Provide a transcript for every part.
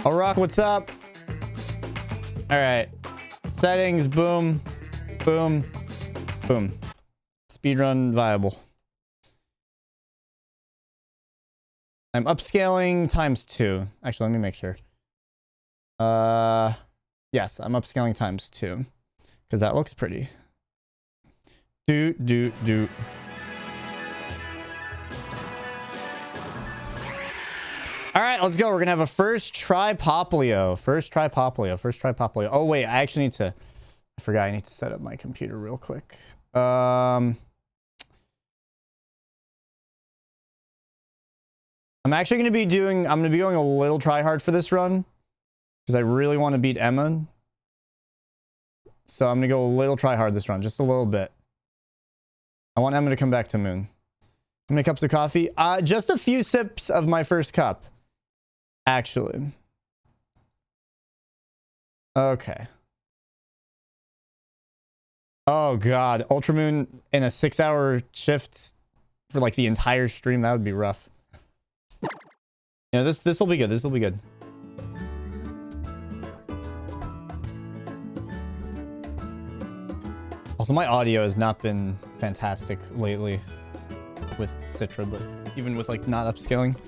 Oh, Rock, what's up? All right. Settings, boom, boom, boom. Speedrun viable. I'm upscaling ×2. Actually, let me make sure. Yes, I'm upscaling ×2. Because that looks pretty. Do. All right, let's go. We're going to have a first try Poplio. First try Poplio. Oh, wait, I actually need to... I forgot I need to set up my computer real quick. I'm actually going to be doing... I'm going to be going a little try hard for this run. Because I really want to beat Emma. So I'm going to go a little try hard this run. Just a little bit. I want Emma to come back to Moon. How many cups of coffee? Just a few sips of my first cup. Actually. Okay. Oh god. Ultramoon in a 6-hour shift for like the entire stream. That would be rough. Yeah, this will be good. This will be good. Also, my audio has not been fantastic lately with Citra, but even with like not upscaling.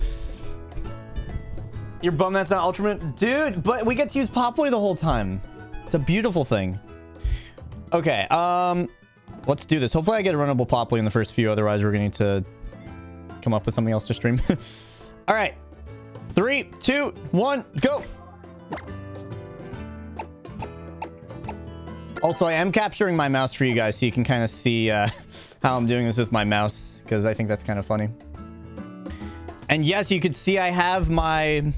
You're bummed that's not Ultraman? Dude, but we get to use Popboy the whole time. It's a beautiful thing. Okay, let's do this. Hopefully I get a runnable Popboy in the first few, otherwise we're gonna need to come up with something else to stream. All right, 3, 2, 1, go. Also, I am capturing my mouse for you guys so you can kind of see how I'm doing this with my mouse, because I think that's kind of funny. And yes, you could see I have my...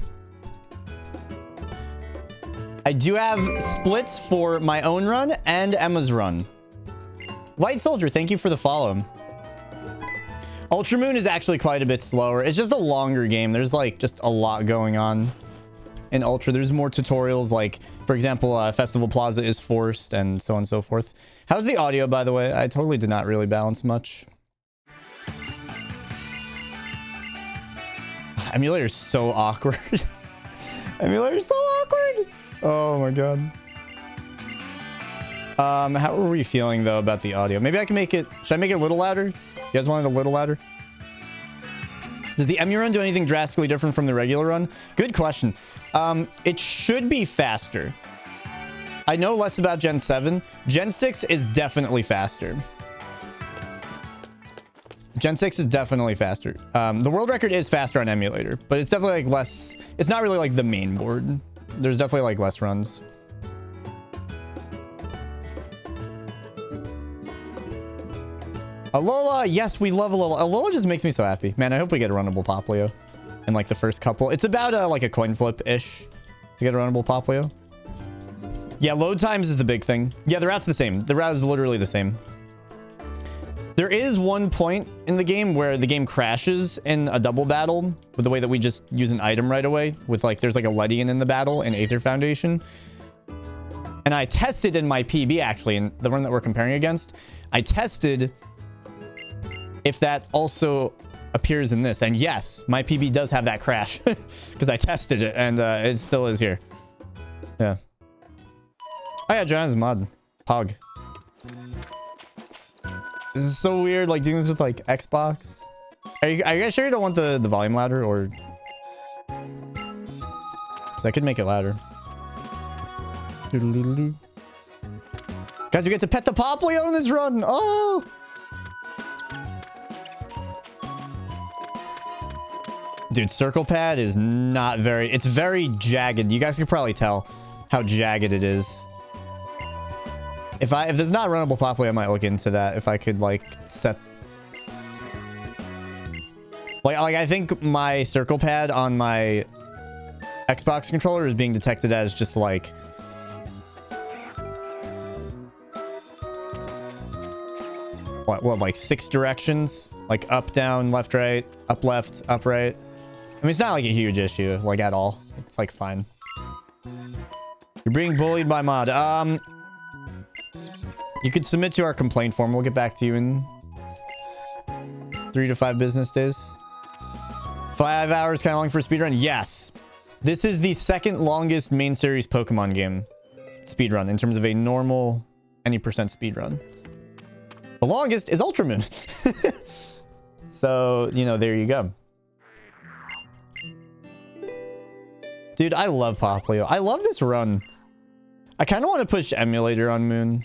I do have splits for my own run and Emma's run. Light Soldier, thank you for the follow. Ultramoon is actually quite a bit slower. It's just a longer game. There's like just a lot going on in Ultra. There's more tutorials, like, for example, Festival Plaza is forced and so on and so forth. How's the audio, by the way? I totally did not really balance much. Emulator is so awkward. Emulator is so awkward. Oh my god. How are we feeling though about the audio? Maybe I can make it... Should I make it a little louder? You guys want it a little louder? Does the Emu run do anything drastically different from the regular run? Good question. It should be faster. I know less about Gen 7. Gen 6 is definitely faster. Gen 6 is definitely faster. The world record is faster on Emulator, but it's definitely like less... It's not really like the main board. There's definitely like less runs. Alola, yes, we love Alola. Alola just makes me so happy. Man, I hope we get a runnable Poplio in like the first couple. It's about like a coin flip-ish to get a runnable Poplio. Yeah, load times is the big thing. Yeah, the route's the same. The route is literally the same. There is one point in the game where the game crashes in a double battle with the way that we just use an item right away with like, there's like a Ledian in the battle in Aether Foundation. And I tested in my PB actually, in the run that we're comparing against, I tested if that also appears in this. And yes, my PB does have that crash because I tested it and it still is here. Yeah. Oh yeah, Joanna's mod. Pog. This is so weird, like doing this with like Xbox. Are you guys sure you don't want the volume louder, or? Because I could make it louder. Guys, we get to pet the Poplio in this run. Oh! Dude, circle pad is not very... It's very jagged. You guys can probably tell how jagged it is. If there's not a runnable Poplio, I might look into that. If I could, like, set... Like, I think my circle pad on my Xbox controller is being detected as just, like... What, like 6 directions? Like, up, down, left, right, up, left, up, right. I mean, it's not, like, a huge issue, like, at all. It's, like, fine. You're being bullied by mod. You could submit to our complaint form. We'll get back to you in 3 to 5 business days. 5 hours kind of long for a speedrun? Yes. This is the second longest main series Pokemon game speedrun in terms of a normal any percent speedrun. The longest is Ultra Moon. So, you know, there you go. Dude, I love Poplio. I love this run. I kind of want to push Emulator on Moon.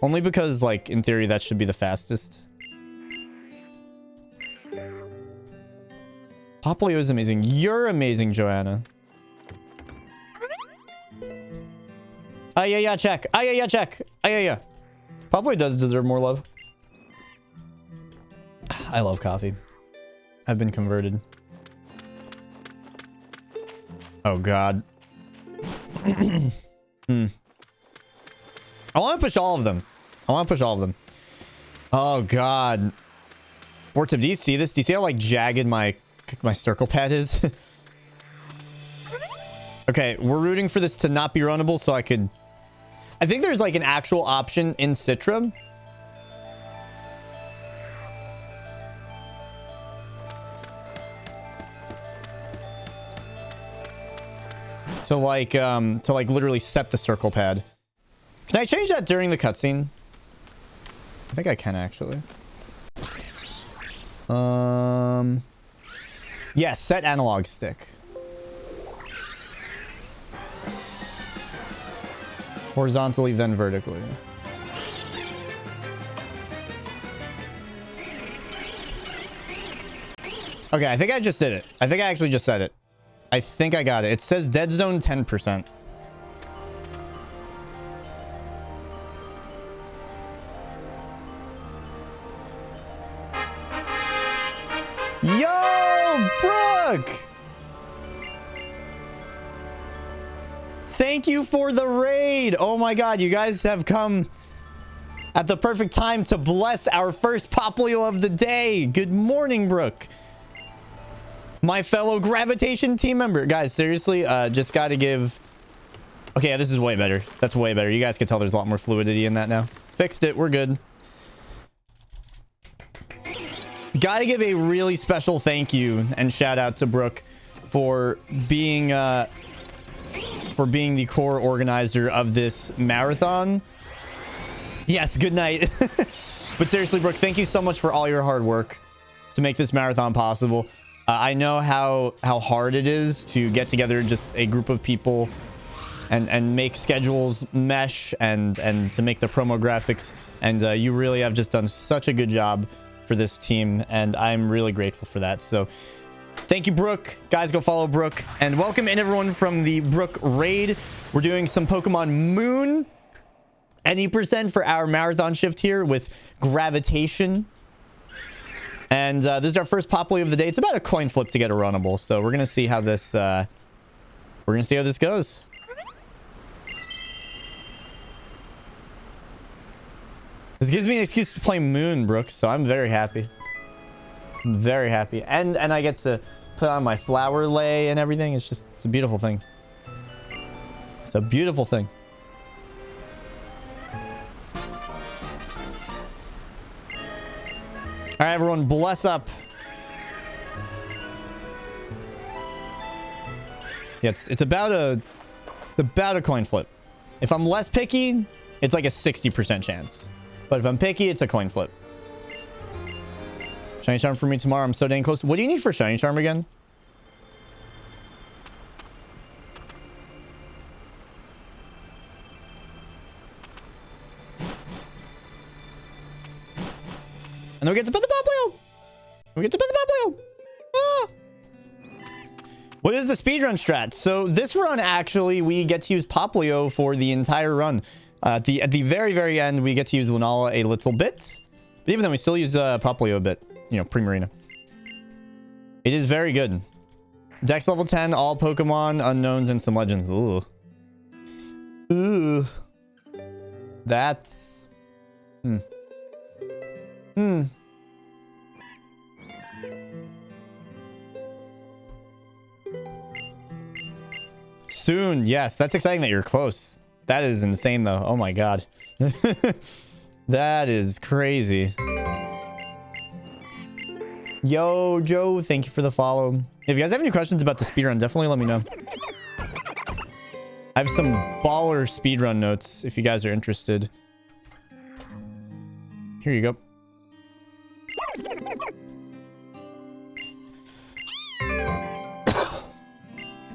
Only because, like, in theory, that should be the fastest. Poplio is amazing. You're amazing, Joanna. Yeah, check. Yeah, check. Yeah. Poplio does deserve more love. I love coffee. I've been converted. Oh, God. I want to push all of them. Oh, God. Wartip, do you see this? Do you see how, like, jagged my circle pad is? Okay, we're rooting for this to not be runnable so I could... I think there's, like, an actual option in Citra. To like literally set the circle pad. Can I change that during the cutscene? I think I can actually. Yeah, set analog stick. Horizontally, then vertically. Okay, I think I just did it. I think I actually just said it. I think I got it. It says dead zone 10%. Yo, Brooke! Thank you for the raid. Oh my God, you guys have come at the perfect time to bless our first Poplio of the day. Good morning, Brooke. My fellow gravitation team member. Guys, seriously, just got to give... Okay, yeah, this is way better. That's way better. You guys can tell there's a lot more fluidity in that now. Fixed it. We're good. Got to give a really special thank you and shout out to Brooke for being the core organizer of this marathon. Yes, good night. But seriously, Brooke, thank you so much for all your hard work to make this marathon possible. I know how hard it is to get together just a group of people and make schedules mesh and to make the promo graphics. And you really have just done such a good job for this team. And I'm really grateful for that. So thank you, Brooke. Guys, go follow Brooke. And welcome in everyone from the Brooke raid. We're doing some Pokemon Moon. Any percent for our marathon shift here with gravitation. And this is our first Poplio of the day. It's about a coin flip to get a runnable. So we're going to see how this goes. This gives me an excuse to play Moon, Brooke. So I'm very happy. I'm very happy. And I get to put on my flower lei and everything. It's a beautiful thing. It's a beautiful thing. All right, everyone, bless up. Yeah, it's about a coin flip. If I'm less picky, it's like a 60% chance. But if I'm picky, it's a coin flip. Shiny Charm for me tomorrow. I'm so dang close. What do you need for Shiny Charm again? And then we get to pet the Poplio. Ah! What is the speedrun strat? So this run, actually, we get to use Poplio for the entire run. At the very, very end, we get to use Lunala a little bit. But even then, we still use Poplio a bit. You know, pre-marina. It is very good. Dex level 10, all Pokemon, unknowns, and some legends. Ooh. Ooh. That's... Soon, yes. That's exciting that you're close. That is insane, though. Oh my God. That is crazy. Yo, Joe, thank you for the follow. If you guys have any questions about the speedrun, definitely let me know. I have some baller speedrun notes if you guys are interested. Here you go.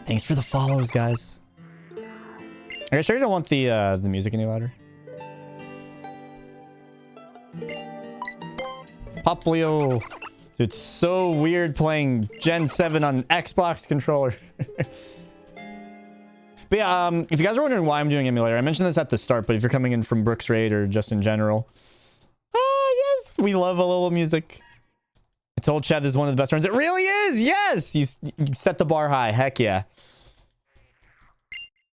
Thanks for the follows, guys. Are you sure you don't want the music any louder? Poplio. Dude, it's so weird playing Gen 7 on Xbox controller. But yeah, if you guys are wondering why I'm doing emulator, I mentioned this at the start, but if you're coming in from Brooks Raid or just in general, yes, we love a little music. I told Chad this is one of the best runs. It really is. Yes, you set the bar high. Heck yeah.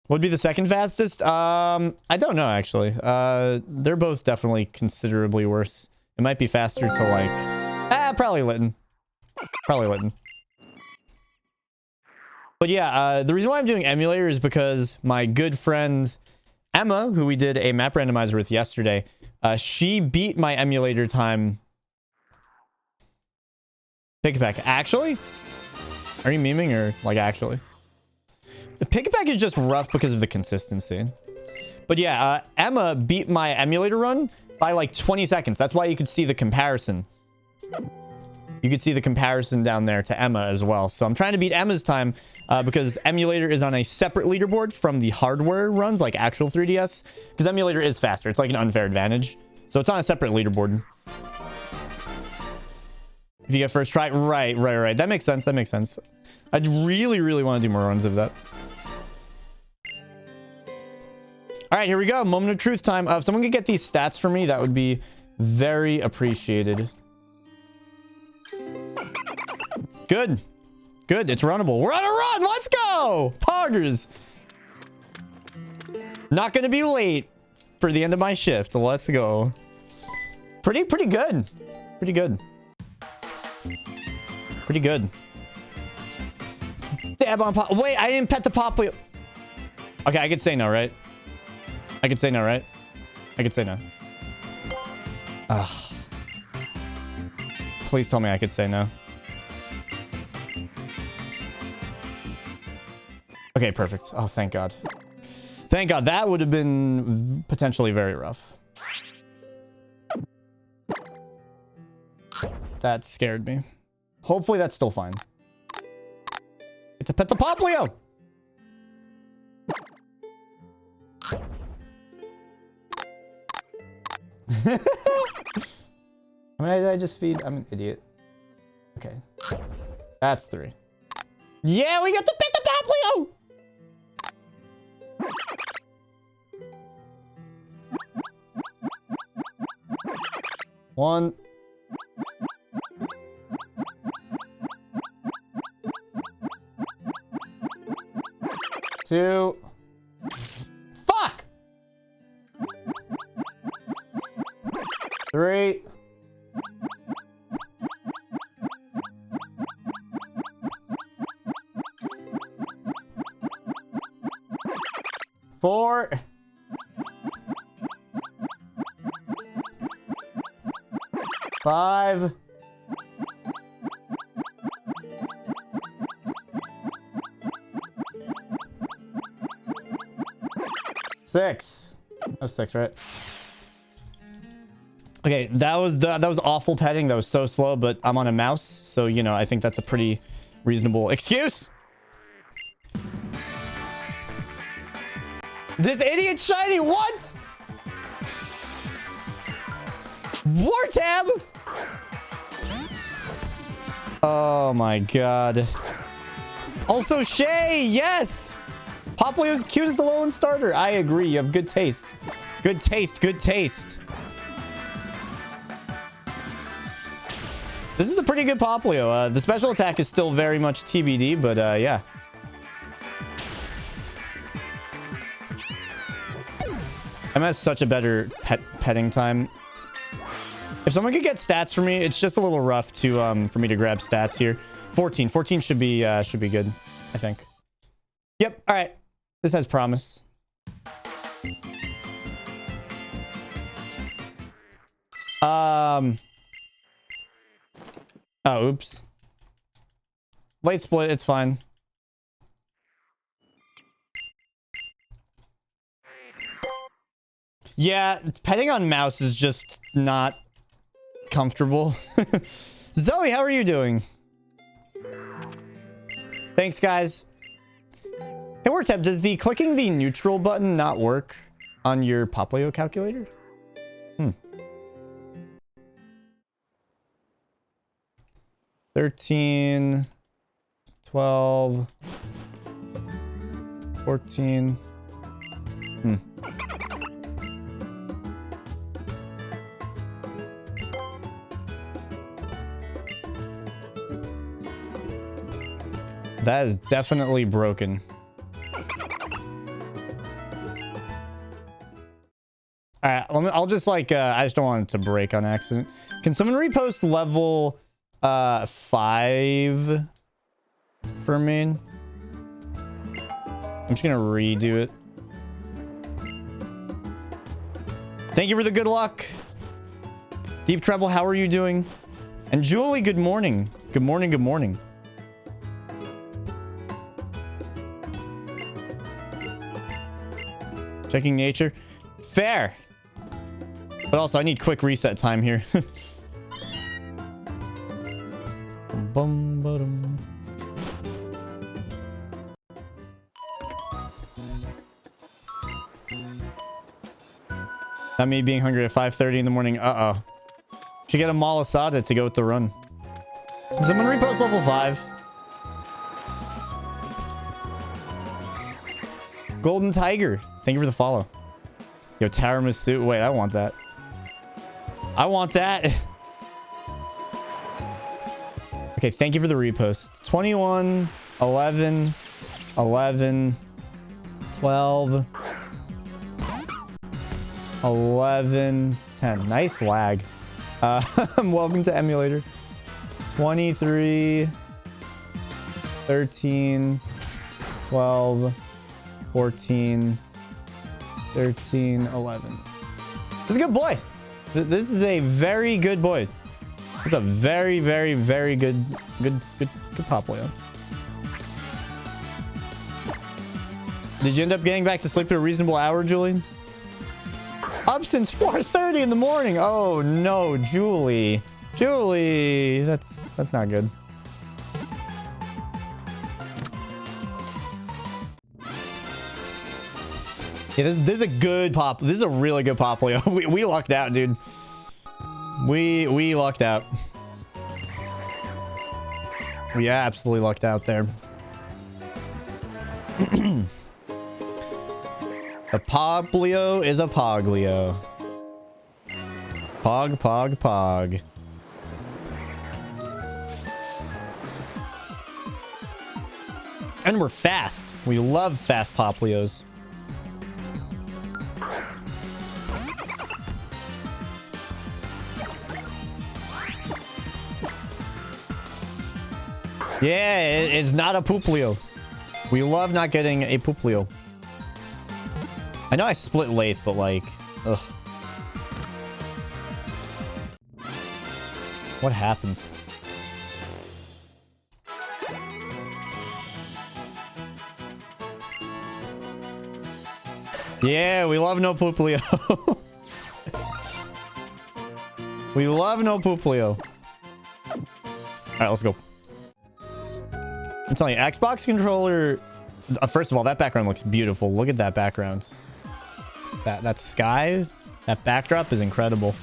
What would be the second fastest? I don't know actually. They're both definitely considerably worse. It might be faster to like, probably Lytton. Probably Lytton. But yeah, the reason why I'm doing emulator is because my good friend Emma, who we did a map randomizer with yesterday, she beat my emulator time. Pick it back. Actually? Are you memeing or like actually? The pick it back is just rough because of the consistency. But yeah, Emma beat my emulator run by like 20 seconds. That's why you could see the comparison. You could see the comparison down there to Emma as well. So I'm trying to beat Emma's time because emulator is on a separate leaderboard from the hardware runs, like actual 3DS. Because emulator is faster. It's like an unfair advantage. So it's on a separate leaderboard. If you get first try, right. That makes sense. That makes sense. I'd really want to do more runs of that. All right, here we go. Moment of truth time. If someone could get these stats for me, that would be very appreciated. Good. Good. It's runnable. We're on a run. Let's go. Poggers. Not going to be late for the end of my shift. Let's go. Pretty good. Pretty good. Pretty good. Dab on pop. Wait, I didn't pet the Poplio. Okay, I could say no, right? I could say no, right? I could say no. Please tell me I could say no. Okay, perfect. Oh, thank God. Thank God. That would have been potentially very rough. That scared me. Hopefully that's still fine. It's a pet the Poplio. How many did I just feed? I'm an idiot. Okay. That's 3. Yeah, we got to pet the Poplio. 1. 2. Fuck! 3. 4. 5. 6. That was 6, right? Okay, that was awful petting. That was so slow, but I'm on a mouse, so you know, I think that's a pretty reasonable excuse. This idiot shiny, what? War tab. Oh my God. Also Shay, yes. Poplio's cute as the Alolan starter. I agree. You have good taste. Good taste. Good taste. This is a pretty good Poplio. The special attack is still very much TBD, but yeah. I'm at such a better petting time. If someone could get stats for me, it's just a little rough to for me to grab stats here. 14 should be good, I think. Yep. All right. This has promise. Oh, oops. Late split. It's fine. Yeah, petting on mouse is just not comfortable. Zoe, how are you doing? Thanks, guys. Hey, Wartep, does the clicking the neutral button not work on your Poplio calculator? 13, 12, 14. That is definitely broken. All right, I'll just like, I just don't want it to break on accident. Can someone repost level 5 for me? I'm just gonna redo it. Thank you for the good luck. Deep Treble, how are you doing? And Julie, good morning. Good morning, good morning. Checking nature. Fair. But also, I need quick reset time here. Not me being hungry at 5:30 in the morning. Uh-oh. Should get a malasada to go with the run. Can someone repost level 5? Golden Tiger. Thank you for the follow. Yo, tiramisu. Wait, I want that. I want that. Okay, thank you for the repost. 21, 11, 11, 12, 11, 10. Nice lag. Welcome to Emulator. 23, 13, 12, 14, 13, 11. This is a good boy. This is a very good boy. This is a very, very, very good Poplio. Did you end up getting back to sleep at a reasonable hour, Julie? Up since 4:30 in the morning. Oh no, Julie. Julie, that's not good. Yeah, this is a good pop. This is a really good Poplio. We lucked out, dude. We lucked out. We absolutely lucked out there. A Poplio is a Poglio. Pog, pog, pog. And we're fast. We love fast Poplios. Yeah, it's not a Poplio. We love not getting a Poplio. I know I split late, but like, ugh. What happens? Yeah, we love no Poplio. We love no Poplio. All right, let's go. I'm telling you, Xbox controller. First of all, that background looks beautiful. Look at that background. That sky, that backdrop is incredible.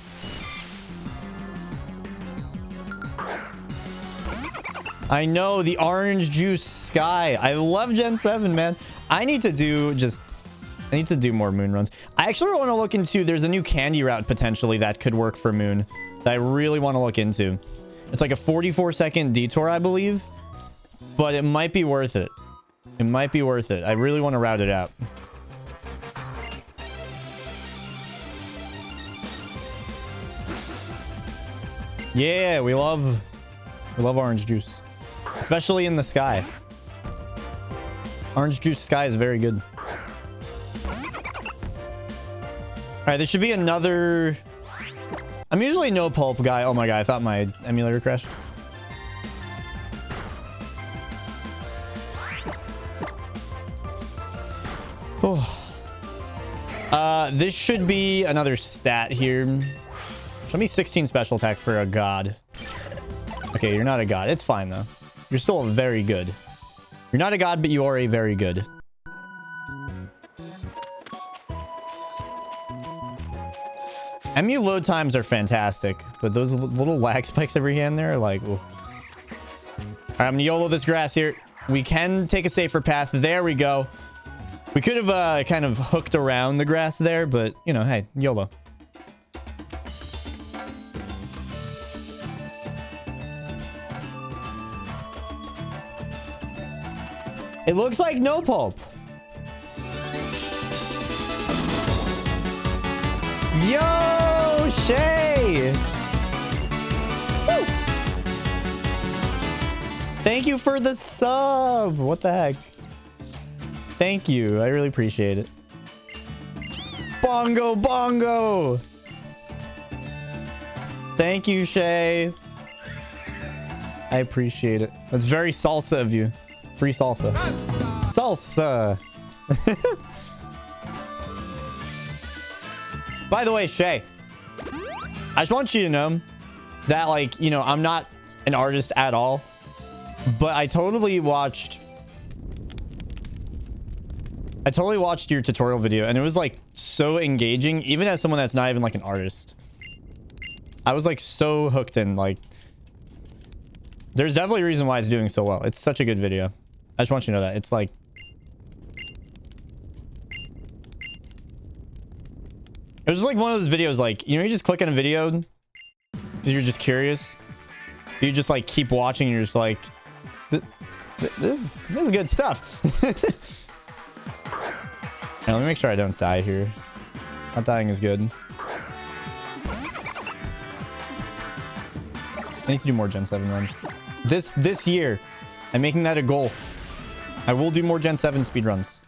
I know, the orange juice sky. I love Gen 7, man. I need to do more moon runs. I actually want to look into, there's a new candy route potentially that could work for moon that I really want to look into. It's like a 44-second detour, I believe, but it might be worth it. It might be worth it. I really want to route it out. Yeah, we love orange juice, especially in the sky. Orange juice sky is very good. All right, there should be another. I'm usually no pulp guy. Oh my god, I thought my emulator crashed. Oh. This should be another stat here. Show me 16 special attack for a god. Okay, you're not a god. It's fine, though. You're still very good. You're not a god, but you are a very good. MU load times are fantastic, but those little lag spikes every hand there are like... Ooh. All right, I'm gonna YOLO this grass here. We can take a safer path. There we go. We could have kind of hooked around the grass there, but, you know, hey, YOLO. It looks like no pulp. Yo, Shay! Woo! Thank you for the sub. What the heck? Thank you. I really appreciate it. Bongo, bongo. Thank you, Shay. I appreciate it. That's very salsa of you. Free salsa. Salsa. By the way, Shay, I just want you to know that, like, you know, I'm not an artist at all, but I totally watched your tutorial video, and it was, like, so engaging, even as someone that's not even, like, an artist. I was, like, so hooked in, like... There's definitely a reason why it's doing so well. It's such a good video. I just want you to know that. It's, like... It was just, like, one of those videos, like, you know, you just click on a video because you're just curious. You just, like, keep watching, and you're just, like... This is good stuff. Now, let me make sure I don't die here. Not dying is good. I need to do more Gen 7 runs. This year, I'm making that a goal. I will do more Gen 7 speedruns.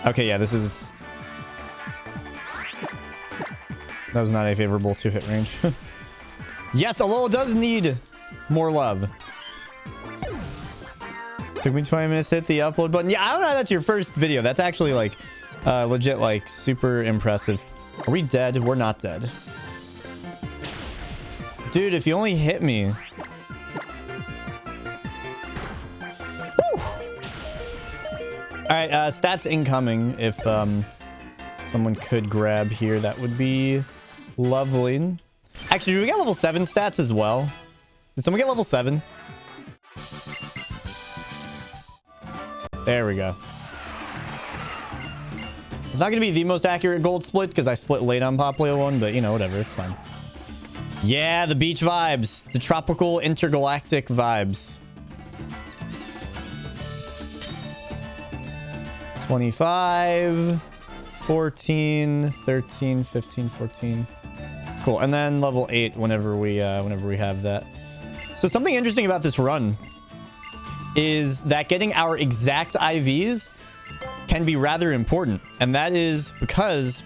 Okay, yeah, this is... That was not a favorable 2-hit range. Yes, Alola does need more love. Took me 20 minutes to hit the upload button. Yeah, I don't know. That's your first video. That's actually, like, legit, like, super impressive. Are we dead? We're not dead. Dude, if you only hit me. Woo! All right, stats incoming. If someone could grab here, that would be lovely. Actually, do we get level 7 stats as well? Did someone get level 7? There we go. It's not going to be the most accurate gold split because I split late on Poplio 1, but, you know, whatever. It's fine. Yeah, the beach vibes. The tropical intergalactic vibes. 25, 14, 13, 15, 14. Cool. And then level 8 whenever we have that. So something interesting about this run is that getting our exact IVs can be rather important. And that is because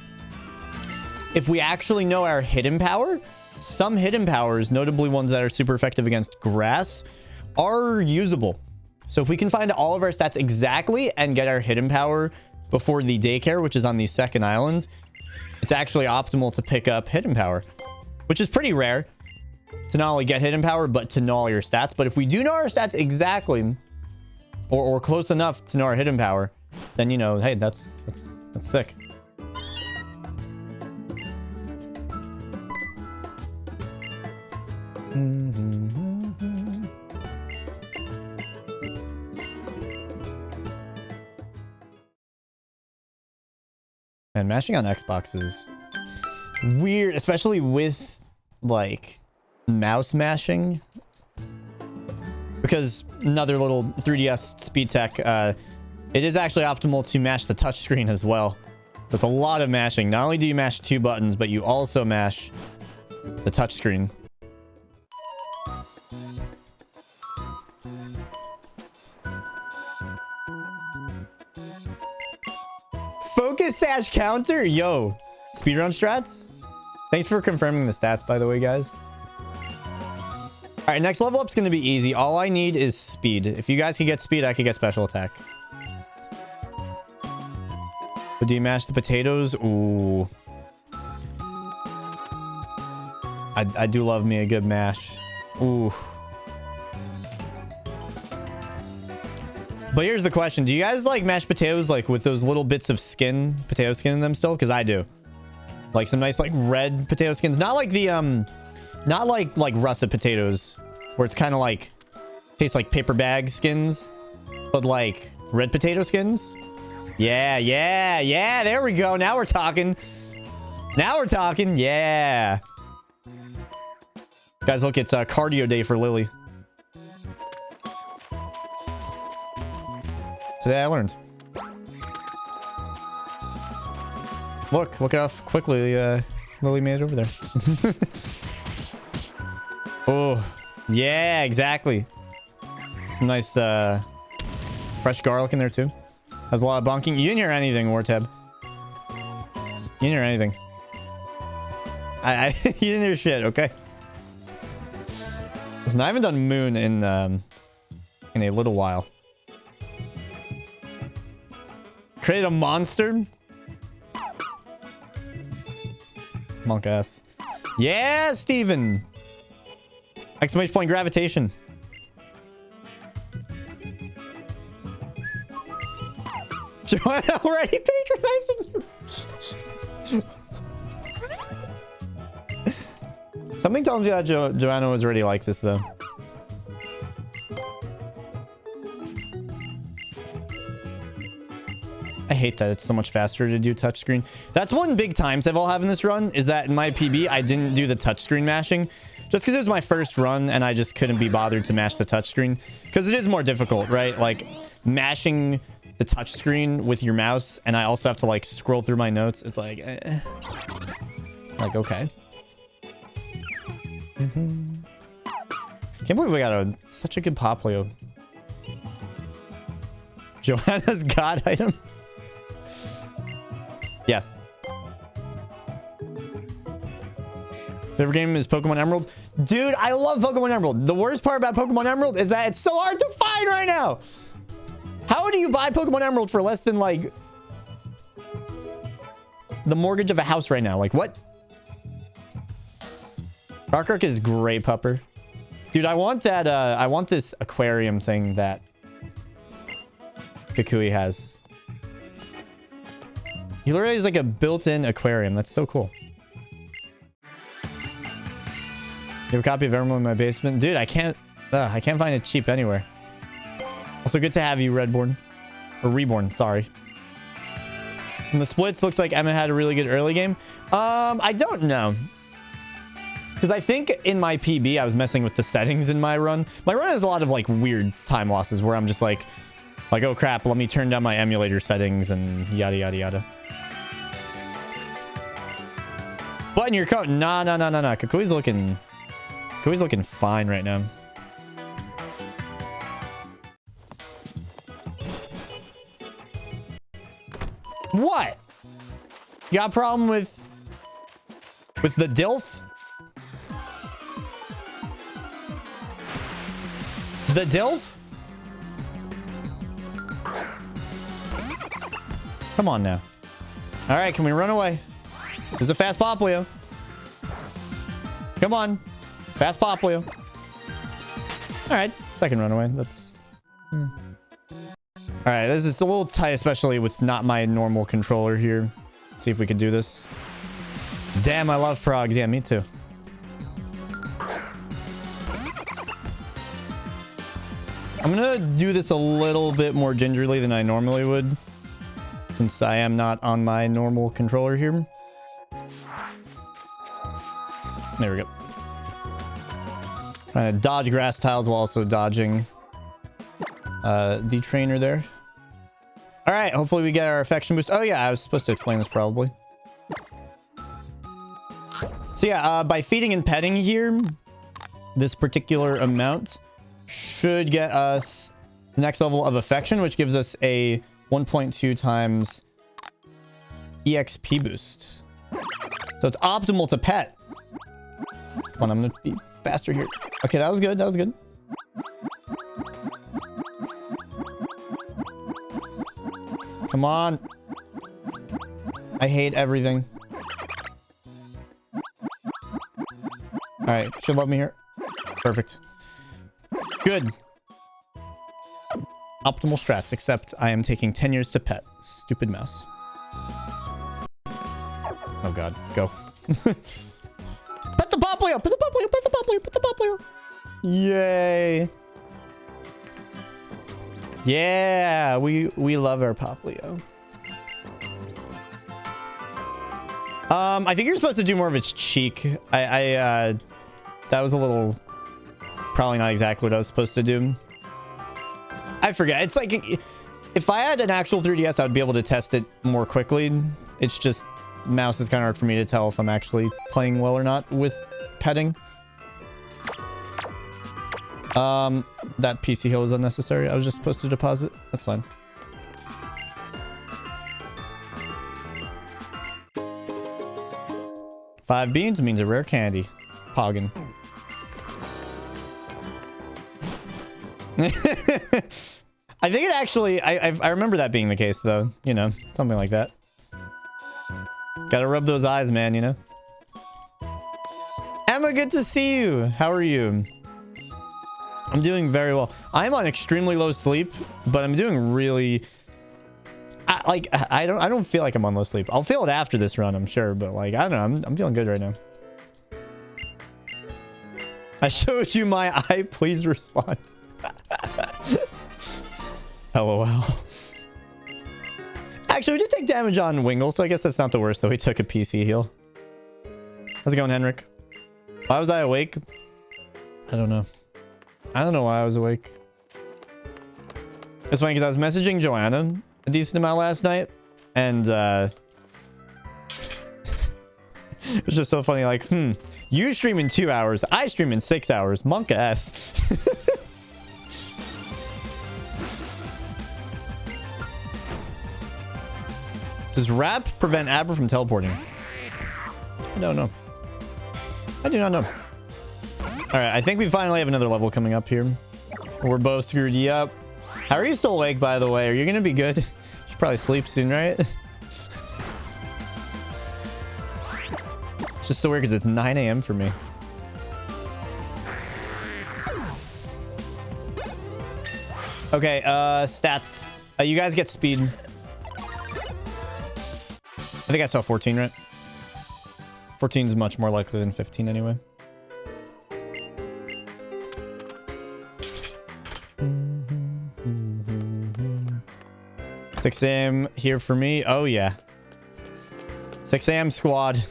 if we actually know our hidden power, some hidden powers, notably ones that are super effective against grass, are usable. So if we can find all of our stats exactly and get our hidden power before the daycare, which is on the second island, it's actually optimal to pick up hidden power, which is pretty rare to not only get hidden power, but to know all your stats. But if we do know our stats exactly, or close enough to know our hidden power, then, you know, hey, that's sick. And mashing on Xbox is weird, especially with, like, mouse mashing. Because another little 3DS speed tech, it is actually optimal to mash the touchscreen as well. That's a lot of mashing. Not only do you mash 2 buttons, but you also mash the touchscreen. Focus sash counter? Yo, speedrun strats? Thanks for confirming the stats, by the way, guys. All right, next level up's going to be easy. All I need is speed. If you guys can get speed, I can get special attack. But do you mash the potatoes? Ooh. I do love me a good mash. Ooh. But here's the question. Do you guys like mashed potatoes like with those little bits of skin, potato skin in them still? Because I do. Like some nice like red potato skins. Not like the not like russet potatoes where it's kind of like tastes like paper bag skins, but like red potato skins. Yeah, there we go. Now we're talking. Yeah. Guys, look, it's cardio day for Lily. Today I learned. Look how quickly Lily made it over there. Oh, yeah, exactly. Some nice fresh garlic in there too. Has a lot of bonking. You didn't hear anything, Wartab. You didn't hear anything. You didn't hear shit, okay? Listen, I haven't done Moon in a little while. Create a monster? Monk ass. Yeah, Steven! Exclamation point gravitation. Joanna already patronizing you. Something tells me that Joanna was already like this, though. I hate that it's so much faster to do touchscreen. That's one big time save I'll have in this run, is that in my PB, I didn't do the touchscreen mashing. Just because it was my first run, and I just couldn't be bothered to mash the touchscreen. Because it is more difficult, right? Like, mashing the touchscreen with your mouse, and I also have to, like, scroll through my notes. It's like, Like, okay. Can't believe we got such a good Poplio. Joanna's god item? Yes. Favorite game is Pokemon Emerald. Dude, I love Pokemon Emerald. The worst part about Pokemon Emerald is that it's so hard to find right now. How do you buy Pokemon Emerald for less than, like, the mortgage of a house right now? Like, what? Darkark is great, Pupper. Dude, I want that, I want this aquarium thing that Kukui has. He literally is like a built-in aquarium. That's so cool. You have a copy of Emerald in my basement? Dude, I can't find it cheap anywhere. Also, good to have you, Redborn. Or Reborn, sorry. From the splits, looks like Emma had a really good early game. I don't know. Because I think in my PB, I was messing with the settings in my run. My run has a lot of, like, weird time losses where I'm just like, oh, crap, let me turn down my emulator settings and yada, yada, yada. Button your coat. Nah. Kukui's looking fine right now. What? You got a problem with the DILF? The DILF? Come on now. All right, can we run away? This is a fast Poplio. Come on. Fast Poplio. All right, second runaway. That's... All right, this is a little tight, especially with not my normal controller here. Let's see if we can do this. Damn, I love frogs. Yeah, me too. I'm gonna do this a little bit more gingerly than I normally would, since I am not on my normal controller here. There we go. Trying to dodge grass tiles while also dodging the trainer there. All right, hopefully we get our affection boost. Oh yeah, I was supposed to explain this probably. So yeah, by feeding and petting here, this particular amount should get us the next level of affection, which gives us a 1.2 times EXP boost. So it's optimal to pet. Come on, I'm gonna be faster here. Okay, that was good. That was good. Come on. I hate everything. Alright, should love me here. Perfect. Good. Optimal strats, except I am taking 10 years to pet. Stupid mouse. Oh god, go. Pet the Poplio! Pet the Poplio! Pet the Poplio! Pet the Poplio! Yay! Yeah, we love our Poplio. I think you're supposed to do more of its cheek. That was a little... Probably not exactly what I was supposed to do. I forget. It's like... If I had an actual 3DS, I would be able to test it more quickly. It's just... Mouse is kind of hard for me to tell if I'm actually playing well or not with petting. That PC heal was unnecessary. I was just supposed to deposit. That's fine. Five beans means a rare candy. Poggin. I think it actually... I remember that being the case, though. You know, something like that. Gotta rub those eyes, man, you know? Emma, good to see you. How are you? I'm doing very well. I'm on extremely low sleep, but I'm doing really... I don't feel like I'm on low sleep. I'll feel it after this run, I'm sure, but like, I don't know. I'm feeling good right now. I showed you my eye. Please respond. LOL. Actually, we did take damage on Wingle, so I guess that's not the worst, though. We took a PC heal. How's it going, Henrik? Why was I awake? I don't know. I don't know why I was awake. It's funny because I was messaging Joanna a decent amount last night, and it was just so funny, like, you stream in 2 hours, I stream in 6 hours. Monka S. Does rap prevent Abra from teleporting? I don't know. I do not know. Alright, I think we finally have another level coming up here. We're both screwed. Yep. How are you still awake, by the way? Are you gonna be good? You should probably sleep soon, right? It's just so weird because it's 9 a.m. for me. Okay, stats. You guys get speed. I think I saw 14, right? 14 is much more likely than 15 anyway. Mm-hmm. 6 a.m. here for me. Oh, yeah. 6 a.m. squad.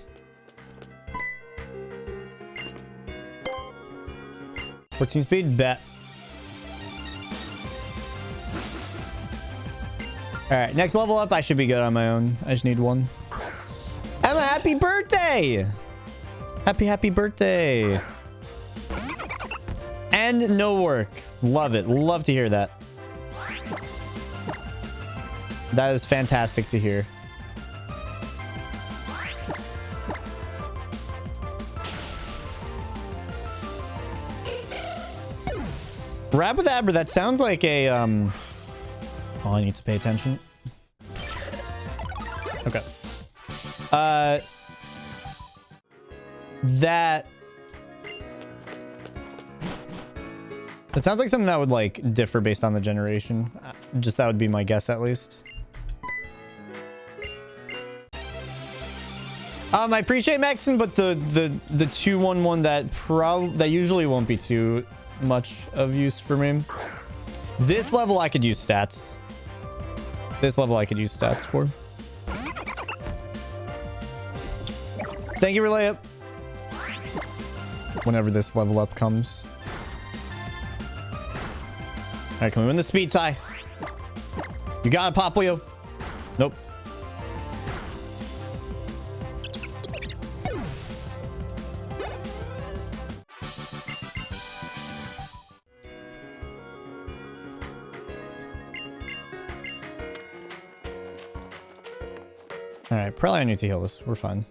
Fourteen speed, bet. Alright, next level up, I should be good on my own. I just need one. Emma, happy birthday! Happy birthday. And no work. Love it. Love to hear that. That is fantastic to hear. Rabadabra, that sounds like a, Oh, I need to pay attention. Okay. That sounds like something that would like differ based on the generation. Just that would be my guess, at least. I appreciate Maxon, but the 2-1-1 that usually won't be too much of use for me. This level I could use stats. This level I could use stats for. Thank you, Relay Up. Whenever this level up comes. Alright, can we win the speed tie? You got it, Poplio. Nope. Alright, probably I need to heal this. We're fine.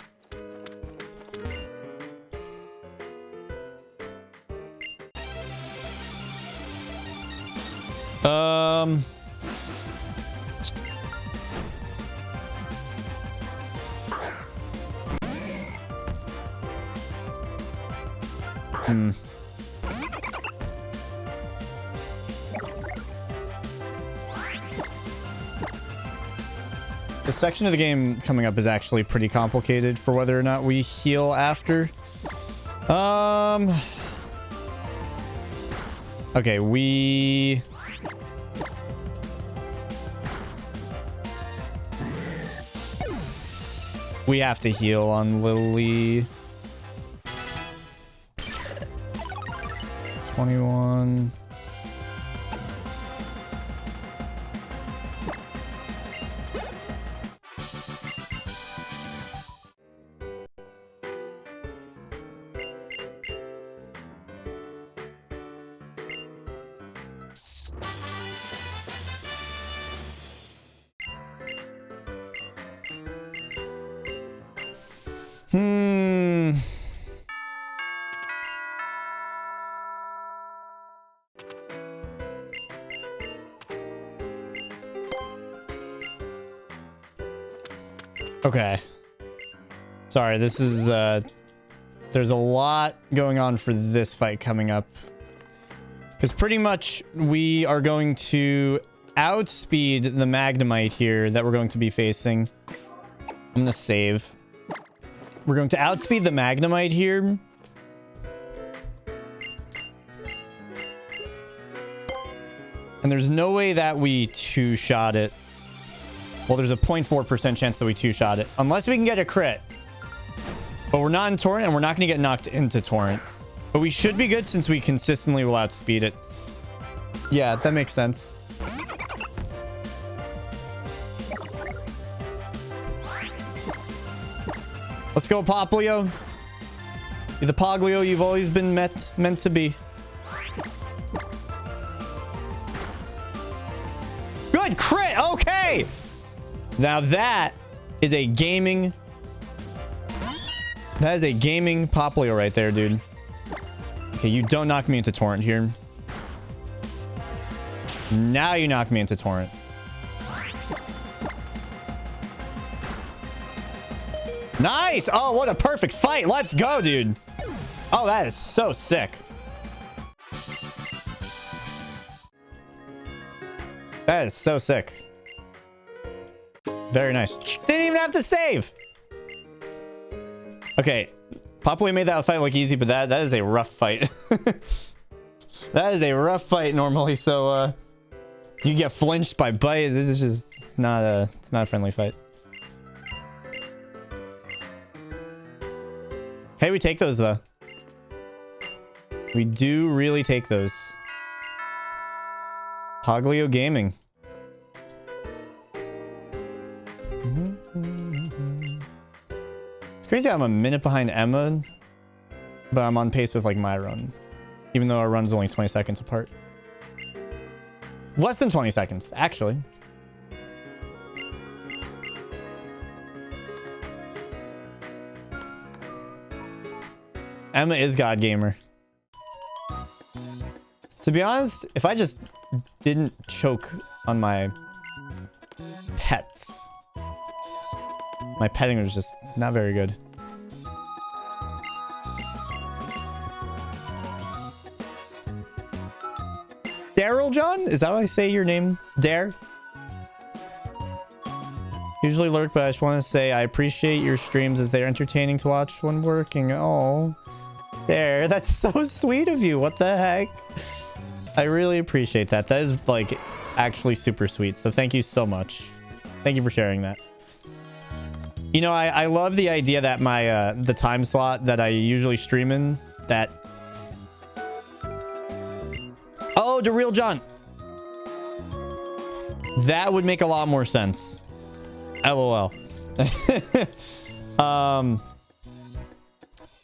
Hmm. The section of the game coming up is actually pretty complicated for whether or not we heal after. Okay, we have to heal on Lily. 21. Okay. Sorry, this is, there's a lot going on for this fight coming up. Because pretty much we are going to outspeed the Magnemite here that we're going to be facing. I'm going to save. We're going to outspeed the Magnemite here. And there's no way that we two-shot it. Well, there's a 0.4% chance that we two-shot it. Unless we can get a crit. But we're not in Torrent, and we're not going to get knocked into Torrent. But we should be good since we consistently will outspeed it. Yeah, that makes sense. Let's go, Poplio. Be the Poglio you've always been meant to be. Good crit! Okay! Now that is a gaming... That is a gaming Poplio right there, dude. Okay, you don't knock me into Torrent here. Now you knock me into Torrent. Nice! Oh, what a perfect fight. Let's go, dude. Oh, that is so sick. That is so sick. Very nice. Didn't even have to save. Okay. Poplio made that fight look easy, but that is a rough fight. That is a rough fight normally, so you get flinched by bite. This is just it's not a friendly fight. Hey, we take those though. We do really take those. Poglio Gaming. It's crazy how I'm a minute behind Emma, but I'm on pace with like my run, even though our run's only 20 seconds apart. Less than 20 seconds, actually. Emma is God Gamer. To be honest, if I just didn't choke on my pets, my petting was just not very good. Daryl John? Is that how I say your name? Dare? Usually lurk, but I just want to say I appreciate your streams as they're entertaining to watch when working. Oh, there. That's so sweet of you. What the heck? I really appreciate that. That is like actually super sweet. So thank you so much. Thank you for sharing that. You know, I love the idea that my the time slot that I usually stream in, that... Oh, the real John. That would make a lot more sense. LOL. But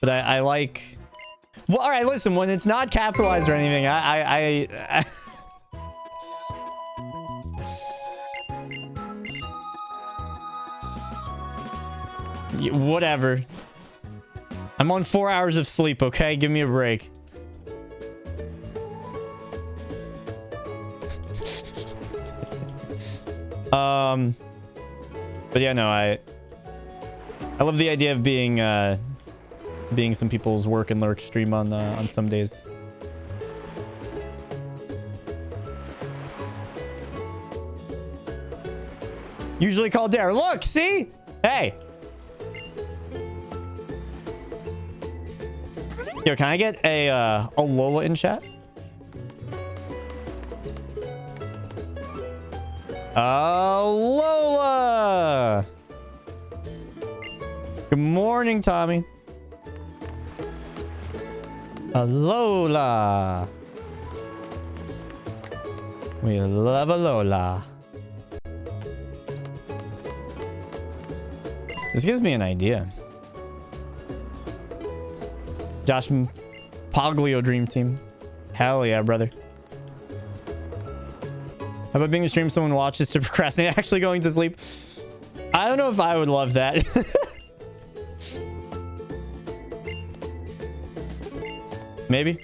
I like... Well, all right, listen, when it's not capitalized or anything, I whatever. I'm on 4 hours of sleep, okay? Give me a break. But yeah, no, I love the idea of being being some people's work and lurk stream on some days. Usually called Dare. Look, see? Hey. Yo, can I get a Lola in chat? Lola. Good morning, Tommy. Lola. We love a Lola. This gives me an idea. Josh Poglio Dream Team. Hell yeah, brother. How about being a stream someone watches to procrastinate actually going to sleep? I don't know if I would love that. Maybe.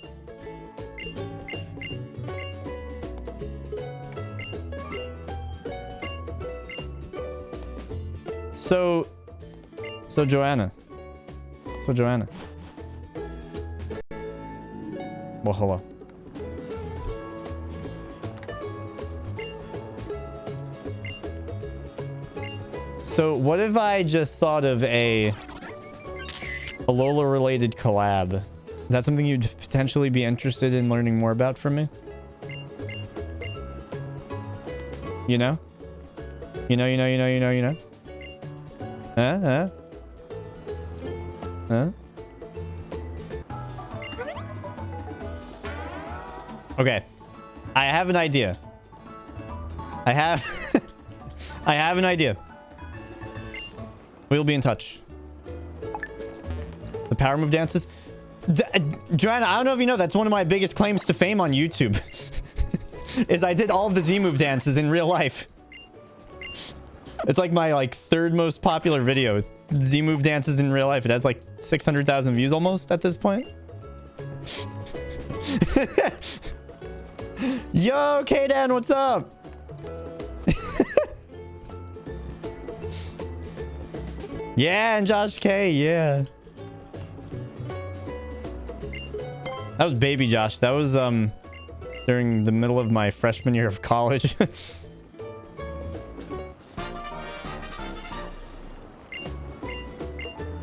So Joanna. Well, hello. So what if I just thought of a Lola related collab? Is that something you'd potentially be interested in learning more about from me? You know? You know? Huh? Okay. I have an idea. I have an idea. We'll be in touch. The power move dances. Joanna, I don't know if you know, that's one of my biggest claims to fame on YouTube. Is I did all of the Z move dances in real life. It's like my third most popular video. Z move dances in real life. It has like 600,000 views almost at this point. Yo, K-Dan, what's up? Yeah, and Josh K, yeah. That was baby Josh. That was during the middle of my freshman year of college.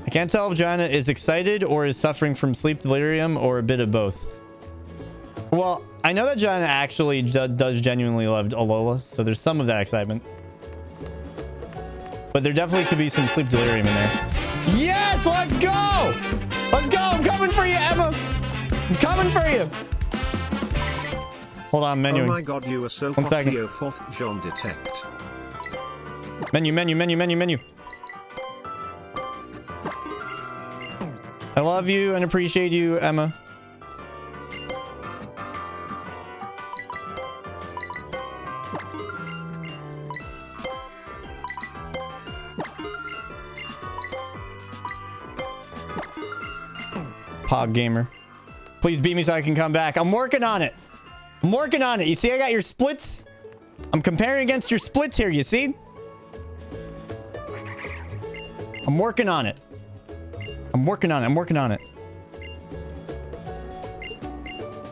I can't tell if Joanna is excited or is suffering from sleep delirium or a bit of both. Well, I know that Joanna actually does genuinely love Alola, so there's some of that excitement. But there definitely could be some sleep delirium in there. Yes, let's go! Let's go! I'm coming for you, Emma! I'm coming for you! Hold on, menu. Oh my god, you are so One second. fourth John detect. Menu. I love you and appreciate you, Emma. Pog Gamer. Please beat me so I can come back. I'm working on it. You see, I got your splits. I'm comparing against your splits here, you see? I'm working on it.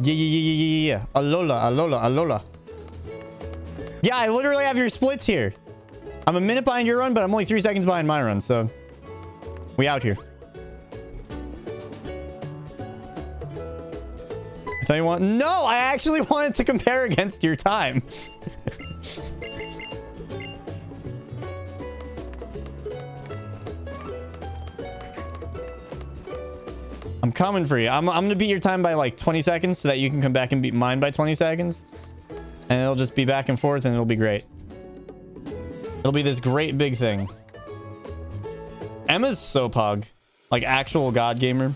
Yeah. Alola. Yeah, I literally have your splits here. I'm a minute behind your run, but I'm only 3 seconds behind my run, so we out here. I thought you want... No, I actually wanted to compare against your time. I'm coming for you. I'm gonna beat your time by like 20 seconds so that you can come back and beat mine by 20 seconds. And it'll just be back and forth and it'll be great. It'll be this great big thing. Emma's so pog. Like actual god gamer.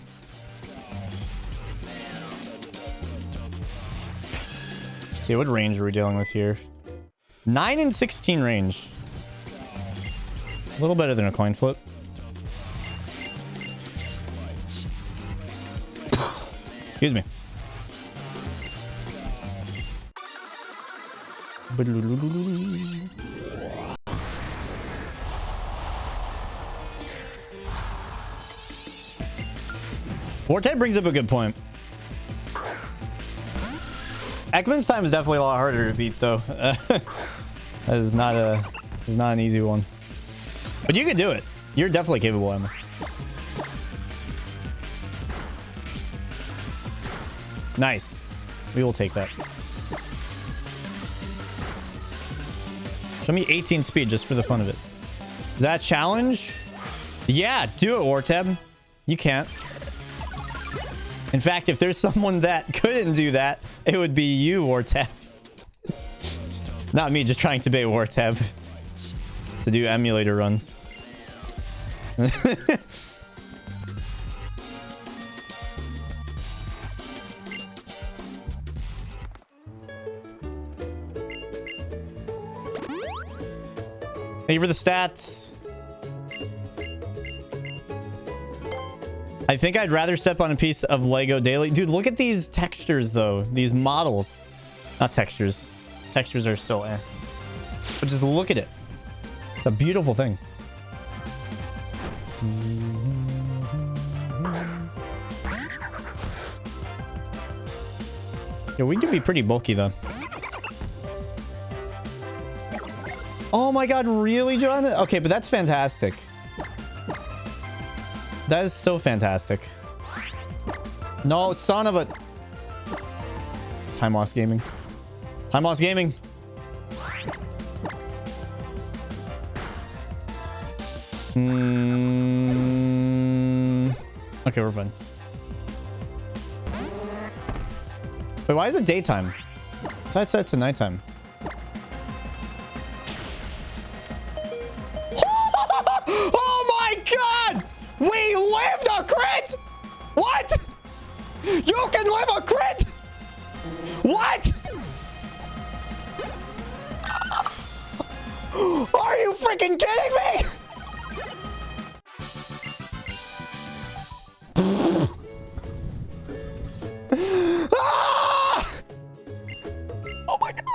See, what range are we dealing with here? 9 and 16 range. A little better than a coin flip. Excuse me. Forte brings up a good point. Ekman's time is definitely a lot harder to beat, though. That is not an easy one. But you can do it. You're definitely capable, Emma. Nice. We will take that. Show me 18 speed just for the fun of it. Is that a challenge? Yeah, do it, Wartab. You can't. In fact, if there's someone that couldn't do that, it would be you, Wartab. Not me, just trying to bait Wartab to do emulator runs. Thank you for the stats. I think I'd rather step on a piece of Lego daily. Dude, look at these textures, though. These models. Not textures. Textures are still eh. But just look at it. It's a beautiful thing. Yeah, we can be pretty bulky, though. Oh my god, really, John? Okay, but that's fantastic. That is so fantastic. No, son of a... Time lost gaming. Time lost gaming. Okay, we're fine. Wait, why is it daytime? I thought it said it's a nighttime. We lived a crit! What? You can live a crit? What? Are you freaking kidding me? Ah! Oh my god.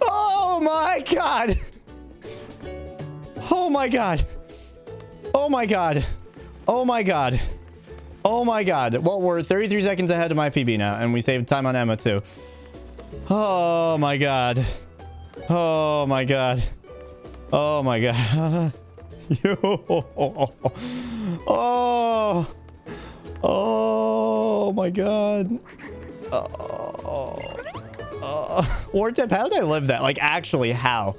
Oh my god. Oh my god. Oh my god. Oh my god. Oh my god. Well, we're 33 seconds ahead of my PB now, and we saved time on Emma too. Oh my god. Oh my god. Oh my god. Oh. Oh my god. Wartep, how did I live that? Like, actually, how?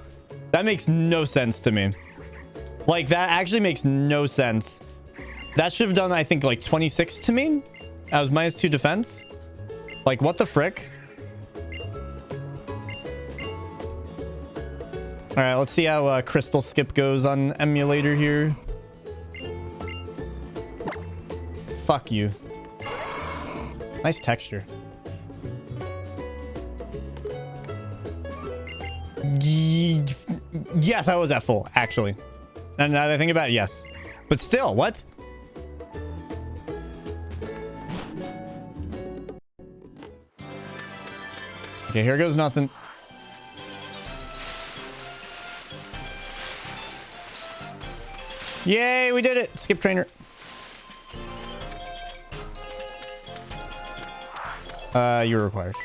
That makes no sense to me. Like, that actually makes no sense. That should have done, I think, like 26 to me. I was -2 defense. Like, what the frick? All right, let's see how Crystal Skip goes on Emulator here. Fuck you. Nice texture. Yes, I was at full, actually. And now that I think about it, yes. But still, what? Okay, here goes nothing. Yay, we did it! Skip trainer. You're required.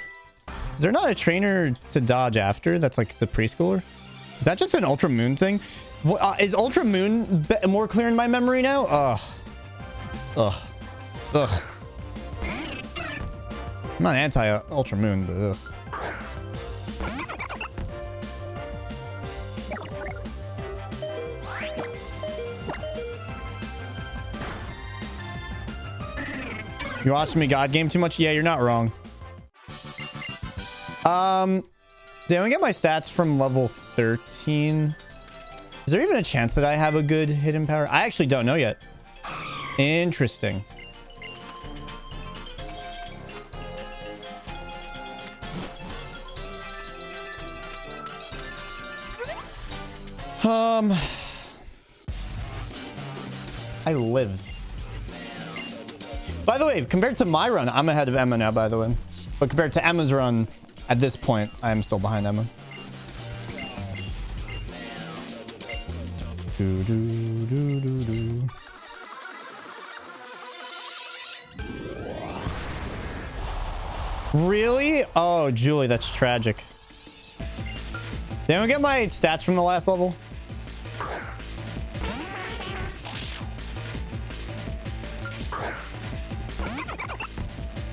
Is there not a trainer to dodge after? That's like the preschooler? Is that just an Ultra Moon thing? Is Ultra Moon more clear in my memory now? Ugh. Ugh. Ugh. I'm not anti-Ultra Moon, but ugh. You watching me God game too much? Yeah, you're not wrong. Did I get my stats from level 13? Is there even a chance that I have a good hidden power? I actually don't know yet. Interesting. I lived. By the way, compared to my run, I'm ahead of Emma now, by the way. But compared to Emma's run, at this point, I am still behind Emma. Really? Oh, Julie, that's tragic. Did anyone get my stats from the last level?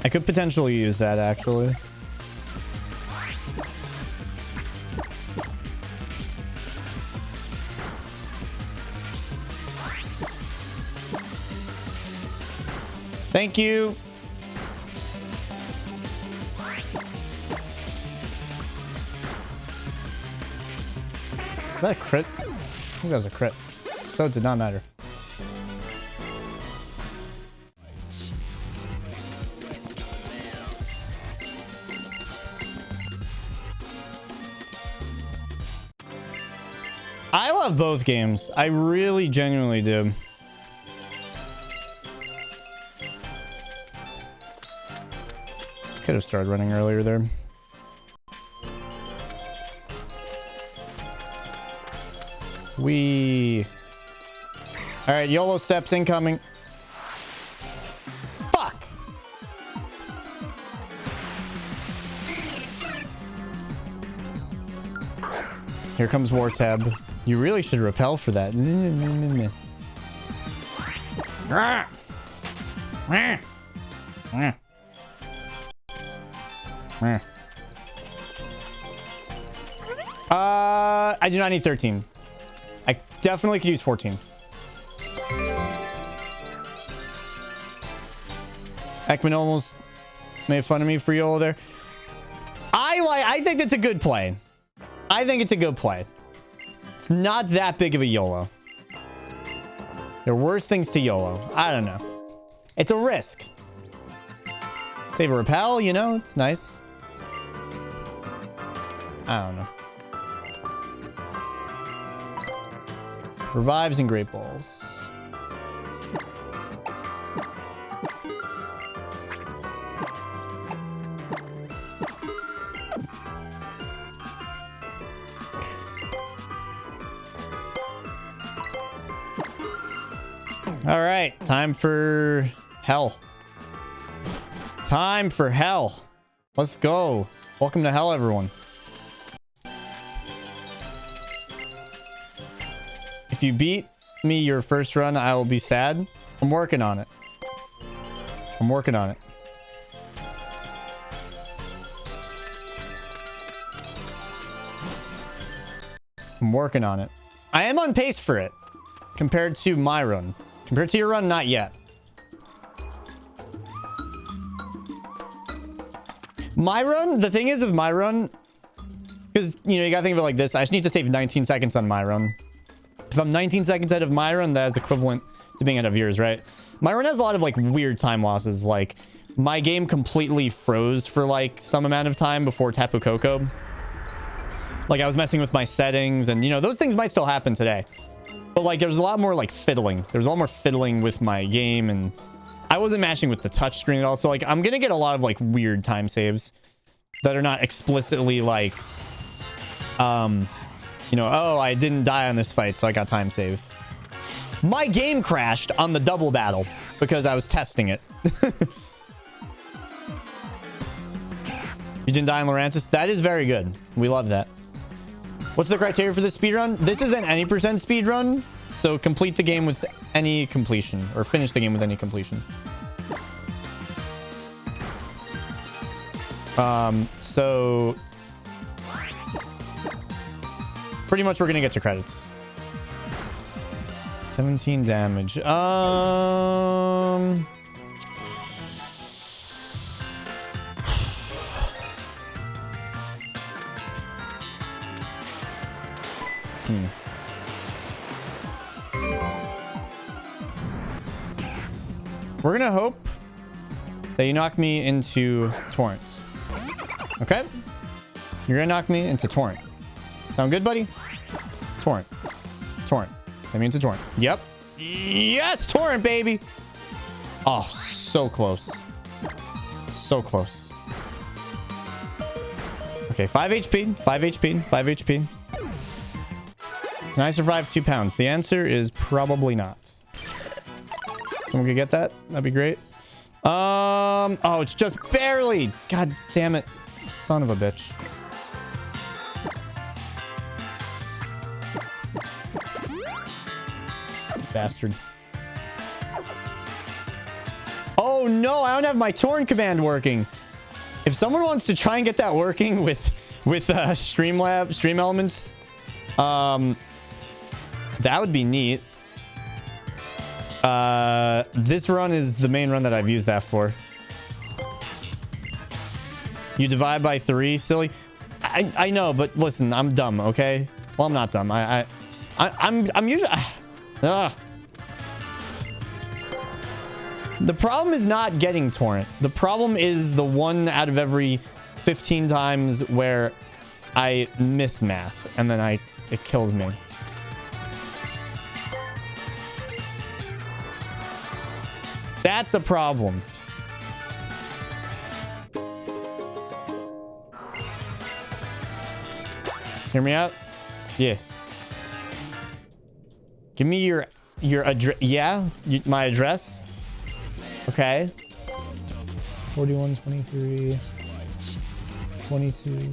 I could potentially use that, actually. Thank you. Is that a crit? I think that was a crit. So it did not matter. I love both games. I really genuinely do. Could have started running earlier there. All right, YOLO steps incoming. Fuck. Here comes War Tab. You really should repel for that. I do not need 13. I definitely could use 14. Ekman almost made fun of me for YOLO there. I think it's a good play. I think it's a good play. It's not that big of a YOLO. There are worse things to YOLO. I don't know. It's a risk. Save a repel, you know, it's nice. I don't know. Revives and Great Balls. All right, time for hell. Time for hell. Let's go. Welcome to hell, everyone. If you beat me your first run, I will be sad. I'm working on it. I'm working on it. I'm working on it. I am on pace for it compared to my run. Compared to your run, not yet. My run, the thing is with my run, because, you know, you gotta think of it like this. I just need to save 19 seconds on my run. If I'm 19 seconds ahead of my run, that is equivalent to being ahead of yours, right? My run has a lot of, like, weird time losses. Like, my game completely froze for, like, some amount of time before Tapu Koko. Like, I was messing with my settings, and, you know, those things might still happen today. But, like, there was a lot more, like, fiddling. There was a lot more fiddling with my game, and I wasn't mashing with the touchscreen at all. So, like, I'm gonna get a lot of, like, weird time saves that are not explicitly, like, you know, oh, I didn't die on this fight, so I got time save. My game crashed on the double battle because I was testing it. You didn't die on Lurantis? That is very good. We love that. What's the criteria for this speedrun? This is an any percent speedrun, so complete the game with any completion, or finish the game with any completion. So pretty much we're gonna get to credits. 17 damage. We're gonna hope that you knock me into Torrents. Okay? You're gonna knock me into Torrent. Sound good, buddy? Torrent. Torrent. That means a Torrent. Yep. Yes, Torrent, baby! Oh, so close. So close. Okay, 5 HP. 5 HP. 5 HP. Can I survive 2 pounds? The answer is probably not. Someone could get that? That'd be great. Oh, it's just barely. God damn it. Son of a bitch. Bastard. Oh no, I don't have my torn command working. If someone wants to try and get that working with stream elements, that would be neat. This run is the main run that I've used that for. You divide by 3, silly. I know, but listen, I'm dumb, okay? Well, I'm not dumb. I'm usually... The problem is not getting torrent. The problem is the 1 out of every 15 times where I miss math and then it kills me. That's a problem. Hear me out? Yeah. Give me your address. Yeah, my address. Okay. 41, 23, 22.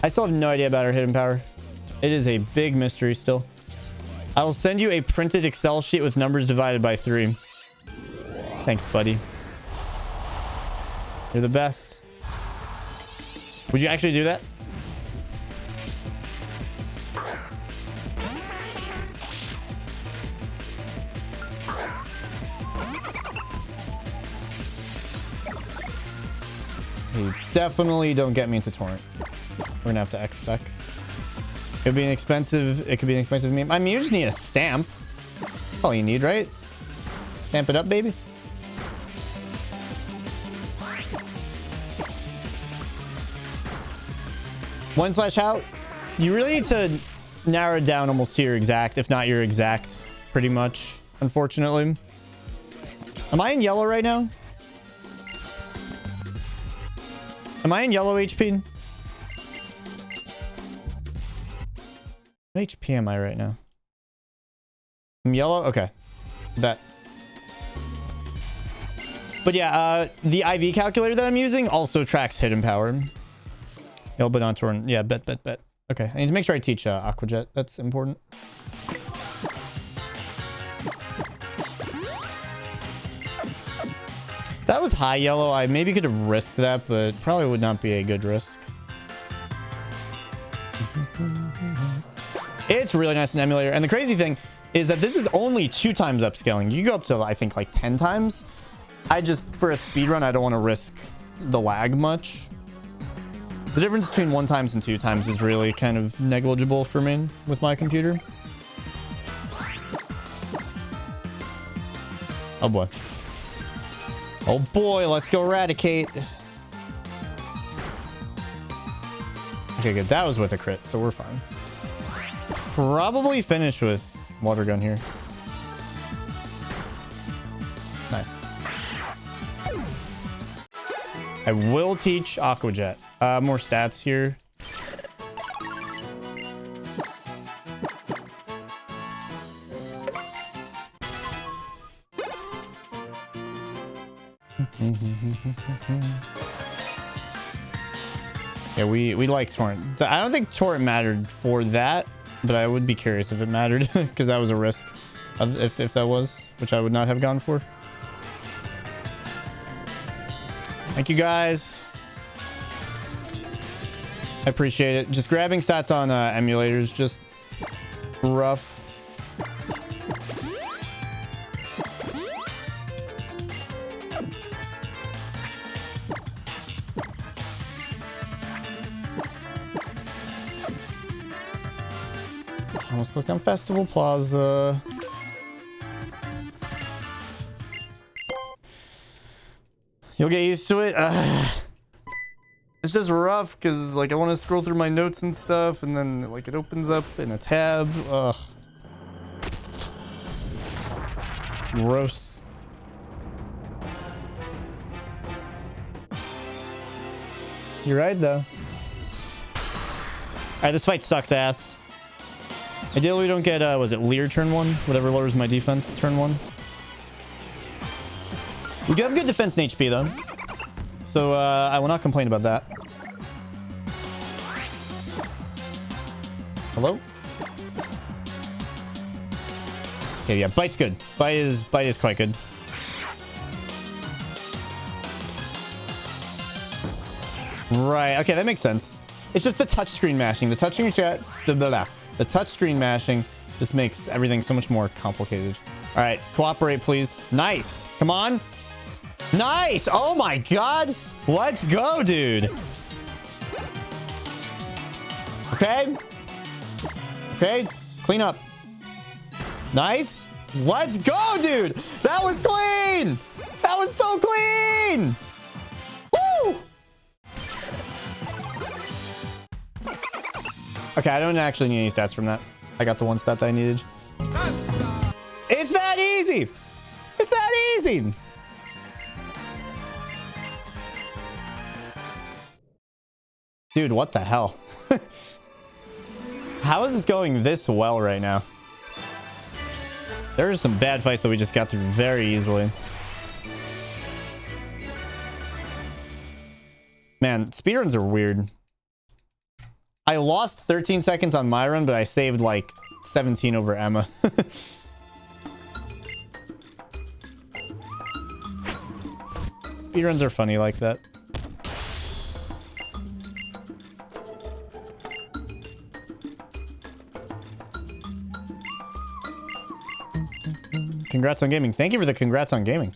I still have no idea about our hidden power. It is a big mystery still. I will send you a printed Excel sheet with numbers divided by 3. Thanks, buddy. You're the best. Would you actually do that? You definitely don't get me into torrent. We're gonna have to X-spec. It could be an expensive meme. I mean, you just need a stamp. That's all you need, right? Stamp it up, baby. /how. You really need to narrow it down almost to your exact, if not your exact, pretty much, unfortunately. Am I in yellow right now? Am I in yellow HP? What HP am I right now? I'm yellow? Okay. Bet. But yeah, the IV calculator that I'm using also tracks hidden power. Yellow but on torrent. Yeah, bet. Okay, I need to make sure I teach Aquajet. That's important. That was high yellow. I maybe could have risked that, but probably would not be a good risk. It's really nice in emulator. And the crazy thing is that this is only 2 times upscaling. You can go up to, I think, like 10 times. I just, for a speedrun, I don't want to risk the lag much. The difference between 1 times and 2 times is really kind of negligible for me with my computer. Oh boy. Oh boy, let's go eradicate. Okay, good. That was with a crit, so we're fine. Probably finish with water gun here. Nice. I will teach Aquajet. More stats here. Yeah, we like torrent. I don't think torrent mattered for that, but I would be curious if it mattered because that was a risk if that was, which I would not have gone for. Thank you guys. I appreciate it. Just grabbing stats on emulators, just rough. Almost clicked on Festival Plaza. You'll get used to it. It's just rough because like I want to scroll through my notes and stuff, and then like it opens up in a tab. Ugh. Gross. You're right though. Alright, this fight sucks ass. Ideally we don't get was it Leer turn 1? Whatever lowers my defense turn 1. We do have good defense and HP, though. So, I will not complain about that. Hello? Okay, yeah, bite's good. Bite is quite good. Right, okay, that makes sense. It's just the touchscreen mashing. The touchscreen mashing just makes everything so much more complicated. All right, cooperate, please. Nice. Come on. Nice. Oh my God. Let's go, dude. Okay. Okay. Clean up. Nice. Let's go, dude. That was clean. That was so clean. Woo. Okay, I don't actually need any stats from that. I got the one stat that I needed. It's that easy. It's that easy. Dude, what the hell? How is this going this well right now? There are some bad fights that we just got through very easily. Man, speedruns are weird. I lost 13 seconds on my run, but I saved like 17 over Emma. Speedruns are funny like that. Congrats on gaming. Thank you for the congrats on gaming.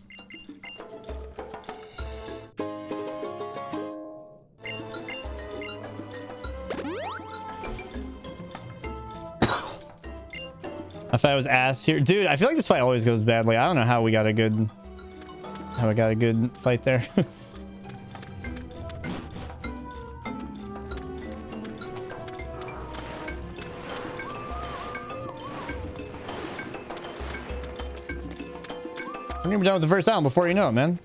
I thought I was ass here. Dude, I feel like this fight always goes badly. I don't know how we got a good fight there. We're gonna be done with the first round before you know it, man.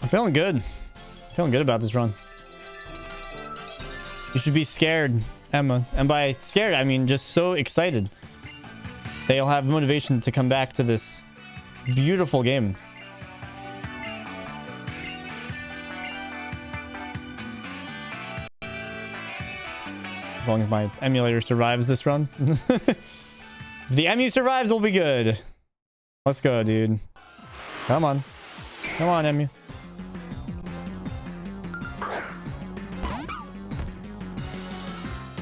I'm feeling good. Feeling good about this run. You should be scared, Emma. And by scared, I mean just so excited. They'll have motivation to come back to this beautiful game. As long as my emulator survives this run. If the emu survives, we'll be good. Let's go, dude. Come on. Come on, emu.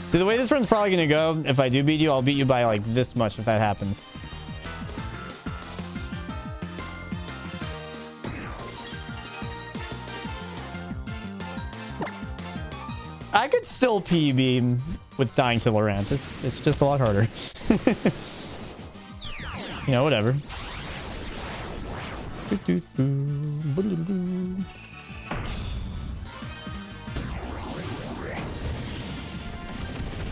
See, the way this run's probably gonna go, if I do beat you, I'll beat you by like this much if that happens. I could still PB with dying to Laurent. It's just a lot harder. You know, whatever.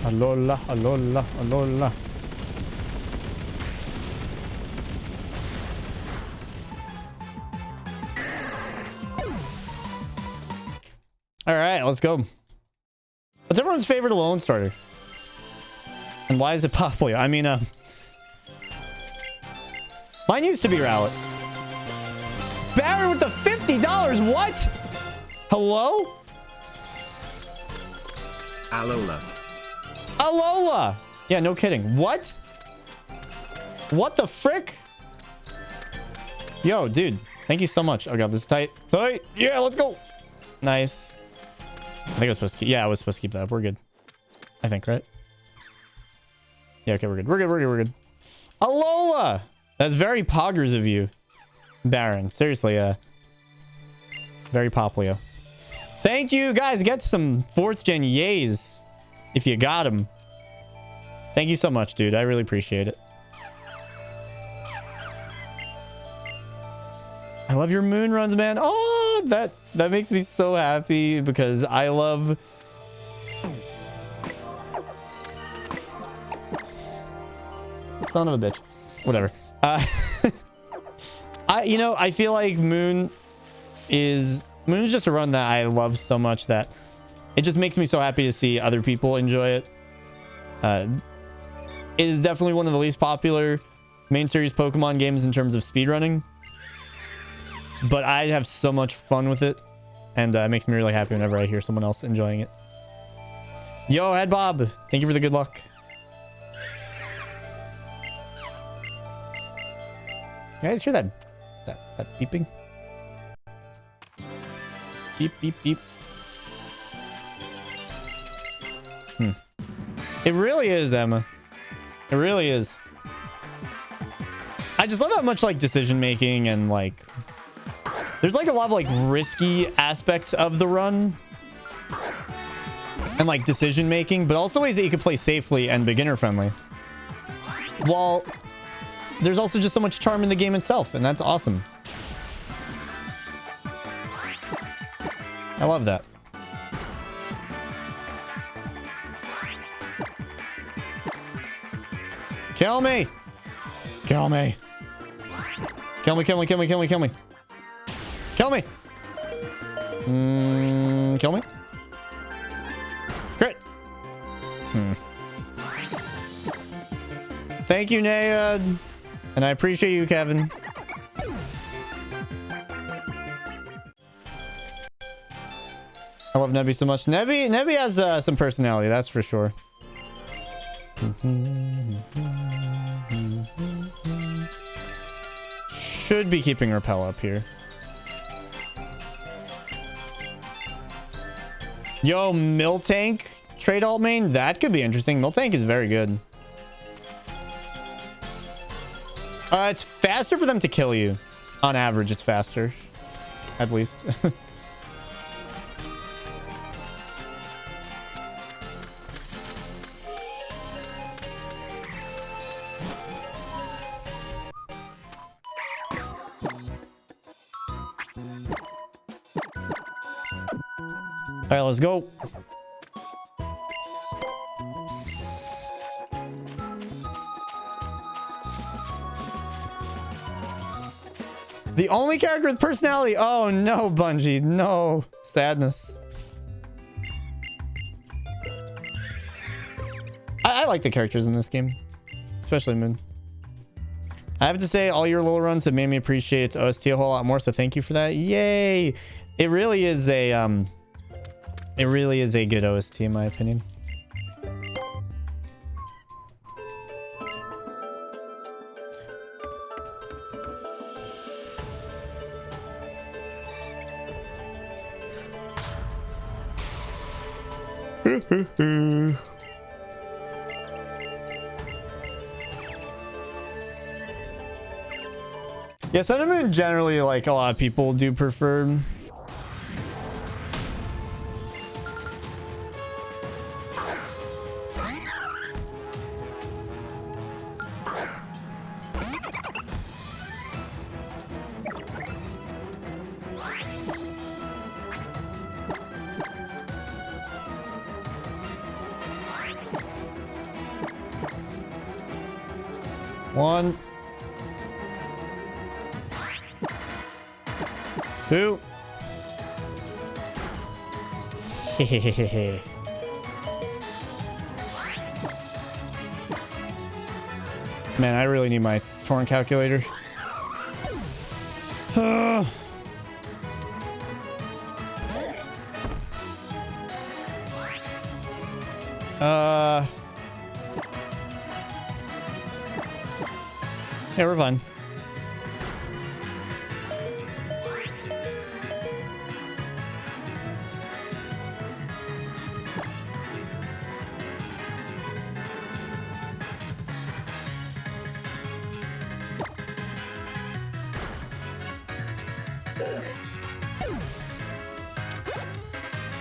Alola, alola, alola. All right, let's go. What's everyone's favorite alone starter? And why is it popular? I mean, mine used to be Rowlet. Baron with the $50. What? Hello? Alola. Alola. Yeah, no kidding. What? What the frick? Yo, dude. Thank you so much. Oh god, this is tight. Tight. Yeah, let's go. Nice. I think I was supposed to keep... Yeah, I was supposed to keep that up. We're good. I think, right? Yeah, okay, we're good. We're good, we're good, we're good. Alola! That's very poggers of you, Baron. Seriously, very poplio. Thank you, guys. Get some 4th gen yays if you got them. Thank you so much, dude. I really appreciate it. love your moon runs, man. Oh, that makes me so happy because I love... Son of a bitch. Whatever. I feel like moon's just a run that I love so much that it just makes me so happy to see other people enjoy it. It is definitely one of the least popular main series Pokemon games in terms of speedrunning. But I have so much fun with it. And it makes me really happy whenever I hear someone else enjoying it. Yo, Head Bob. Thank you for the good luck. You guys hear that beeping? Beep, beep, beep. It really is, Emma. It really is. I just love how much like decision making and like there's like a lot of like risky aspects of the run and like decision making, but also ways that you can play safely and beginner friendly. While there's also just so much charm in the game itself, and that's awesome. I love that. Kill me! Kill me! Kill me, kill me, kill me, kill me, kill me. Kill me! Kill me? Crit! Thank you, Naya. And I appreciate you, Kevin. I love Nebby so much. Nebby has some personality, that's for sure. Should be keeping Repel up here. Yo, Miltank trade alt main? That could be interesting. Miltank is very good. It's faster for them to kill you. On average, it's faster. At least. All right, let's go. The only character with personality. Oh no, Bungie. No. Sadness. I like the characters in this game. Especially Moon. I have to say, all your little runs have made me appreciate its OST a whole lot more, so thank you for that. Yay! It really is a good OST in my opinion. Yeah, Sentiment generally, like a lot of people do prefer. One. Two. Man, I really need my torrent calculator. Yeah, we're fine.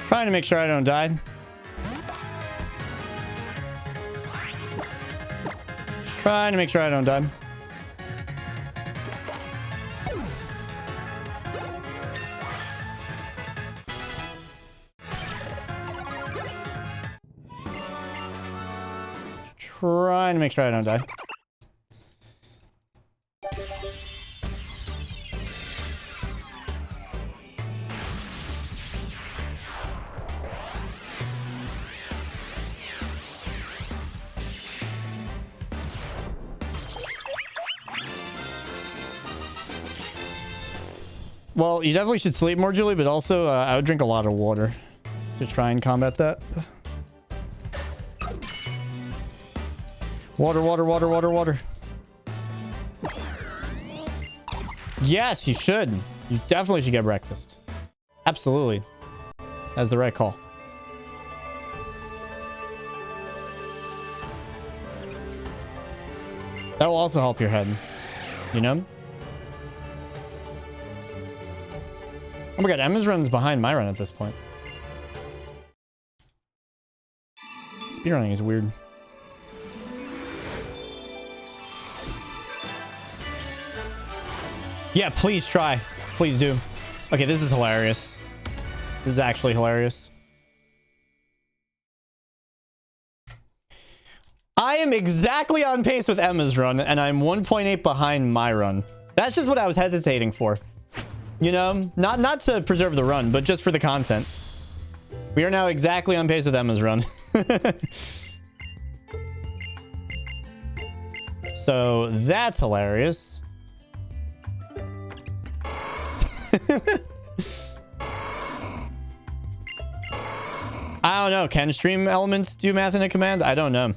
Trying to make sure I don't die. Trying to make sure I don't die. trying to make sure I don't die. Well, you definitely should sleep more, Julie, but also I would drink a lot of water to try and combat that. Water, water, water, water, water. Yes, you should. You definitely should get breakfast. Absolutely. That's the right call. That will also help your head. You know? Oh my god, Emma's run's behind my run at this point. Speedrunning is weird. Yeah, please try. Please do. Okay, this is hilarious. This is actually hilarious. I am exactly on pace with Emma's run, and I'm 1.8 behind my run. That's just what I was hesitating for. You know, not to preserve the run, but just for the content. We are now exactly on pace with Emma's run. So that's hilarious. I don't know. Can stream elements do math in a command? I don't know.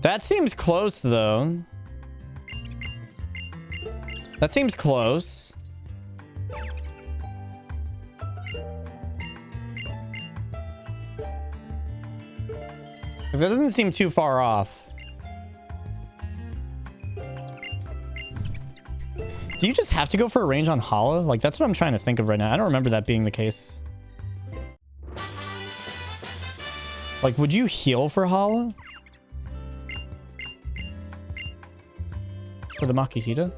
That seems close, though. That seems close. That doesn't seem too far off. Do you just have to go for a range on Hollow? Like, that's what I'm trying to think of right now. I don't remember that being the case. Like, would you heal for Hollow? For the Makihita?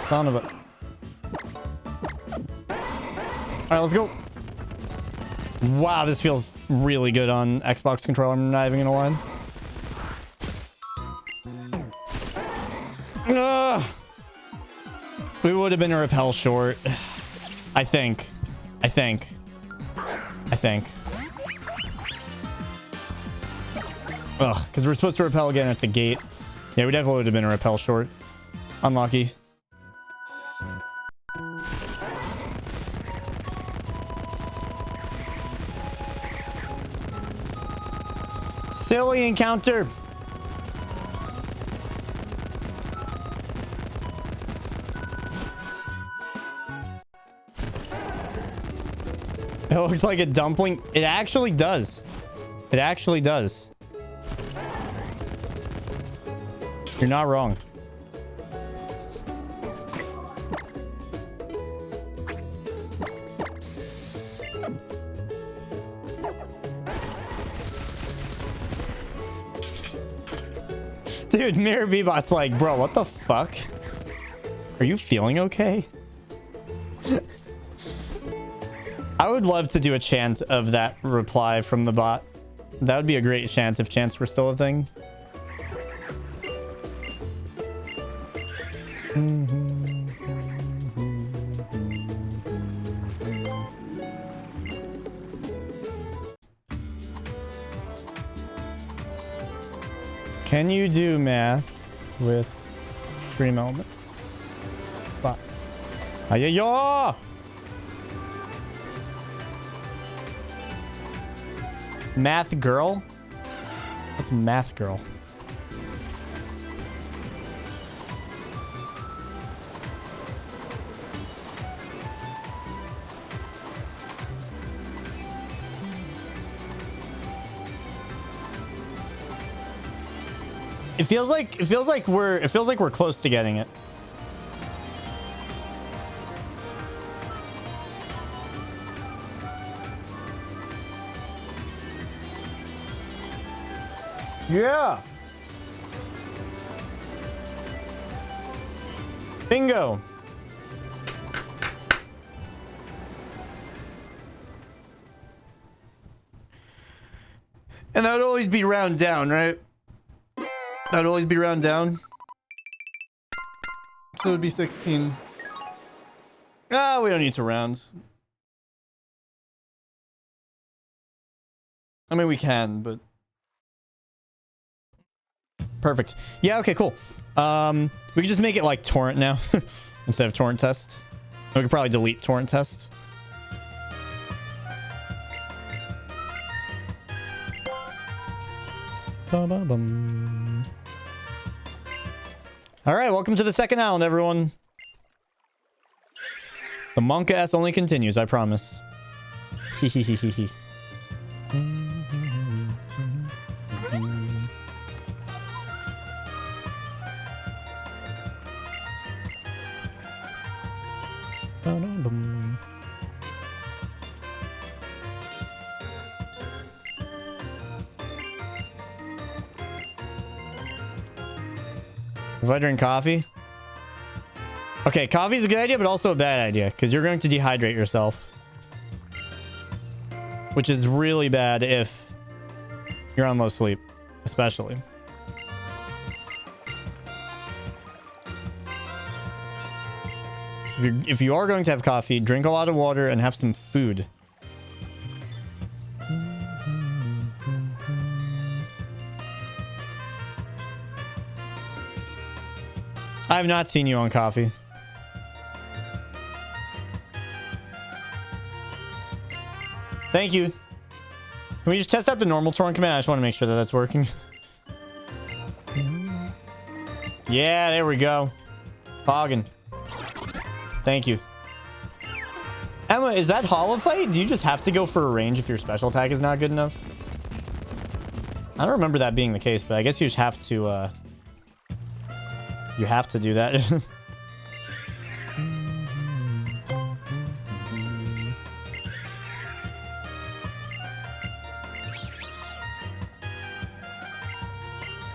Son of a... Alright, let's go. Wow, this feels really good on Xbox controller. I'm not even gonna lie. We would have been a repel short. I think. Ugh, because we're supposed to repel again at the gate. Yeah, we definitely would have been a repel short. Unlucky. Silly encounter. It looks like a dumpling. It actually does. It actually does. You're not wrong. Dude, Mirror Bebot's like, bro, what the fuck? Are you feeling okay? I would love to do a chant of that reply from the bot. That would be a great chant if chants were still a thing. Can you do math with stream elements? Bots. Ayayo! Math girl? What's math girl? It feels like we're close to getting it. Yeah. Bingo. And that would always be round down, right? That would always be round down. So it would be 16. Ah, we don't need to round. I mean, we can, but... Perfect. Yeah, okay, cool. We could just make it like torrent now instead of torrent test. We could probably delete torrent test. Ba-ba-bum. All right, welcome to the second island, everyone. The monk ass only continues, I promise. Hehehehe. If I drink coffee? Okay, coffee is a good idea, but also a bad idea, because you're going to dehydrate yourself. Which is really bad if you're on low sleep, especially. So if you are going to have coffee, drink a lot of water and have some food. I have not seen you on coffee. Thank you. Can we just test out the normal torrent command? I just want to make sure that that's working. Yeah, there we go. Poggin. Thank you. Emma, is that hollow fight? Do you just have to go for a range if your special attack is not good enough? I don't remember that being the case, but I guess you just have to, you have to do that.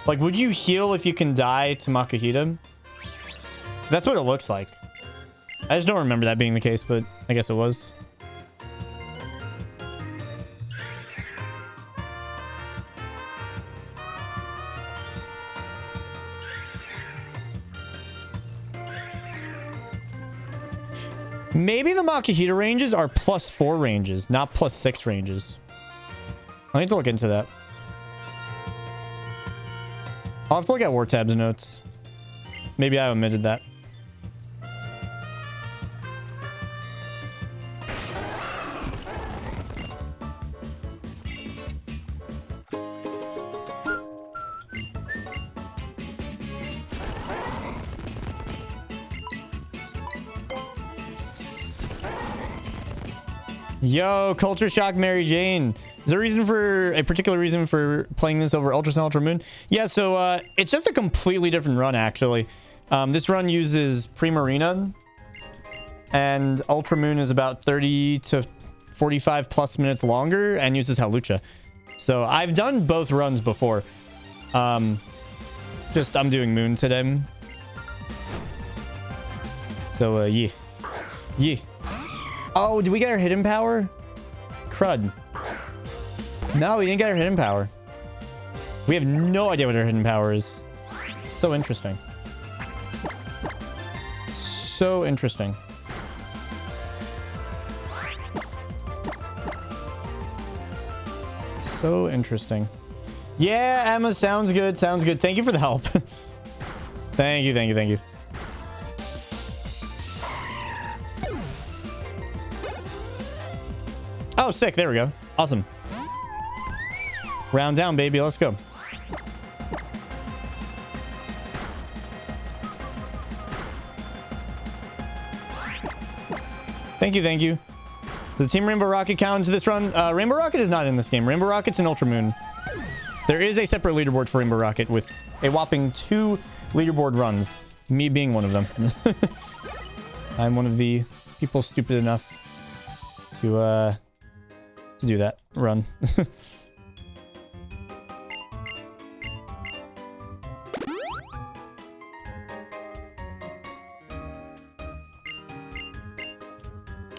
Like, would you heal if you can die to Makahita? That's what it looks like. I just don't remember that being the case, but I guess it was. Maybe the Makahita ranges are +4 ranges, not +6 ranges. I need to look into that. I'll have to look at Wartab's notes. Maybe I omitted that. Yo, Culture Shock Mary Jane. Is there a particular reason for playing this over Ultra Sun, Ultra Moon? Yeah, so it's just a completely different run, actually. This run uses Primarina, and Ultra Moon is about 30 to 45 plus minutes longer and uses Halucha. So I've done both runs before. Just I'm doing Moon today. So yeah. Yeah. Oh, did we get our hidden power? Crud. No, we didn't get our hidden power. We have no idea what our hidden power is. So interesting. So interesting. So interesting. Yeah, Emma, sounds good. Sounds good. Thank you for the help. Thank you, thank you, thank you. Oh, sick. There we go. Awesome. Round down, baby. Let's go. Thank you, thank you. Does Team Rainbow Rocket count into this run? Rainbow Rocket is not in this game. Rainbow Rocket's in Ultra Moon. There is a separate leaderboard for Rainbow Rocket with a whopping 2 leaderboard runs. Me being one of them. I'm one of the people stupid enough to do that run.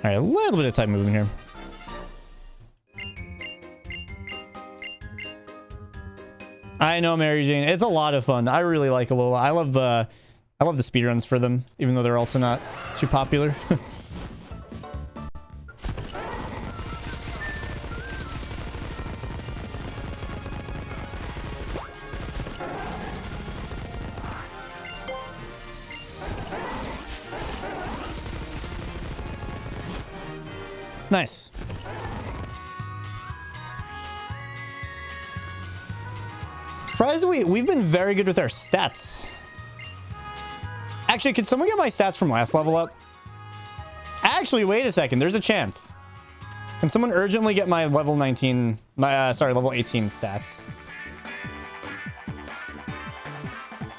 All right, a little bit of time moving here. I know, Mary Jane. It's a lot of fun. I really like Alola. I love the speedruns for them, even though they're also not too popular. Nice. Surprisingly, we've been very good with our stats. Actually, could someone get my stats from last level up? Actually, wait a second. There's a chance. Can someone urgently get my level 19... level 18 stats?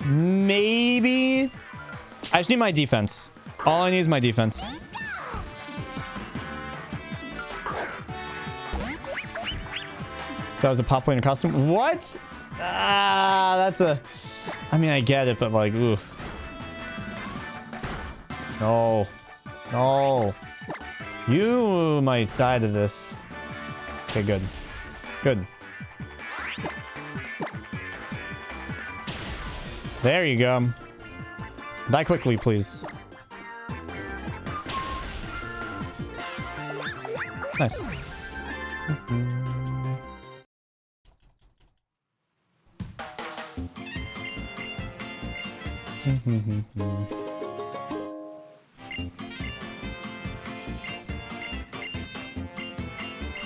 Maybe? I just need my defense. All I need is my defense. That was a pop in a costume. What? Ah, that's a... I mean, I get it, but like, ooh. No. No. You might die to this. Okay, good. Good. There you go. Die quickly, please. Nice.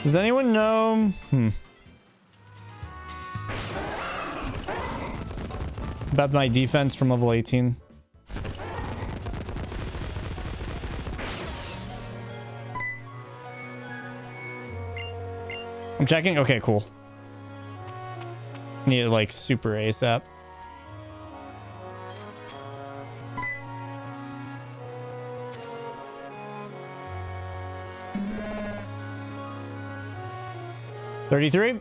Does anyone know? About my defense from level 18? I'm checking? Okay, cool. Need it like super ASAP. $33.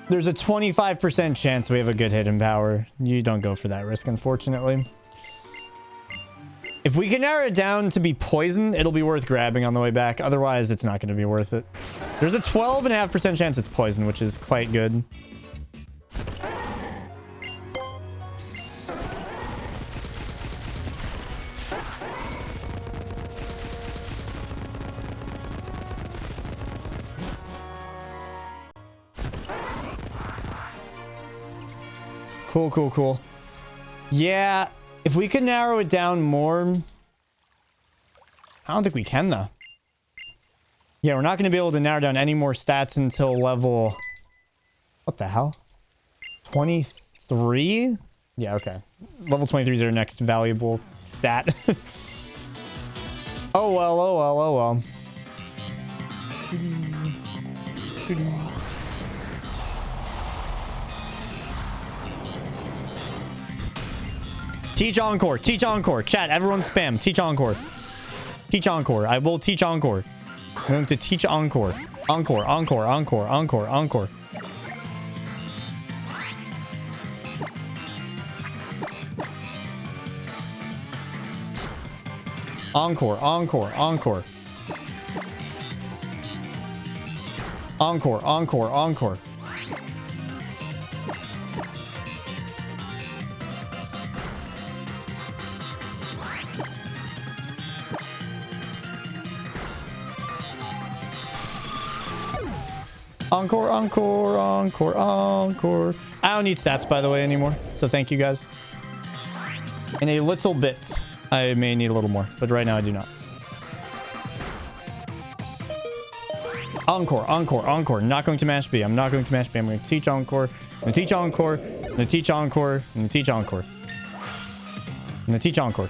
There's a 25% chance we have a good hidden power. You don't go for that risk, unfortunately. If we can narrow it down to be poison, it'll be worth grabbing on the way back. Otherwise, it's not going to be worth it. There's a 12.5% chance it's poison, which is quite good. Cool, cool, cool. Yeah, if we could narrow it down more... I don't think we can, though. Yeah, we're not going to be able to narrow down any more stats until level... What the hell? 23? Yeah, okay. Level 23 is our next valuable stat. Oh, well, oh, well, oh, well. Teach Encore. Teach Encore. Chat, everyone spam. Teach Encore. Teach Encore. I will teach Encore. I'm going to teach Encore. Encore, Encore, Encore, Encore, Encore. Encore, Encore, Encore. Encore, Encore, Encore. Encore, encore, encore, encore. I don't need stats, by the way, anymore. So thank you, guys. In a little bit, I may need a little more. But right now, I do not. Encore, encore, encore. Not going to mash B. I'm not going to mash B. I'm going to teach Encore. I'm going to teach Encore. I'm going to teach Encore. I'm going to teach Encore. I'm gonna teach Encore.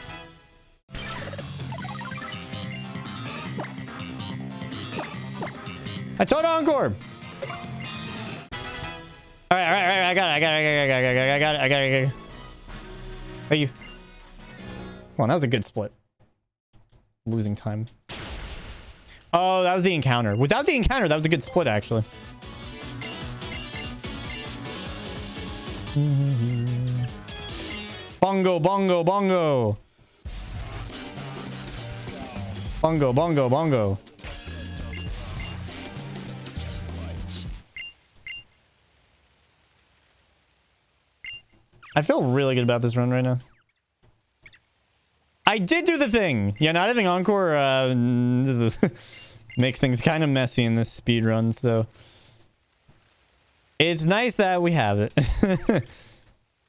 I taught Encore. All right. I got it. Thank you. Come on, that was a good split. Losing time. Oh, that was the encounter. Without the encounter, that was a good split, actually. Bongo, bongo, bongo. Bongo, bongo, bongo. I feel really good about this run right now. I did do the thing. Yeah, not having Encore makes things kind of messy in this speed run, so it's nice that we have it.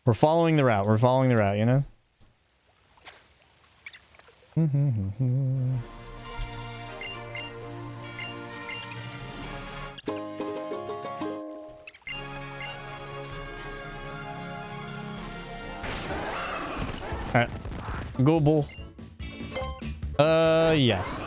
We're following the route. We're following the route, you know? Alright. Go bull. Yes.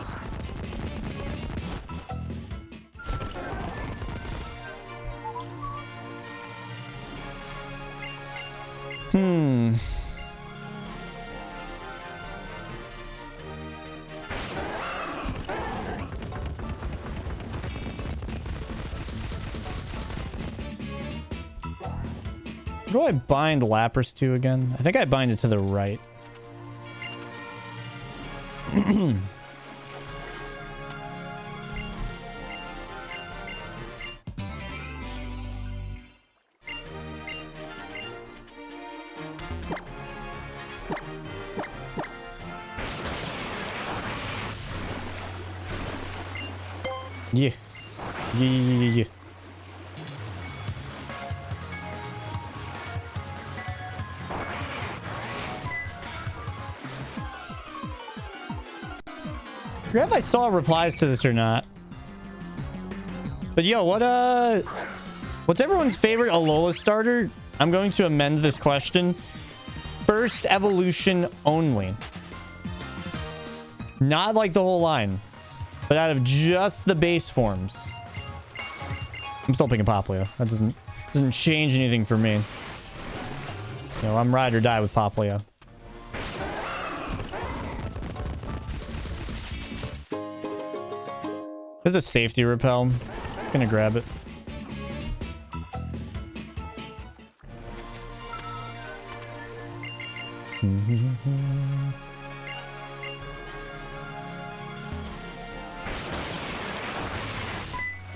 Where do I bind Lapras to again? I think I bind it to the right. Yeah. Yeah. I forget if I saw replies to this or not. But yo, what's everyone's favorite Alola starter? I'm going to amend this question. First evolution only. Not like the whole line, but out of just the base forms. I'm still picking Poplio. That doesn't change anything for me. You know, I'm ride or die with Poplio. There's a safety repel. I'm gonna grab it.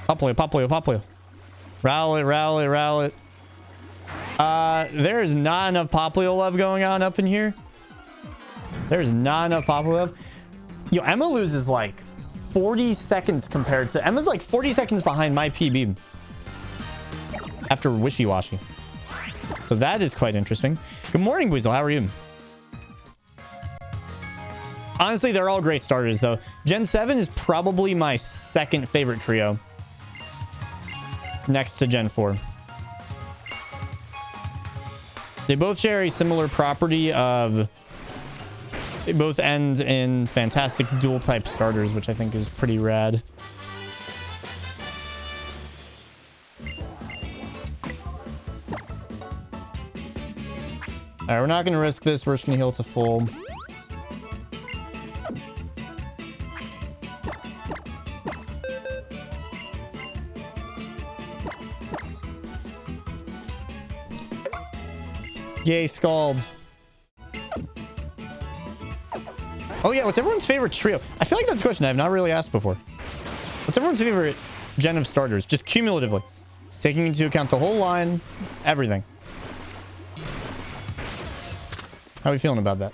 Poplio. Rowlet. There is not enough Poplio love going on up in here. There's not enough Poplio love. Yo, Emma loses like 40 seconds compared to... Emma's like 40 seconds behind my PB. After Wishy-Washy. So that is quite interesting. Good morning, Weasel. How are you? Honestly, they're all great starters, though. Gen 7 is probably my second favorite trio. Next to Gen 4. They both share a similar property of... They both end in fantastic dual-type starters, which I think is pretty rad. Alright, we're not going to risk this. We're just going to heal to full. Yay, Scald. Oh yeah, what's everyone's favorite trio? I feel like that's a question I have not really asked before. What's everyone's favorite gen of starters? Just cumulatively. Taking into account the whole line, everything. How are we feeling about that?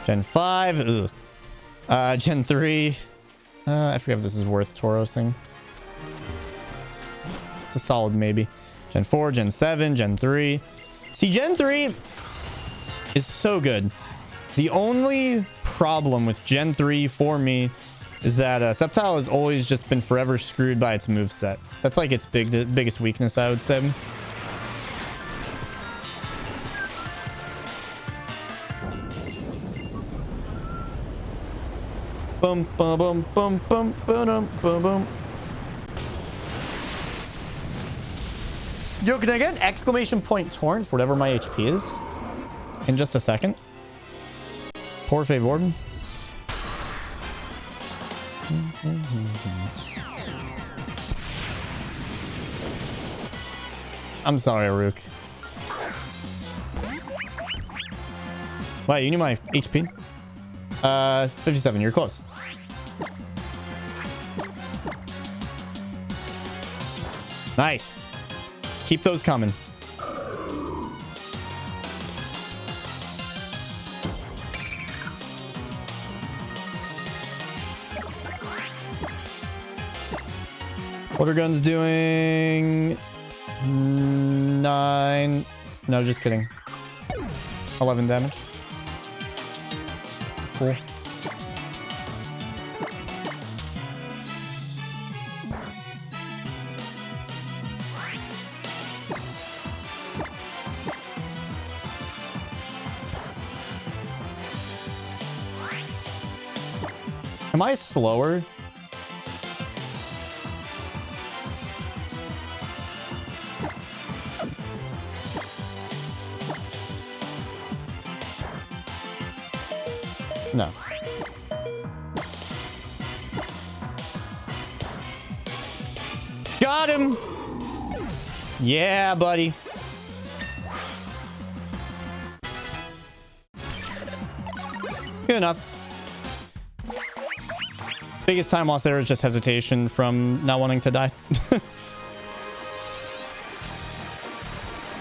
Gen 5, ugh. Gen 3. I forget if this is worth Taurosing. It's a solid maybe. Gen 4, Gen 7, Gen 3. See, Gen 3 is so good. The only problem with Gen 3 for me is that Sceptile has always just been forever screwed by its moveset. That's like its biggest weakness, I would say. Bum bum bum bum bum bum bum bum. Yo, can I get an exclamation point torrent for whatever my HP is? In just a second. Por favor. I'm sorry, Aruk. Wow, you knew my HP? 57. You're close. Nice. Keep those coming. Water gun's doing 9. No, just kidding. 11 damage. Cool. Am I slower? No. Got him! Yeah, buddy. Good enough. Biggest time loss there is just hesitation from not wanting to die.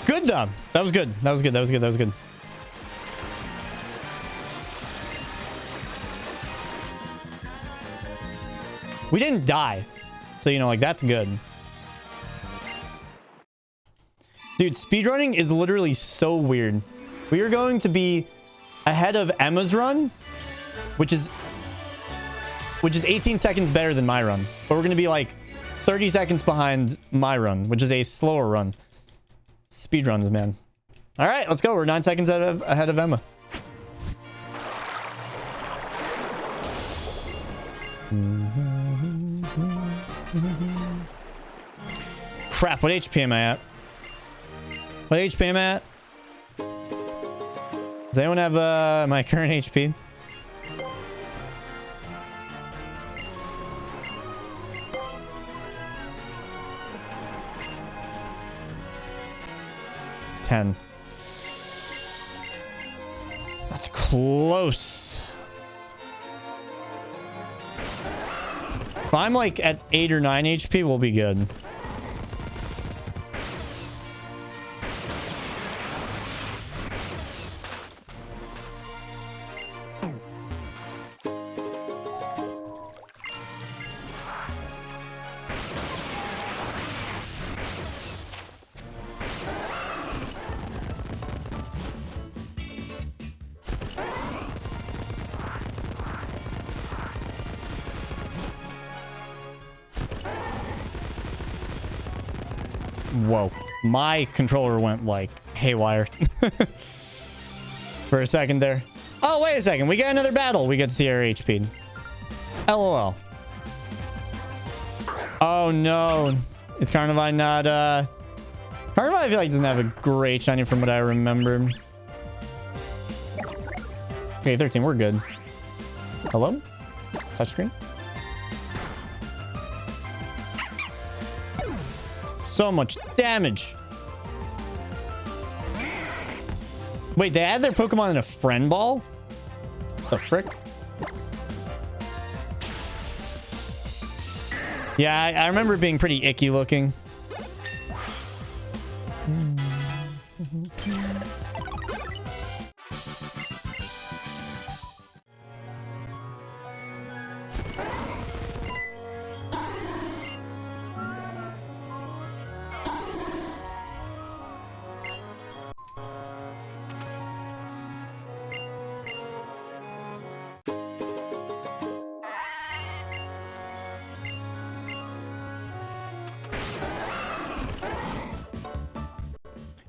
Good though. That was good. That was good. That was good. That was good. We didn't die. So, you know, like, that's good. Dude, speedrunning is literally so weird. We are going to be ahead of Emma's run, which is 18 seconds better than my run. But we're going to be like 30 seconds behind my run, which is a slower run. Speedruns, man. All right, let's go. We're 9 seconds ahead of Emma. Crap, what HP am I at? What HP am I at? Does anyone have my current HP? $10. That's close. If I'm like at 8 or 9 HP, we'll be good. Whoa, my controller went like haywire for a second there. Oh, wait a second. We got another battle. We get to see our HP. LOL. Oh, no. Is Carnivine not... Carnivine, I feel like, doesn't have a great shiny from what I remember. Okay, 13. We're good. Hello? Touchscreen? So much damage. Wait, they add their Pokemon in a friend ball? The frick? Yeah, I remember it being pretty icky looking.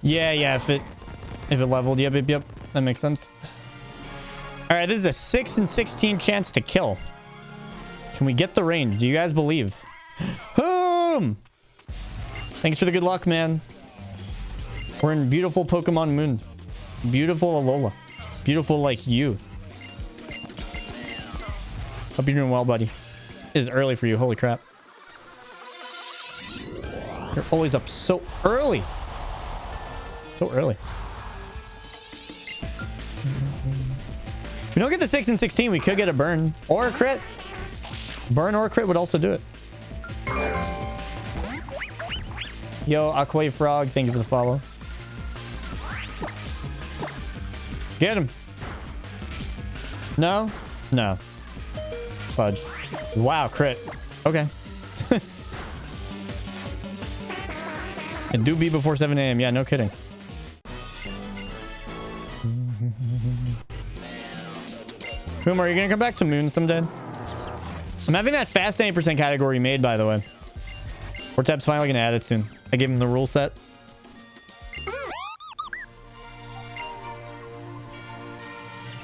Yeah, if it leveled. Yep. That makes sense. All right, this is a 6 in 16 chance to kill. Can we get the range? Do you guys believe? Thanks for the good luck, man. We're in beautiful Pokemon Moon. Beautiful Alola. Beautiful like you. Hope you're doing well, buddy. It is early for you. Holy crap. You're always up so early. So early. If we don't get the 6 and 16, we could get a burn or a crit. Burn or a crit would also do it. Yo, Aquay Frog, thank you for the follow. Get him. No? No. Fudge. Wow, crit. Okay. It do be before 7 a.m. Yeah, no kidding. Boom, are you gonna come back to Moon someday? I'm having that fast 80% category made, by the way. Hortep's finally gonna add it soon. I gave him the rule set.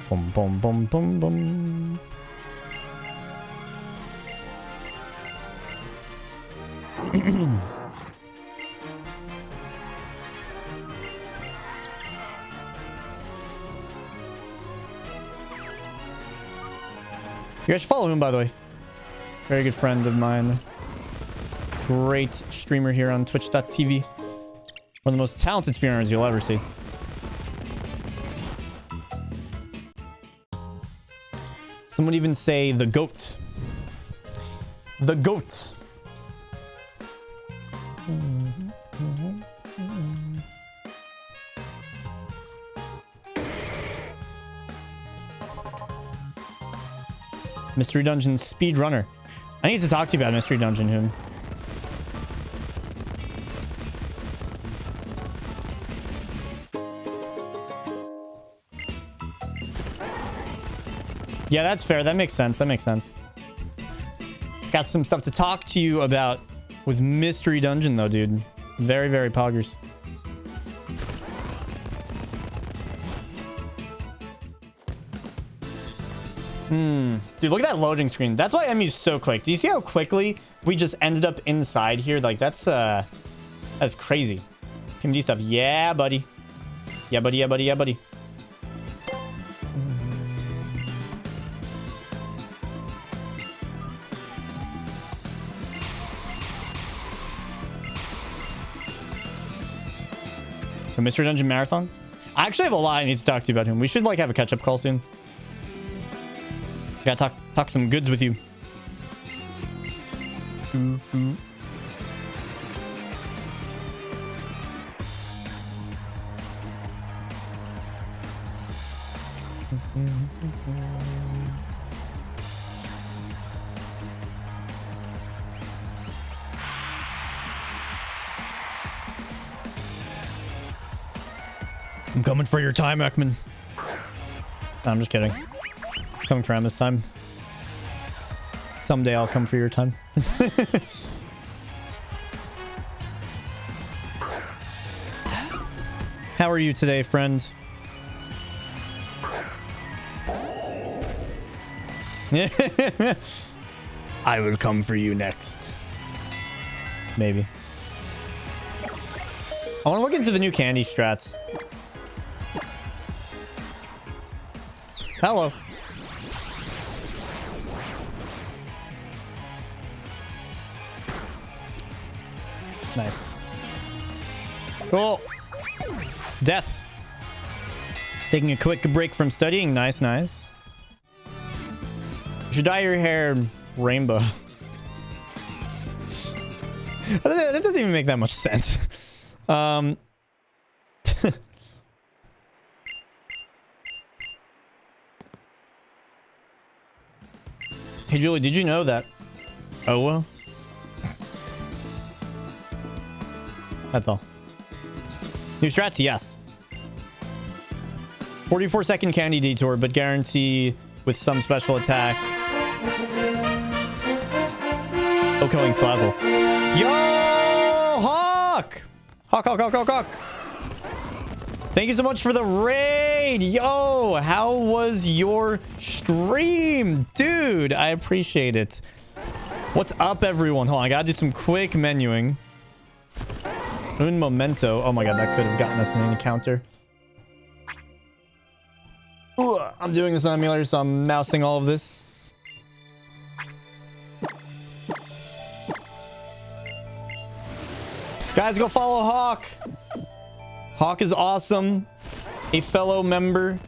Boom, boom, boom, boom, boom. You guys should follow him, by the way. Very good friend of mine. Great streamer here on twitch.tv. One of the most talented speedrunners you'll ever see. Some would even say the GOAT. The GOAT. Mystery Dungeon Speedrunner. I need to talk to you about Mystery Dungeon, Hoom. Yeah, that's fair. That makes sense. That makes sense. Got some stuff to talk to you about with Mystery Dungeon, though, dude. Very, very poggers. Dude, look at that loading screen. That's why Emmy's so quick. Do you see how quickly we just ended up inside here? Like, that's crazy. PMD stuff. Yeah, buddy. Yeah, buddy. Yeah, buddy. Yeah, buddy. A Mystery Dungeon Marathon? I actually have a lot I need to talk to you about him. We should, like, have a catch-up call soon. Gotta talk some goods with you. I'm coming for your time, Ekman. No, I'm just kidding. Coming for Emma's time. Someday I'll come for your time. How are you today, friend? I will come for you next. Maybe. I want to look into the new candy strats. Hello. Nice. Cool. Death. Taking a quick break from studying. Nice, nice. You should dye your hair rainbow. That doesn't even make that much sense. Hey, Julie, did you know that? Oh, well. That's all. New strats? Yes. 44-second candy detour, but guarantee with some special attack. Oh, killing Slazzle. Yo! Hawk! Hawk, Hawk, Hawk, Hawk, Hawk! Thank you so much for the raid. Yo, how was your stream? Dude, I appreciate it. What's up, everyone? Hold on, I gotta do some quick menuing. Un momento. Oh my god, that could have gotten us an encounter. Ooh, I'm doing this on emulator, so I'm mousing all of this. Guys, go follow Hawk. Hawk is awesome. A fellow member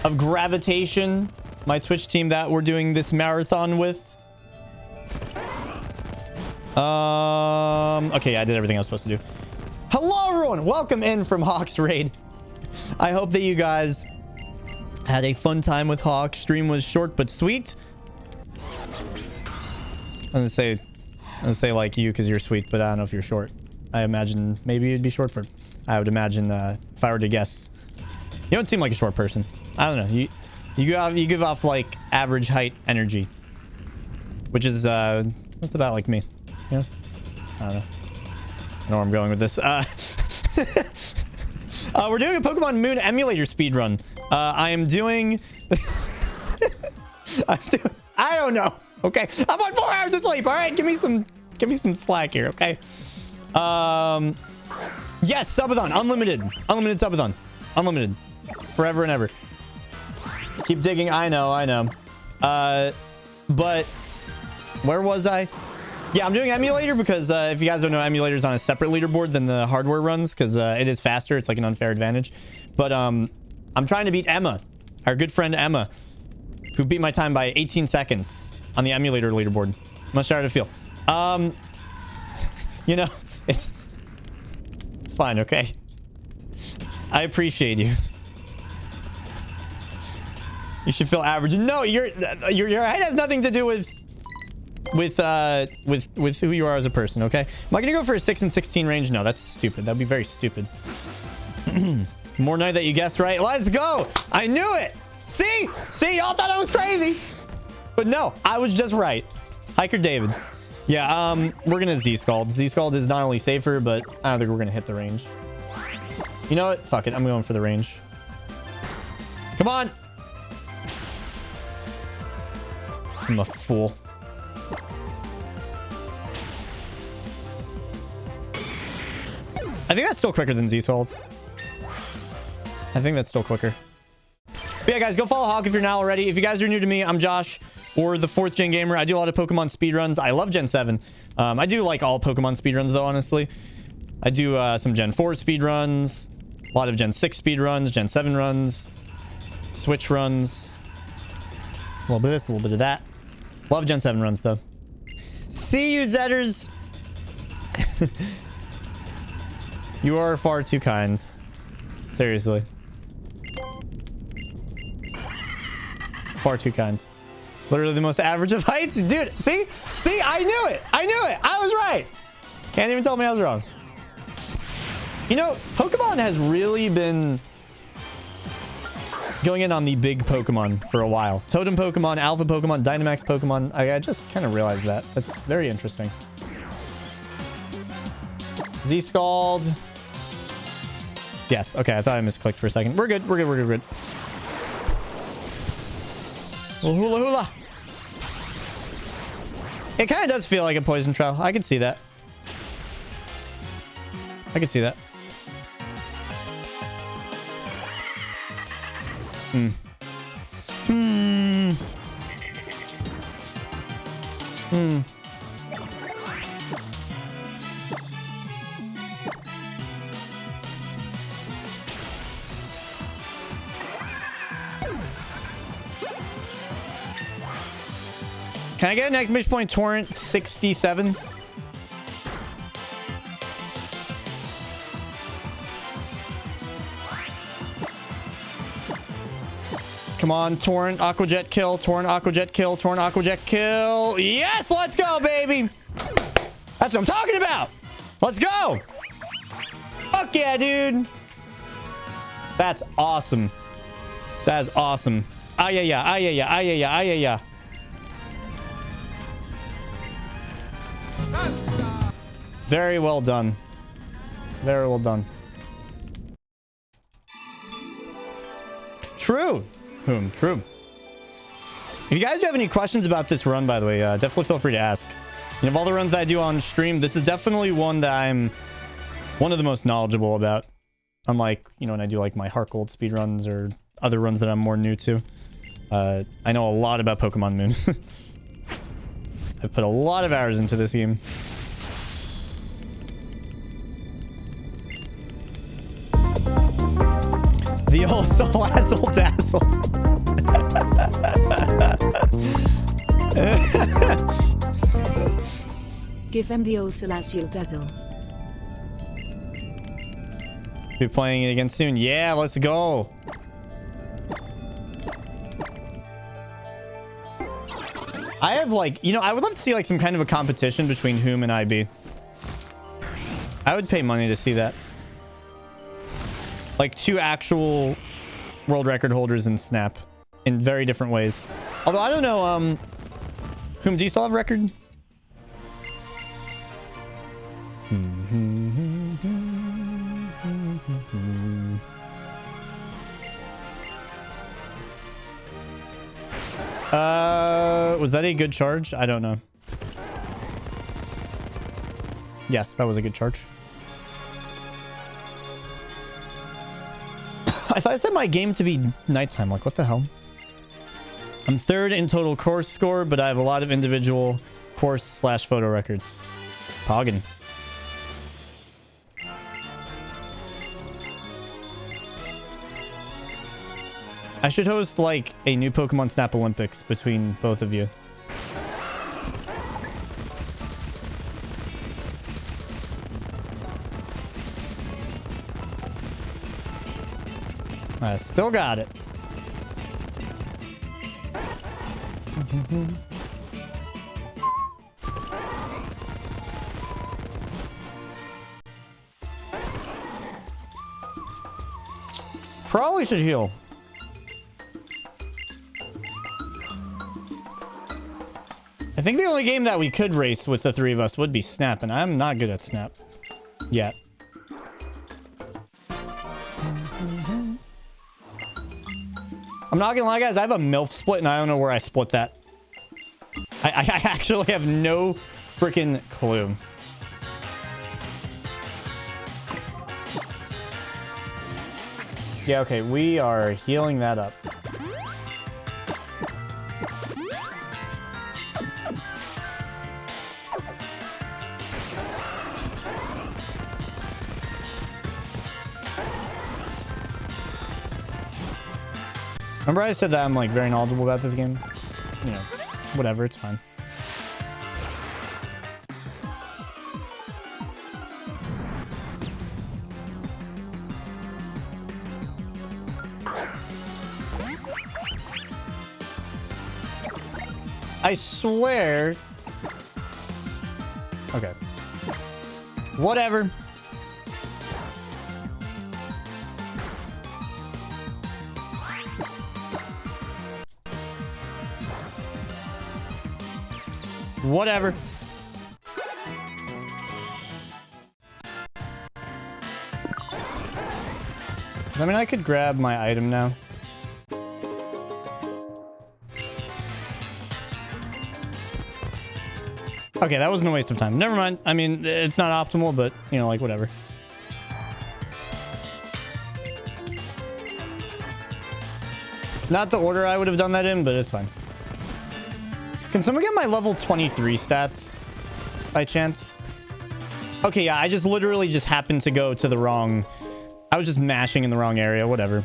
of Gravitation, my Twitch team that we're doing this marathon with. Okay, yeah, I did everything I was supposed to do. Hello, everyone. Welcome in from Hawk's raid. I hope that you guys had a fun time with Hawk. Stream was short but sweet. I'm gonna say like you because you're sweet, but I don't know if you're short. I imagine maybe you'd be short, but I would imagine if I were to guess, you don't seem like a short person. I don't know. You give off like average height energy, which is that's about like me. Yeah, I don't know. I know where I'm going with this. We're doing a Pokemon Moon emulator speedrun. I am doing... I don't know. Okay. I'm on 4 hours of sleep. All right. Give me some slack here. Okay. Yes. Subathon. Unlimited. Unlimited subathon. Unlimited. Forever and ever. Keep digging. I know. But where was I? Yeah, I'm doing emulator because if you guys don't know, emulator's on a separate leaderboard than the hardware runs because it is faster. It's like an unfair advantage. But I'm trying to beat Emma, our good friend Emma, who beat my time by 18 seconds on the emulator leaderboard. Much harder to feel. You know, it's fine, okay? I appreciate you. You should feel average. No, your height has nothing to do with who you are as a person, okay? Am I gonna go for a 6 and 16 range? No, that's stupid. That'd be very stupid. More night that you guessed right. Let's go. I knew it. See, y'all thought I was crazy, but no, I was just right. Hiker David. Yeah, we're gonna Z-Scald. Z-Scald is not only safer, but I don't think we're gonna hit the range. You know what? Fuck it. I'm going for the range. Come on. I'm a fool. I think that's still quicker than Z-Salt. I think that's still quicker. But yeah, guys, go follow Hawk if you're not already. If you guys are new to me, I'm Josh, or the 4th gen gamer. I do a lot of Pokemon speedruns. I love Gen 7. I do like all Pokemon speedruns, though, honestly. I do some Gen 4 speedruns, a lot of Gen 6 speedruns, Gen 7 runs, Switch runs. A little bit of this, a little bit of that. Love Gen 7 runs, though. See you, Zetters. You are far too kind. Seriously. Far too kind. Literally the most average of heights. Dude, see? I knew it. I was right. Can't even tell me I was wrong. You know, Pokemon has really been going in on the big Pokemon for a while. Totem Pokemon, Alpha Pokemon, Dynamax Pokemon. I just kind of realized that. That's very interesting. Z-Scald. Yes. Okay. I thought I misclicked for a second. We're good. We're good. Oh, hula hula. It kind of does feel like a poison trail. I can see that. Can I get an exclamation point torrent 67? Come on, torrent aqua jet kill, torrent aqua jet kill, torrent aqua jet kill. Yes, let's go, baby. That's what I'm talking about. Let's go. Fuck yeah, dude. That's awesome. That is awesome. Ah, yeah. Very well done. Very well done. True. True. If you guys do have any questions about this run, by the way, definitely feel free to ask. You know, of all the runs that I do on stream, this is definitely one that I'm one of the most knowledgeable about. Unlike, you know, when I do like my Heart Gold speedruns or other runs that I'm more new to. I know a lot about Pokemon Moon. I've put a lot of hours into this game. The old Salazzle Dazzle. Give them the old Salazzle Dazzle. Be playing it again soon. Yeah, let's go. I have like, you know, I would love to see like some kind of a competition between Whom and IB. I would pay money to see that. Like two actual world record holders in Snap in very different ways. Although I don't know, Whom, do you still have record? Was that a good charge? I don't know. Yes, that was a good charge. I thought I set my game to be nighttime. Like, what the hell? I'm third in total course score, but I have a lot of individual course / photo records. Poggin. I should host, like, a new Pokemon Snap Olympics between both of you. I still got it. Probably should heal. I think the only game that we could race with the three of us would be Snap, and I'm not good at Snap yet. I'm not gonna lie, guys, I have a MILF split, and I don't know where I split that. I actually have no freaking clue. Yeah, okay, we are healing that up. Remember I said that I'm like very knowledgeable about this game? You know, whatever, it's fine. I swear. Okay. Whatever. Whatever. I mean, I could grab my item now. Okay, that wasn't a waste of time. Never mind. I mean, it's not optimal, but, you know, like, whatever. Not the order I would have done that in, but it's fine. Can someone get my level 23 stats by chance? Okay, yeah, I just literally just happened to go to the wrong... I was just mashing in the wrong area, whatever.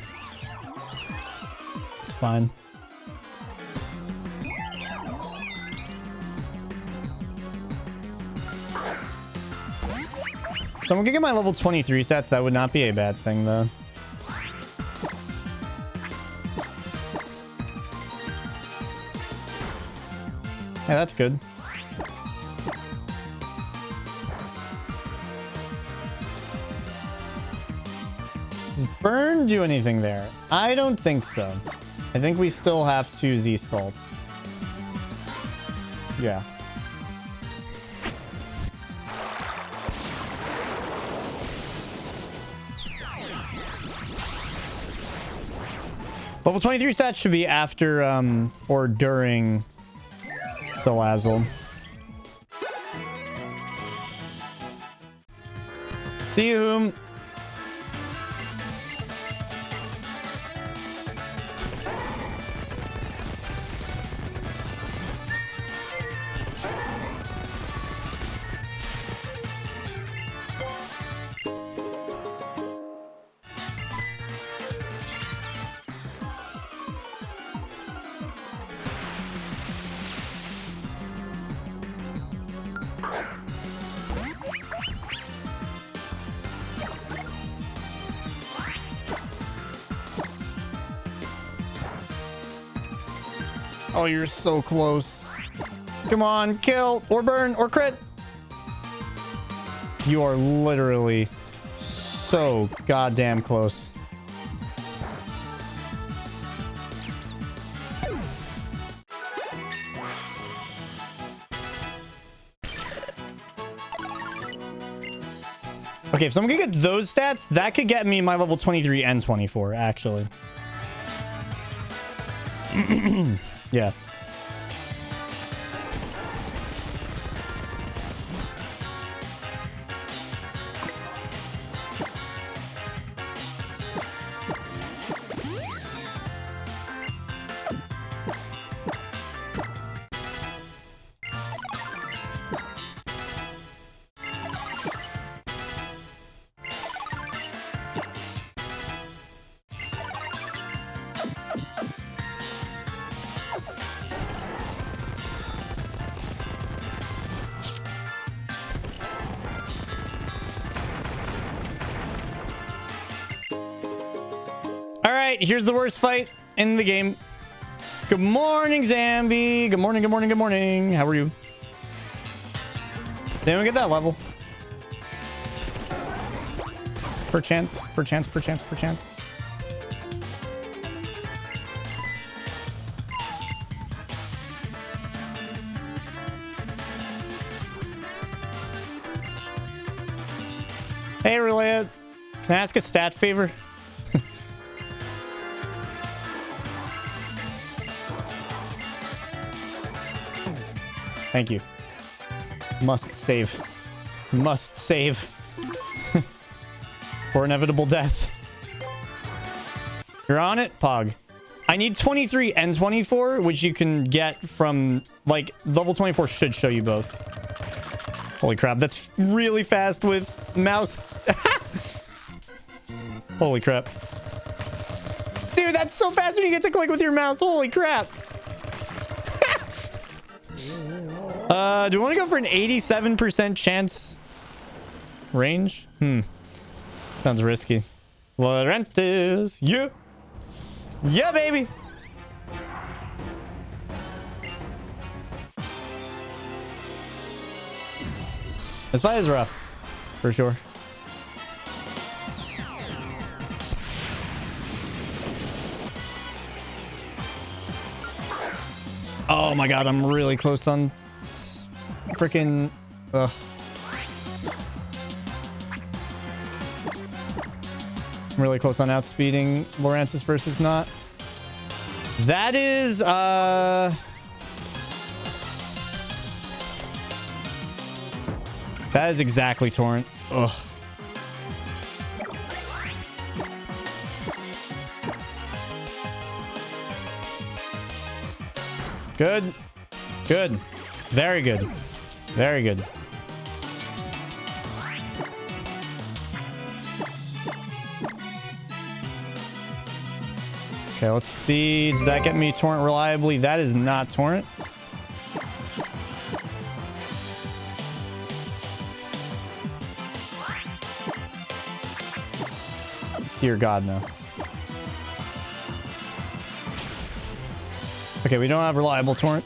It's fine. Someone can get my level 23 stats, that would not be a bad thing, though. Yeah, that's good. Does Burn do anything there? I don't think so. I think we still have to Z-Scald. Yeah. Level 23 stats should be after or during Salazzle. See you, whom. Oh, you're so close. Come on, kill or burn or crit. You are literally so goddamn close. Okay, if someone could get those stats, that could get me my level 23 and 24, actually. Yeah. Here's the worst fight in the game. Good morning, Zambi. Good morning, good morning, good morning. How are you? Didn't we get that level? Perchance, perchance, perchance, perchance. Hey, Relaya. Can I ask a stat favor? Thank you. Must save. Must save. For inevitable death. You're on it, Pog. I need 23 and 24, which you can get from, like, level 24 should show you both. Holy crap, that's really fast with mouse. Holy crap. Dude, that's so fast when you get to click with your mouse. Holy crap. Do we want to go for an 87% chance range? Sounds risky. Laurentius, yeah. Yeah, baby. This fight is rough, for sure. Oh my god, I'm really close on freaking I'm really close on outspeeding Laurentis versus not. That is that is exactly Torrent. Ugh. Good. Good. Very good. Very good. Okay, let's see. Does that get me Torrent reliably? That is not Torrent. Dear God, no. Okay, we don't have reliable Torrent.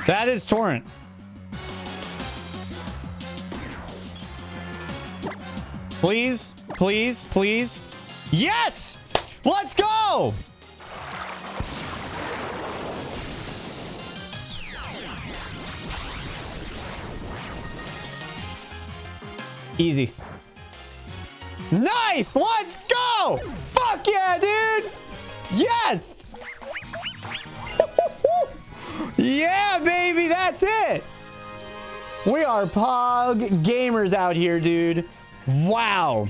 That is Torrent. Please, please, please. Yes! Let's go! Easy. Nice! Let's go! Fuck yeah, dude! Yes! Yeah, baby, that's it! We are Pog gamers out here, dude. Wow.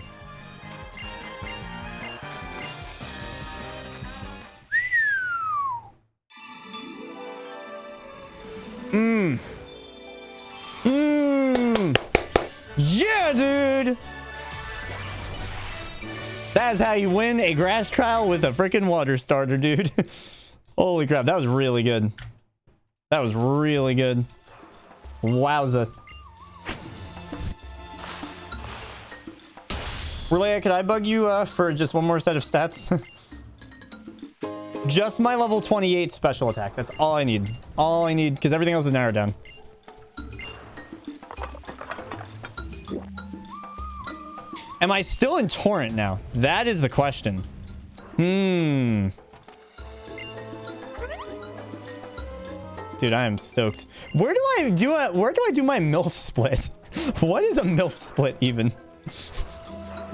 Yeah, dude. That's how you win a grass trial with a freaking water starter, dude. Holy crap, that was really good. That was really good. Wowza. Relaya, could I bug you for just one more set of stats? Just my level 28 special attack. That's all I need. All I need, because everything else is narrowed down. Am I still in Torrent now? That is the question. Dude, I am stoked. Where do I do my MILF split? What is a MILF split even?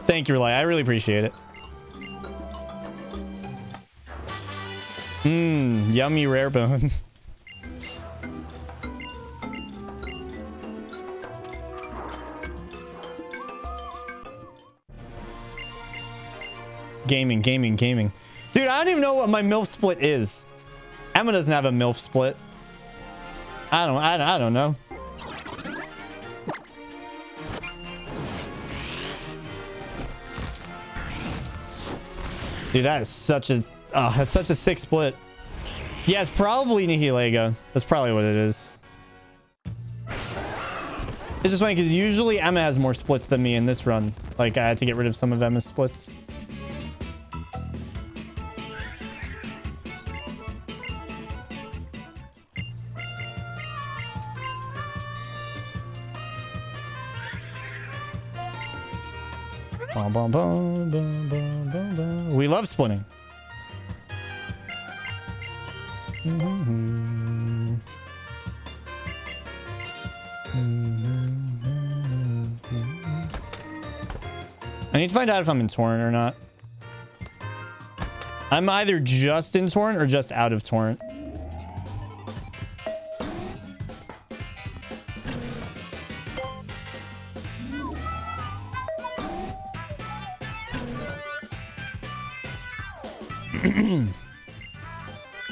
Thank you, Relay. I really appreciate it. Yummy rare bone. Gaming. Dude, I don't even know what my MILF split is. Emma doesn't have a MILF split. I don't know. Dude, that is such a that's such a sick split. Yeah, it's probably Nihilego. That's probably what it is. It's just funny because usually Emma has more splits than me in this run. Like, I had to get rid of some of Emma's splits. We love splitting. I need to find out if I'm in Torrent or not. I'm either just in Torrent or just out of Torrent.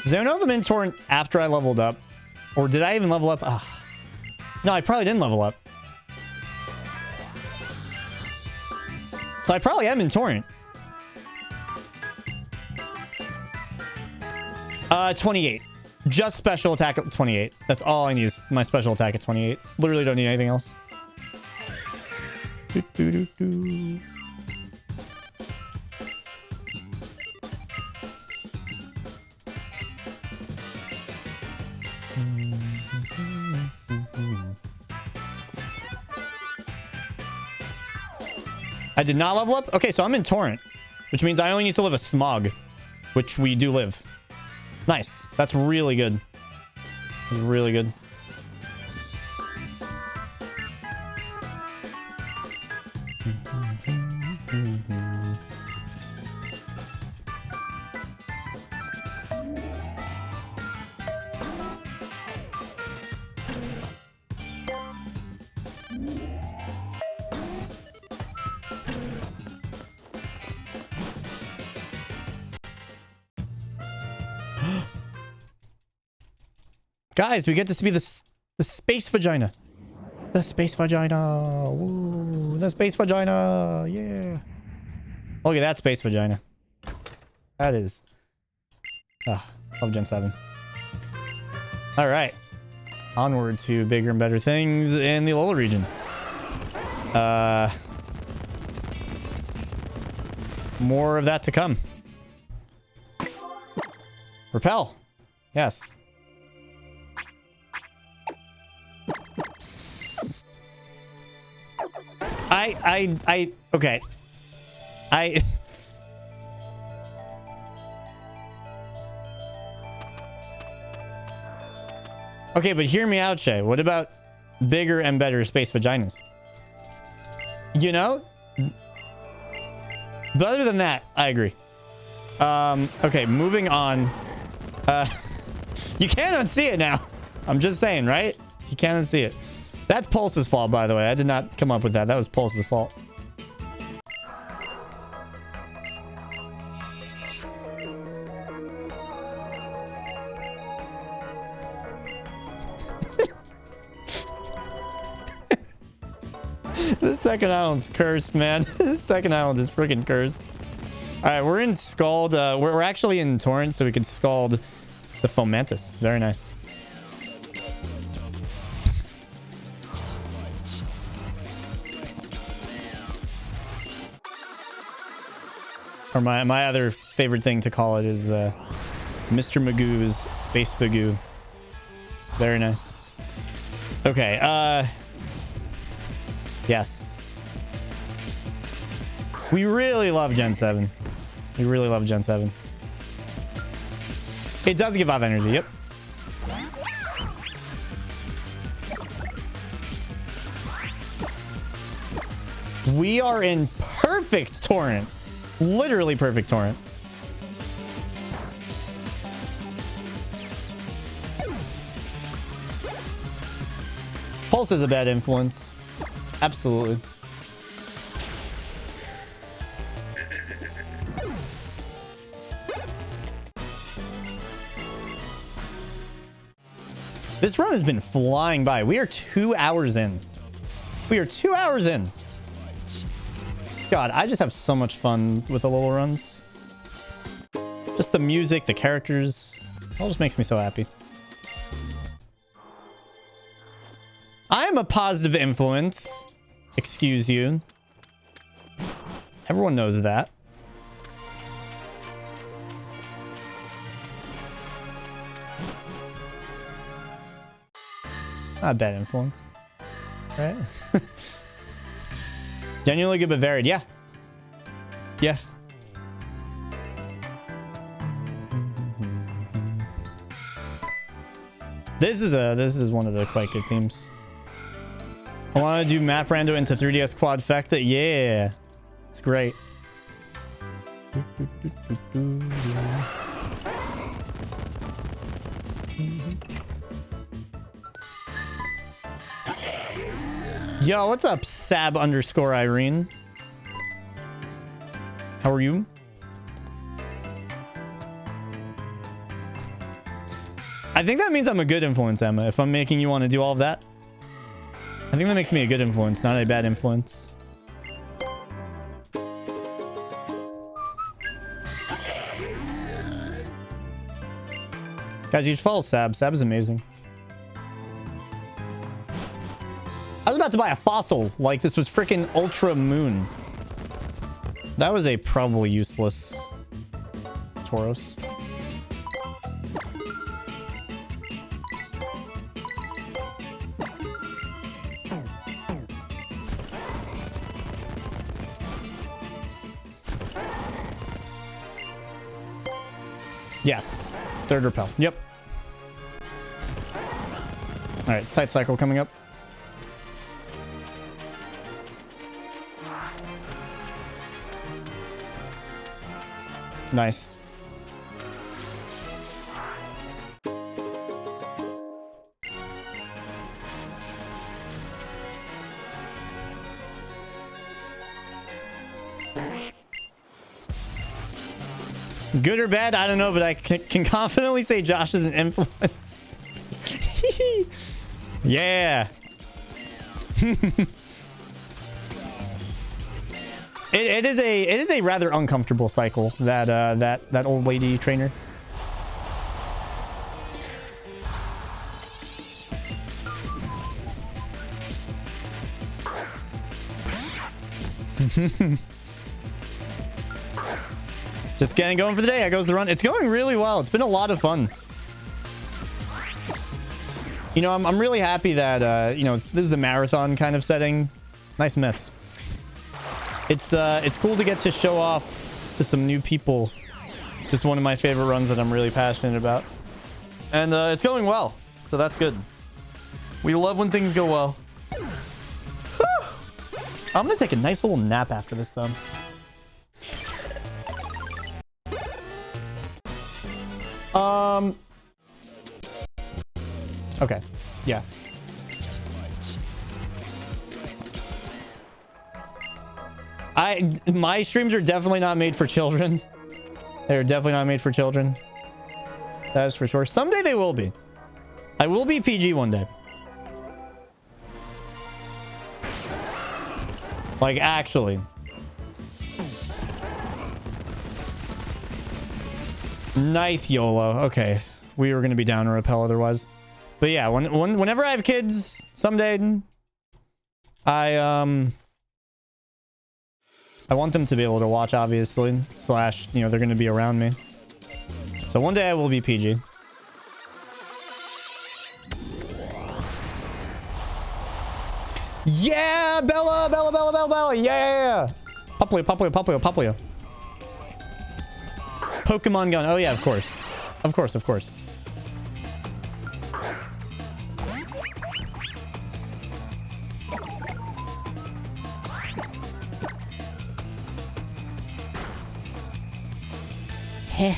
Does anyone know if I'm in Torrent after I leveled up? Or did I even level up? No, I probably didn't level up. So I probably am in Torrent. 28. Just special attack at 28. That's all I need is my special attack at 28. Literally don't need anything else. I did not level up? Okay, so I'm in Torrent, which means I only need to live a Smog, which we do live. Nice. That's really good. That's really good. Guys, we get to be the space vagina. The space vagina. Woo, the space vagina. Yeah. Look at that space vagina. That is. Love Gen 7. All right. Onward to bigger and better things in the Alola region. More of that to come. Repel. Yes. Okay. Okay, but hear me out, Shay. What about bigger and better space vaginas? You know? But other than that, I agree. Okay, moving on. You can't unsee it now. I'm just saying, right? You can't unsee it. That's Pulse's fault, by the way. I did not come up with that. That was Pulse's fault. This second island's cursed, man. This second island is freaking cursed. All right, we're in Scald. We're actually in Torrent, so we could Scald the Fomantis. It's very nice. Or my other favorite thing to call it is Mr. Magoo's Space Fagoo. Very nice. Okay, yes. We really love Gen 7. We really love Gen 7. It does give off energy, yep. We are in perfect Torrent. Literally perfect Torrent. Pulse is a bad influence. Absolutely. This run has been flying by. We are 2 hours in. We are 2 hours in. God, I just have so much fun with the little runs. Just the music, the characters. It all just makes me so happy. I am a positive influence. Excuse you. Everyone knows that. Not a bad influence. Right? Genuinely good but varied. Yeah. Yeah. This is one of the quite good themes. I want to do Map Rando into 3DS Quadfecta. Yeah. It's great. Yo, what's up, Sab_Irene? How are you? I think that means I'm a good influence, Emma, if I'm making you want to do all of that. I think that makes me a good influence, not a bad influence. Guys, you should follow Sab. Sab is amazing. I was about to buy a fossil like this was freaking Ultra Moon. That was a probably useless Tauros. Yes. Third repel. Yep. All right. Tight cycle coming up. Nice. Good or bad? I don't know, but I can confidently say Josh is an influence. Yeah. It is a rather uncomfortable cycle, that old lady trainer. Just getting going for the day. How goes the run? It's going really well. It's been a lot of fun. You know, I'm really happy that you know, this is a marathon kind of setting. Nice miss. It's cool to get to show off to some new people. Just one of my favorite runs that I'm really passionate about. And it's going well. So that's good. We love when things go well. I'm gonna take a nice little nap after this, though. Okay. Yeah. My streams are definitely not made for children. They're definitely not made for children. That is for sure. Someday they will be. I will be PG one day. Like, actually. Nice YOLO. Okay. We were going to be down a repel otherwise. But yeah, whenever I have kids someday, I want them to be able to watch, obviously. Slash, you know, they're going to be around me. So one day I will be PG. Yeah, Bella, Bella, Bella, Bella, Bella. Yeah. Poplio, Poplio, Poplio, Poplio. Pokemon gun. Oh yeah, of course. Of course, of course. Heh.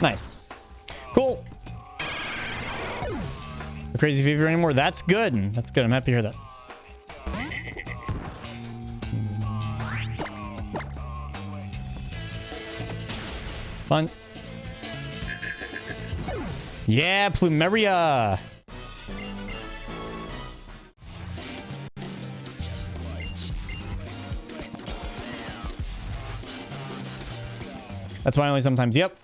Nice. Cool. The crazy fever anymore. That's good. That's good. I'm happy to hear that. Fun. Yeah, Plumeria. That's why only sometimes. Yep.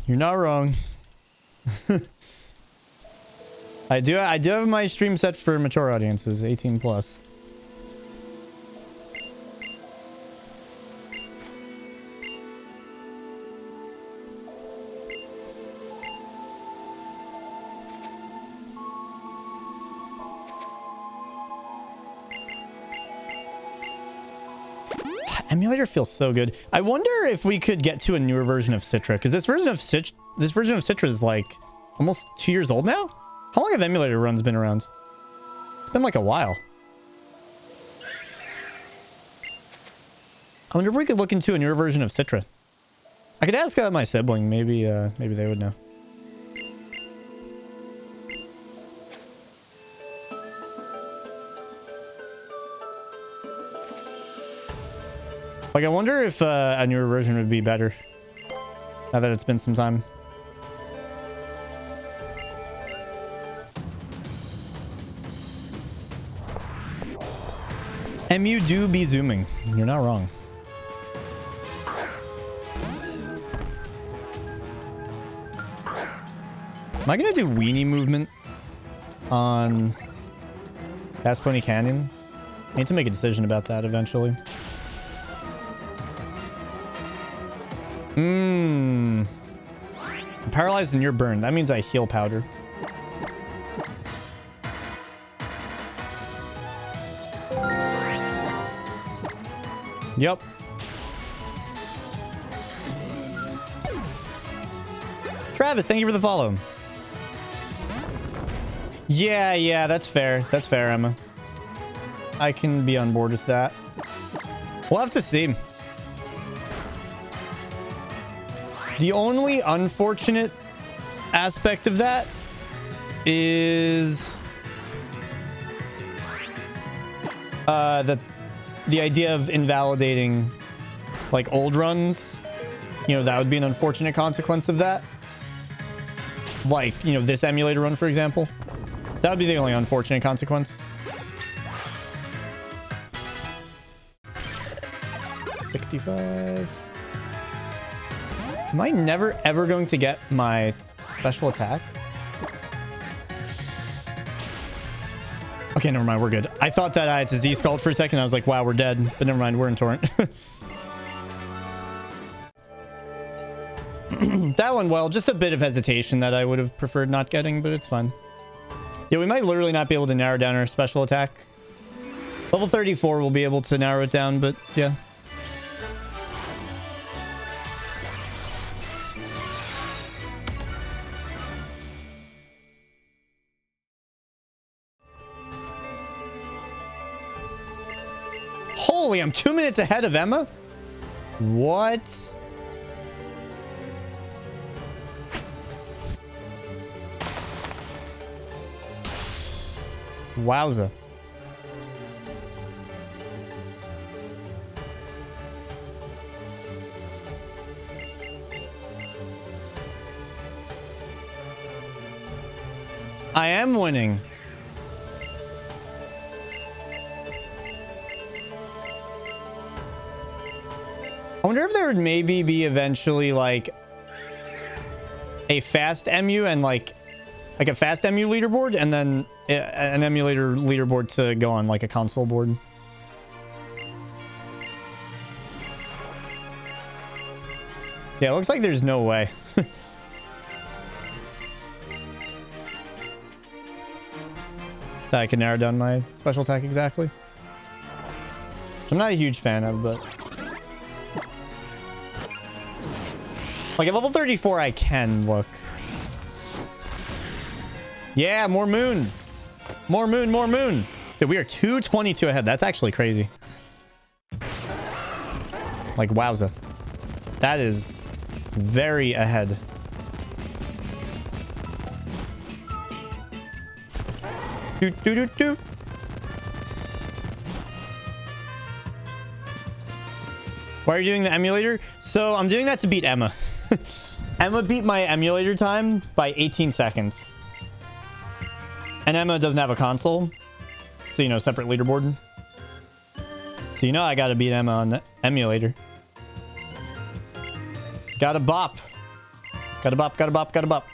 You're not wrong. I do have my stream set for mature audiences, 18 plus. Emulator feels so good. I wonder if we could get to a newer version of Citra, because this version of Citra is like almost 2 years old now. How long have emulator runs been around? It's been like a while. I wonder if we could look into a newer version of Citra. I could ask my sibling. Maybe they would know. Like, I wonder if a newer version would be better now that it's been some time. MU do be zooming. You're not wrong. Am I going to do weenie movement on Pass Pony Canyon? I need to make a decision about that eventually. I'm paralyzed and you're burned. That means I heal powder. Yep. Travis, thank you for the follow. Yeah, that's fair. That's fair, Emma. I can be on board with that. We'll have to see. The only unfortunate aspect of that is the idea of invalidating like old runs. You know, that would be an unfortunate consequence of that. Like, you know, this emulator run, for example. That would be the only unfortunate consequence. 65. Am I never ever going to get my special attack? Okay, never mind. We're good. I thought that I had to Z-Scald for a second. I was like, wow, we're dead. But never mind. We're in Torrent. That one, well, just a bit of hesitation that I would have preferred not getting, but it's fine. Yeah, we might literally not be able to narrow down our special attack. Level 34 will be able to narrow it down, but yeah. Holy, I'm 2 minutes ahead of Emma? What? Wowza. I am winning. I wonder if there would maybe be eventually like a fast MU and like a fast MU leaderboard and then an emulator leaderboard to go on like a console board. Yeah, it looks like there's no way. That I can narrow down my special attack exactly. Which I'm not a huge fan of, but like at level 34 I can look. Yeah, more moon. More moon, more moon. Dude, we are 222 ahead. That's actually crazy. Like, wowza. That is very ahead. Do, do, do, do. Why are you doing the emulator? So I'm doing that to beat Emma. Emma beat my emulator time by 18 seconds. And Emma doesn't have a console. So, you know, separate leaderboard. So, you know, I gotta beat Emma on the emulator. Gotta bop. Gotta bop, gotta bop, gotta bop.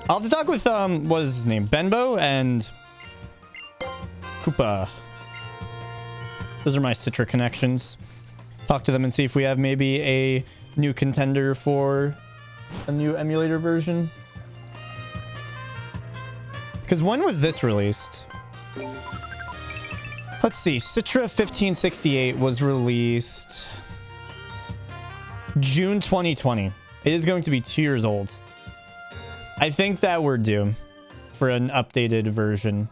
I'll have to talk with, what is his name? Benbow and Koopa. Those are my Citra connections. Talk to them and see if we have maybe a new contender for a new emulator version. Because when was this released? Let's see. Citra 1568 was released June 2020. It is going to be 2 years old. I think that we're due for an updated version.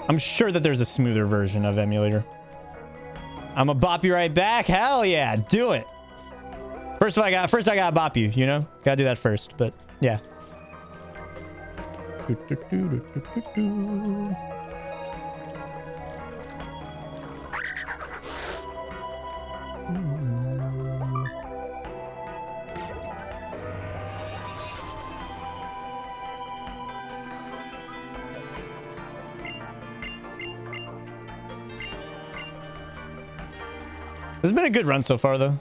I'm sure that there's a smoother version of emulator. I'm gonna bop you right back. Hell yeah, do it. First I gotta bop you, you know? Gotta do that first, but yeah. This has been a good run so far, though.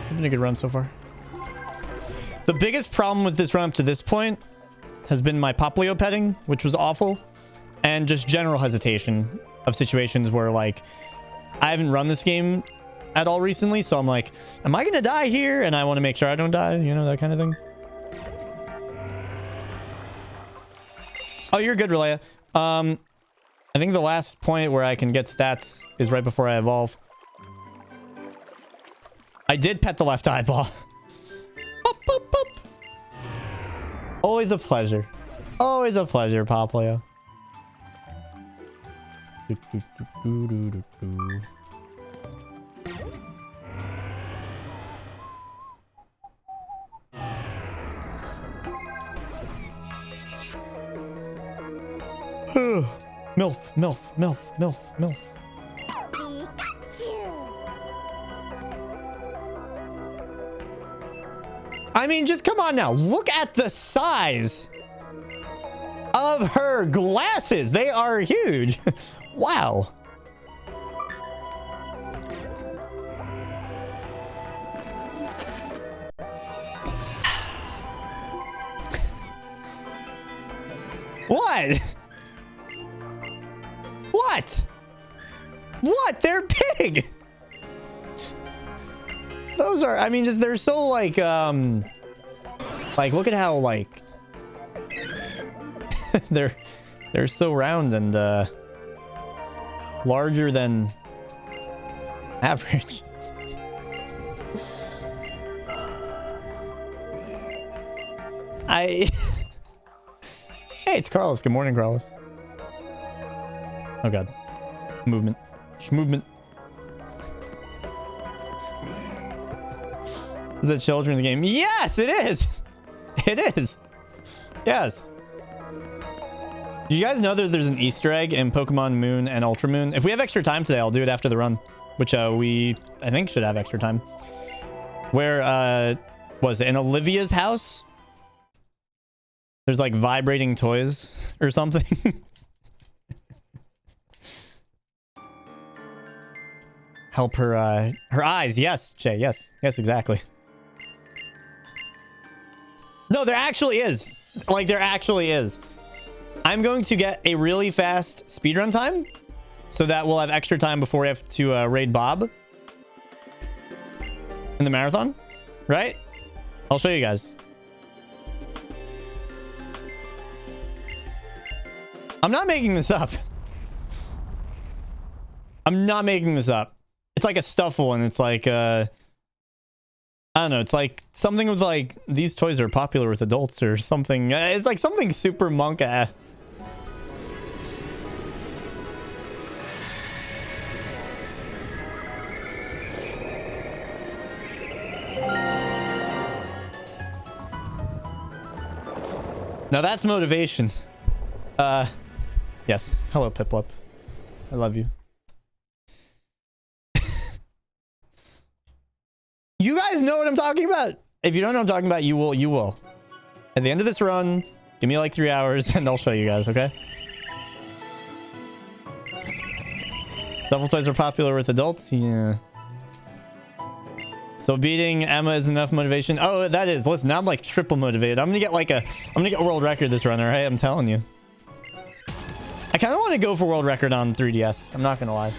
It's been a good run so far. The biggest problem with this run up to this point has been my Poplio petting, which was awful, and just general hesitation of situations where, like, I haven't run this game at all recently, so I'm like, am I gonna die here? And I want to make sure I don't die, you know, that kind of thing. Oh, you're good, Relaya. I think the last point where I can get stats is right before I evolve. I did pet the left eyeball. Boop, boop, boop. Always a pleasure. Always a pleasure, Poplio. MILF, MILF, MILF, MILF, MILF. I mean, just come on now. Look at the size of her glasses. They are huge. Wow. What? What? What? They're big. Kralos are, I mean, just they're so like look at how like they're so round and larger than average. Hey, it's Carlos. Good morning, Carlos. Oh god. Movement. Movement. Is it a children's game? Yes, it is. It is. Yes. Did you guys know that there's an Easter egg in Pokemon Moon and Ultra Moon? If we have extra time today, I'll do it after the run, which I think should have extra time. Where was it in Olivia's house? There's like vibrating toys or something. Help her eyes. Yes, Jay. Yes, exactly. No, there actually is. Like, there actually is. I'm going to get a really fast speedrun time so that we'll have extra time before we have to raid Bob in the marathon, right? I'll show you guys. I'm not making this up. I'm not making this up. It's like a Stuffle, and it's like, I don't know. It's like something with like, these toys are popular with adults or something. It's like something super monk-ass. Now that's motivation. Yes. Hello, Piplup. I love you. You guys know what I'm talking about. If you don't know what I'm talking about, you will. At the end of this run, give me like 3 hours and I'll show you guys, okay? Stuffle toys are popular with adults. Yeah. So beating Emma is enough motivation. Oh, that is. Listen, now I'm like triple motivated. I'm gonna get a world record this run, all right? I'm telling you. I kind of want to go for world record on 3DS. I'm not gonna lie.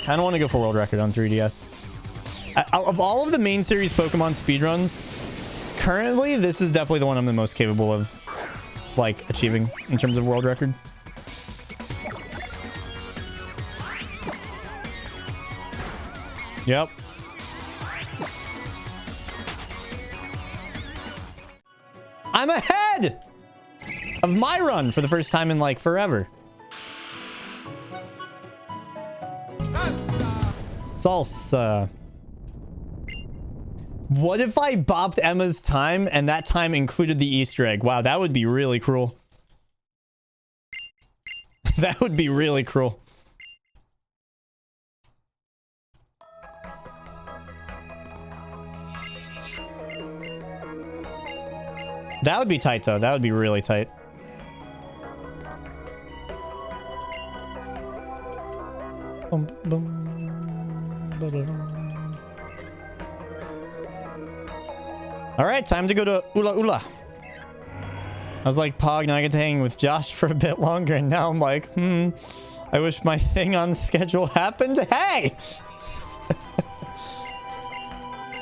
Kind of want to go for world record on 3DS. Of all of the main series Pokemon speedruns, currently this is definitely the one I'm the most capable of, like, achieving in terms of world record. Yep. I'm ahead of my run for the first time in like forever. Salsa. What if I bopped Emma's time and that time included the Easter egg? Wow, that would be really cruel. That would be really cruel. That would be tight, though. That would be really tight. All right, time to go to Ula Ula. I was like, Pog, now I get to hang with Josh for a bit longer, and now I'm like, I wish my thing on schedule happened. Hey!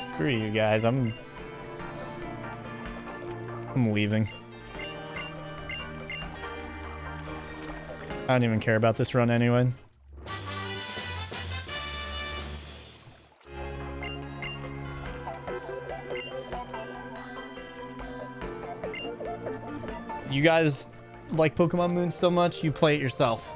Screw you guys. I'm leaving. I don't even care about this run anyway. You guys like Pokemon Moon so much, you play it yourself.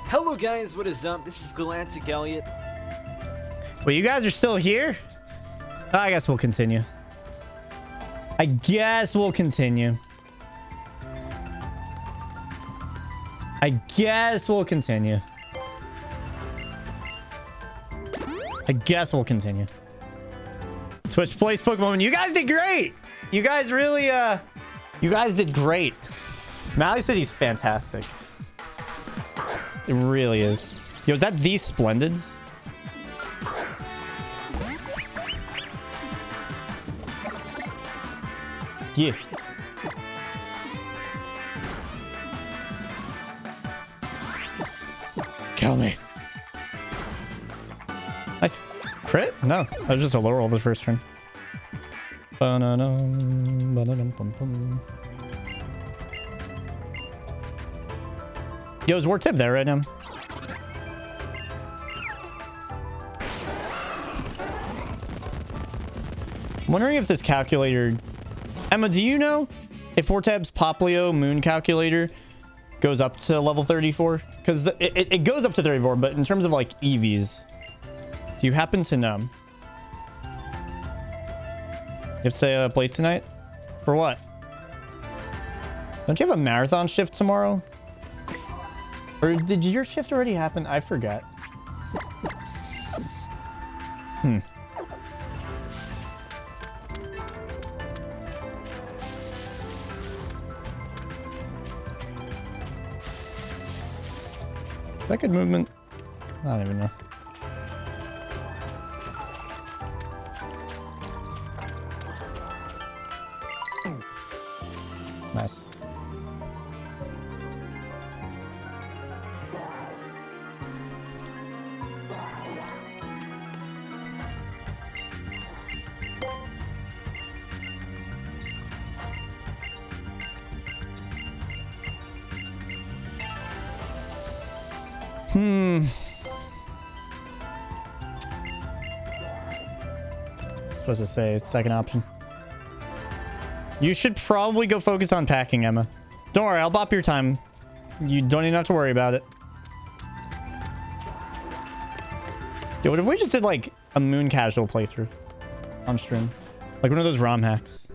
Hello guys, what is up? This is Galactic Elliot. Well, you guys are still here? I guess we'll continue. I guess we'll continue. I guess we'll continue. I guess we'll continue. Twitch plays Pokemon. You guys did great. You guys really, you guys did great. Mally said he's fantastic. It really is. Yo, is that these Splendids? Yeah. Kill me. Nice. Crit? No. That was just a low roll the first turn. Ba-na-dum, ba-na-dum-bum-bum. Yo, is War Tip there right now? I'm wondering if this calculator... Emma, do you know if Vorteb's Poplio Moon calculator goes up to level 34? Because it goes up to 34, but in terms of like EVs, do you happen to know? You have to stay up late tonight? For what? Don't you have a marathon shift tomorrow? Or did your shift already happen? I forget. Is that good movement? I don't even know. Nice. Supposed to say second option. You should probably go focus on packing, Emma. Don't worry, I'll bop your time. You don't even have to worry about it. Yo, what if we just did like a moon casual playthrough on stream? Like one of those ROM hacks.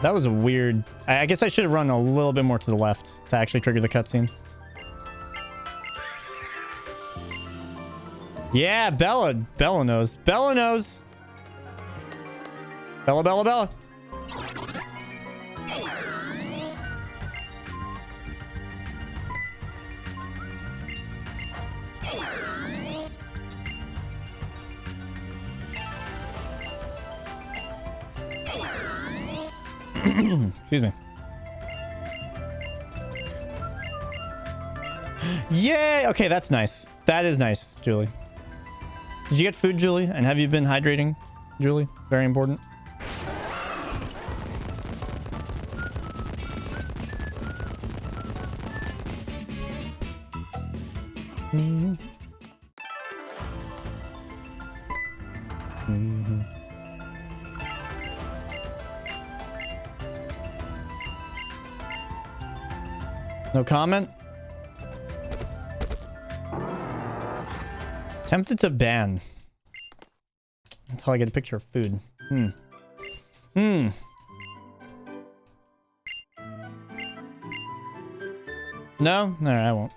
That was a weird... I guess I should have run a little bit more to the left to actually trigger the cutscene. Yeah, Bella. Bella knows. Bella knows. Bella, Bella, Bella. Excuse me. Yay! Okay, that's nice. That is nice, Julie. Did you get food, Julie? And have you been hydrating, Julie? Very important. No comment? Tempted to ban. Until I get a picture of food. No? Alright, I won't.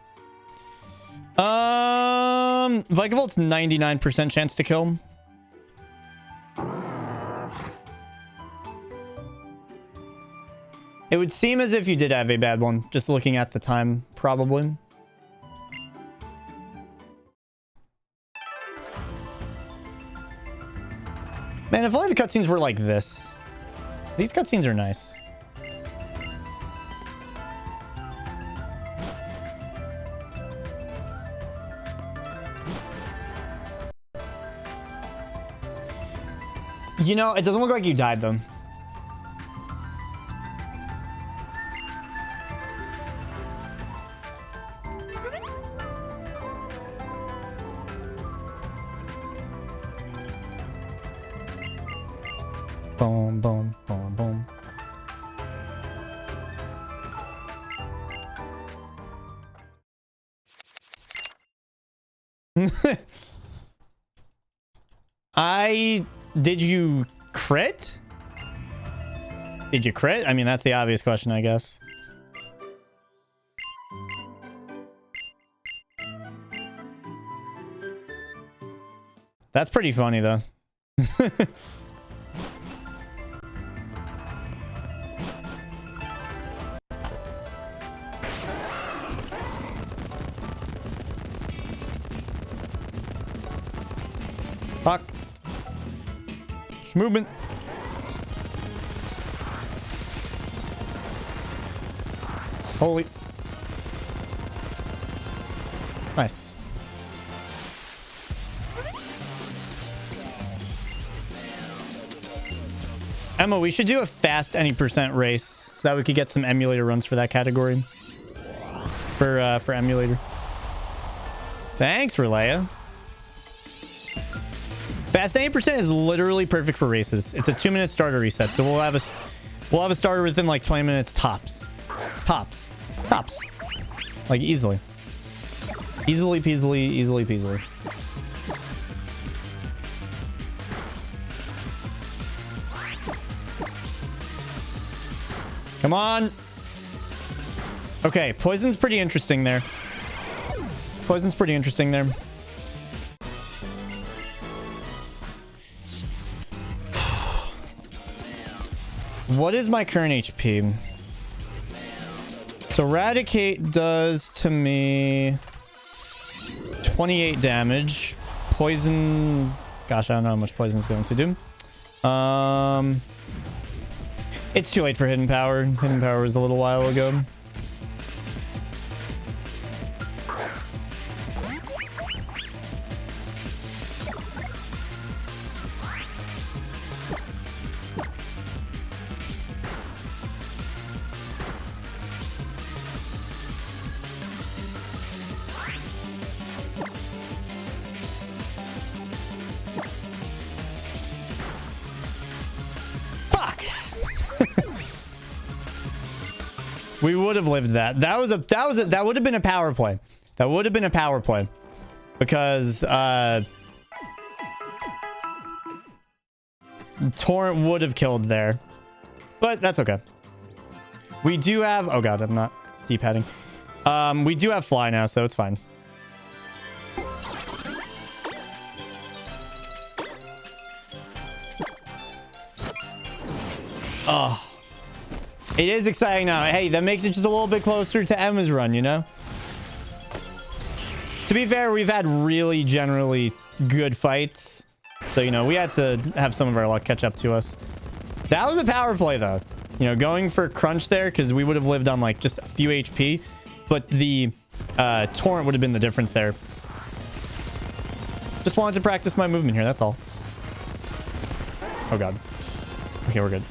Vikavolt 99% chance to kill. It would seem as if you did have a bad one, just looking at the time, probably. Man, if only the cutscenes were like this. These cutscenes are nice. You know, it doesn't look like you died, though. Boom, boom, boom, boom. Did you crit? Did you crit? I mean, that's the obvious question, I guess. That's pretty funny, though. Fuck. Movement. Holy. Nice. Emma, we should do a fast any % race so that we could get some emulator runs for that category. For emulator. Thanks, Relaya. Fast 80% is literally perfect for races. It's a 2-minute starter reset, so we'll have a starter within like 20 minutes tops. Tops. Like easily. Easily peasily. Come on. Okay, poison's pretty interesting there. What is my current HP? So Eradicate does to me 28 damage. Poison... Gosh, I don't know how much poison is going to do. It's too late for Hidden Power. Hidden Power was a little while ago. We would have lived that. That would have been a power play. That would have been a power play. Because Torrent would have killed there. But that's okay. We do have... Oh god, I'm not D-padding. We do have Fly now, so it's fine. Oh. It is exciting now. Hey, that makes it just a little bit closer to Emma's run, you know? To be fair, we've had really generally good fights. So, you know, we had to have some of our luck catch up to us. That was a power play, though. You know, going for Crunch there, because we would have lived on, like, just a few HP. But the Torrent would have been the difference there. Just wanted to practice my movement here, that's all. Oh, God. Okay, we're good.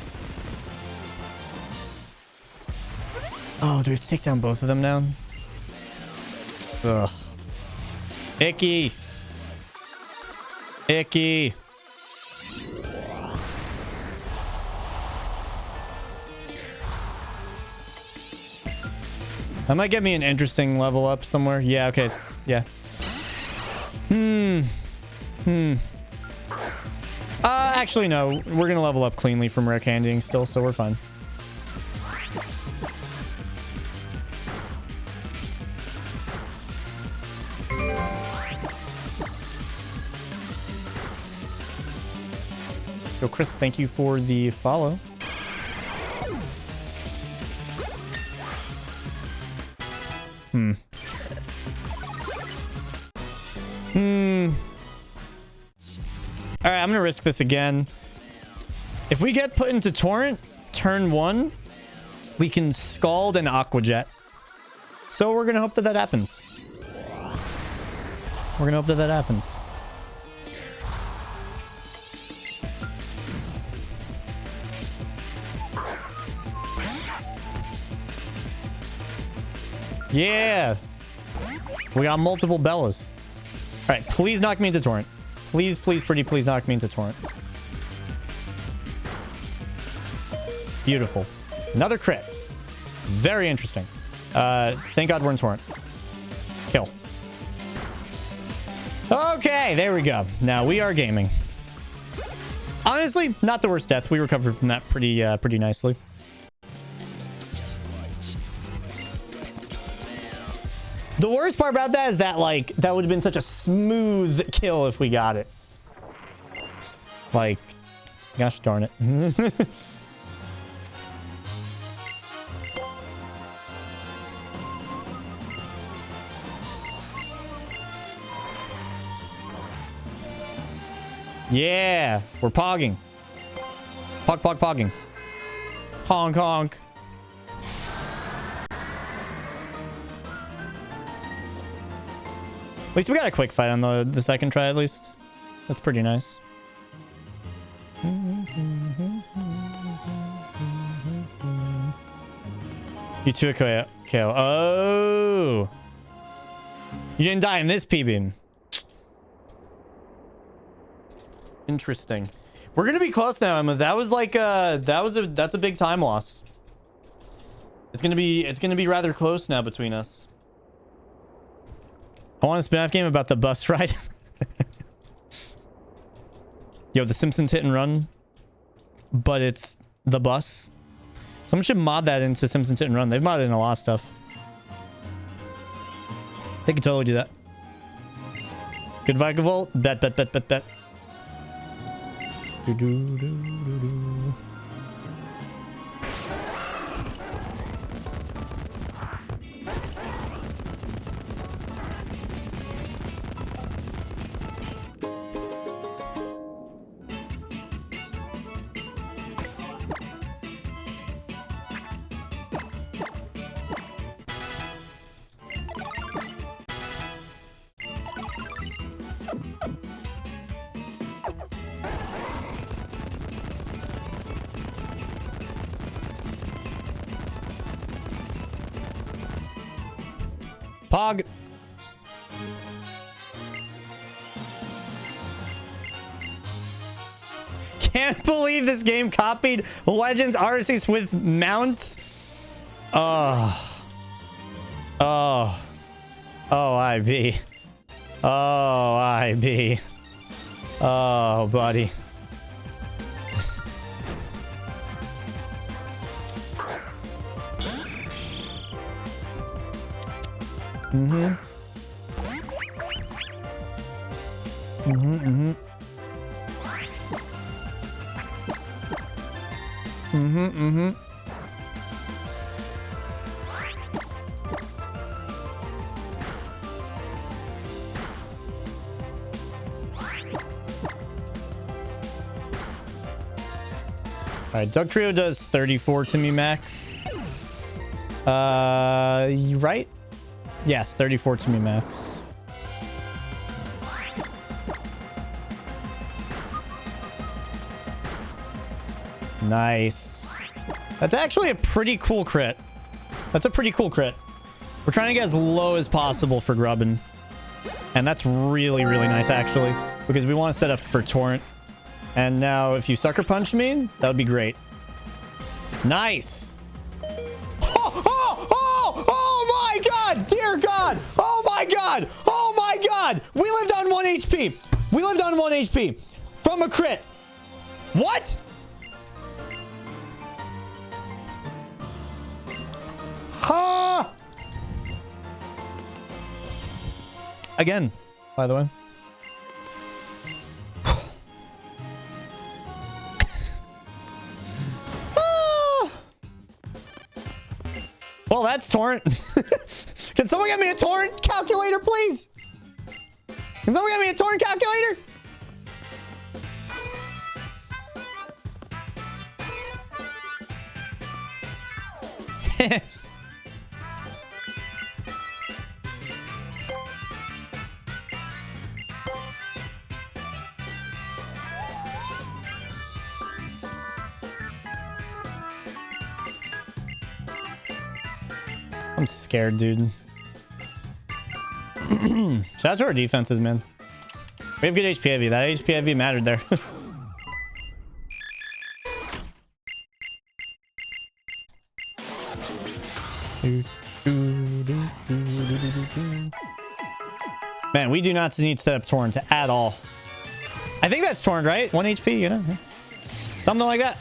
Oh, do we have to take down both of them now? Ugh. Icky. Icky. That might get me an interesting level up somewhere. Yeah, okay. Yeah. Actually, no. We're gonna level up cleanly from rare candying still, so we're fine. Yo, Chris, thank you for the follow. All right, I'm gonna risk this again. If we get put into Torrent, turn 1, we can Scald and Aqua Jet. So we're gonna hope that that happens. We're gonna hope that that happens. Yeah. We got multiple Bellas. All right, please knock me into Torrent. Please, please, pretty please knock me into Torrent. Beautiful. Another crit. Very interesting. Thank God we're in Torrent. Kill. Okay, there we go. Now we are gaming. Honestly, not the worst death. We recovered from that pretty nicely. The worst part about that is that, like, that would have been such a smooth kill if we got it. Like, gosh darn it. Yeah, we're pogging. Pogging. Honk, honk. At least we got a quick fight on the second try, at least. That's pretty nice. You too, a KO. Oh! You didn't die in this P-beam. Interesting. We're gonna be close now, Emma. That was like that's a big time loss. It's gonna be rather close now between us. I want a spin-off game about the bus ride. Yo, The Simpsons Hit and Run, but it's the bus. Someone should mod that into Simpsons Hit and Run. They've modded in a lot of stuff. They could totally do that. Good Vikavolt. Bet. Do, do, do, do, do. Pog. Can't believe this game copied Legends Arceus with mounts. Oh, IB. Oh, IB. Oh, buddy. Mm-hmm. All right, Duck Trio does 34 to me max. You right? Yes, 34 to me max. Nice. That's actually a pretty cool crit. That's a pretty cool crit. We're trying to get as low as possible for grubbing. And that's really, really nice, actually. Because we want to set up for Torrent. And now, if you Sucker Punch me, that would be great. Nice. Oh my God! Dear God! Oh my God! Oh my God! We lived on 1 HP. We lived on 1 HP. From a crit. What? Huh? Again, by the way. Well, that's Torrent. Can someone get me a Torrent calculator, please? Can someone get me a Torrent calculator? I'm scared, dude. Shout out to our defenses, man. We have good HP heavy. That HP heavy mattered there. Man, we do not need to set up Torrent at all. I think that's Torrent, right? 1 HP, you know? Something like that.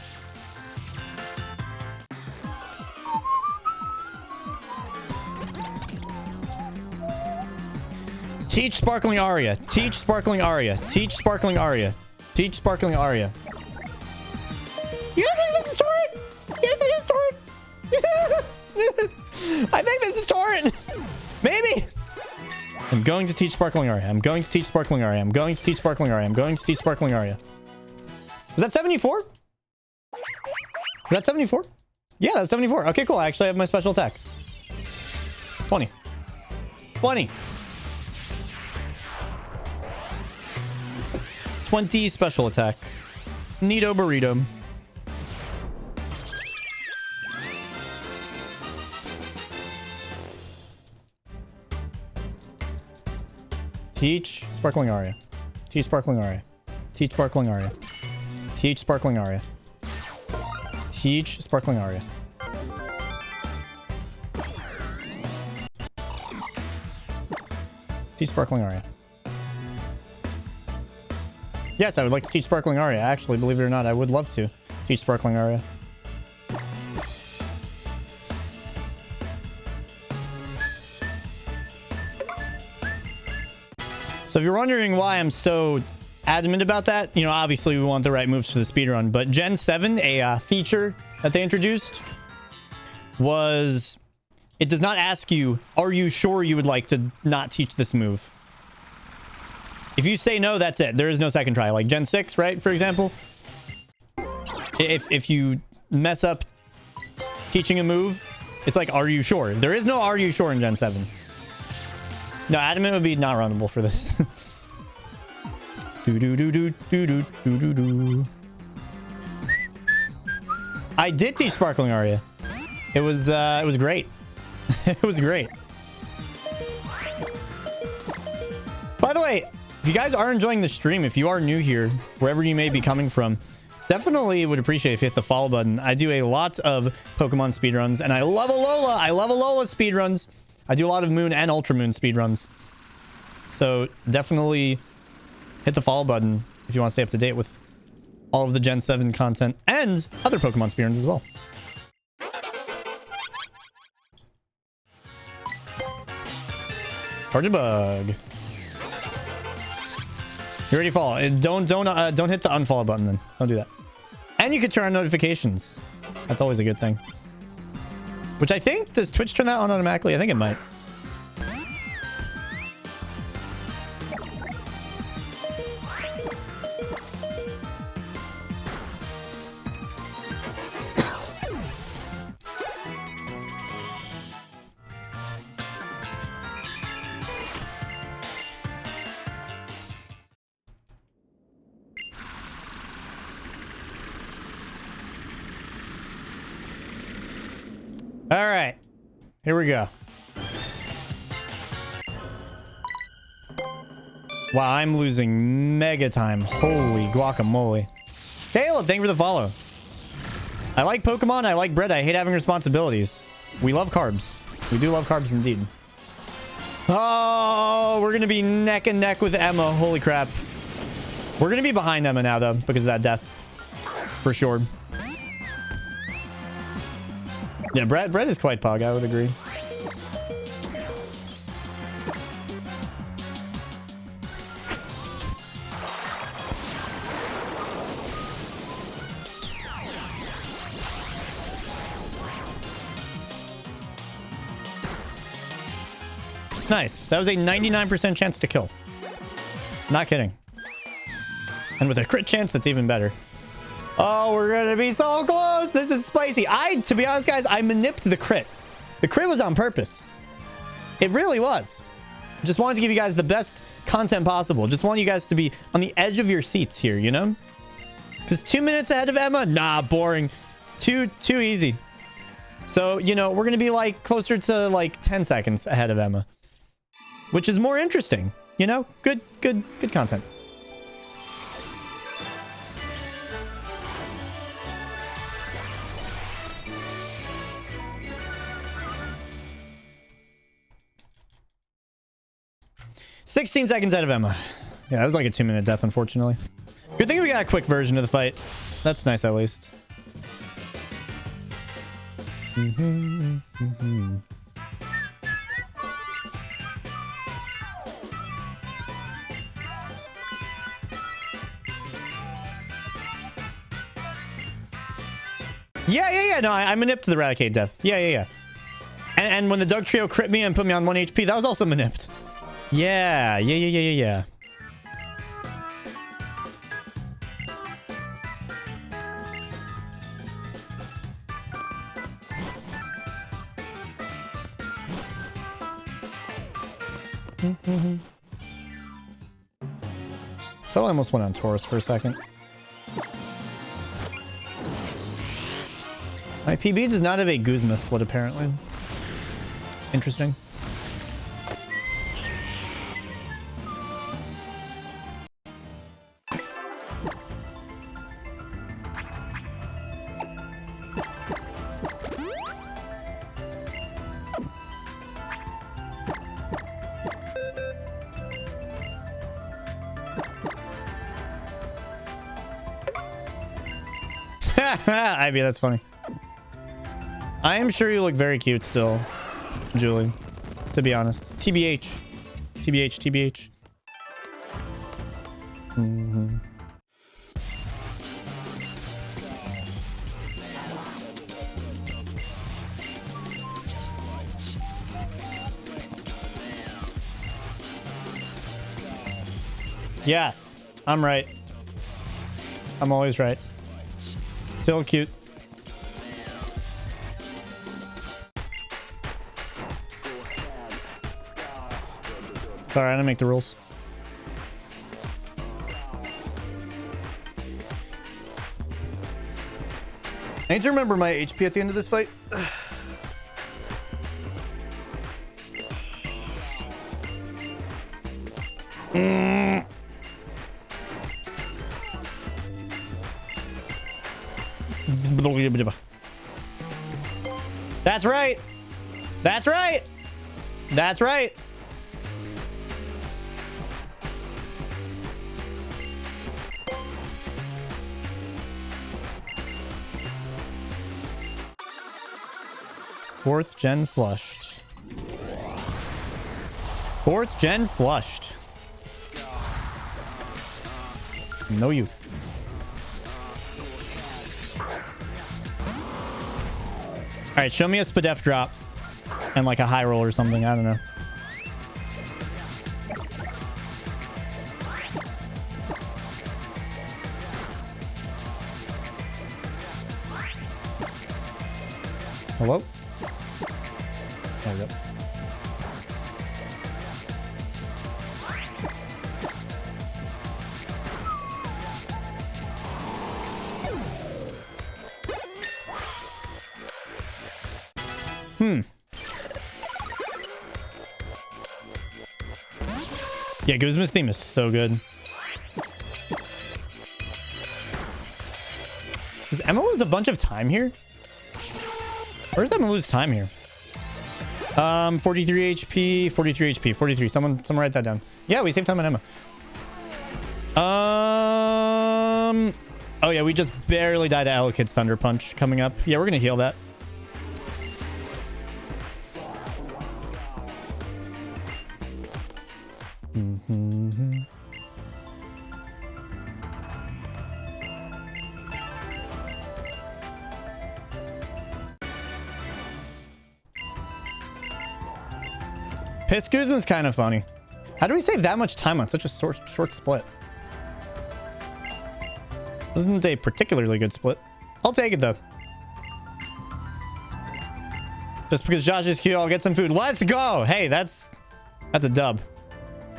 Teach Sparkling Aria. Teach Sparkling Aria. Teach Sparkling Aria. Teach Sparkling Aria. You guys think this is torrent? You guys think this is torrent? I think this is torrent. Maybe. I'm going to teach Sparkling Aria. I'm going to teach Sparkling Aria. I'm going to teach Sparkling Aria. I'm going to teach Sparkling Aria. Was that 74? Was that 74? Yeah, that was 74. Okay, cool. I actually have my special attack. 20. 20. 20 special attack. Neato burrito. Teach Sparkling Aria. Teach Sparkling Aria. Teach Sparkling Aria. Teach Sparkling Aria. Teach Sparkling Aria. Teach Sparkling Aria. Yes, I would like to teach Sparkling Aria. Actually, believe it or not, I would love to teach Sparkling Aria. So if you're wondering why I'm so adamant about that, you know, obviously we want the right moves for the speedrun, but Gen 7, a feature that they introduced was, it does not ask you, are you sure you would like to not teach this move? If you say no, that's it. There is no second try. Like Gen 6, right? For example, if you mess up teaching a move, it's like, are you sure? There is no are you sure in Gen 7. No, adamant would be not runnable for this. I did teach Sparkling Aria. It was great. It was great. By the way, if you guys are enjoying the stream, if you are new here, wherever you may be coming from, definitely would appreciate if you hit the follow button. I do a lot of Pokemon speedruns, and I love Alola. I love Alola speedruns. I do a lot of Moon and Ultra Moon speedruns. So definitely hit the follow button if you want to stay up to date with all of the Gen 7 content and other Pokemon speedruns as well. Charge a bug. You already follow. Don't hit the unfollow button then. Don't do that. And you can turn on notifications. That's always a good thing. Which I think, does Twitch turn that on automatically? I think it might. All right, here we go. Wow, I'm losing mega time. Holy guacamole. Caleb, thank you for the follow. I like Pokemon. I like bread. I hate having responsibilities. We love carbs. We do love carbs indeed. Oh, we're going to be neck and neck with Emma. Holy crap. We're going to be behind Emma now, though, because of that death. For sure. Yeah, bread is quite pog, I would agree. Nice. That was a 99% chance to kill. Not kidding. And with a crit chance, that's even better. Oh, we're gonna be so close. This is spicy. To be honest, guys, I manipped the crit. The crit was on purpose. It really was. Just wanted to give you guys the best content possible. Just want you guys to be on the edge of your seats here, you know? Because 2 minutes ahead of Emma? Nah, boring. Too easy. So, you know, we're gonna be like closer to like 10 seconds ahead of Emma. Which is more interesting, you know? Good content. $16 seconds out of Emma. Yeah, that was like a 2-minute death, unfortunately. Good thing we got a quick version of the fight. That's nice at least. Yeah. No, I manipped the Raticate death. Yeah. And when the Doug Trio crit me and put me on 1 HP, that was also manipped. Yeah. I almost went on Taurus for a second. My PB does not have a Guzma split, apparently. Interesting. Ivy, that's funny. I am sure you look very cute still, Julie. To be honest. TBH. Yes, I'm right. I'm always right. Still cute. Sorry, I didn't make the rules. I need to remember my HP at the end of this fight. That's right. That's right. That's right. Fourth gen flushed. Fourth gen flushed. No you. Alright, show me a Spadef drop. And like a high roll or something. I don't know. Hello? There we go. Yeah, Guzma's theme is so good. Does Emma lose a bunch of time here? Where does Emma lose time here? 43 HP, 43 HP, 43. Someone write that down. Yeah, we saved time on Emma. Oh yeah, we just barely died to Alakid's Thunder Punch coming up. Yeah, we're gonna heal that. Piss Guzman's kind of funny. How do we save that much time on such a short split? Wasn't a particularly good split. I'll take it though. Just because Josh is cute, I'll get some food. Let's go! Hey, that's a dub.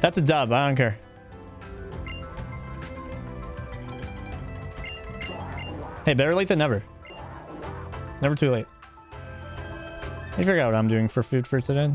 That's a dub. I don't care. Hey, better late than never. Never too late. Let me figure out what I'm doing for food for today.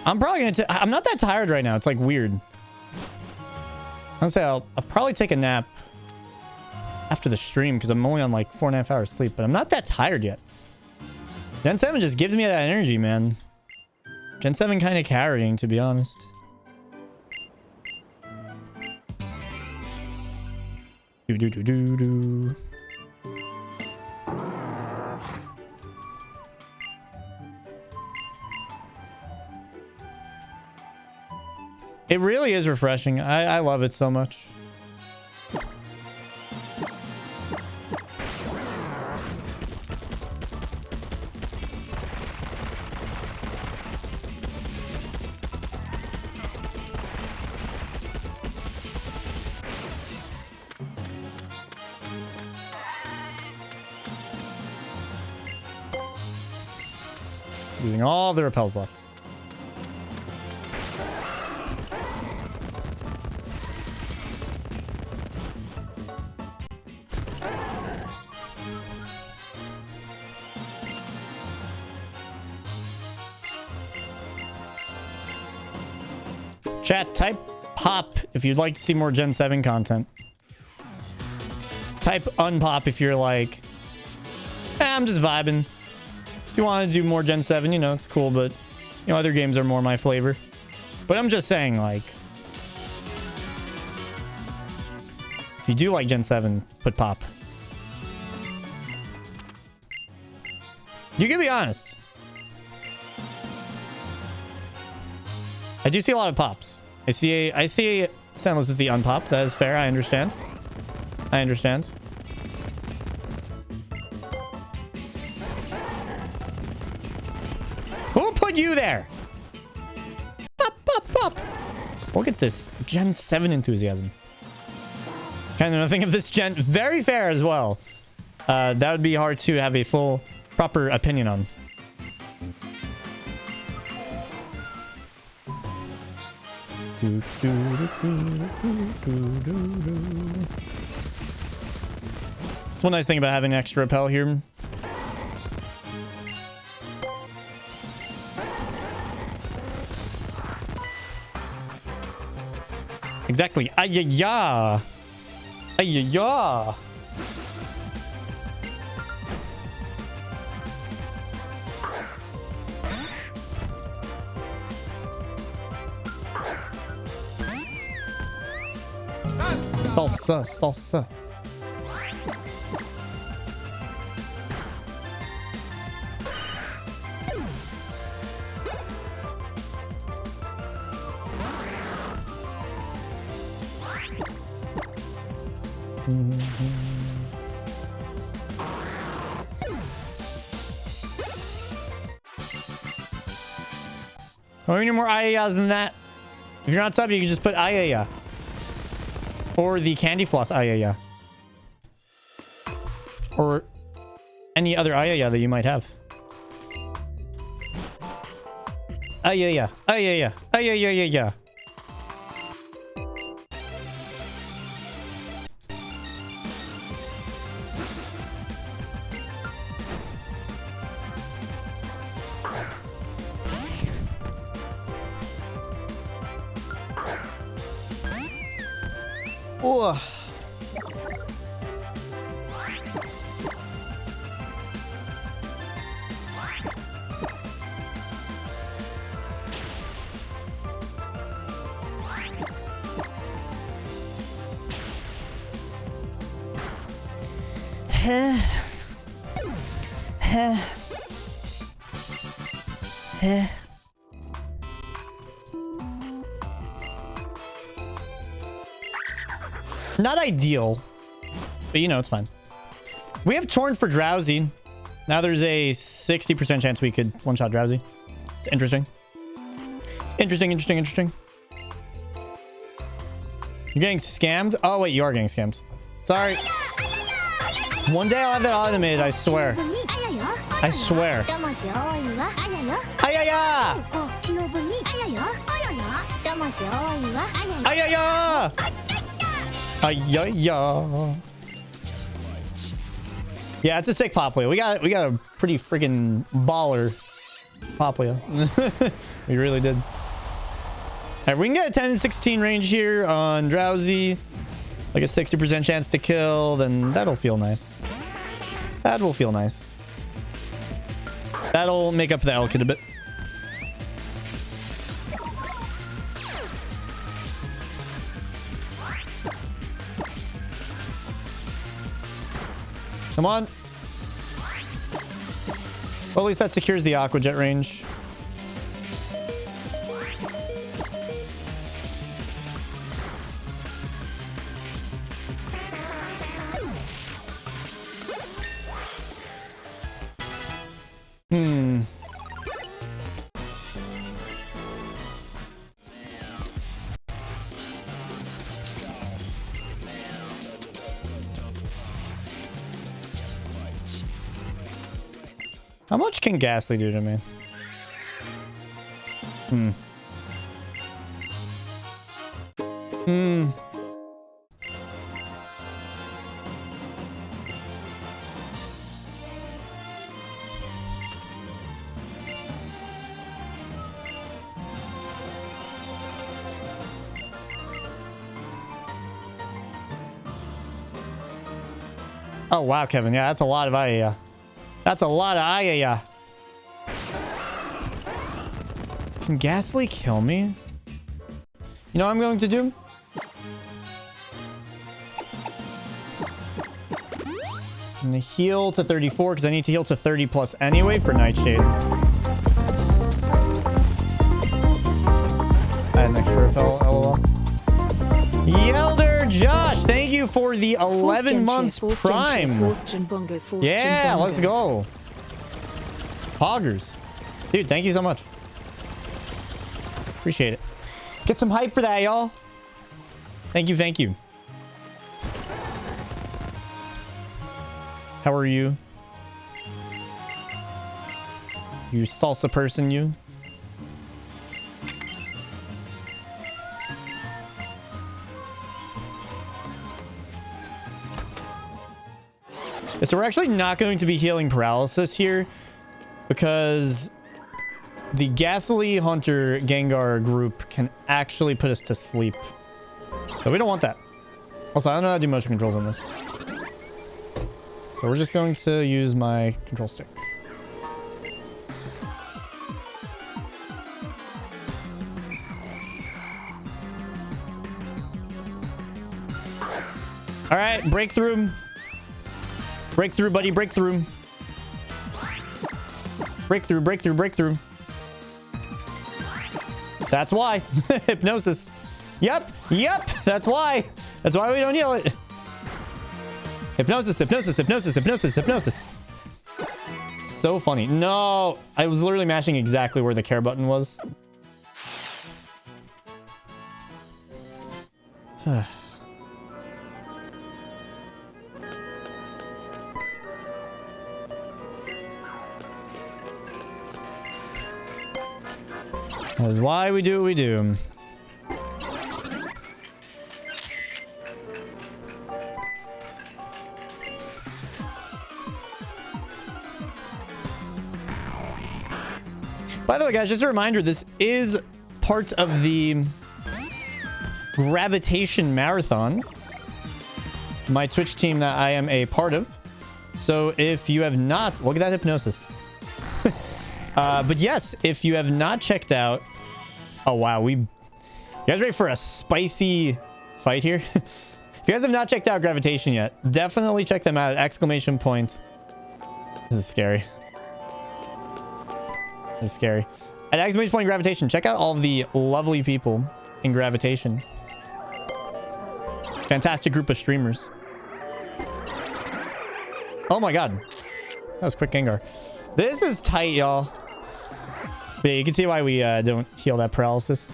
I'm probably gonna I'm not that tired right now. It's like weird. I'll say I'll probably take a nap after the stream because I'm only on like 4.5 hours sleep, but I'm not that tired yet. Gen 7 just gives me that energy, man. Gen 7 kind of carrying, to be honest. Do do do do do. It really is refreshing. I love it so much. Using all the repels left. Chat, type pop if you'd like to see more Gen 7 content. Type unpop if you're like, I'm just vibing. If you want to do more Gen 7, you know, it's cool, but, you know, other games are more my flavor. But I'm just saying, like, if you do like Gen 7, put pop. You can be honest. I do see a lot of pops. I see Sandals with the unpop. That is fair. I understand. I understand. Who put you there? Pop, pop, pop. Look at this Gen 7 enthusiasm. Kind of nothing of this Gen. Very fair as well. That would be hard to have a full, proper opinion on. It's one nice thing about having extra repel here. Exactly. Ay-ya-ya. Ay-ya-ya. Salsa, salsa. Oh, we need more ayayas than that. If you're not sub, you can just put ayaya. Or the candy floss ayaya. Or any other ayaya that you might have. Ayaya, ayaya, ayaya. Oh. Not ideal, but you know, it's fine. We have Torn for Drowsy. Now there's a 60% chance we could one-shot Drowsy. It's interesting. It's interesting. You're getting scammed? Oh, wait, you are getting scammed. Sorry. One day I'll have that automated, I swear. I swear. Ayaya! Ayaya! Ayaya! Yeah, it's a sick pop wheel. We got a pretty freaking baller Popplio. We really did. All right, we can get a 10 and 16 range here on Drowsy. Like a 60% chance to kill, then that'll feel nice. That will feel nice. That'll make up for the L kit a bit. Come on. Well, at least that secures the Aqua Jet range. How much can Ghastly do to me? Oh, wow, Kevin. Yeah, that's a lot of Aya. That's a lot of Aya. Can Ghastly kill me? You know what I'm going to do? I'm going to heal to 34 because I need to heal to 30 plus anyway for Nightshade. I had an extra repel, lol. Yelder Josh, thank you for the 11 months prime. Yeah, let's go. Hoggers. Dude, thank you so much. Appreciate it. Get some hype for that, y'all. Thank you, thank you. How are you? You salsa person, you? So we're actually not going to be healing paralysis here because the Ghastly Hunter Gengar group can actually put us to sleep. So we don't want that. Also, I don't know how to do motion controls on this. So we're just going to use my control stick. All right, breakthrough. Breakthrough, buddy, breakthrough. Breakthrough, breakthrough, breakthrough. That's why. Hypnosis. Yep, yep, that's why. That's why we don't heal it. Hypnosis, hypnosis, hypnosis, hypnosis, hypnosis. So funny. No, I was literally mashing exactly where the care button was. That's why we do what we do. By the way, guys, just a reminder, this is part of the Gravitation Marathon, my Twitch team that I am a part of. So if you have not... Look at that hypnosis. But yes, if you have not checked out... Oh, wow. You guys ready for a spicy fight here? If you guys have not checked out Gravitation yet, definitely check them out. Exclamation point. This is scary. This is scary. At exclamation point Gravitation, check out all of the lovely people in Gravitation. Fantastic group of streamers. Oh my god. That was quick Gengar. This is tight, y'all. But yeah, you can see why we don't heal that paralysis.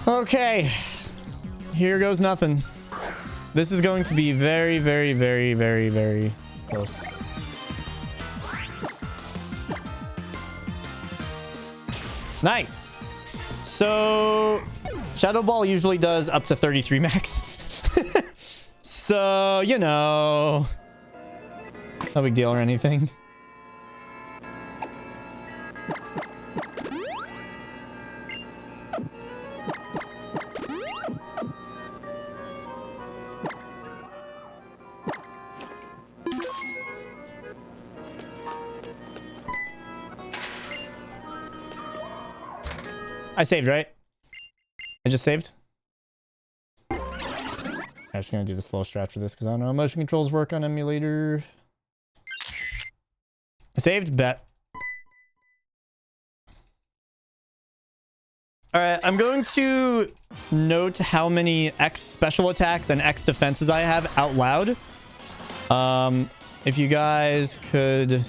Okay. Here goes nothing. This is going to be very, very, very, very, very close. Nice. So Shadow Ball usually does up to 33 max. So, you know, no big deal or anything. I saved, right? I just saved. I'm just gonna do the slow strat for this because I don't know how motion controls work on emulator. I saved, bet. Alright, I'm going to note how many X special attacks and X defenses I have out loud. If you guys could...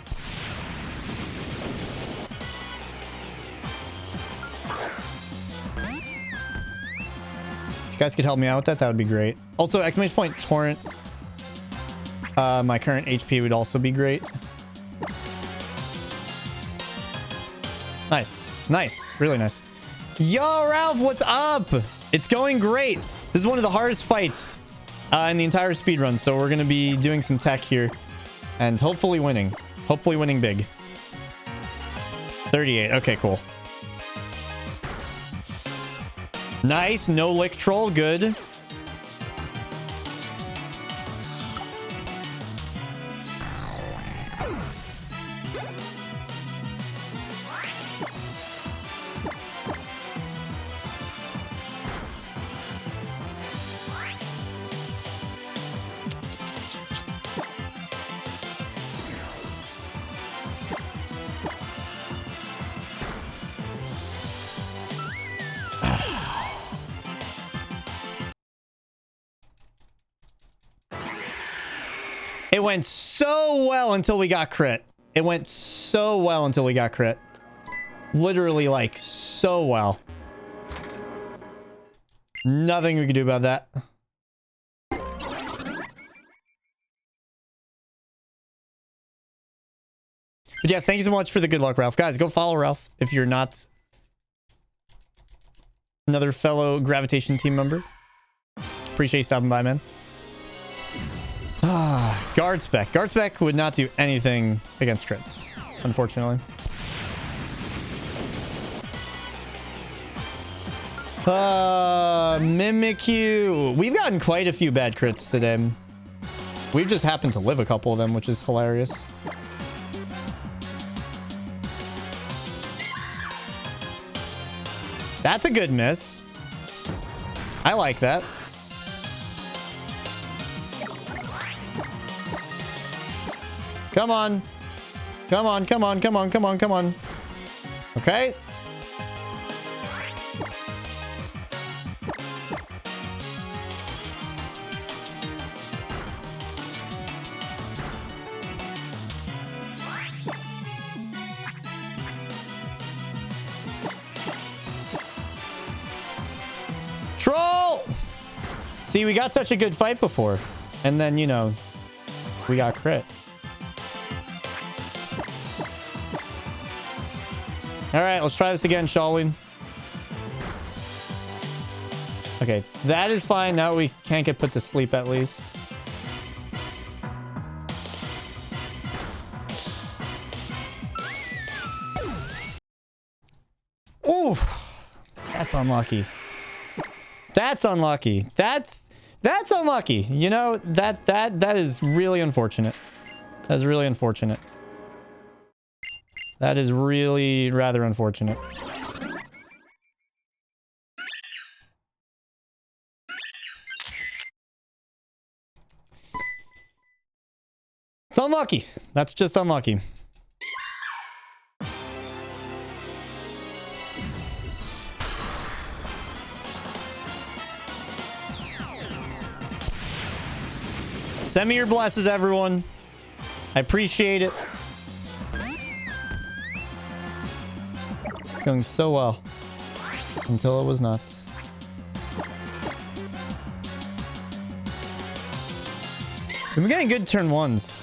If you guys could help me out with that, that would be great. Also, exclamation point torrent. My current HP would also be great. Nice. Nice. Really nice. Yo, Ralph, what's up? It's going great. This is one of the hardest fights in the entire speedrun, so we're going to be doing some tech here and hopefully winning. Hopefully winning big. 38. Okay, cool. Nice. No lick troll. Good. It went so well until we got crit. It went so well until we got crit. Literally, like, so well. Nothing we could do about that. But yes, thank you so much for the good luck, Ralph. Guys, go follow Ralph if you're not another fellow Gravitation team member. Appreciate you stopping by, man. Guard spec. Guard spec would not do anything against crits, unfortunately. Mimikyu. We've gotten quite a few bad crits today. We've just happened to live a couple of them, which is hilarious. That's a good miss. I like that. Come on. Come on, come on, come on, come on, come on. Okay. Troll! See, we got such a good fight before. And then, you know, we got crit. All right, let's try this again, shall we? Okay, that is fine. Now we can't get put to sleep at least. Ooh, that's unlucky. That's unlucky. That's unlucky. You know, that is really unfortunate. That's really unfortunate. That is really rather unfortunate. It's unlucky. That's just unlucky. Send me your blesses, everyone. I appreciate it. It's going so well. Until it was not. We've been getting good turn ones.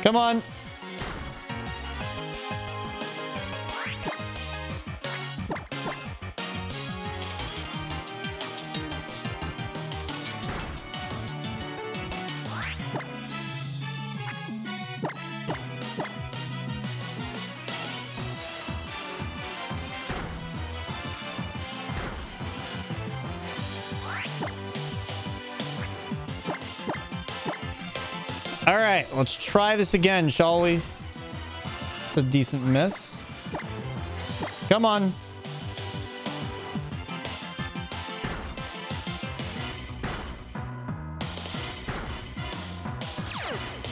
Come on. All right, let's try this again, shall we? It's a decent miss. Come on.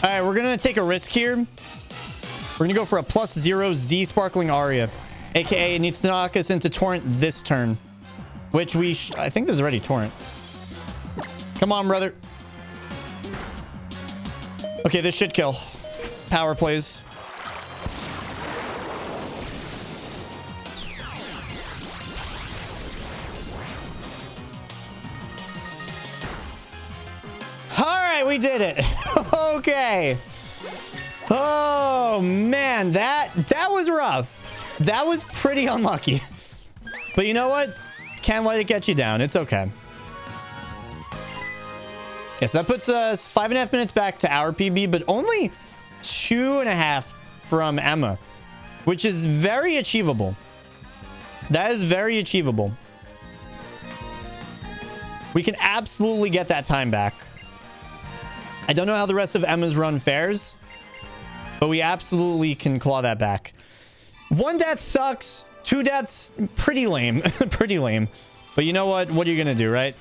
All right, we're gonna take a risk here. We're gonna go for a +0 Z Sparkling Aria, aka it needs to knock us into Torrent this turn, which I think this is already Torrent. Come on, brother. Okay, this should kill. Power plays. All right, we did it. Okay. Oh man, that was rough. That was pretty unlucky. But you know what? Can't let it get you down. It's okay. Yeah, so that puts us 5.5 minutes back to our PB, but only 2.5 from Emma, which is very achievable. That is very achievable. We can absolutely get that time back. I don't know how the rest of Emma's run fares, but we absolutely can claw that back. 1 death sucks. 2 deaths, pretty lame. Pretty lame. But you know what? What are you gonna do, right?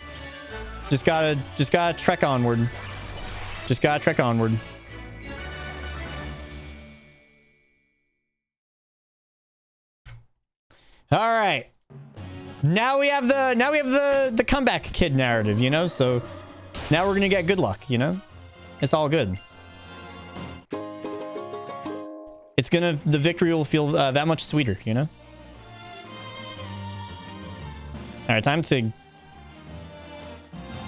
Just gotta trek onward. Just gotta trek onward. All right. Now we have the comeback kid narrative, you know? So now we're gonna get good luck, you know? It's all good. The victory will feel that much sweeter, you know? All right, time to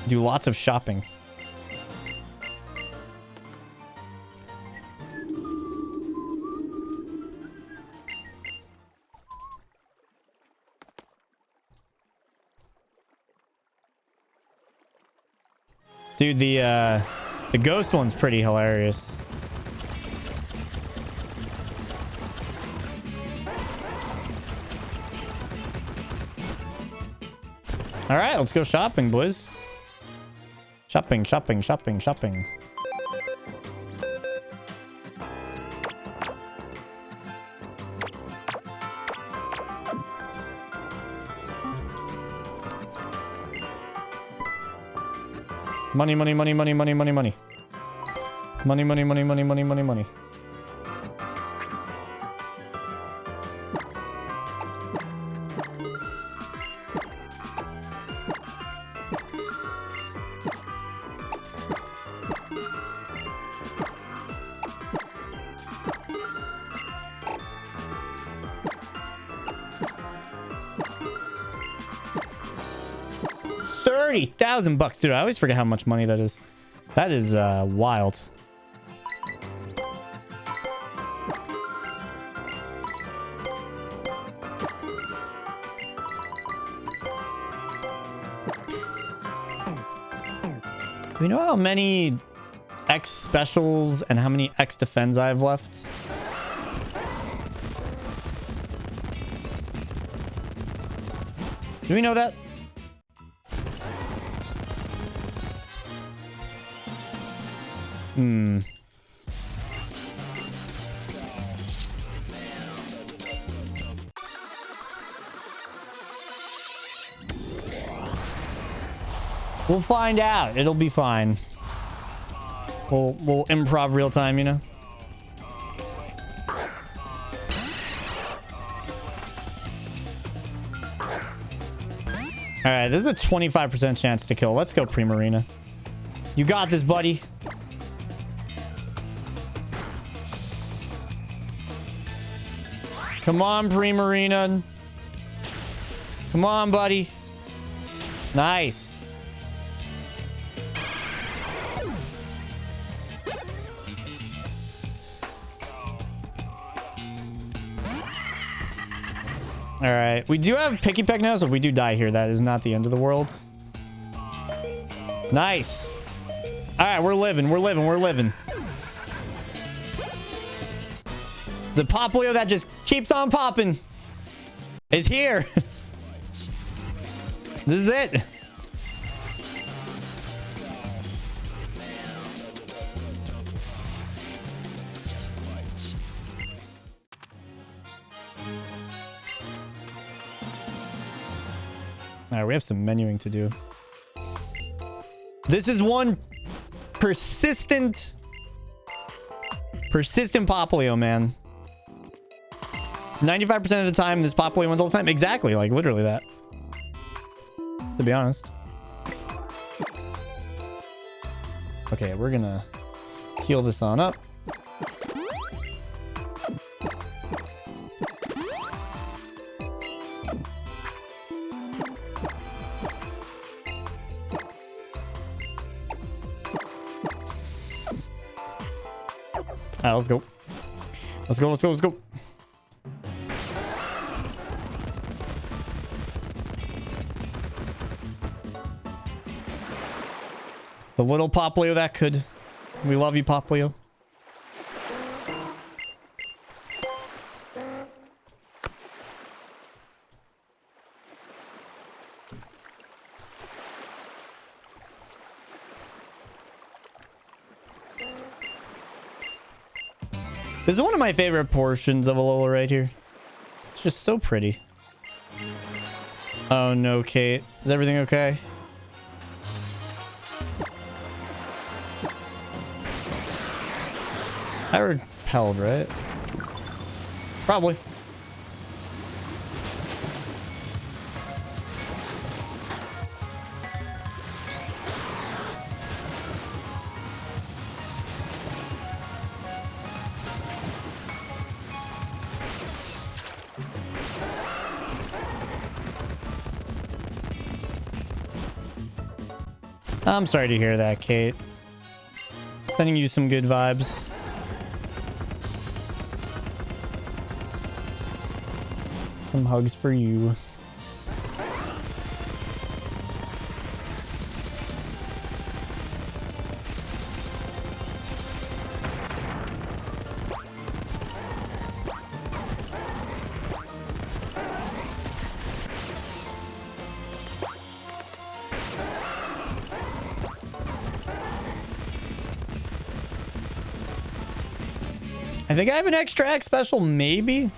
do lots of shopping. Dude, the ghost one's pretty hilarious. All right, let's go shopping, boys. Shopping, shopping, shopping, shopping. Money, money, money, money, money, money, money. Money, money, money, money, money, money, money. $30,000, dude. I always forget how much money that is. That is wild. Do you know how many X specials and how many X defends I have left? Do we know that? We'll find out. It'll be fine. We'll improv real time, you know? All right, this is a 25% chance to kill. Let's go, Primarina. You got this, buddy. Come on, Primarina. Come on, buddy. Nice. All right. We do have Picky Peck now, so if we do die here, that is not the end of the world. Nice. All right, we're living. We're living. We're living. The Poplio that just keeps on popping is here. This is it. Alright, we have some menuing to do. This is one persistent Poplio, man. 95% of the time, this Poplio wins all the time. Exactly, like literally that. To be honest. Okay, we're gonna heal this on up. Alright, let's go. Let's go, let's go, let's go. The little Poplio that could. We love you, Poplio. This is one of my favorite portions of Alola right here. It's just so pretty. Oh no, Kate. Is everything okay? I repelled, right? Probably. I'm sorry to hear that, Kate. Sending you some good vibes. Some hugs for you. I think I have an extra X special, maybe.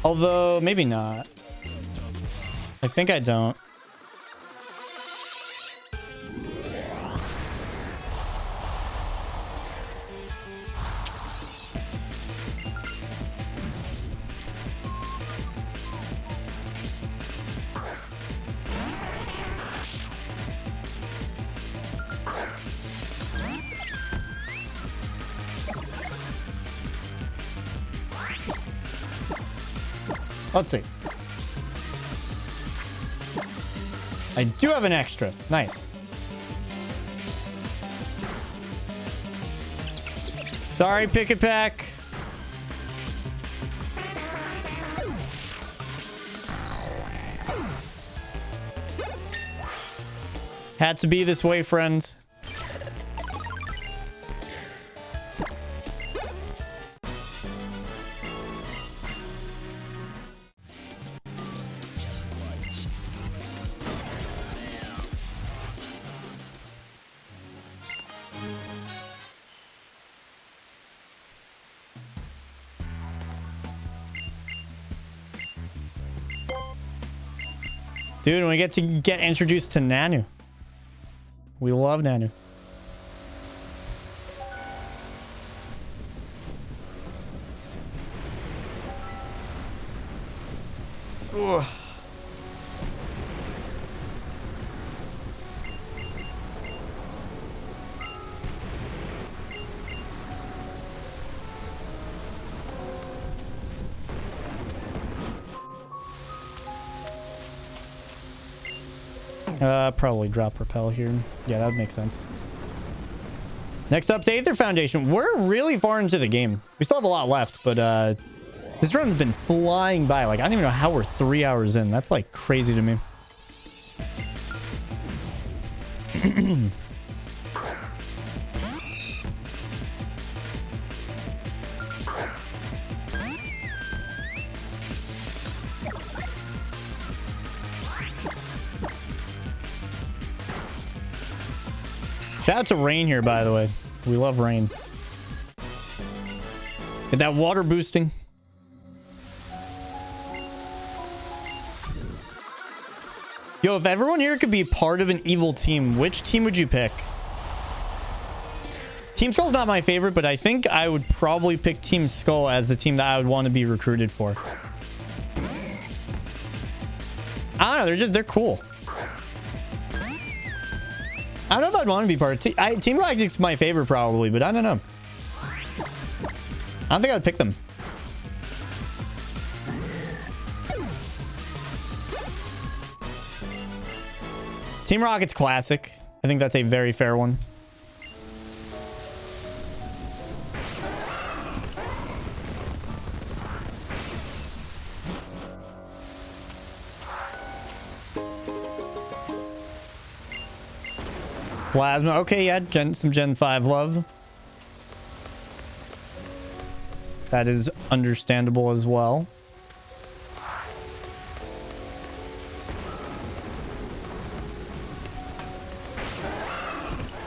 Although, maybe not. I think I don't. Let's see. I do have an extra. Nice. Sorry, pick it pack. Had to be this way, friends. Dude, we get to get introduced to Nanu. We love Nanu. Ugh. Probably drop repel here. Yeah, that would make sense. Next up, the Aether Foundation. We're really far into the game. We still have a lot left, but this run's been flying by. Like, I don't even know how we're 3 hours in. That's like crazy to me. Shout out to Rain here, by the way. We love Rain. Get that water boosting. Yo, if everyone here could be part of an evil team, which team would you pick? Team Skull's not my favorite, but I think I would probably pick Team Skull as the team that I would want to be recruited for. I don't know. They're cool. I don't know if I'd want to be part of Team Rocket's my favorite probably, but I don't know. I don't think I'd pick them. Team Rocket's classic. I think that's a very fair one. Plasma. Okay, yeah, some Gen 5 love. That is understandable as well.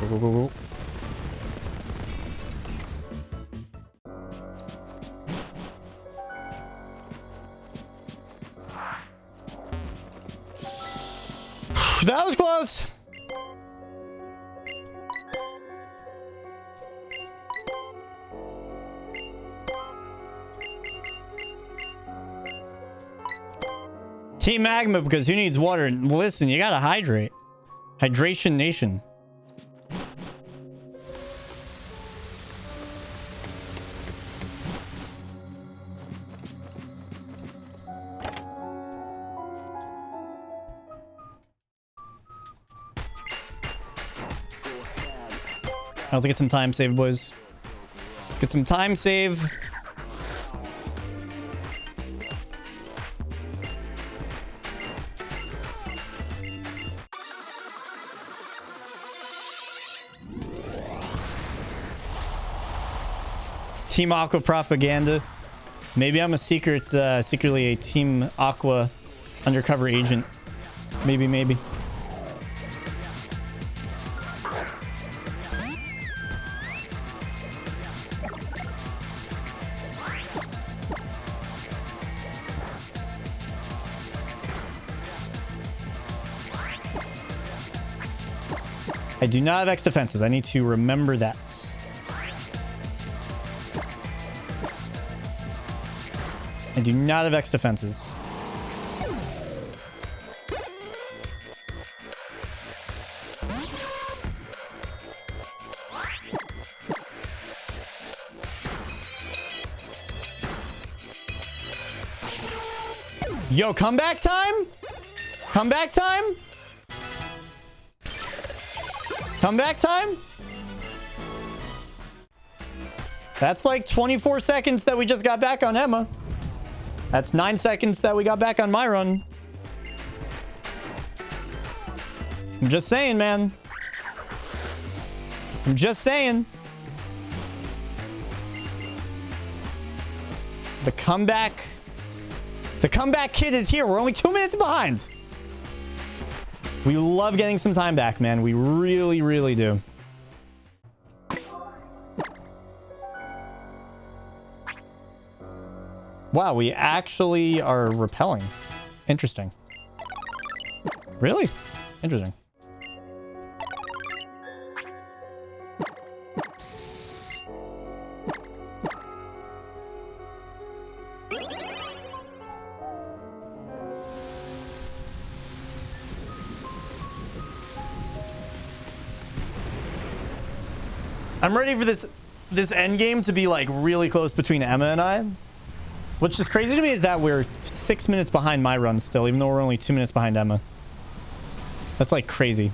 Go, go, go, go. That was close. Team Magma, because who needs water? Listen, you gotta hydrate. Hydration Nation. Let's get some time save, boys. Let's get some time save. Team Aqua propaganda. Maybe I'm a secretly a Team Aqua undercover agent. Maybe. I do not have X defenses. I need to remember that. I do not have X defenses. Yo, comeback time? Comeback time? Comeback time? That's like 24 seconds that we just got back on Emma. That's 9 seconds that we got back on my run. I'm just saying, man. I'm just saying. The comeback kid is here. We're only 2 minutes behind. We love getting some time back, man. We really, really do. Wow, we actually are repelling. Interesting. Really? Interesting. I'm ready for this end game to be like really close between Emma and I. What's just crazy to me is that we're 6 minutes behind my run still, even though we're only 2 minutes behind Emma. That's like crazy.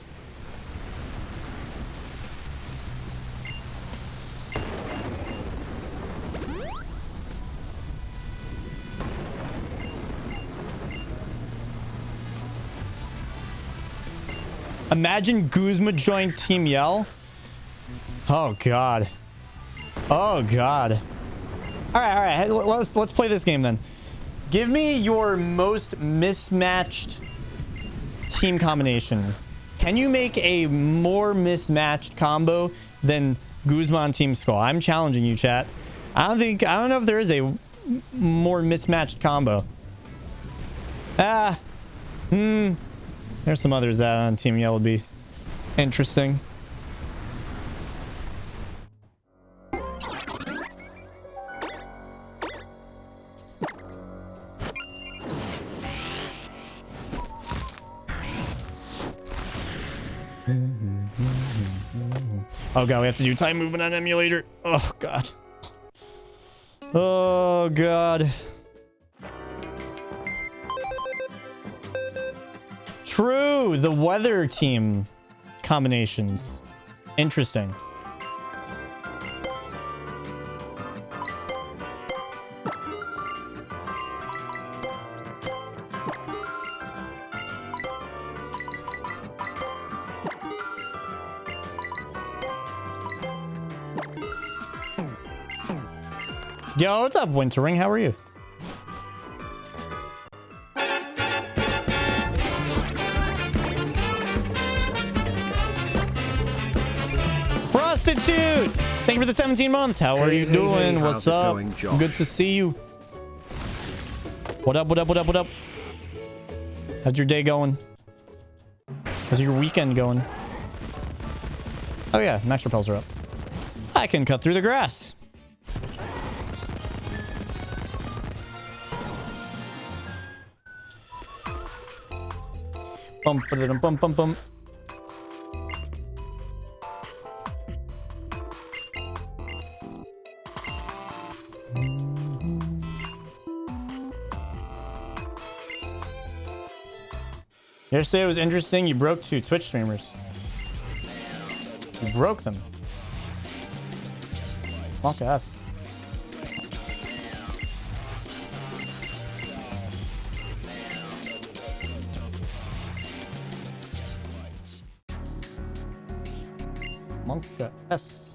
Imagine Guzma joined Team Yell. Oh god. Oh god. All right. Let's play this game then. Give me your most mismatched team combination. Can you make a more mismatched combo than Guzman Team Skull? I'm challenging you, chat. I don't know if there is a more mismatched combo. There's some others that on Team Yellow would be interesting. Oh god, we have to do time movement on emulator. Oh god. Oh god. True, the weather team combinations. Interesting. Yo, what's up, Wintering? How are you? Prostitute! Thank you for the 17 months. How are you doing? What's up? Good to see you. What up, what up, what up, what up? How's your day going? How's your weekend going? Oh yeah, max repels are up. I can cut through the grass. Bum, ba-da-dum, bum, bum, bum. Yesterday was interesting. You broke 2 Twitch streamers. You broke them. Fuck ass. Monka S.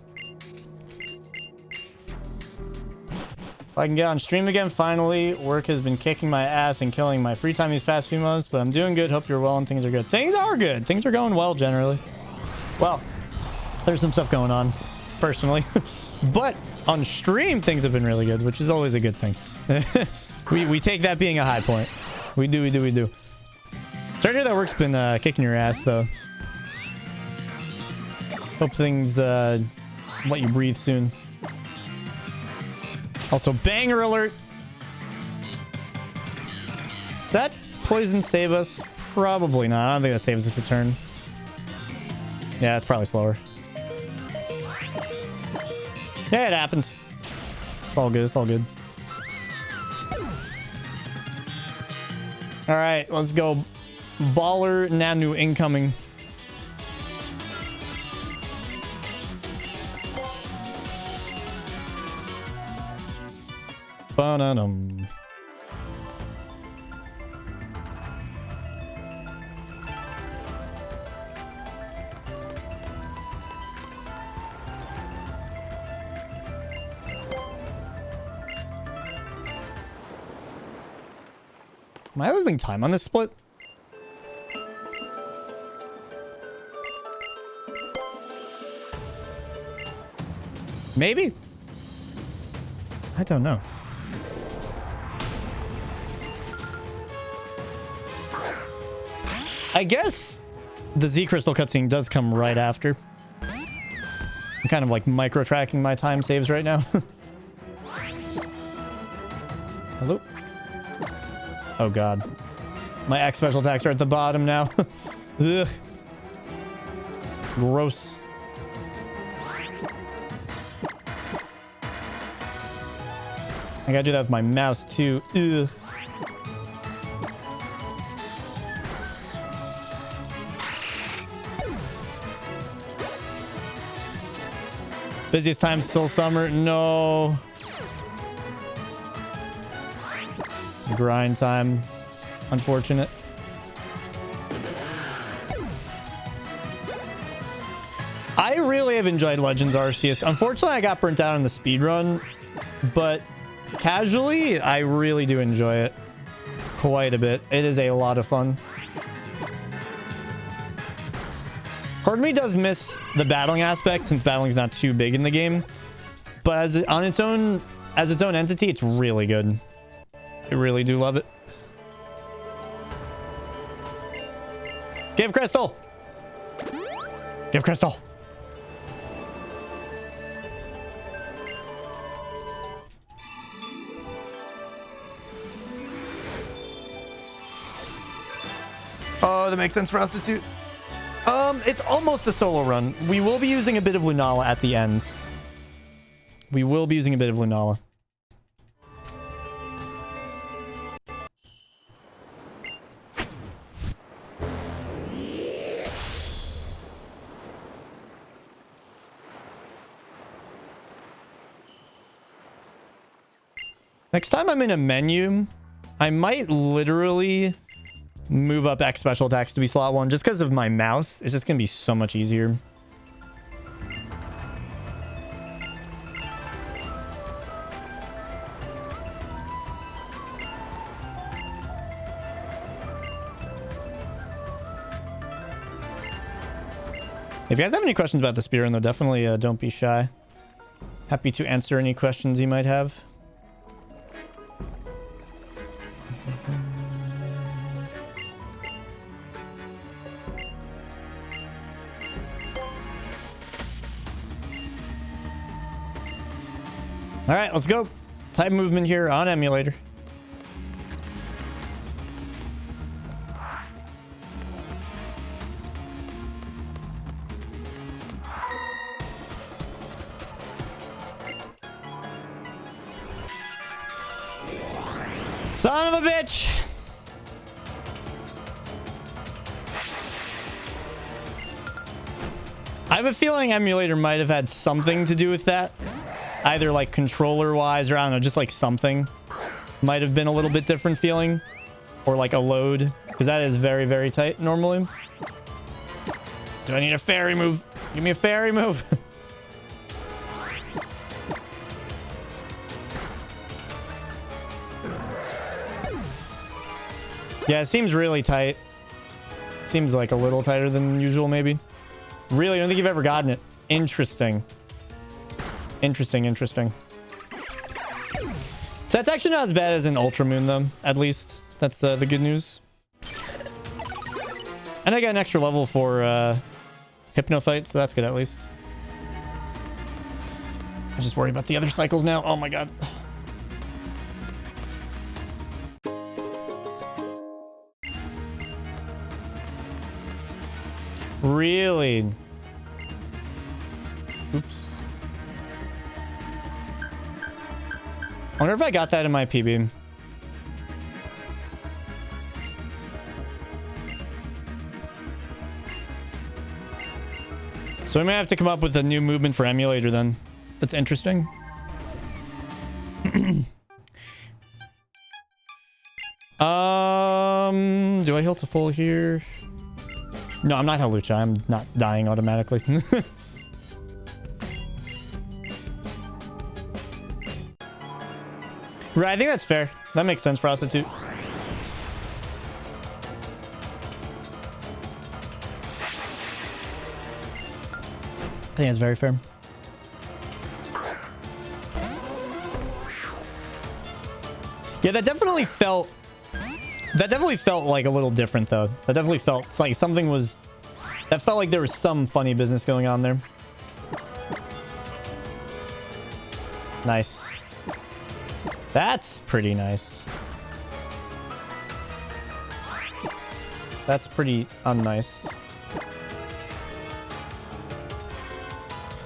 If I can get on stream again, finally. Work has been kicking my ass and killing my free time these past few months, but I'm doing good. Hope you're well and things are good. Things are good. Things are going well generally. Well, there's some stuff going on personally, but on stream things have been really good, which is always a good thing. we take that being a high point. We do. Sorry to hear that work's been kicking your ass though. Hope things let you breathe soon. Also, banger alert. Does that poison save us? Probably not. I don't think that saves us a turn. Yeah, it's probably slower. Yeah, it happens. It's all good. It's all good. All right, let's go. Baller Nanu incoming. Ba-na-dum. Am I losing time on this split? Maybe? I don't know. I guess the Z Crystal cutscene does come right after. I'm kind of like micro-tracking my time saves right now. Hello? Oh god. My X special attacks are at the bottom now. Ugh. Gross. I gotta do that with my mouse too. Ugh. Busiest time still summer. No. Grind time. Unfortunate. I really have enjoyed Legends Arceus. Unfortunately, I got burnt out on the speedrun, but casually, I really do enjoy it quite a bit. It is a lot of fun. Part of me does miss the battling aspect since battling's not too big in the game, but as its own entity, it's really good. I really do love it. Give Crystal. Give Crystal. Oh, that makes sense, Prostitute. It's almost a solo run. We will be using a bit of Lunala at the end. We will be using a bit of Lunala. Next time I'm in a menu, I might literally move up X special attacks to be slot 1 just because of my mouse. It's just going to be so much easier. If you guys have any questions about the speedrun, though, definitely don't be shy. Happy to answer any questions you might have. All right, let's go. Type movement here on Emulator. Son of a bitch. I have a feeling Emulator might have had something to do with that. Either like controller wise or I don't know, just like something might have been a little bit different feeling, or like a load, because that is very, very tight normally. Do I need a fairy move? Give me a fairy move. Yeah, it seems really tight. Seems like a little tighter than usual, maybe. Really, I don't think you've ever gotten it. Interesting. Interesting. That's actually not as bad as an Ultra Moon, though. At least. That's the good news. And I got an extra level for Hypno Fight, so that's good at least. I just worry about the other cycles now. Oh my god. Really? Oops. I wonder if I got that in my PB. So we might have to come up with a new movement for Emulator then. That's interesting. Do I heal to full here? No, I'm not Halucha. I'm not dying automatically. Right, I think that's fair. That makes sense, Prostitute. I think it's very fair. Yeah, that definitely felt like a little different, though. That definitely felt like something was... That felt like there was some funny business going on there. Nice. That's pretty nice. That's pretty unnice.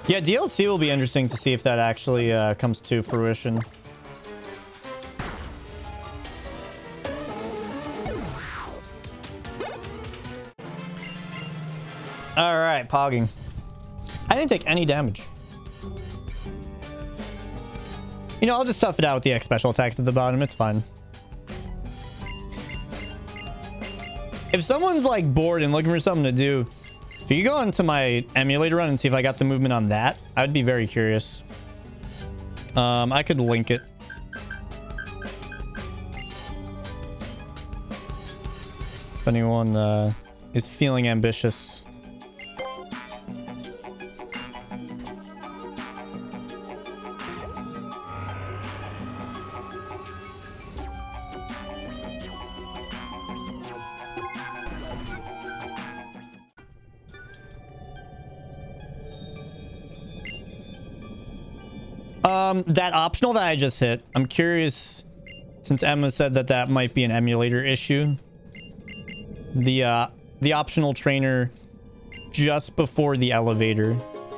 Yeah, DLC will be interesting to see if that actually comes to fruition. All right, pogging. I didn't take any damage. You know, I'll just tough it out with the X special attacks at the bottom. It's fine. If someone's like bored and looking for something to do, if you go into my Emulator run and see if I got the movement on that, I'd be very curious. I could link it. If anyone is feeling ambitious. That optional that I just hit, I'm curious, since Emma said that that might be an emulator issue. The optional trainer just before the elevator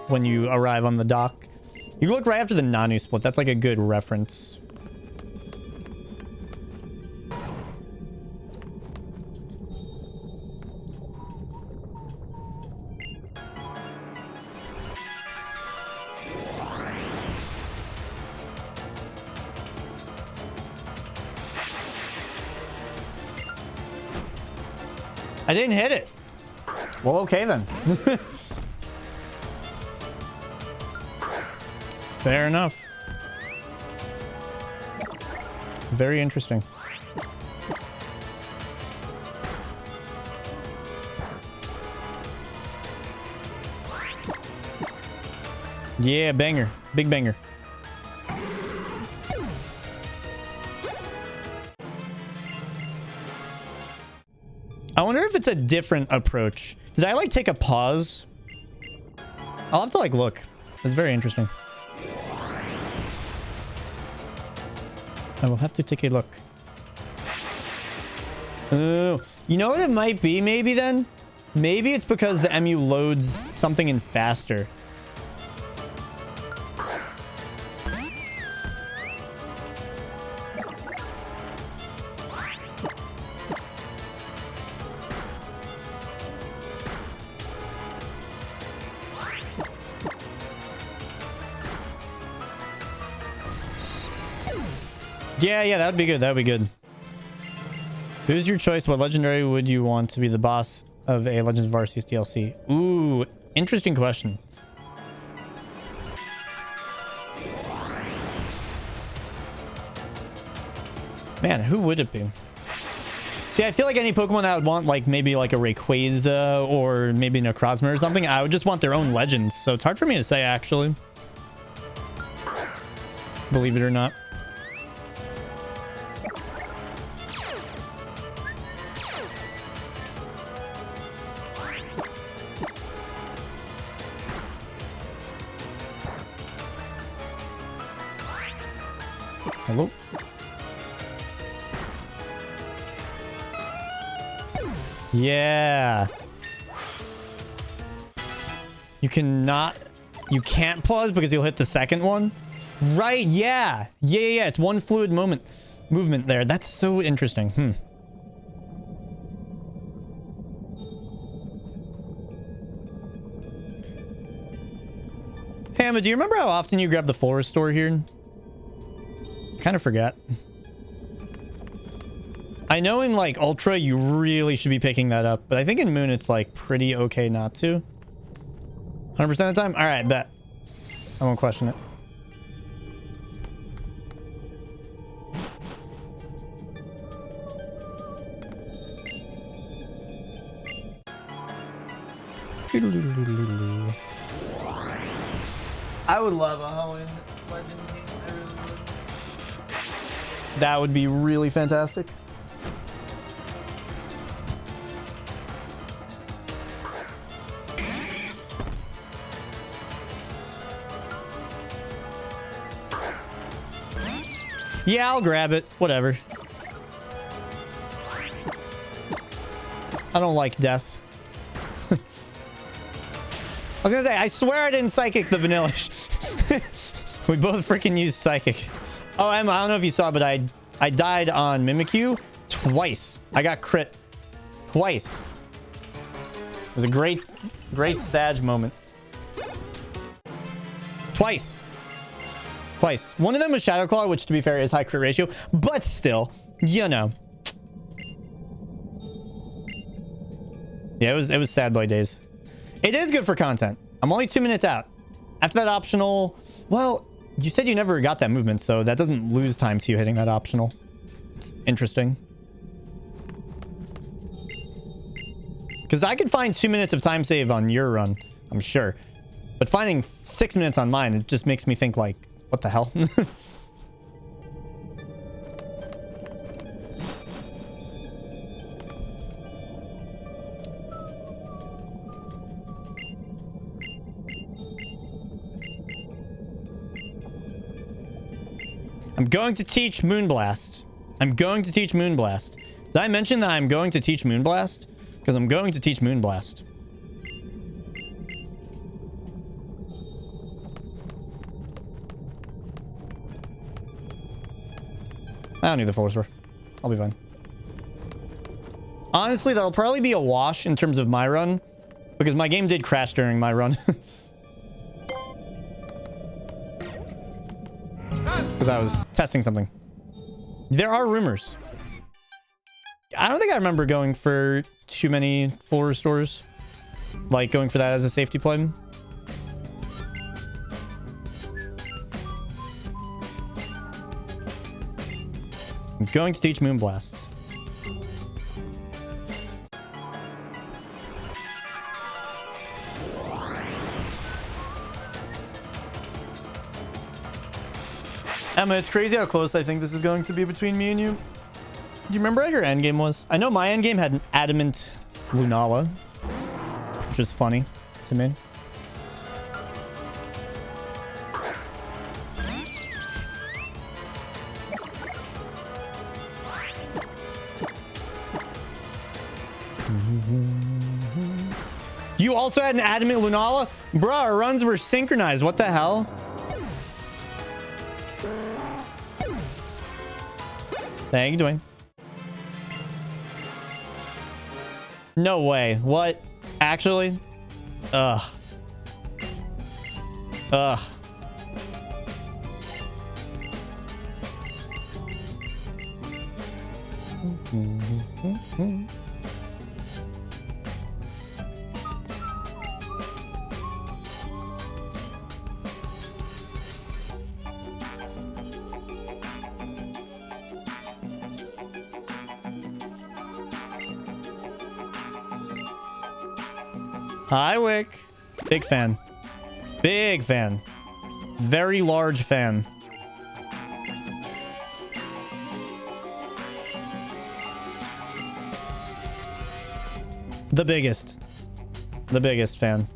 when you arrive on the dock. You can look right after the Nanu split. That's like a good reference. I didn't hit it. Well, okay then. Fair enough. Very interesting. Yeah, banger. Big banger. I wonder if it's a different approach. Did I like take a pause? I'll have to like look. It's very interesting. I will have to take a look. Oh, you know what it might be maybe then? Maybe it's because the MU loads something in faster. Yeah, that would be good. That would be good. Who's your choice? What legendary would you want to be the boss of a Legends of Arceus DLC? Ooh, interesting question. Man, who would it be? See, I feel like any Pokemon that would want like maybe like a Rayquaza or maybe Necrozma or something, I would just want their own legends. So it's hard for me to say, actually. Believe it or not. Hello? Yeah. You can't pause because you'll hit the second one. Right, yeah. Yeah. It's one fluid movement there. That's so interesting. Hey, Emma, do you remember how often you grab the full restore here? Kind of forget. I know in like Ultra you really should be picking that up, but I think in Moon it's like pretty okay not to. 100% of the time? All right, bet. I won't question it. I would love a Hoenn Legends. I really would. That would be really fantastic. Yeah, I'll grab it. Whatever. I don't like death. I was gonna say, I swear I didn't Psychic the Vanillish. We both freaking used Psychic. Oh, Emma, I don't know if you saw, but I died on Mimikyu twice. I got crit twice. It was a great Sag moment. Twice. One of them was Shadow Claw, which to be fair is high crit ratio, but still, you know. Yeah, it was sad boy days. It is good for content. I'm only 2 minutes out. After that optional, well, you said you never got that movement, so that doesn't lose time to you hitting that optional. It's interesting. Because I could find 2 minutes of time save on your run, I'm sure. But finding 6 minutes on mine, it just makes me think like, what the hell? I'm going to teach Moonblast. I'm going to teach Moonblast. Did I mention that I'm going to teach Moonblast? Because I'm going to teach Moonblast. I don't need the full restore. I'll be fine. Honestly, that'll probably be a wash in terms of my run. Because my game did crash during my run. Because I was testing something. There are rumors. I don't think I remember going for too many full restores. Like going for that as a safety play. I'm going to teach Moonblast. Emma, it's crazy how close I think this is going to be between me and you. Do you remember what your endgame was? I know my endgame had an adamant Lunala, which was funny to me. You also had an adamant Lunala? Bruh, our runs were synchronized. What the hell? Thank you, Dwayne. No way. What? Actually? Ugh. Ugh. Hi, Wick. Big fan. Big fan. Very large fan. The biggest. The biggest fan.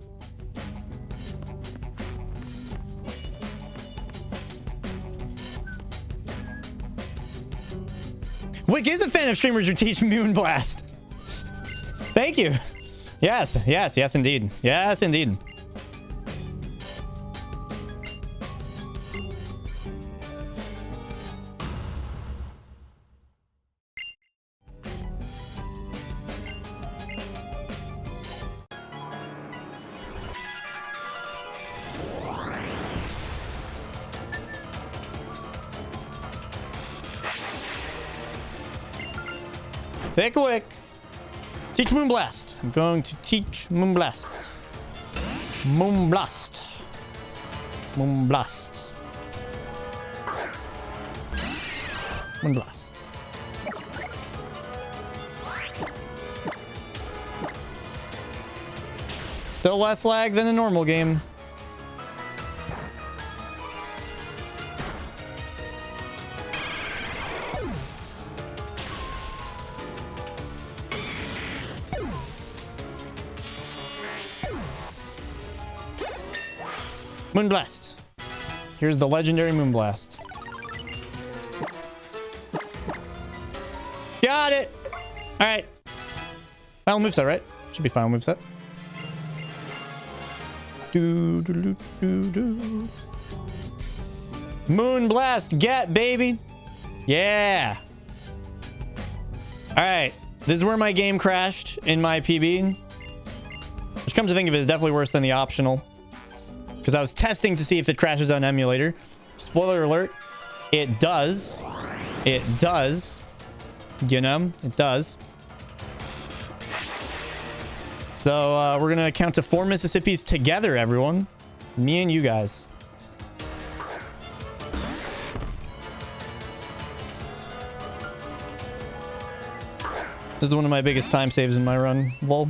Wick is a fan of streamers who teach Moonblast. Thank you. Yes, yes, yes, indeed. Yes, indeed. Thick Wick. Teach Moonblast. I'm going to teach Moonblast. Moonblast. Moonblast. Moonblast. Still less lag than a normal game. Moonblast. Here's the legendary Moonblast. Got it. All right. Final moveset, right? Should be final moveset. Do do do do do. Moonblast, get baby. Yeah. All right. This is where my game crashed in my PB. Which, come to think of it, is definitely worse than the optional. Because I was testing to see if it crashes on emulator. Spoiler alert, it does. It does. You know, it does. So we're going to count to 4 Mississippis together, everyone. Me and you guys. This is one of my biggest time saves in my run, lol.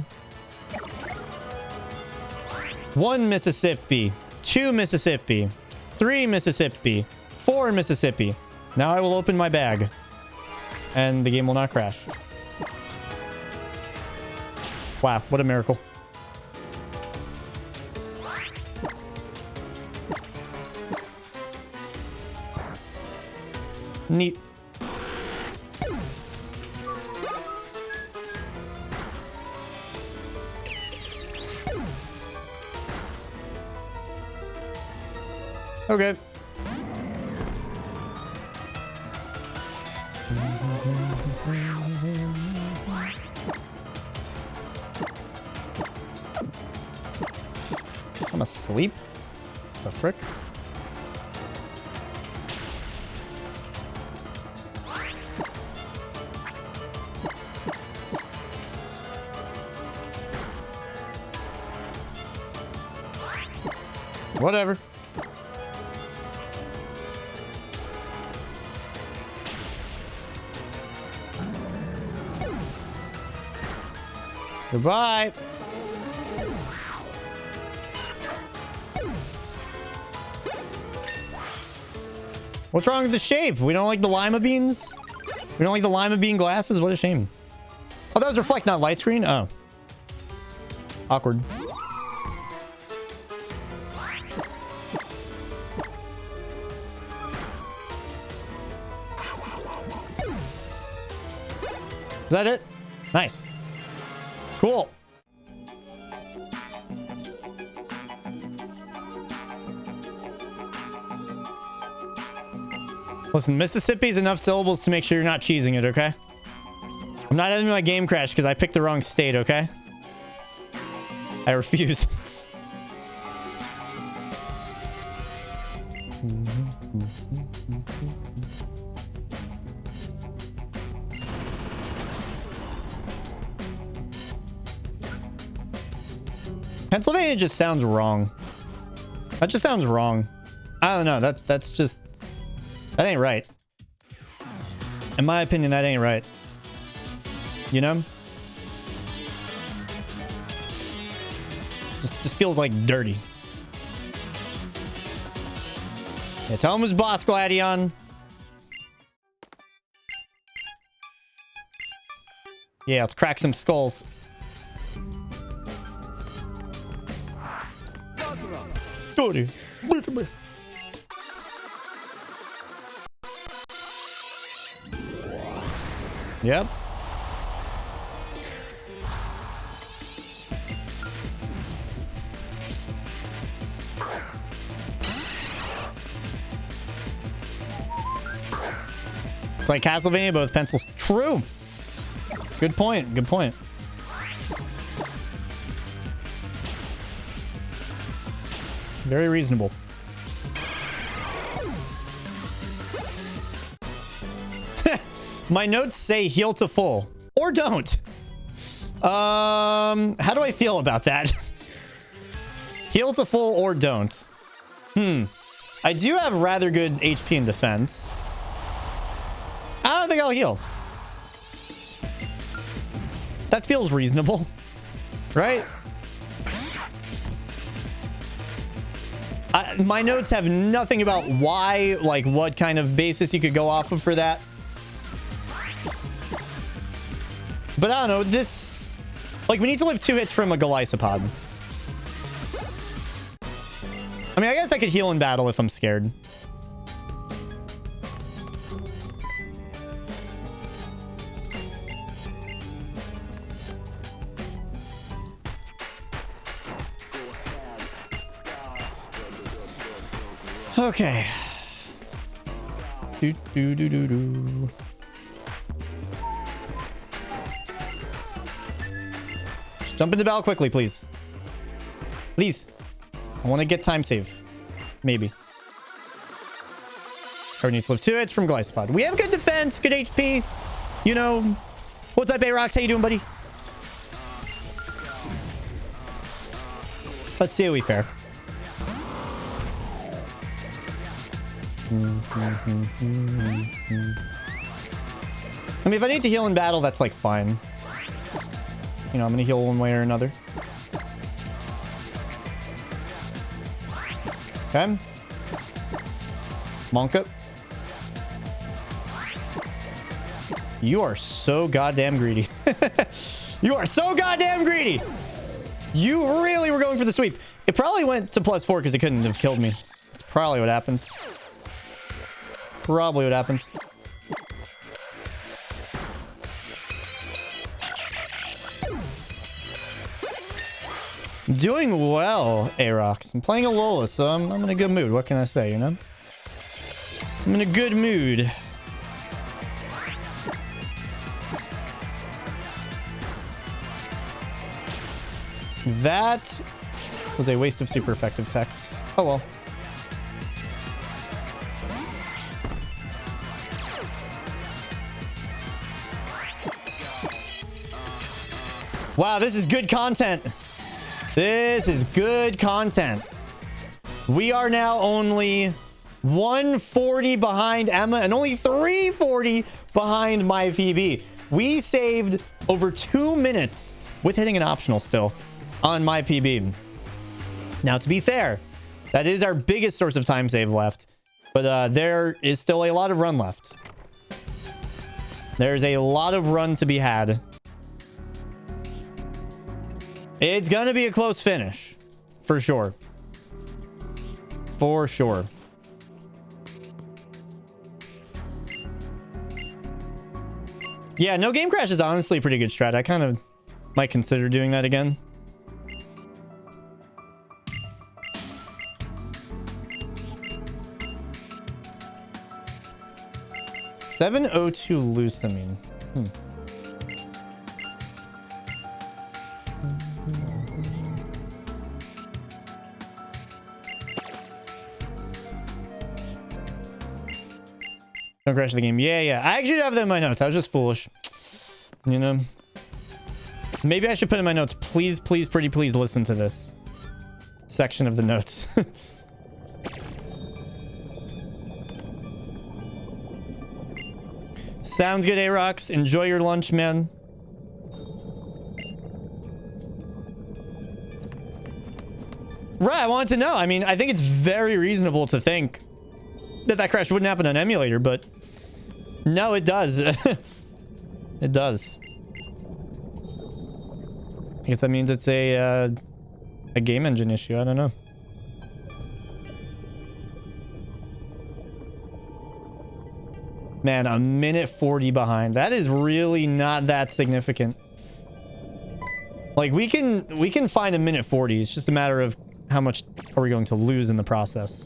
1 Mississippi, 2 Mississippi, 3 Mississippi, 4 Mississippi. Now I will open my bag. And the game will not crash. Wow, what a miracle. Neat. Okay. I'm asleep? The frick? Whatever. Goodbye. What's wrong with the shape? We don't like the lima beans? We don't like the lima bean glasses? What a shame. Oh, that was reflect, not light screen? Oh. Awkward. Is that it? Nice. Cool. Listen, Mississippi's enough syllables to make sure you're not cheesing it, okay? I'm not having my game crash because I picked the wrong state, okay? I refuse. Pennsylvania just sounds wrong. That just sounds wrong. I don't know. That's just... That ain't right. In my opinion, that ain't right. You know? Just feels like dirty. Yeah, tell him who's boss, Gladion. Yeah, let's crack some skulls. Sorry. Yep. It's like Castlevania, but with pencils. True. Good point. Good point. Very reasonable. My notes say heal to full. Or don't. How do I feel about that? Heal to full or don't. I do have rather good HP and defense. I don't think I'll heal. That feels reasonable. Right? My notes have nothing about why, like what kind of basis you could go off of for that. But I don't know, this... Like, we need to live 2 hits from a Golisopod. I mean, I guess I could heal in battle if I'm scared. Okay. Do do do do do. Just jump into battle quickly, please. Please. I want to get time save. Maybe. Or needs to live 2 hits from Glyspod. We have good defense, good HP. You know. What's up, A-Rox? How you doing, buddy? Let's see how we fare. I mean, if I need to heal in battle, that's like fine. You know, I'm gonna heal one way or another. Okay. Monka. You are so goddamn greedy. You are so goddamn greedy. You really were going for the sweep. It probably went to +4 because it couldn't have killed me. That's probably what happened. Probably what happened. Doing well, Arox. I'm playing Alola, so I'm in a good mood. What can I say, you know? I'm in a good mood. That was a waste of super effective text. Oh well. Wow, this is good content. This is good content. We are now only 140 behind Emma and only 340 behind my PB. We saved over 2 minutes with hitting an optional still on my PB. Now, to be fair, that is our biggest source of time save left, but there is still a lot of run left. There's a lot of run to be had. It's gonna be a close finish, for sure. For sure. Yeah, no game crash is honestly a pretty good strat. I kind of might consider doing that again. $702 Lucamine. Don't crash the game. Yeah. I actually have that in my notes. I was just foolish. You know? Maybe I should put in my notes. Please, pretty please listen to this section of the notes. Sounds good, Arox. Enjoy your lunch, man. Right, I wanted to know. I mean, I think it's very reasonable to think that crash wouldn't happen on emulator, but no, it does. It does. I guess that means it's a game engine issue. I don't know. Man, a minute 40 behind. That is really not that significant. Like, we can find a minute 40. It's just a matter of how much are we going to lose in the process.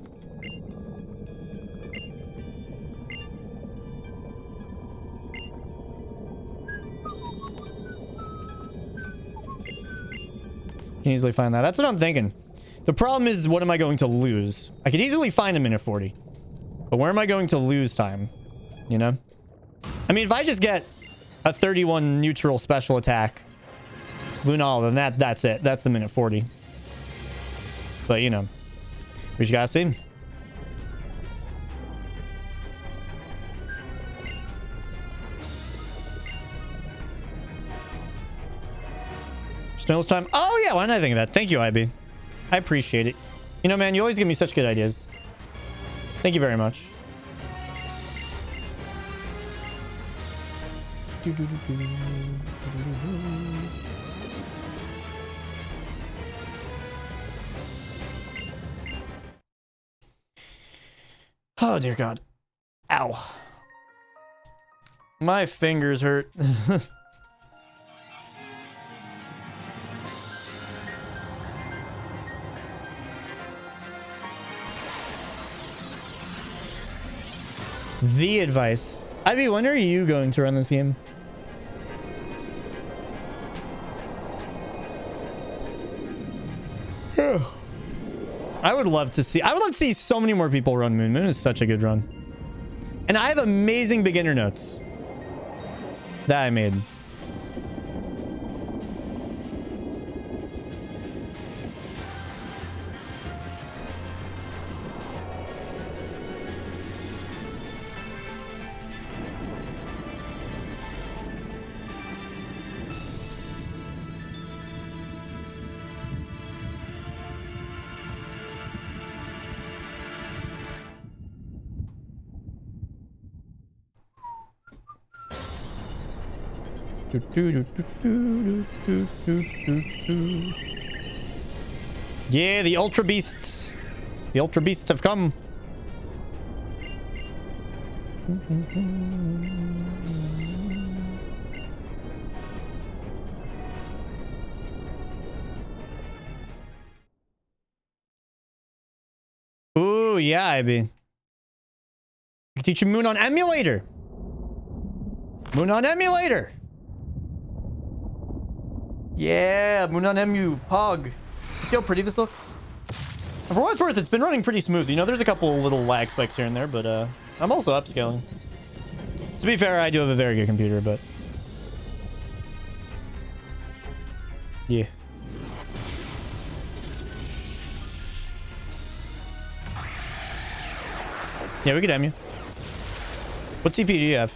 Can easily find that. That's what I'm thinking. The problem is, what am I going to lose? I could easily find a minute 40. But where am I going to lose time? You know? I mean, if I just get a 31 neutral special attack Lunala, then that's it. That's the minute 40. But, you know, we just gotta see. Snow's time. Oh, yeah. Why didn't I think of that? Thank you, IB. I appreciate it. You know, man, you always give me such good ideas. Thank you very much. Oh, dear God. Ow. My fingers hurt. The advice. Ivy, when are you going to run this game? I would love to see so many more people run Moon. Moon is such a good run. And I have amazing beginner notes that I made. Yeah, the Ultra Beasts. The Ultra Beasts have come. Oh, yeah, I be. I can teach you Moon on Emulator. Moon on Emulator. Yeah, Moon on Emu. Pog. See how pretty this looks? And for what it's worth, it's been running pretty smooth. You know, there's a couple little lag spikes here and there, but I'm also upscaling. To be fair, I do have a very good computer, but... yeah. Yeah, we could emu. What CPU do you have?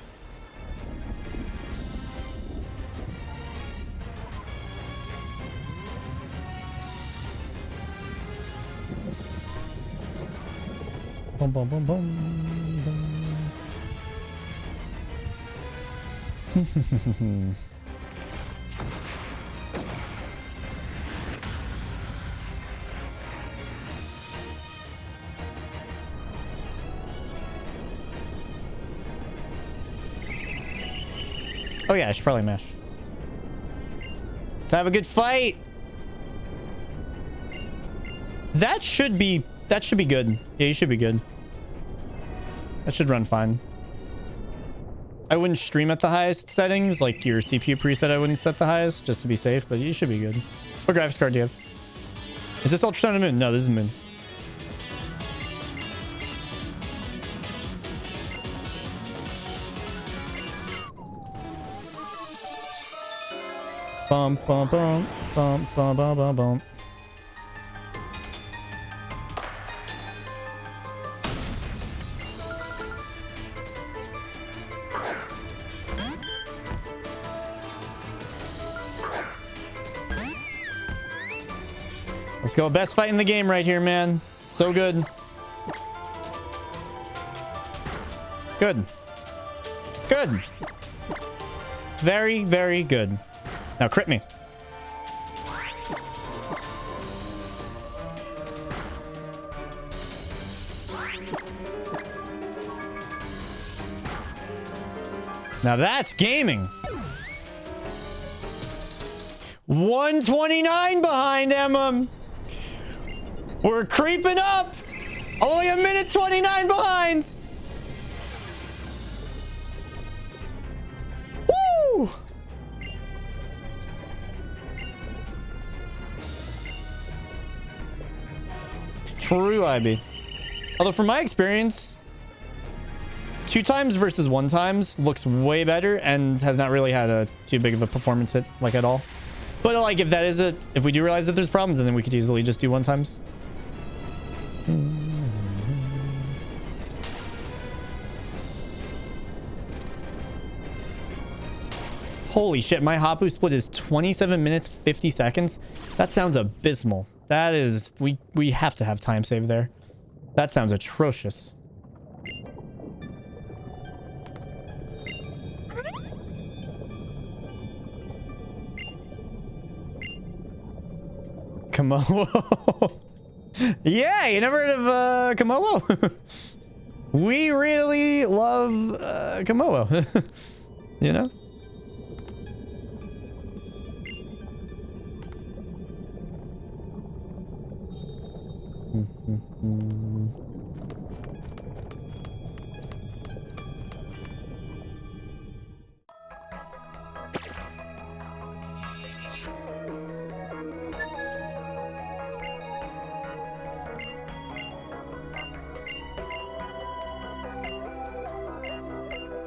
Boom, boom, boom, boom, boom. Oh yeah, I should probably mash. Let's have a good fight. That should be good. Yeah, you should be good. That should run fine. I wouldn't stream at the highest settings, like your CPU preset I wouldn't set the highest, just to be safe, but you should be good. What graphics card do you have? Is this Ultrasound Moon? No, this is Moon. Bum, bum, bum, bum, bum, bum, bum, bum. Let's go. Best fight in the game right here, man. So good. Good. Good. Very, very good. Now crit me. Now that's gaming. 129 behind Emma. We're creeping up. Only a minute 29 behind. Woo! True, IB. Although from my experience, 2 times versus 1 times looks way better and has not really had a too big of a performance hit, like, at all. But like, if that is it, if we do realize that there's problems, then we could easily just do 1 times. Holy shit, my Hapu split is 27 minutes 50 seconds. That sounds abysmal. That is, we have to have time save there. That sounds atrocious. Komodo. Yeah, you never heard of Komodo? We really love Komodo. You know?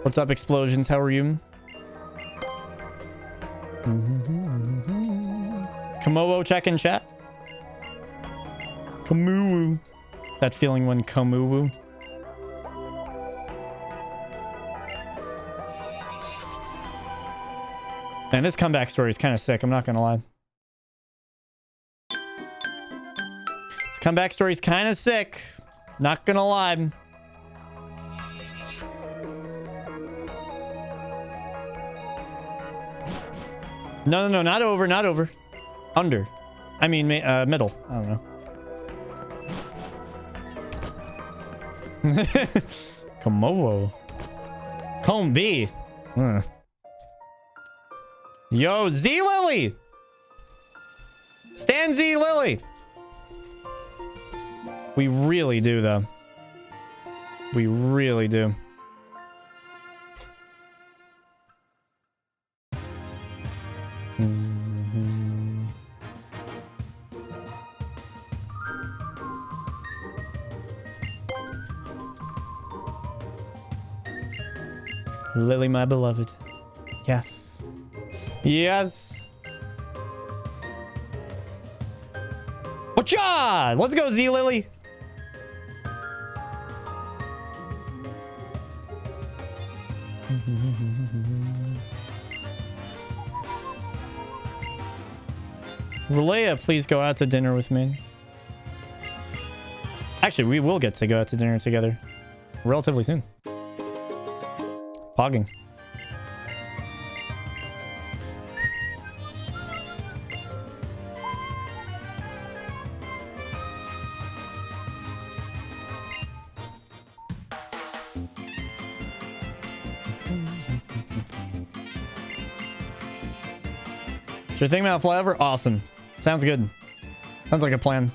What's up, Explosions? How are you? Komodo check in chat. Komoo. That feeling when Komoo. Man, this comeback story is kind of sick. I'm not gonna lie. This comeback story is kind of sick. Not gonna lie. No, no, no, not over, not over. Under. I mean, middle. I don't know. Komodo. Cone B. Yo, Z Lily. Stan Z Lily. We really do, though. We really do. Lily, my beloved. Yes. Yes. Whatcha? Let's go, Z Lily. Relaya, please go out to dinner with me. Actually, we will get to go out to dinner together relatively soon. Pogging. Sure thing about flyover? Awesome. Sounds good. Sounds like a plan.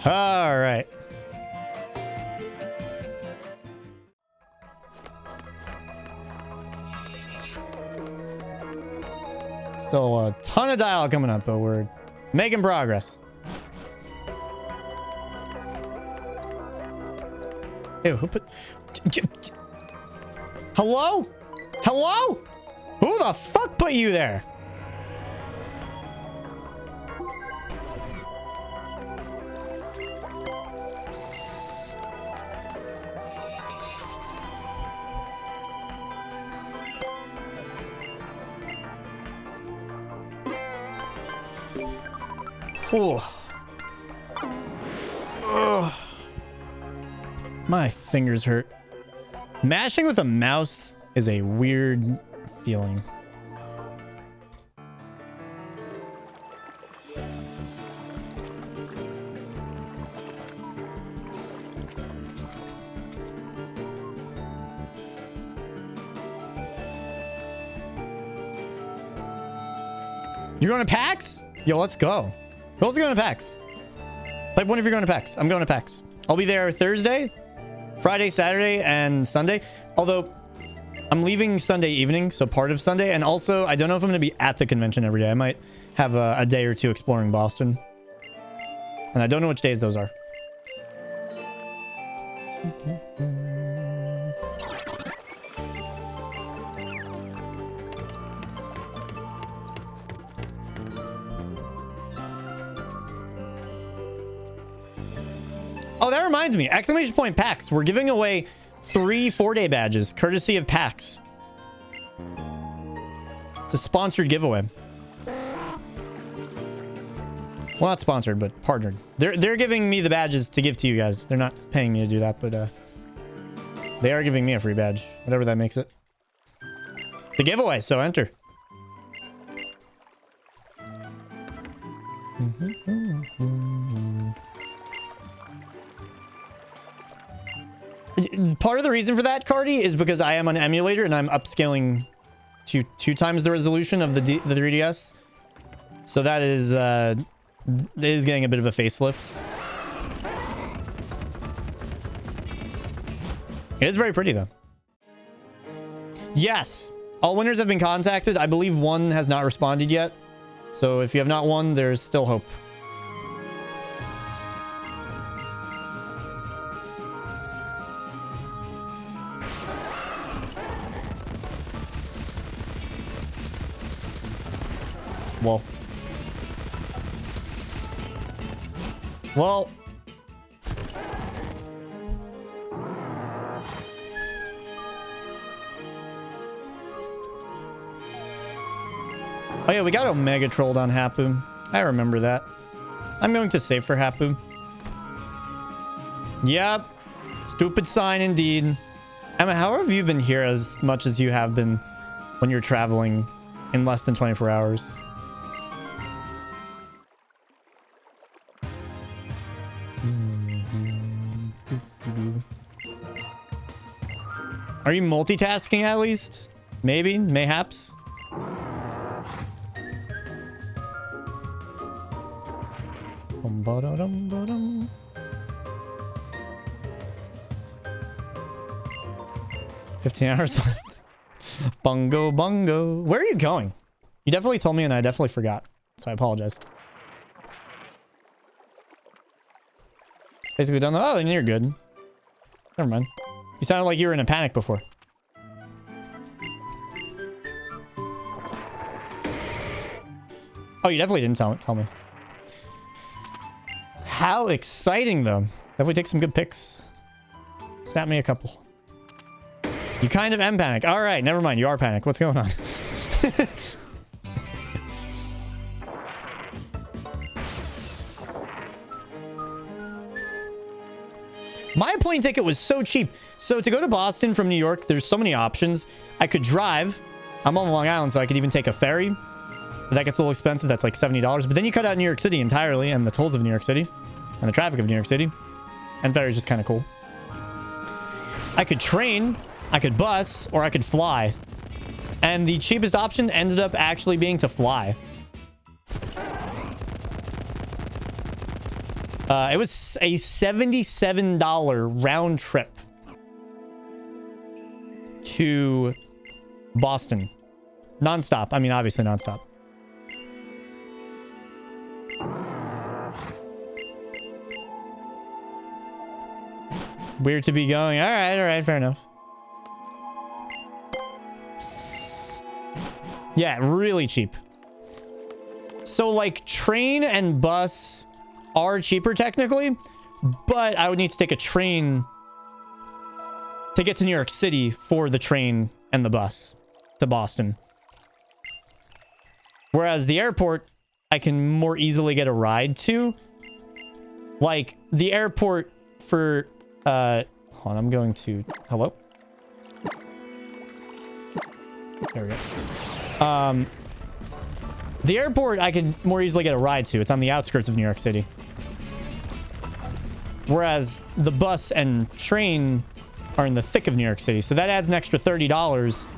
All right. Still a ton of dial coming up, but we're making progress. Ew, who put... Hello? Hello? Who the fuck put you there? Oh. Ugh. My fingers hurt. Mashing with a mouse is a weird feeling. You're going to PAX? Yo, let's go. Who else is going to PAX? Like, when are you going to PAX? I'm going to PAX. I'll be there Thursday, Friday, Saturday, and Sunday. Although, I'm leaving Sunday evening, so part of Sunday. And also, I don't know if I'm going to be at the convention every day. I might have a day or two exploring Boston. And I don't know which days those are. Oh, that reminds me. Exclamation point PAX. We're giving away 3 4-day badges, courtesy of PAX. It's a sponsored giveaway. Well, not sponsored, but partnered. They're giving me the badges to give to you guys. They're not paying me to do that, but they are giving me a free badge, whatever that makes it. The giveaway, so enter. Part of the reason for that, Cardi, is because I am on emulator and I'm upscaling to 2 times the resolution of the 3DS. So that is getting a bit of a facelift. It is very pretty, though. Yes, all winners have been contacted. I believe one has not responded yet. So if you have not won, there's still hope. Well. Well. Oh yeah, we got Omega trolled on Hapu. I remember that. I'm going to save for Hapu. Yep. Stupid sign indeed. Emma, how have you been here as much as you have been when you're traveling in less than 24 hours? Are you multitasking at least? Maybe, mayhaps. Ba-da-dum-ba-dum. 15 hours left. Bungo, bungo. Where are you going? You definitely told me and I definitely forgot. So I apologize. Basically done the... Oh, then you're good. Never mind. You sounded like you were in a panic before. Oh, you definitely didn't tell me. How exciting, though. Definitely take some good pics. Snap me a couple. You kind of am panic. All right, never mind. You are panic. What's going on? My plane ticket was so cheap. So to go to Boston from New York, there's so many options. I could drive. I'm on Long Island, so I could even take a ferry. But that gets a little expensive. That's like $70. But then you cut out New York City entirely and the tolls of New York City and the traffic of New York City. And ferry is just kind of cool. I could train, I could bus, or I could fly. And the cheapest option ended up actually being to fly. It was a $77 round trip to Boston. Non-stop. I mean, obviously non-stop. Weird to be going. All right, fair enough. Yeah, really cheap. So, like, train and bus are cheaper technically, but I would need to take a train to get to New York City for the train and the bus to Boston. Whereas the airport, I can more easily get a ride to. Like, the airport for... hold on, I'm going to... Hello? There we go. The airport, I could more easily get a ride to. It's on the outskirts of New York City. Whereas the bus and train are in the thick of New York City. So that adds an extra $30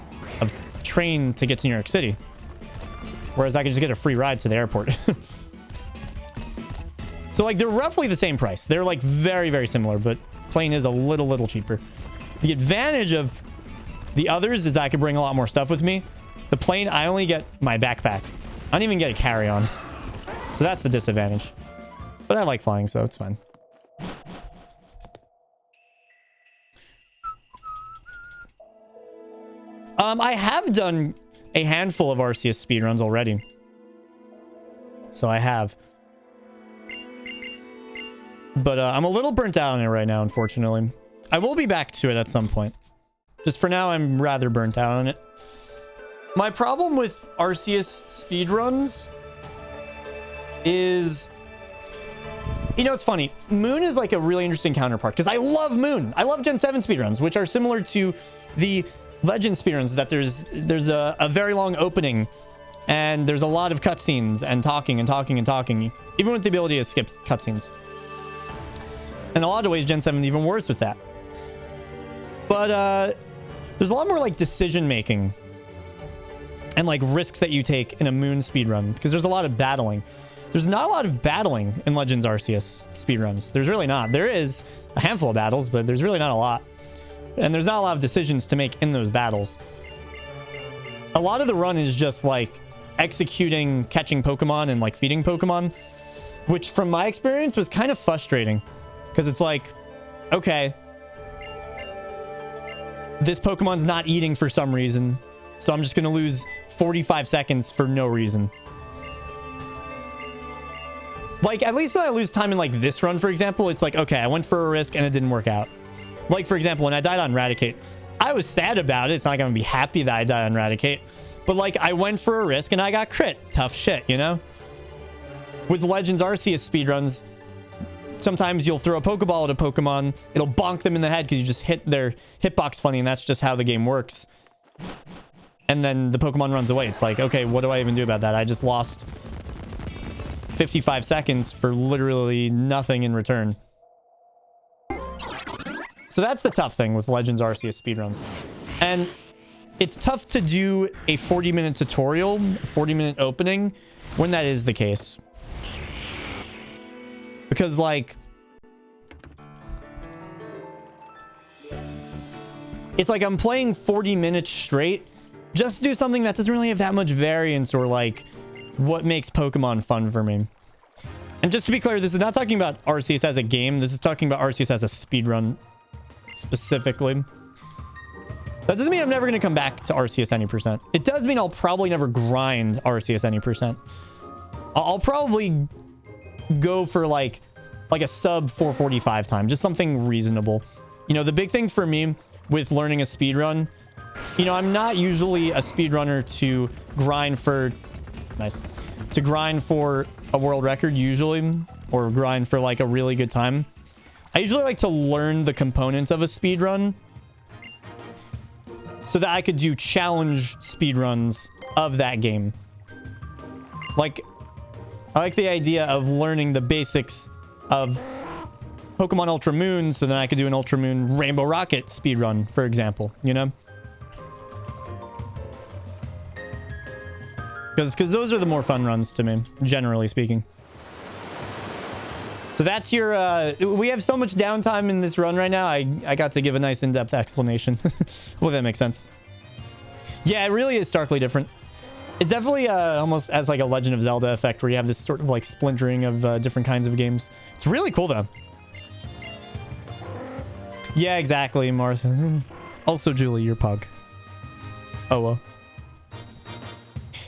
of train to get to New York City. Whereas I could just get a free ride to the airport. So, like, they're roughly the same price. They're, like, very, very similar, but plane is a little cheaper. The advantage of the others is that I could bring a lot more stuff with me. The plane, I only get my backpack. I don't even get a carry-on. So that's the disadvantage. But I like flying, so it's fine. I have done a handful of Arceus speedruns already. So I have. But I'm a little burnt out on it right now, unfortunately. I will be back to it at some point. Just for now, I'm rather burnt out on it. My problem with Arceus speedruns is... You know, it's funny. Moon is like a really interesting counterpart, because I love Moon. I love Gen 7 speedruns, which are similar to the Legend speedruns, that there's a very long opening, and there's a lot of cutscenes, and talking, even with the ability to skip cutscenes. In a lot of ways, Gen 7 even worse with that. But there's a lot more like decision making and like risks that you take in a Moon speedrun, because there's a lot of battling. There's not a lot of battling in Legends Arceus speedruns. There's really not. There is a handful of battles, but there's really not a lot. And there's not a lot of decisions to make in those battles. A lot of the run is just like executing, catching Pokemon and like feeding Pokemon, which from my experience was kind of frustrating, because it's like, okay, this Pokemon's not eating for some reason, so I'm just going to lose 45 seconds for no reason. Like, at least when I lose time in like this run, for example, it's like, okay, I went for a risk and it didn't work out. Like, for example, when I died on Raticate, I was sad about it. It's not going to be happy that I died on Raticate. But, like, I went for a risk and I got crit. Tough shit, you know? With Legends Arceus speedruns, sometimes you'll throw a Pokeball at a Pokemon. It'll bonk them in the head because you just hit their hitbox funny, and that's just how the game works. And then the Pokemon runs away. It's like, okay, what do I even do about that? I just lost 55 seconds for literally nothing in return. So that's the tough thing with Legends Arceus speedruns. And it's tough to do a 40-minute tutorial, 40-minute opening, when that is the case. Because, like... it's like I'm playing 40 minutes straight just to do something that doesn't really have that much variance or, like, what makes Pokemon fun for me. And just to be clear, this is not talking about Arceus as a game. This is talking about Arceus as a speedrun specifically. That doesn't mean I'm never going to come back to Arceus any percent. It does mean I'll probably never grind Arceus any percent. I'll probably go for like a sub 445 time, just something reasonable. You know, the big thing for me with learning a speedrun, you know, I'm not usually a speedrunner to grind for a world record usually, or grind for like a really good time. I usually like to learn the components of a speedrun so that I could do challenge speedruns of that game. Like, I like the idea of learning the basics of Pokemon Ultra Moon so then I could do an Ultra Moon Rainbow Rocket speedrun, for example, you know? Because those are the more fun runs to me, generally speaking. So that's your... we have so much downtime in this run right now. I got to give a nice in-depth explanation. Well, that makes sense. Yeah, it really is starkly different. It's definitely almost as like a Legend of Zelda effect where you have this sort of like splintering of different kinds of games. It's really cool, though. Yeah, exactly, Martha. Also, Julie, you're pug. Oh, well.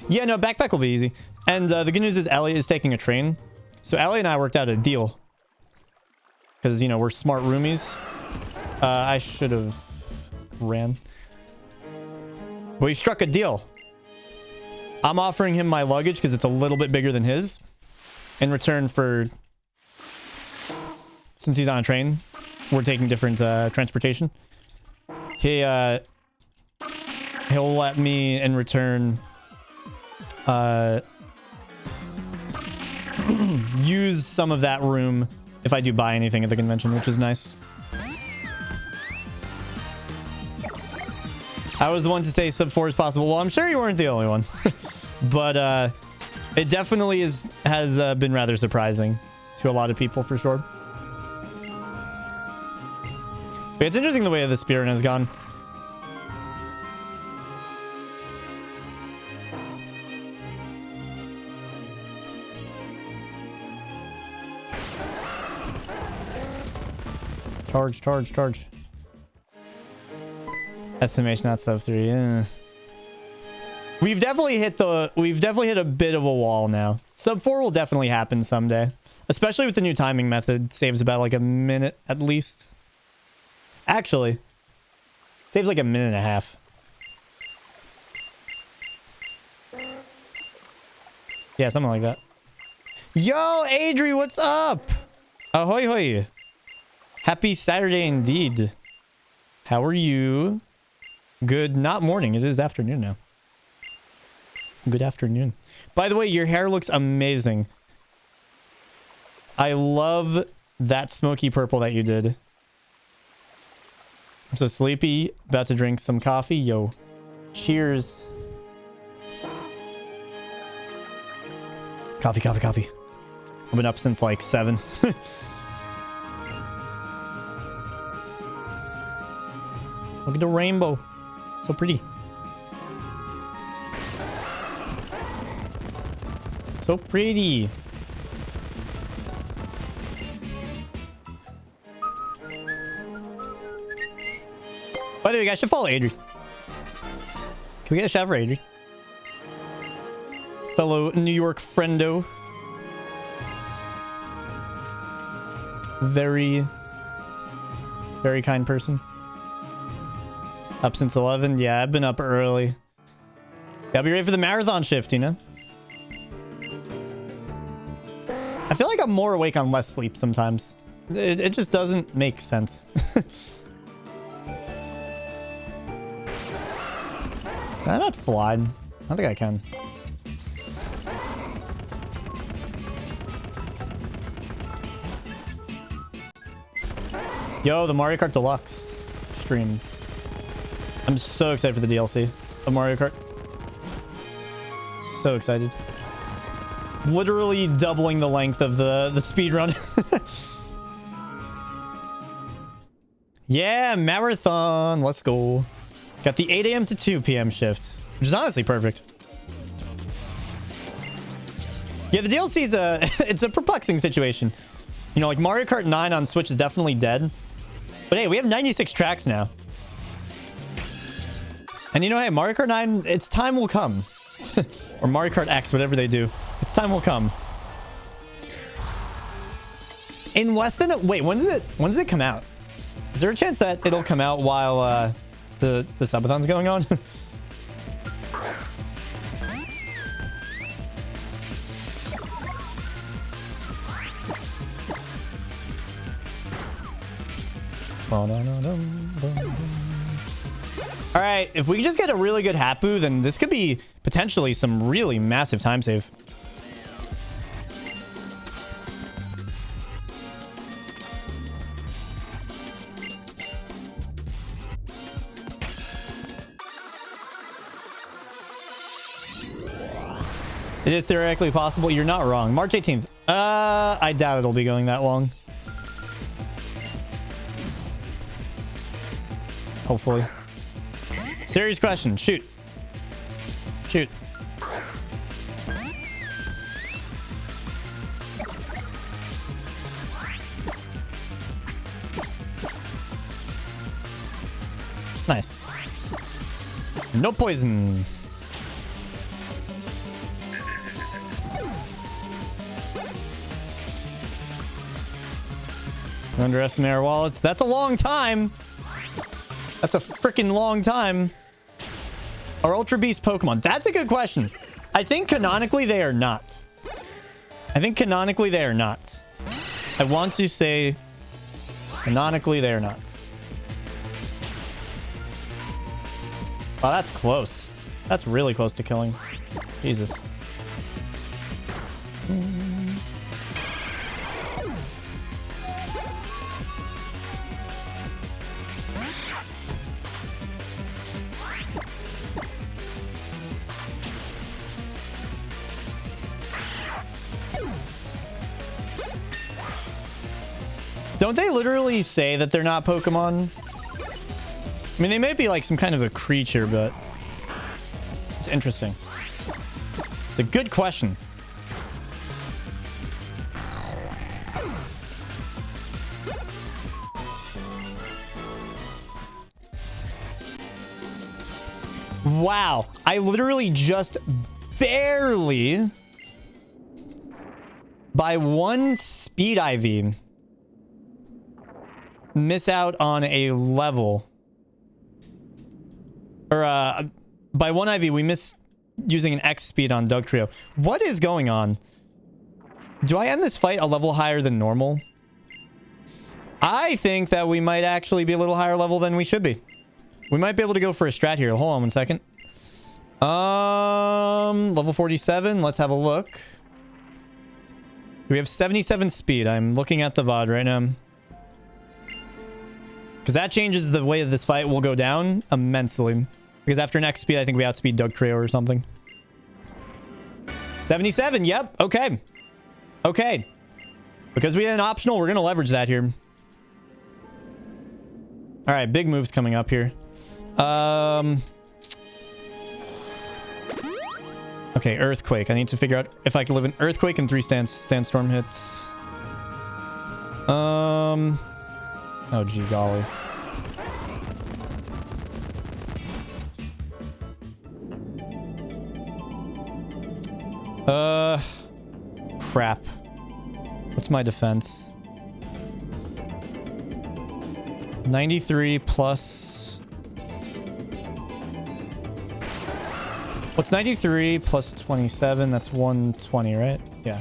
Yeah, no, backpack will be easy. And the good news is Elliot is taking a train. So Elliot and I worked out a deal. Because, you know, we're smart roomies. I should have ran. But we struck a deal. I'm offering him my luggage because it's a little bit bigger than his. In return for... since he's on a train, we're taking different transportation. He'll let me, in return... use some of that room if I do buy anything at the convention, which is nice. I was the one to say sub 4 is possible. Well, I'm sure you weren't the only one. But it definitely has been rather surprising to a lot of people, for sure. But it's interesting the way the Speedrun has gone. Charge. Estimation not sub 3. Yeah. We've definitely hit a bit of a wall now. Sub 4 will definitely happen someday. Especially with the new timing method. Saves about like a minute at least. Actually, saves like a minute and a half. Yeah, something like that. Yo, Adri, what's up? Ahoy hoy. Happy Saturday indeed. How are you? Good, not morning. It is afternoon now. Good afternoon. By the way, your hair looks amazing. I love that smoky purple that you did. I'm so sleepy. About to drink some coffee. Yo. Cheers. Coffee. I've been up since like 7. Look at the rainbow. So pretty. So pretty. By the way, you guys should follow Adri. Can we get a shout for Adri? Fellow New York friendo. Very, very kind person. Up since 11? Yeah, I've been up early. Gotta be ready for the marathon shift, you know? I feel like I'm more awake on less sleep sometimes. It just doesn't make sense. Can I not fly? I think I can. Yo, the Mario Kart Deluxe stream. I'm so excited for the DLC of Mario Kart. So excited. Literally doubling the length of the speed run. Yeah, marathon. Let's go. Got the 8 a.m. to 2 p.m. shift, which is honestly perfect. Yeah, the DLC is it's a perplexing situation. You know, like Mario Kart 9 on Switch is definitely dead. But hey, we have 96 tracks now. And you know, hey, Mario Kart 9, its time will come. Or Mario Kart X, whatever they do. Its time will come. In less than a... Wait, when does it come out? Is there a chance that it'll come out while the subathon's going on? All right, if we just get a really good Hapu, then this could be potentially some really massive time save. It is theoretically possible. You're not wrong. March 18th. I doubt it'll be going that long. Hopefully. Serious question. Shoot. Shoot. Nice. No poison. Underestimate our wallets. That's a long time. That's a freaking long time. Are Ultra Beast Pokemon? That's a good question. I think canonically they are not. I think canonically they are not. I want to say canonically they are not. Wow, that's close. That's really close to killing. Jesus. Don't they literally say that they're not Pokemon? I mean, they may be like some kind of a creature, but it's interesting. It's a good question. Wow. I literally just barely by one speed IV miss out on a level. Or by one IV we miss using an X speed on Doug Trio. What is going on? Do I end this fight a level higher than normal? I think that we might actually be a little higher level than we should be. We might be able to go for a strat here. Hold on one second. Level 47. Let's have a look. We have 77 speed. I'm looking at the VOD right now. Because that changes the way this fight will go down immensely. Because after next speed, I think we outspeed Doug Trio or something. 77. Yep. Okay. Okay. Because we had an optional, we're going to leverage that here. All right. Big moves coming up here. Okay. Earthquake. I need to figure out if I can live in Earthquake and 3 Sandstorm hits. Oh, gee golly. Crap. What's my defense? 93 plus... What's 93 plus 27? That's 120, right? Yeah.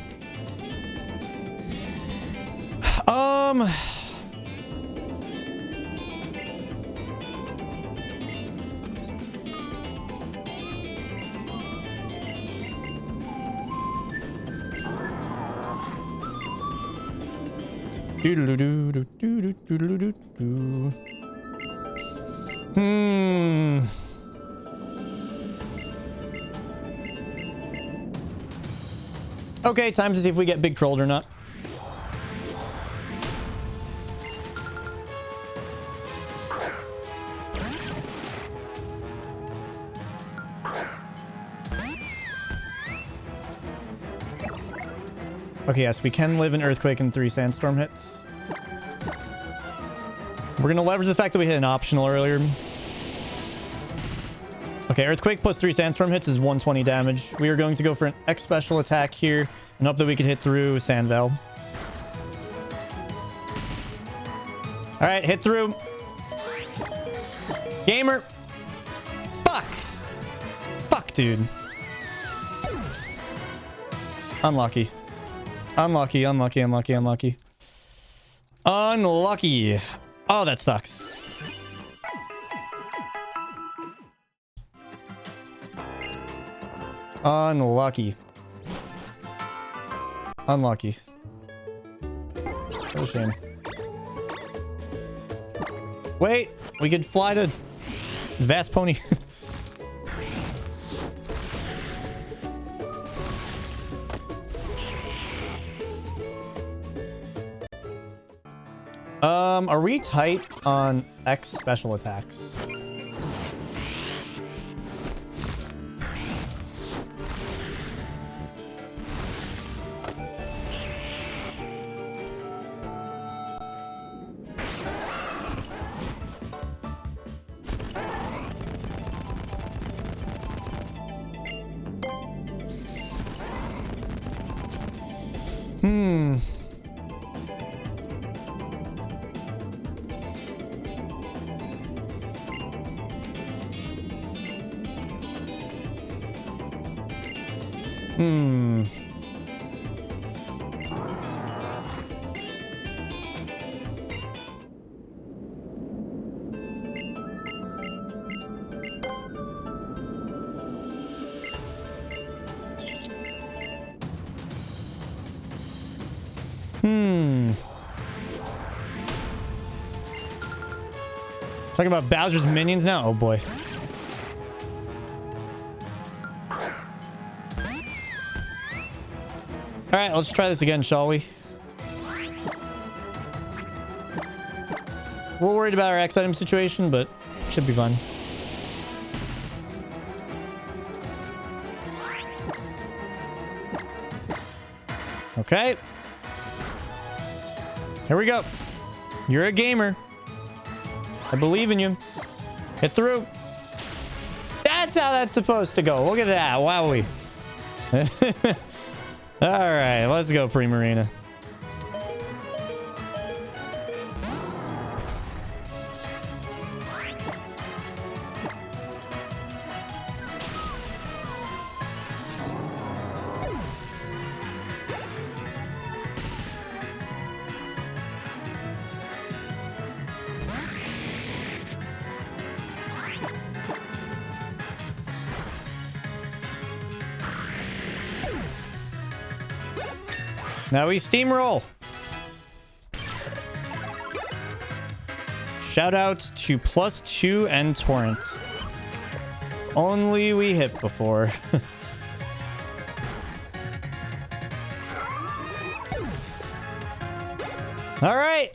Hmm. Okay, time to see if we get big trolled or not. Okay, yes, we can live an earthquake and 3 sandstorm hits. We're gonna leverage the fact that we hit an optional earlier. Okay, earthquake plus 3 sandstorm hits is 120 damage. We are going to go for an X special attack here and hope that we can hit through Sandvale. All right, hit through. Gamer. Fuck. Fuck, dude. Unlucky. Unlucky, unlucky, unlucky, unlucky. Unlucky. Oh, that sucks. Unlucky. Unlucky. What a shame. Wait, we could fly to Vast Pony. Are we tight on X special attacks? Talking about Bowser's minions now? Oh boy. Alright, let's try this again, shall we? A little worried about our X item situation, but should be fun. Okay. Here we go. You're a gamer. I believe in you. Hit through. That's how that's supposed to go. Look at that. Wowee. All right, let's go, Primarina. Now we steamroll. Shout out to +2 and Torrent. Only we hit before. All right.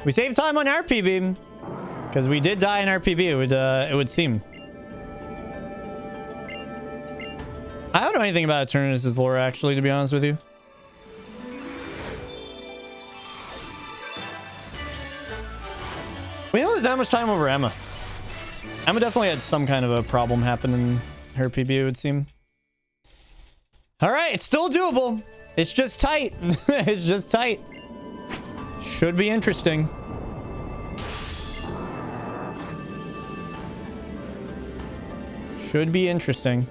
We saved time on RP beam because we did die in RPB. It would seem. I don't know anything about Eternatus' lore, actually, to be honest with you. We don't lose that much time over Emma. Emma definitely had some kind of a problem happen in her PB, it would seem. All right, it's still doable. It's just tight. It's just tight. Should be interesting. Should be interesting.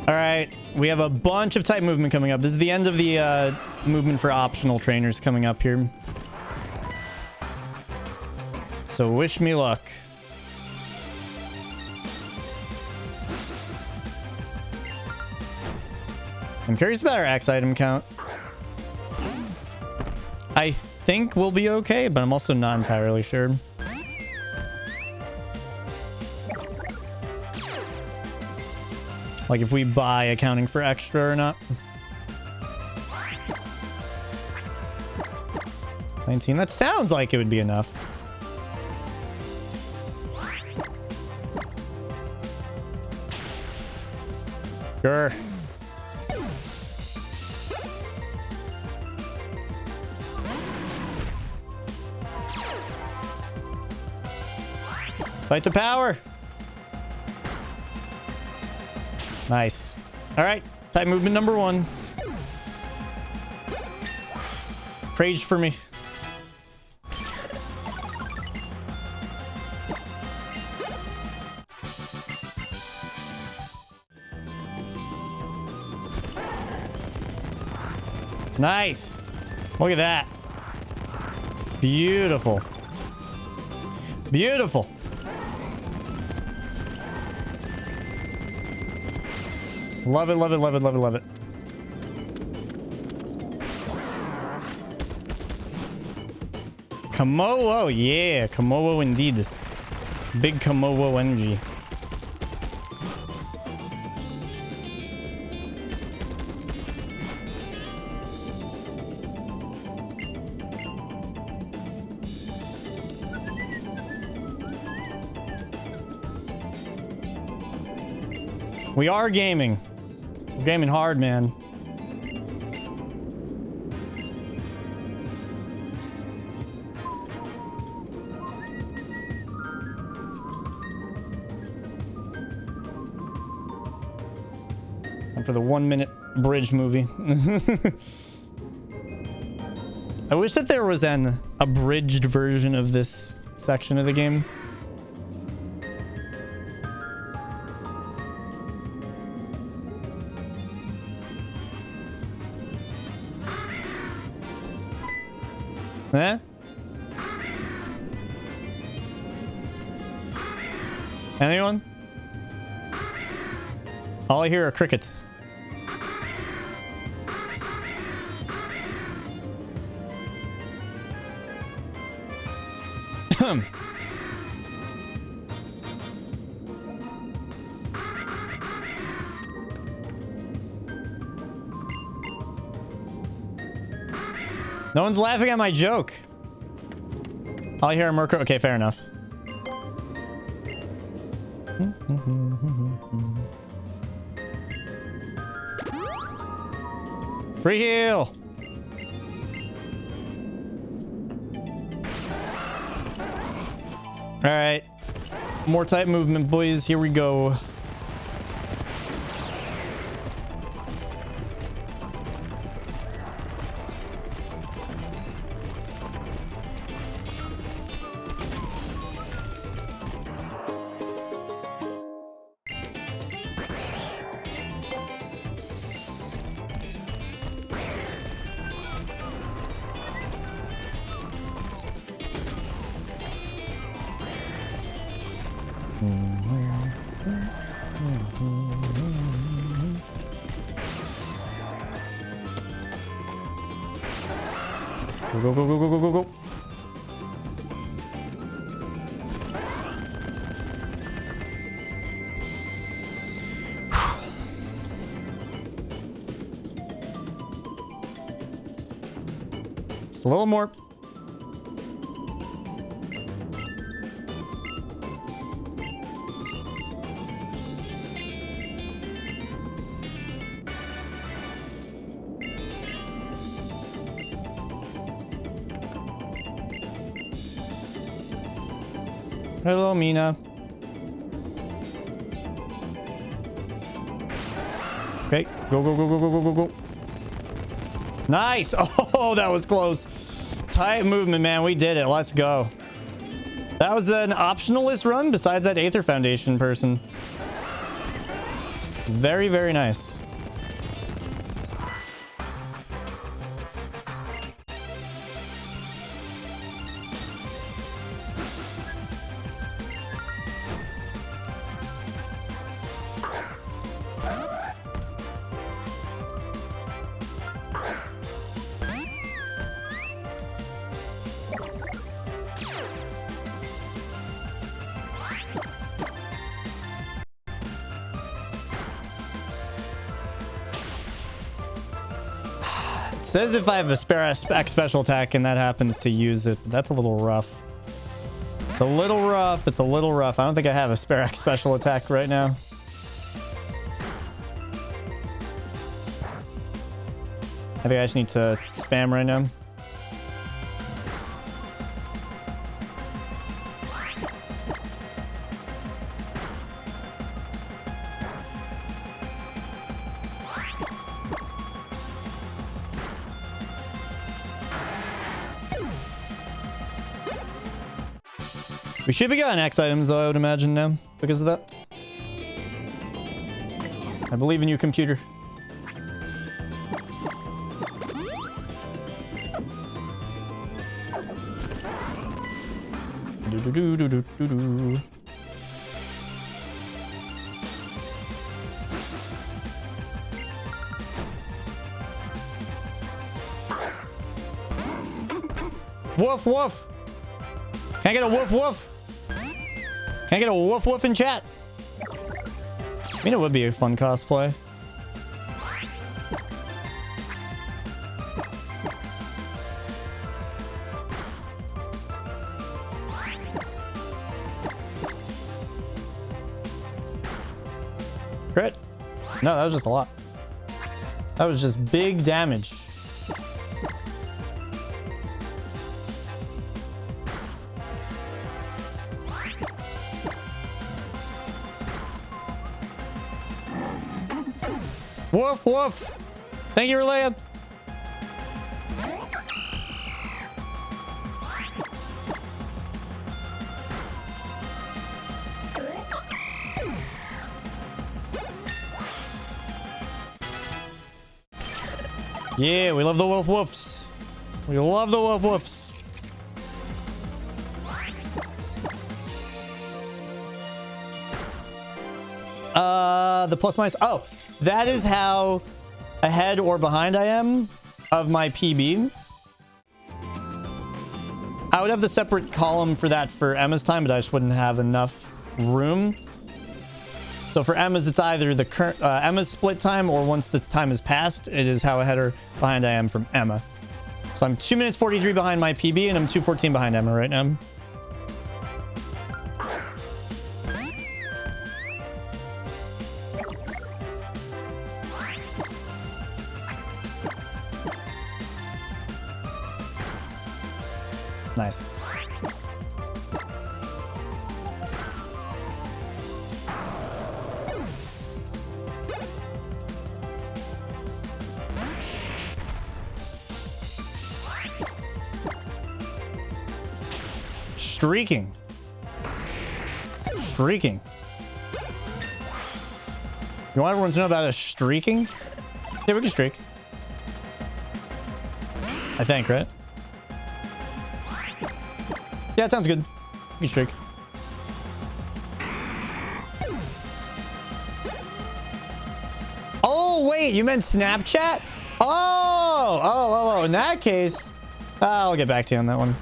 All right, we have a bunch of type movement coming up. This is the end of the movement for optional trainers coming up here. So wish me luck. I'm curious about our axe item count. I think we'll be okay, but I'm also not entirely sure. Like if we buy accounting for extra or not. 19. That sounds like it would be enough. Sure. Fight the power. Nice. All right. Type movement number 1. Praise for me. Nice. Look at that. Beautiful. Beautiful. Love it, love it, love it, love it, love it. Komodo, yeah. Komodo indeed. Big Komodo energy. We are gaming. We're gaming hard, man. And for the 1-minute bridge movie. I wish that there was an abridged version of this section of the game. Eh? Anyone? All I hear are crickets. No one's laughing at my joke. All I hear are Mercury. Okay, fair enough. Free heal. All right. More type movement, boys. Here we go. Go, go, go, go, go, go, go. Just a little more. Hello, Mina. Okay, go, go, go, go, go, go, go, go. Nice. Oh, that was close. Tight movement, man. We did it. Let's go. That was an optionalist run besides that Aether Foundation person. Very, very nice. Says if I have a spare X special attack and that happens to use it. That's a little rough. It's a little rough. It's a little rough. I don't think I have a spare X special attack right now. I think I just need to spam right now. We should be getting X items though, I would imagine now, because of that. I believe in you, computer. Do-do-do-do-do-do-do. Woof woof! Can I get a woof woof? Can I get a woof woof in chat? I mean, it would be a fun cosplay. Crit? No, that was just a lot. That was just big damage. Woof woof. Thank you, Relaya. Yeah, we love the woof woofs. We love the woof woofs. The plus minus. Oh, that is how ahead or behind I am of my PB. I would have the separate column for that for Emma's time, but I just wouldn't have enough room. So for Emma's, it's either the current Emma's split time, or once the time has passed, it is how ahead or behind I am from Emma. So I'm 2 minutes 43 behind my PB, and I'm 2:14 behind Emma right now. Nice. Streaking. Streaking. You want everyone to know about us streaking? Yeah, we can streak. I think, right? Yeah, it sounds good. You can streak. Oh, wait, you meant Snapchat? Oh, in that case, I'll get back to you on that one.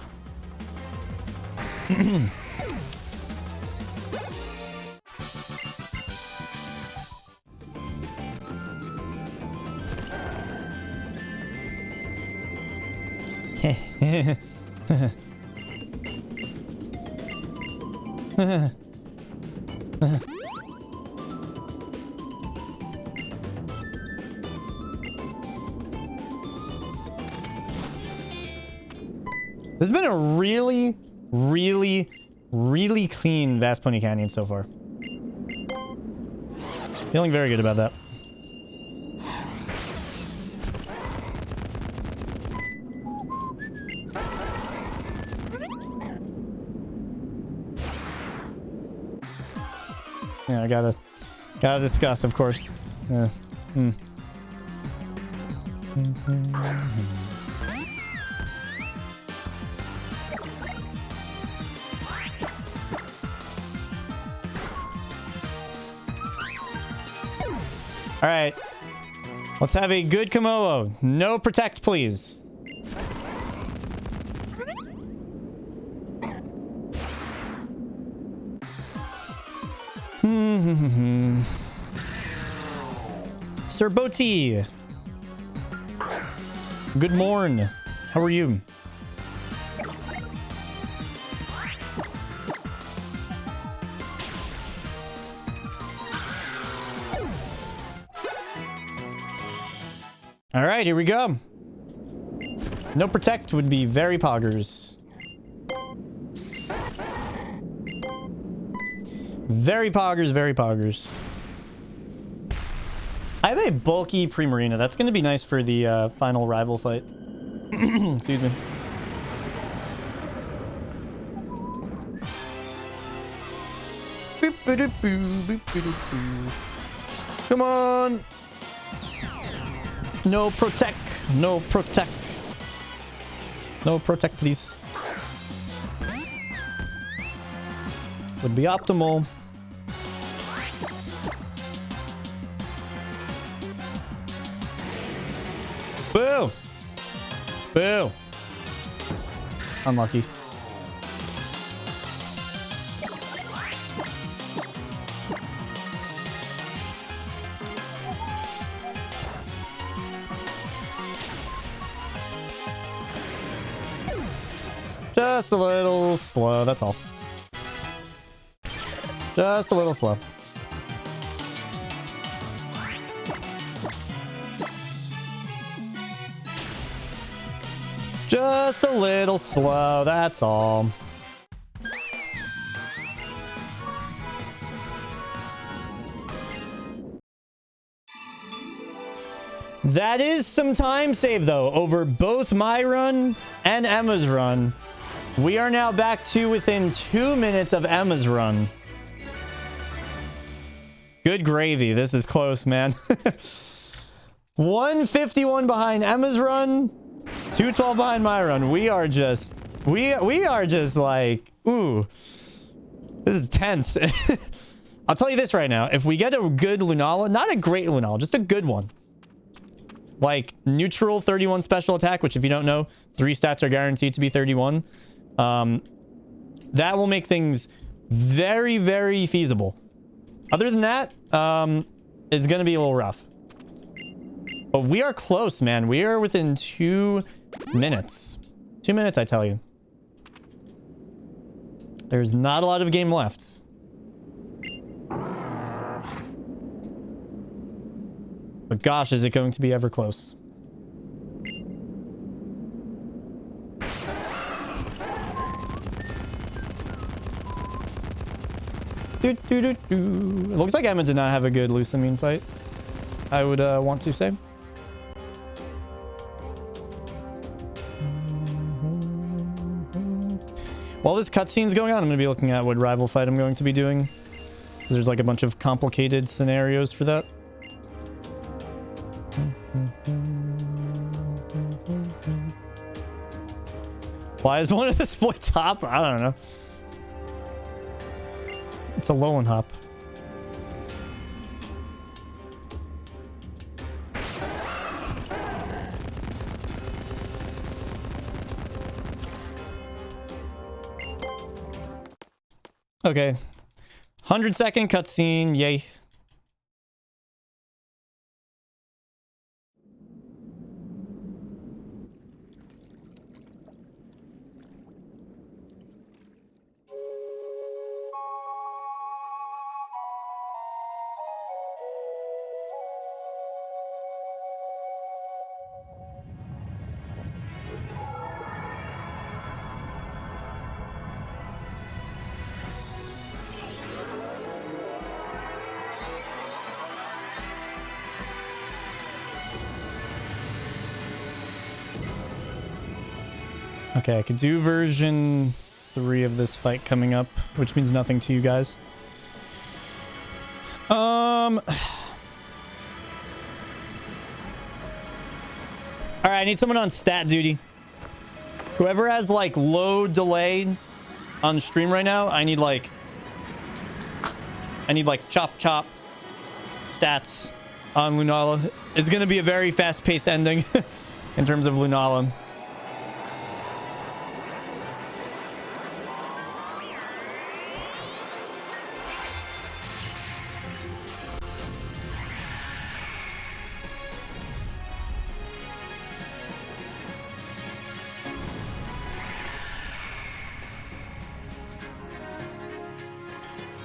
This has been a really, really, really clean Vast Pony Canyon so far. Feeling very good about that. Yeah, I gotta Gotta discuss, of course. Yeah. All right. Let's have a good Komodo. No protect, please. Sir Boti. Good morn. How are you? All right, here we go. No protect would be very poggers. Very poggers, very poggers. I have a bulky Primarina. That's going to be nice for the final rival fight. Excuse me. Come on. No protect. No protect. No protect, please. Would be optimal. Boo! Boo! Unlucky. Just a little slow, that's all. Just a little slow. Just a little slow, that's all. That is some time save, though, over both my run and Emma's run. We are now back to within 2 minutes of Emma's run. Good gravy. This is close, man. 151 behind Emma's run. 212 behind my run. We are just like, ooh, this is tense. I'll tell you this right now. If we get a good Lunala, not a great Lunala, just a good one. Like neutral 31 special attack, which if you don't know, 3 stats are guaranteed to be 31. That will make things very, very feasible. Other than that, it's going to be a little rough. But we are close, man. We are within 2 minutes. 2 minutes, I tell you. There's not a lot of game left. But gosh, is it going to be ever close. It looks like Emma did not have a good Lucamine fight, I would want to say. While this cutscene's going on, I'm going to be looking at what rival fight I'm going to be doing. Because there's like a bunch of complicated scenarios for that. Why is one of the split top? I don't know. It's a Alolan hop. Okay. 100-second cutscene. Yay. Okay, I could do version 3 of this fight coming up, which means nothing to you guys. All right, I need someone on stat duty. Whoever has like low delay on stream right now, I need like chop chop stats on Lunala. It's gonna be a very fast-paced ending in terms of Lunala.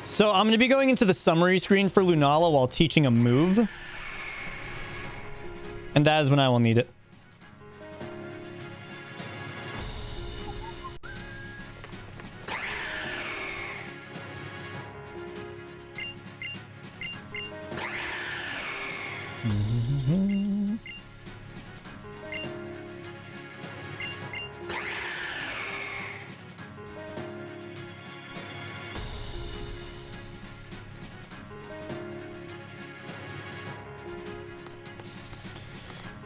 So I'm going to be going into the summary screen for Lunala while teaching a move. And that is when I will need it.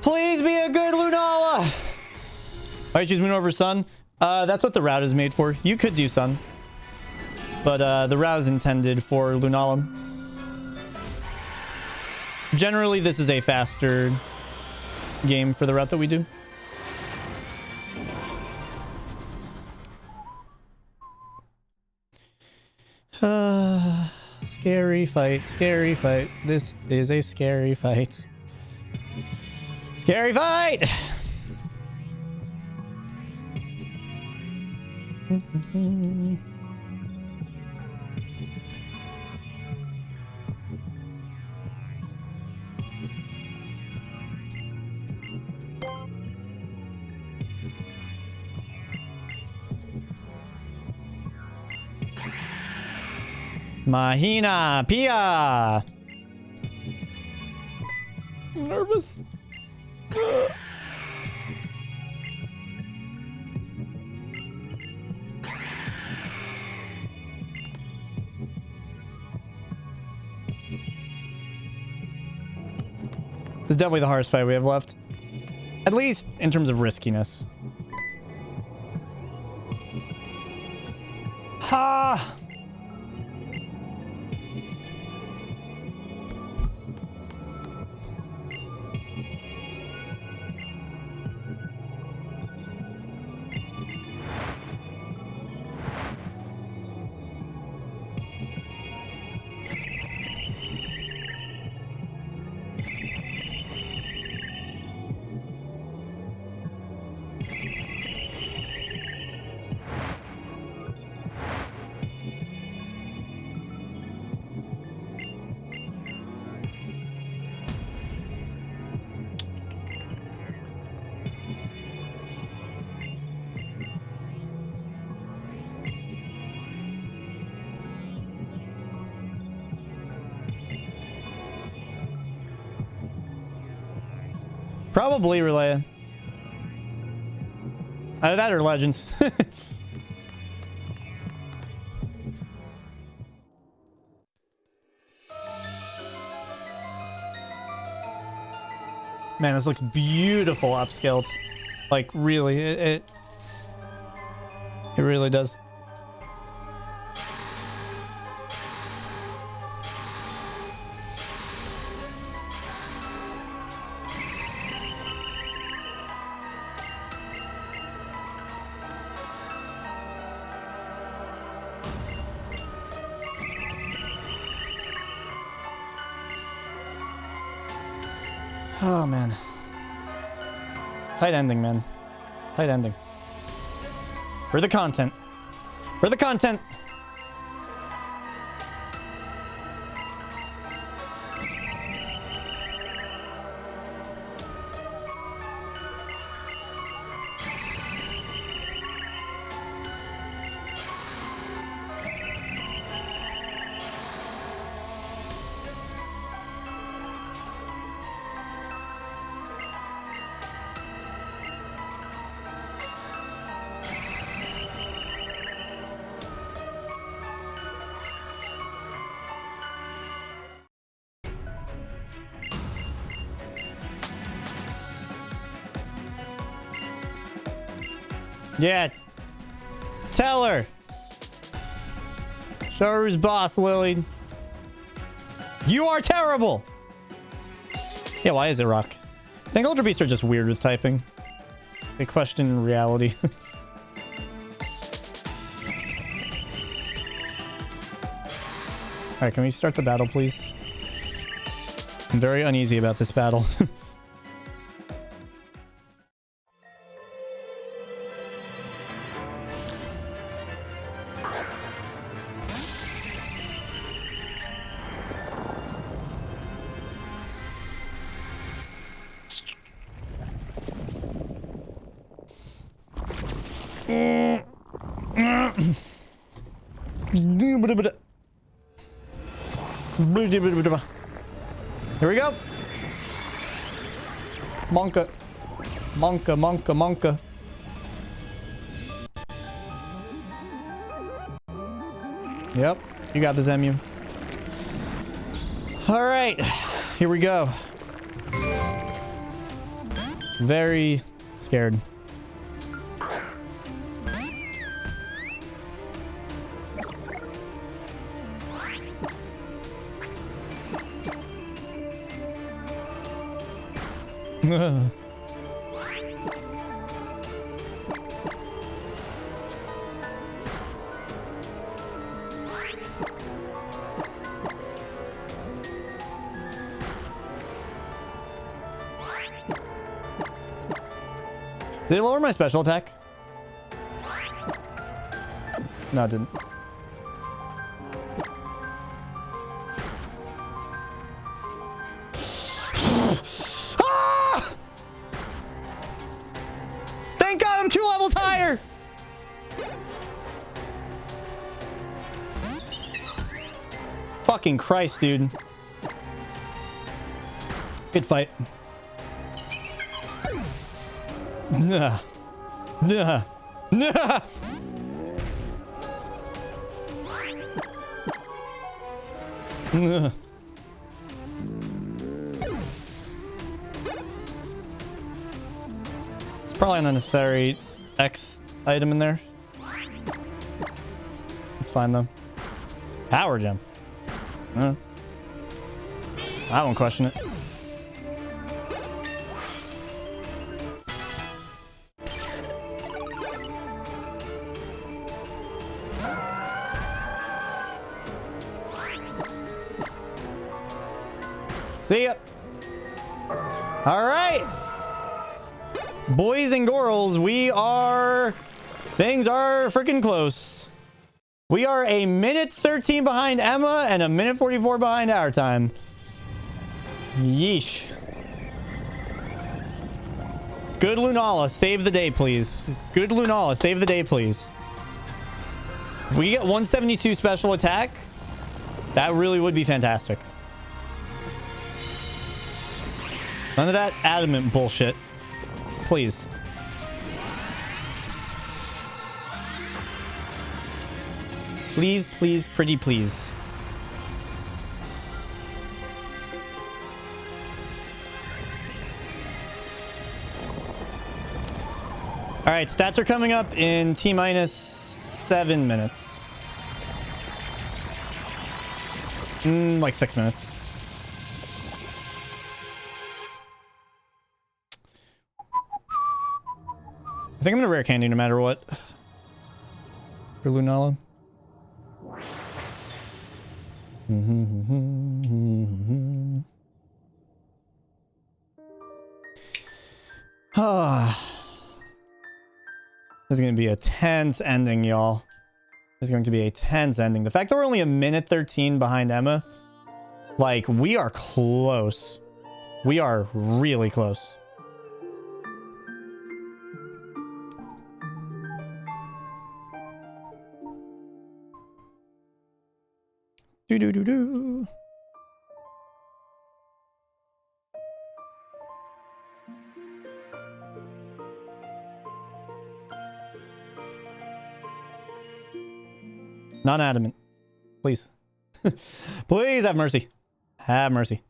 Please be a good Lunala. I choose Moon over Sun. That's what the route is made for. You could do Sun, but the route is intended for Lunala. Generally, this is a faster game for the route that we do. Scary fight, scary fight. This is a scary fight. Scary fight! Mahina Pia! I'm nervous. This is definitely the hardest fight we have left. At least in terms of riskiness. Ha! Probably Relaya. Either that or Legends. Man, this looks beautiful upscaled. Like, really, it really does. Oh, man. Tight ending, man. Tight ending. For the content. For the content! Yeah. Tell her. Show her who's boss, Lily. You are terrible. Yeah, why is it rock? I think Ultra Beasts are just weird with typing. They question reality. Alright, can we start the battle, please? I'm very uneasy about this battle. Here we go. Monka. Monka, monka, monka. Yep. You got this, MU. All right. Here we go. Very scared. Did it lower my special attack? No, it didn't. Ah! Thank God I'm 2 levels higher! Fucking Christ, dude. Good fight. Nah. Nah. Nah. Nah. It's probably an unnecessary X item in there. It's fine though. Power gem. I won't question it. See ya. All right. Boys and girls, things are freaking close. We are a minute 13 behind Emma and a minute 44 behind our time. Yeesh. Good Lunala, save the day, please. Good Lunala, save the day, please. If we get 172 special attack, that really would be fantastic. None of that adamant bullshit. Please. Please, please, pretty please. All right, stats are coming up in T-minus 7 minutes. Like 6 minutes. I think I'm gonna rare candy no matter what. For Lunala. This is gonna be a tense ending, y'all. This is going to be a tense ending. The fact that we're only a minute 13 behind Emma, like, we are close. We are really close. Do do do do. Non-adamant. Please. Please have mercy. Have mercy.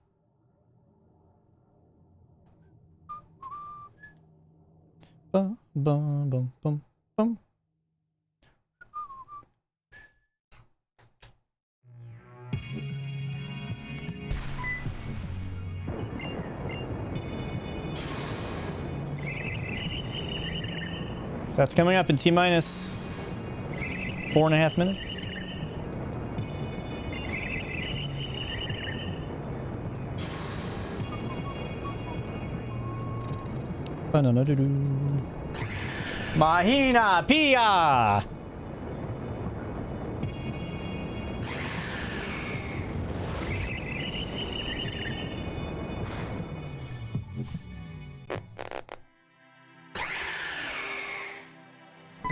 Bum, bum, bum, bum. Boom. So that's coming up in T-minus 4.5 minutes. Mahina Pia!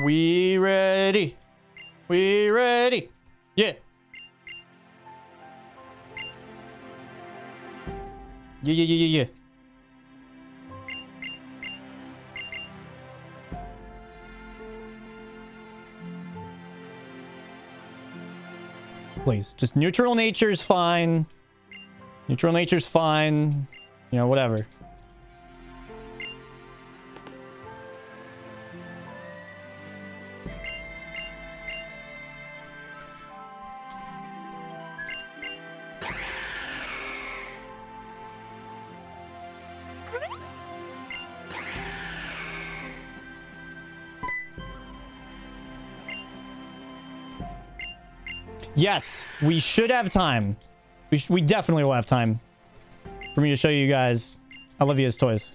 We ready. We ready. Yeah. Yeah. Please, just neutral nature's fine. Neutral nature's fine. You know, whatever. Yes, we should have time. We definitely will have time for me to show you guys Olivia's toys.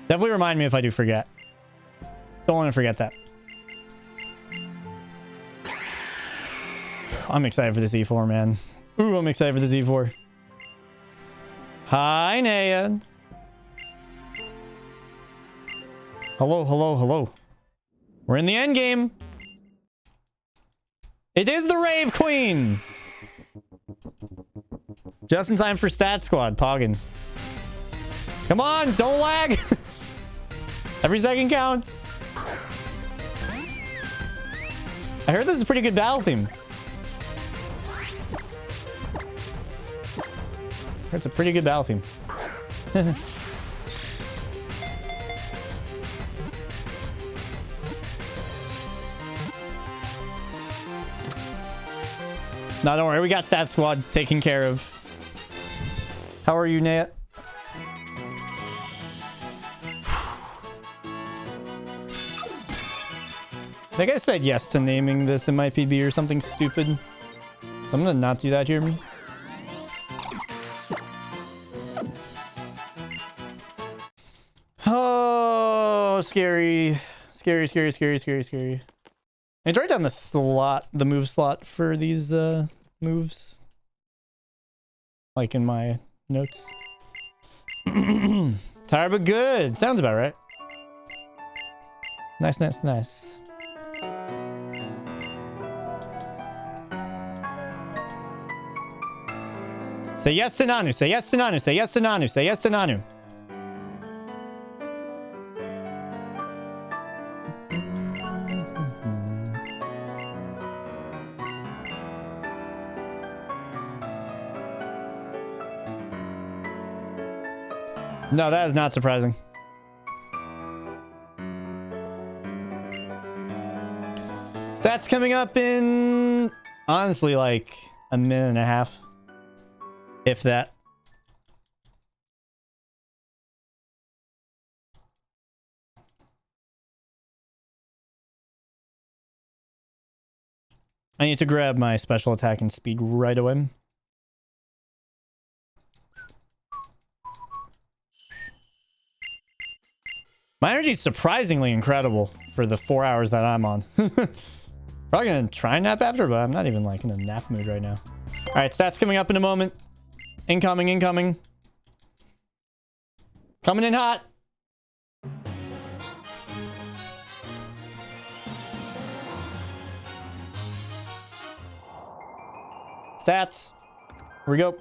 Definitely remind me if I do forget. Don't want to forget that. I'm excited for the Z4, man. Ooh, I'm excited for the Z4. Hi, Naya. Hello, hello, hello. We're in the end game. It is the Rave Queen! Just in time for Stat Squad, Poggin. Come on, don't lag! Every second counts. I heard this is a pretty good battle theme. It's a pretty good battle theme. No, don't worry. We got Stat Squad taken care of. How are you, Nat? I think I said yes to naming this in my PB or something stupid. So I'm gonna not do that here. Oh, scary. Scary, scary, scary, scary, scary. I write down the slot, the move slot for these moves. Like in my notes. Tired but good. Sounds about right. Nice, nice, nice. Say yes to Nanu. Say yes to Nanu. Say yes to Nanu. Say yes to Nanu. No, that is not surprising. Stats coming up in, honestly, like a minute and a half. If that. I need to grab my special attack and speed right away. My energy is surprisingly incredible for the 4 hours that I'm on. Probably gonna try and nap after, but I'm not even like in a nap mood right now. All right, stats coming up in a moment. Incoming, incoming. Coming in hot. Stats. Here we go.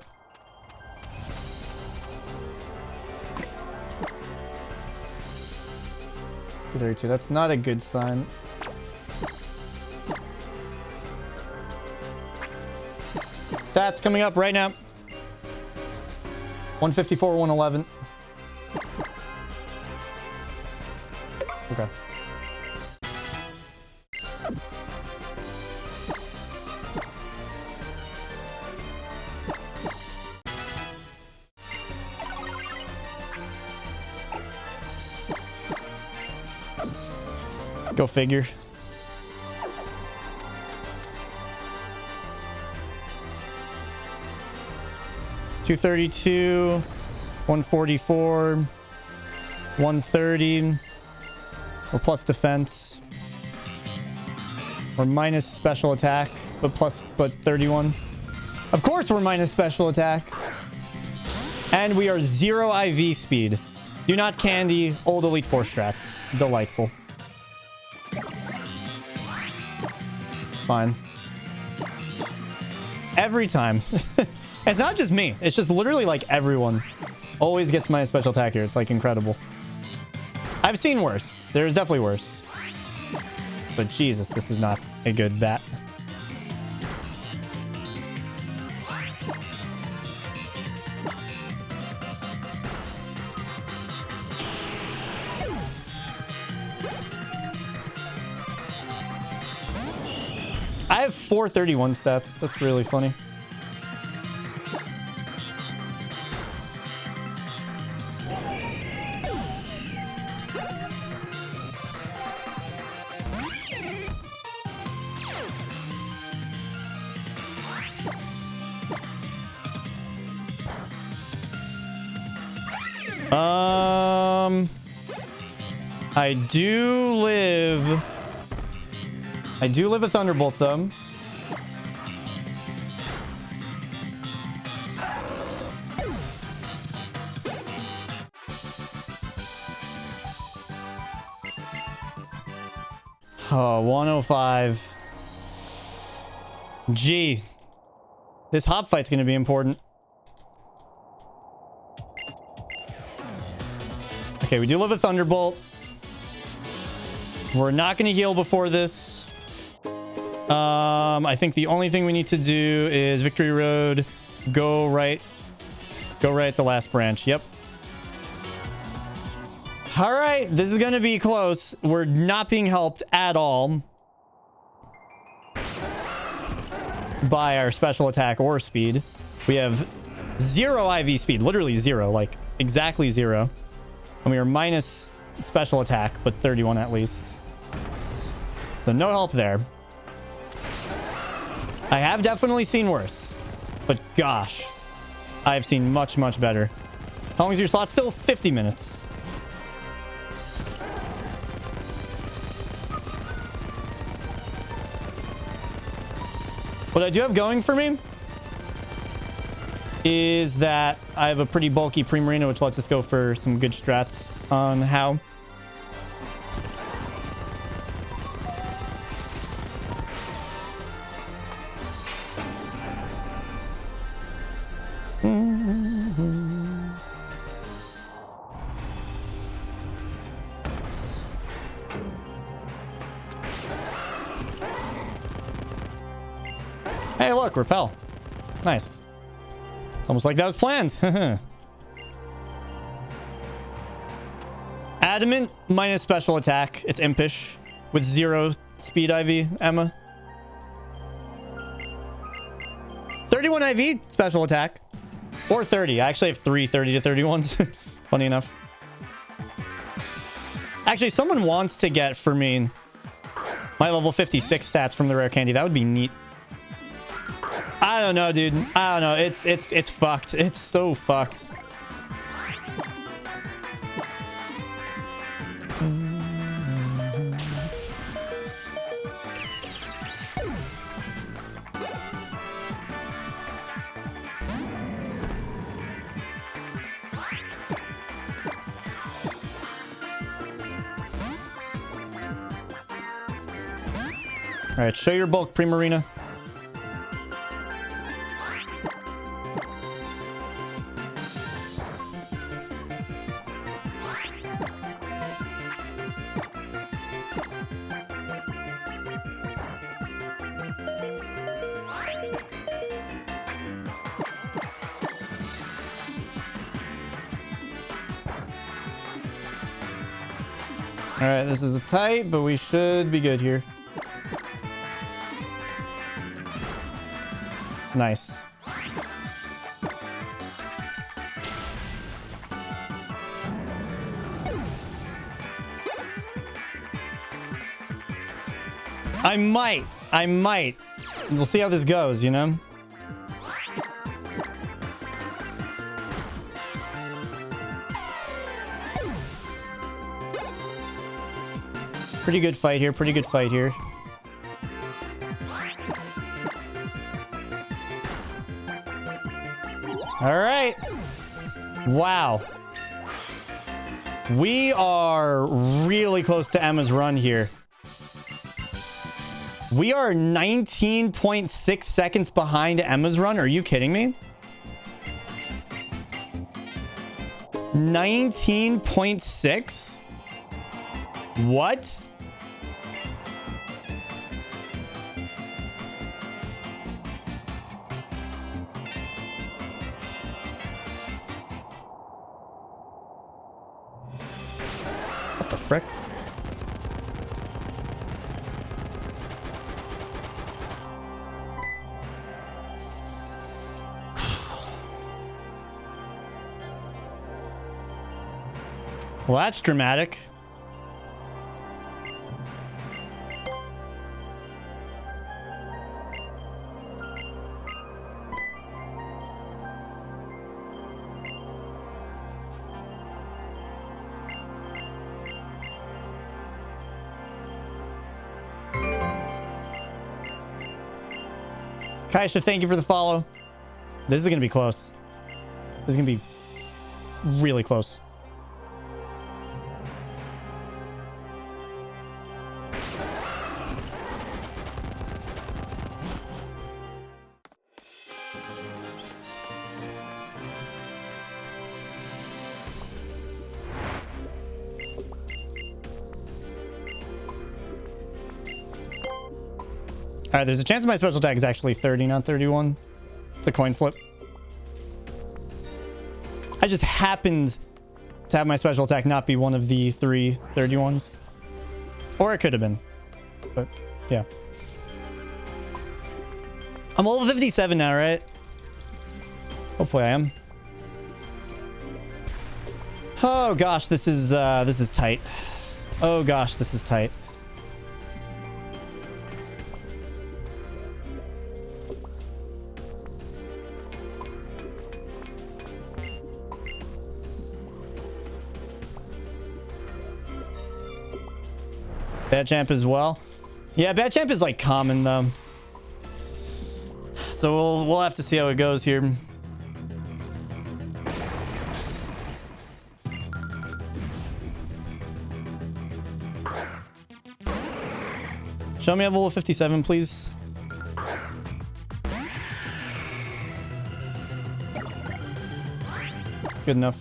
That's not a good sign. Stats coming up right now. 154, 111. Go figure. $232, 144, 130. We're plus defense. We're minus special attack, but 31. Of course we're minus special attack. And we are 0 IV speed. Do not candy old Elite Four strats. Delightful. Fine. Every time. It's not just me. It's just literally like everyone always gets my special attack here. It's like incredible. I've seen worse. There's definitely worse. But Jesus, this is not a good bat. I have 431 stats. That's really funny. I do live a Thunderbolt, though. Oh, 105. Gee. This hop fight's gonna be important. Okay, we do live a Thunderbolt. We're not gonna heal before this. I think the only thing we need to do is Victory Road. Go right. Go right at the last branch. Yep. All right. This is going to be close. We're not being helped at all by our special attack or speed. We have 0 IV speed. Literally 0. Like exactly 0. And we are minus special attack, but 31 at least. So no help there. I have definitely seen worse, but gosh, I've seen much, much better. How long is your slot still? 50 minutes. What I do have going for me is that I have a pretty bulky Pre-Marina, which lets us go for some good strats on how. Hey, look, repel. Nice. It's almost like that was planned. Adamant minus special attack. It's impish with 0 speed IV, Emma. 31 IV special attack. Or 30. I actually have 3 30 to 31s. Funny enough. Actually, someone wants to get for me my level 56 stats from the rare candy. That would be neat. I don't know, dude. I don't know. It's fucked. It's so fucked. All right, show your bulk, Pre-Marina. All right, this is a tight, but we should be good here. Nice. I might. I might. We'll see how this goes, you know? Pretty good fight here. Pretty good fight here. All right. Wow. We are really close to Emma's run here. We are 19.6 seconds behind Emma's run. Are you kidding me? 19.6? What? What the frick? Well, that's dramatic. Kaisha, thank you for the follow. This is going to be close. This is going to be really close. All right, there's a chance my special attack is actually 30, not 31. It's a coin flip. I just happened to have my special attack not be one of the 3 31s. Or it could have been. But, yeah. I'm level 57 now, right? Hopefully I am. Oh gosh, this is tight. Oh gosh, this is tight. Bad champ as well. Yeah, bad champ is like common though. So we'll have to see how it goes here. Show me a level 57, please. Good enough.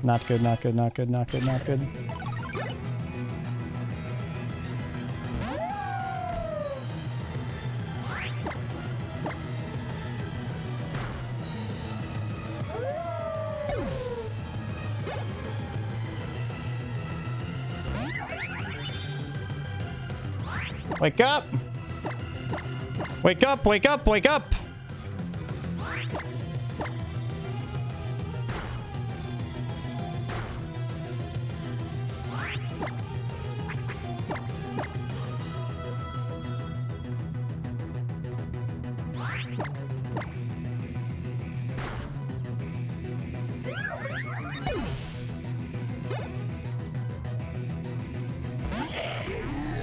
Not good, not good, not good, not good, not good. Wake up! Wake up, wake up, wake up!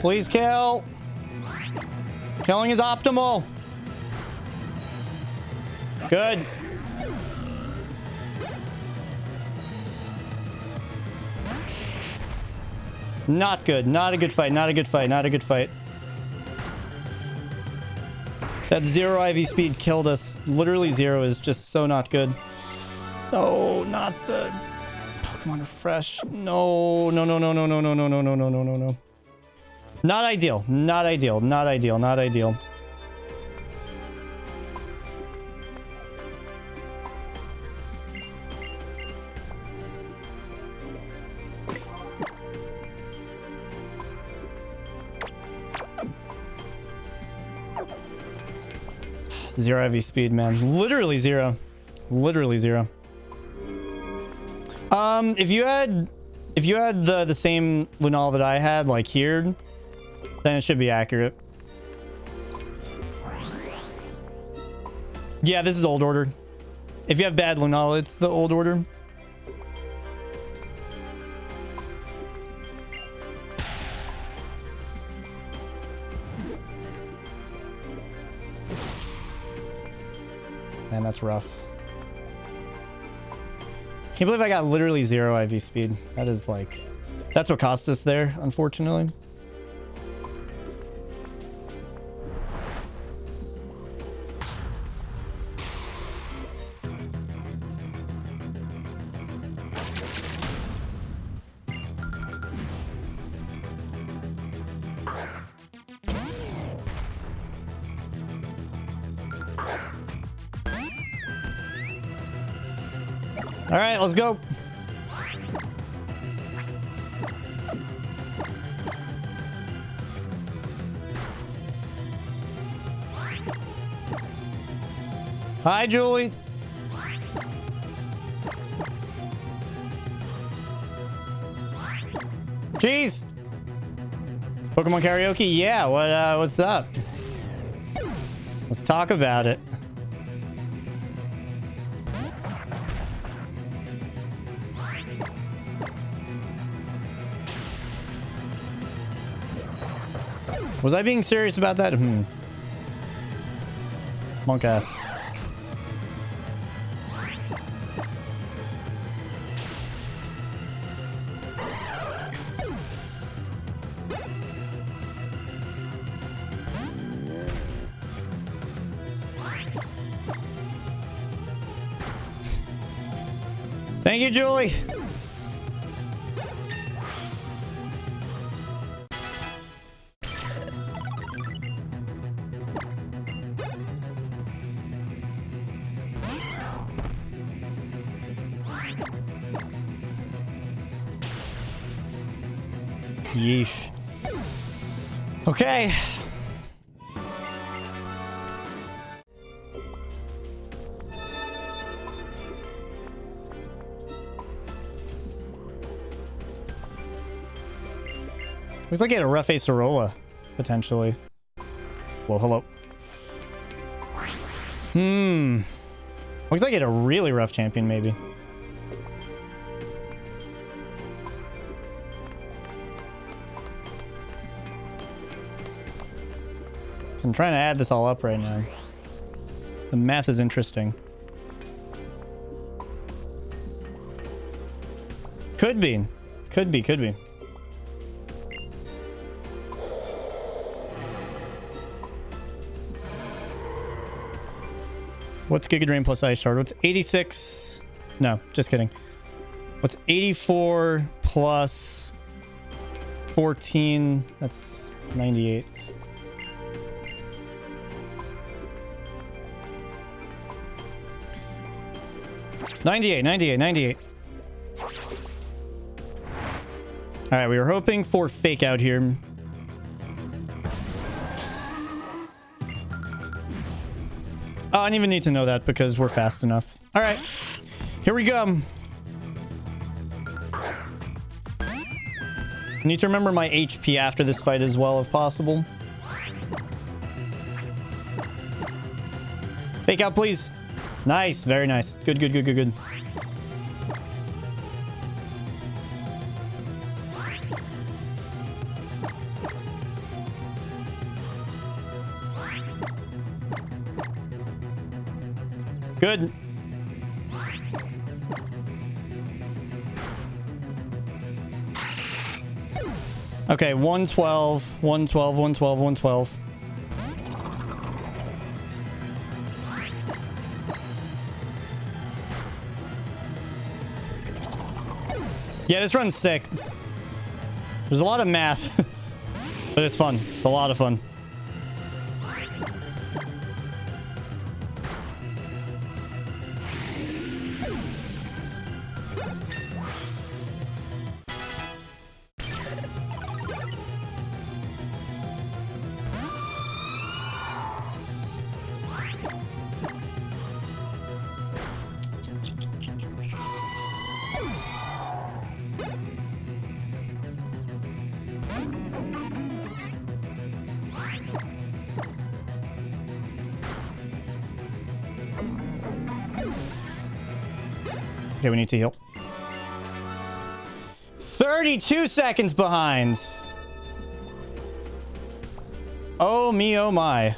Please kill. Killing is optimal. Good. Not good. Not a good fight. Not a good fight. Not a good fight. That 0 IV speed killed us. Literally 0 is just so not good. Oh, not the Pokemon Refresh. No, no, no, no, no, no, no, no, no, no, no, no, no, no. Not ideal. Not ideal. Not ideal. Not ideal. Zero IV speed, man. Literally zero. Literally zero. If you had the same Lunala that I had, like here, then it should be accurate. Yeah, this is old order. If you have bad Lunala, it's the old order. Man, that's rough. Can't believe I got literally zero IV speed. That is like... That's what cost us there, unfortunately. All right, let's go. Hi, Julie. Jeez. Pokemon karaoke? Yeah, what's up? Let's talk about it. Was I being serious about that? Monk ass. Thank you, Julie. Yeesh. Okay. Looks like he had a rough Acerola, potentially. Well, hello. Looks like he had a really rough champion, maybe. I'm trying to add this all up right now. The math is interesting. Could be. Could be, could be. What's Giga Drain plus Ice Shard? What's 86? No, just kidding. What's 84 plus 14? That's 98. $98. All right, we were hoping for fake out here. Oh, I don't even need to know that because we're fast enough. All right, here we go. I need to remember my HP after this fight as well, if possible. Fake out, please. Nice, very nice. Good. Good. Okay, 112. Yeah, this run's sick. There's a lot of math, but it's fun. It's a lot of fun. Okay, we need to heal. 32 seconds behind. Oh me, oh my.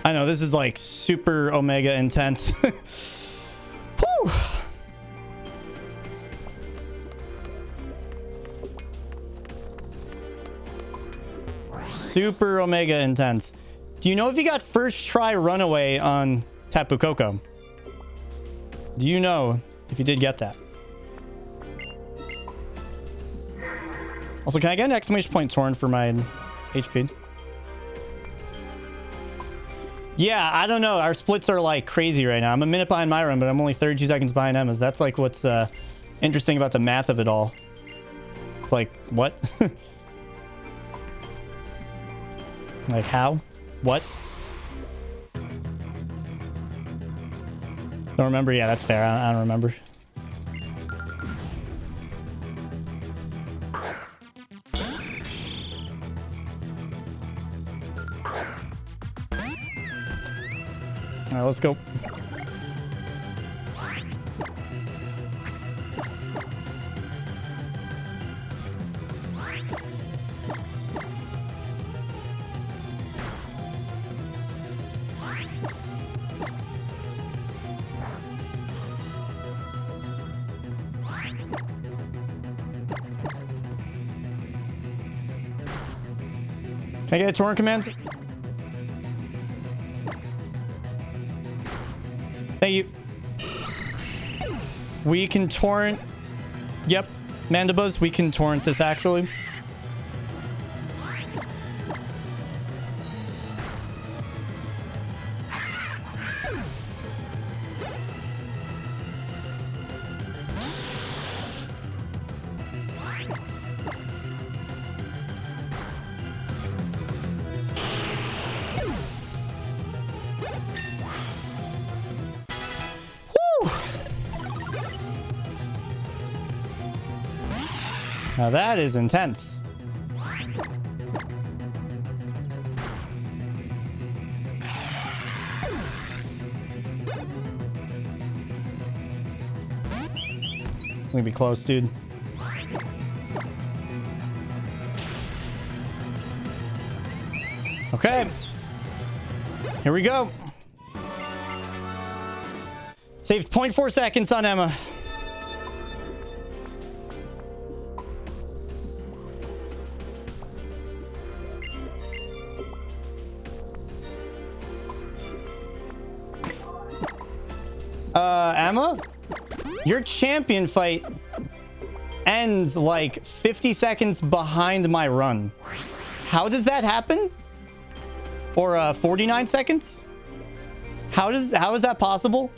I know, this is like super omega intense. Whew. Super omega intense. Do you know if you got first try runaway on Tapu Koko? Do you know if you did get that? Also, can I get an exclamation point torn for my HP? Yeah, I don't know. Our splits are like crazy right now. I'm a minute behind my run, but I'm only 32 seconds behind Emma's. That's like what's interesting about the math of it all. It's like, what? Like, how? What? Don't remember? Yeah, that's fair. I don't remember. All right, let's go. Can I get a torrent command? Thank you. We can torrent. Yep. Mandibus, we can torrent this actually. Now that is intense. It's gonna be close, dude. Okay. Here we go. Saved 0.4 seconds on Emma. Emma, your champion fight ends like 50 seconds behind my run. How does that happen? Or 49 seconds? How is that possible?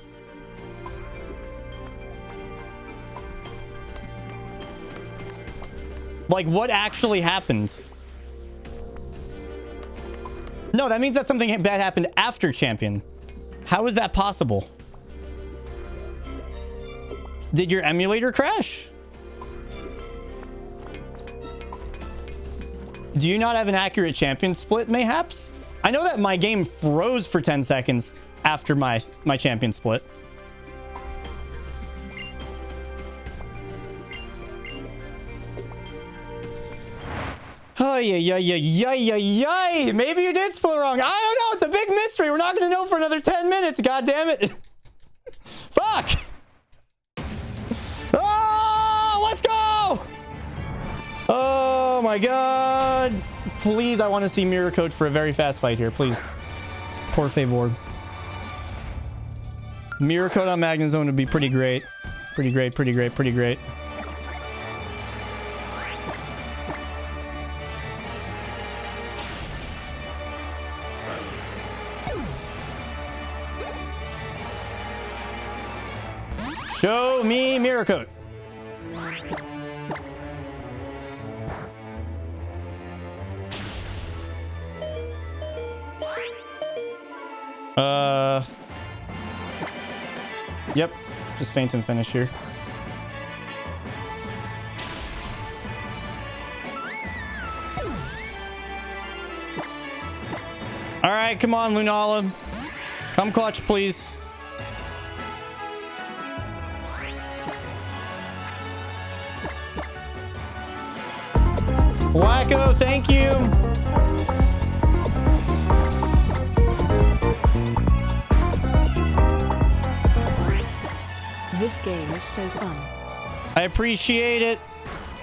Like, what actually happened? No, that means that something bad happened after champion. How is that possible? Did your emulator crash? Do you not have an accurate champion split, mayhaps? I know that my game froze for 10 seconds after my champion split. Oh, yeah. Maybe you did split wrong. I don't know. It's a big mystery. We're not going to know for another 10 minutes. God damn it. Fuck. Oh, let's go. Oh, my God. Please, I want to see mirror code for a very fast fight here. Please. Por favor. Mirror code on Magnezone would be pretty great. Pretty great. Show me mirror code. Yep. Just feint and finish here. All right, come on, Lunala. Come clutch, please. Wacko, thank you. This game is so fun. I appreciate it.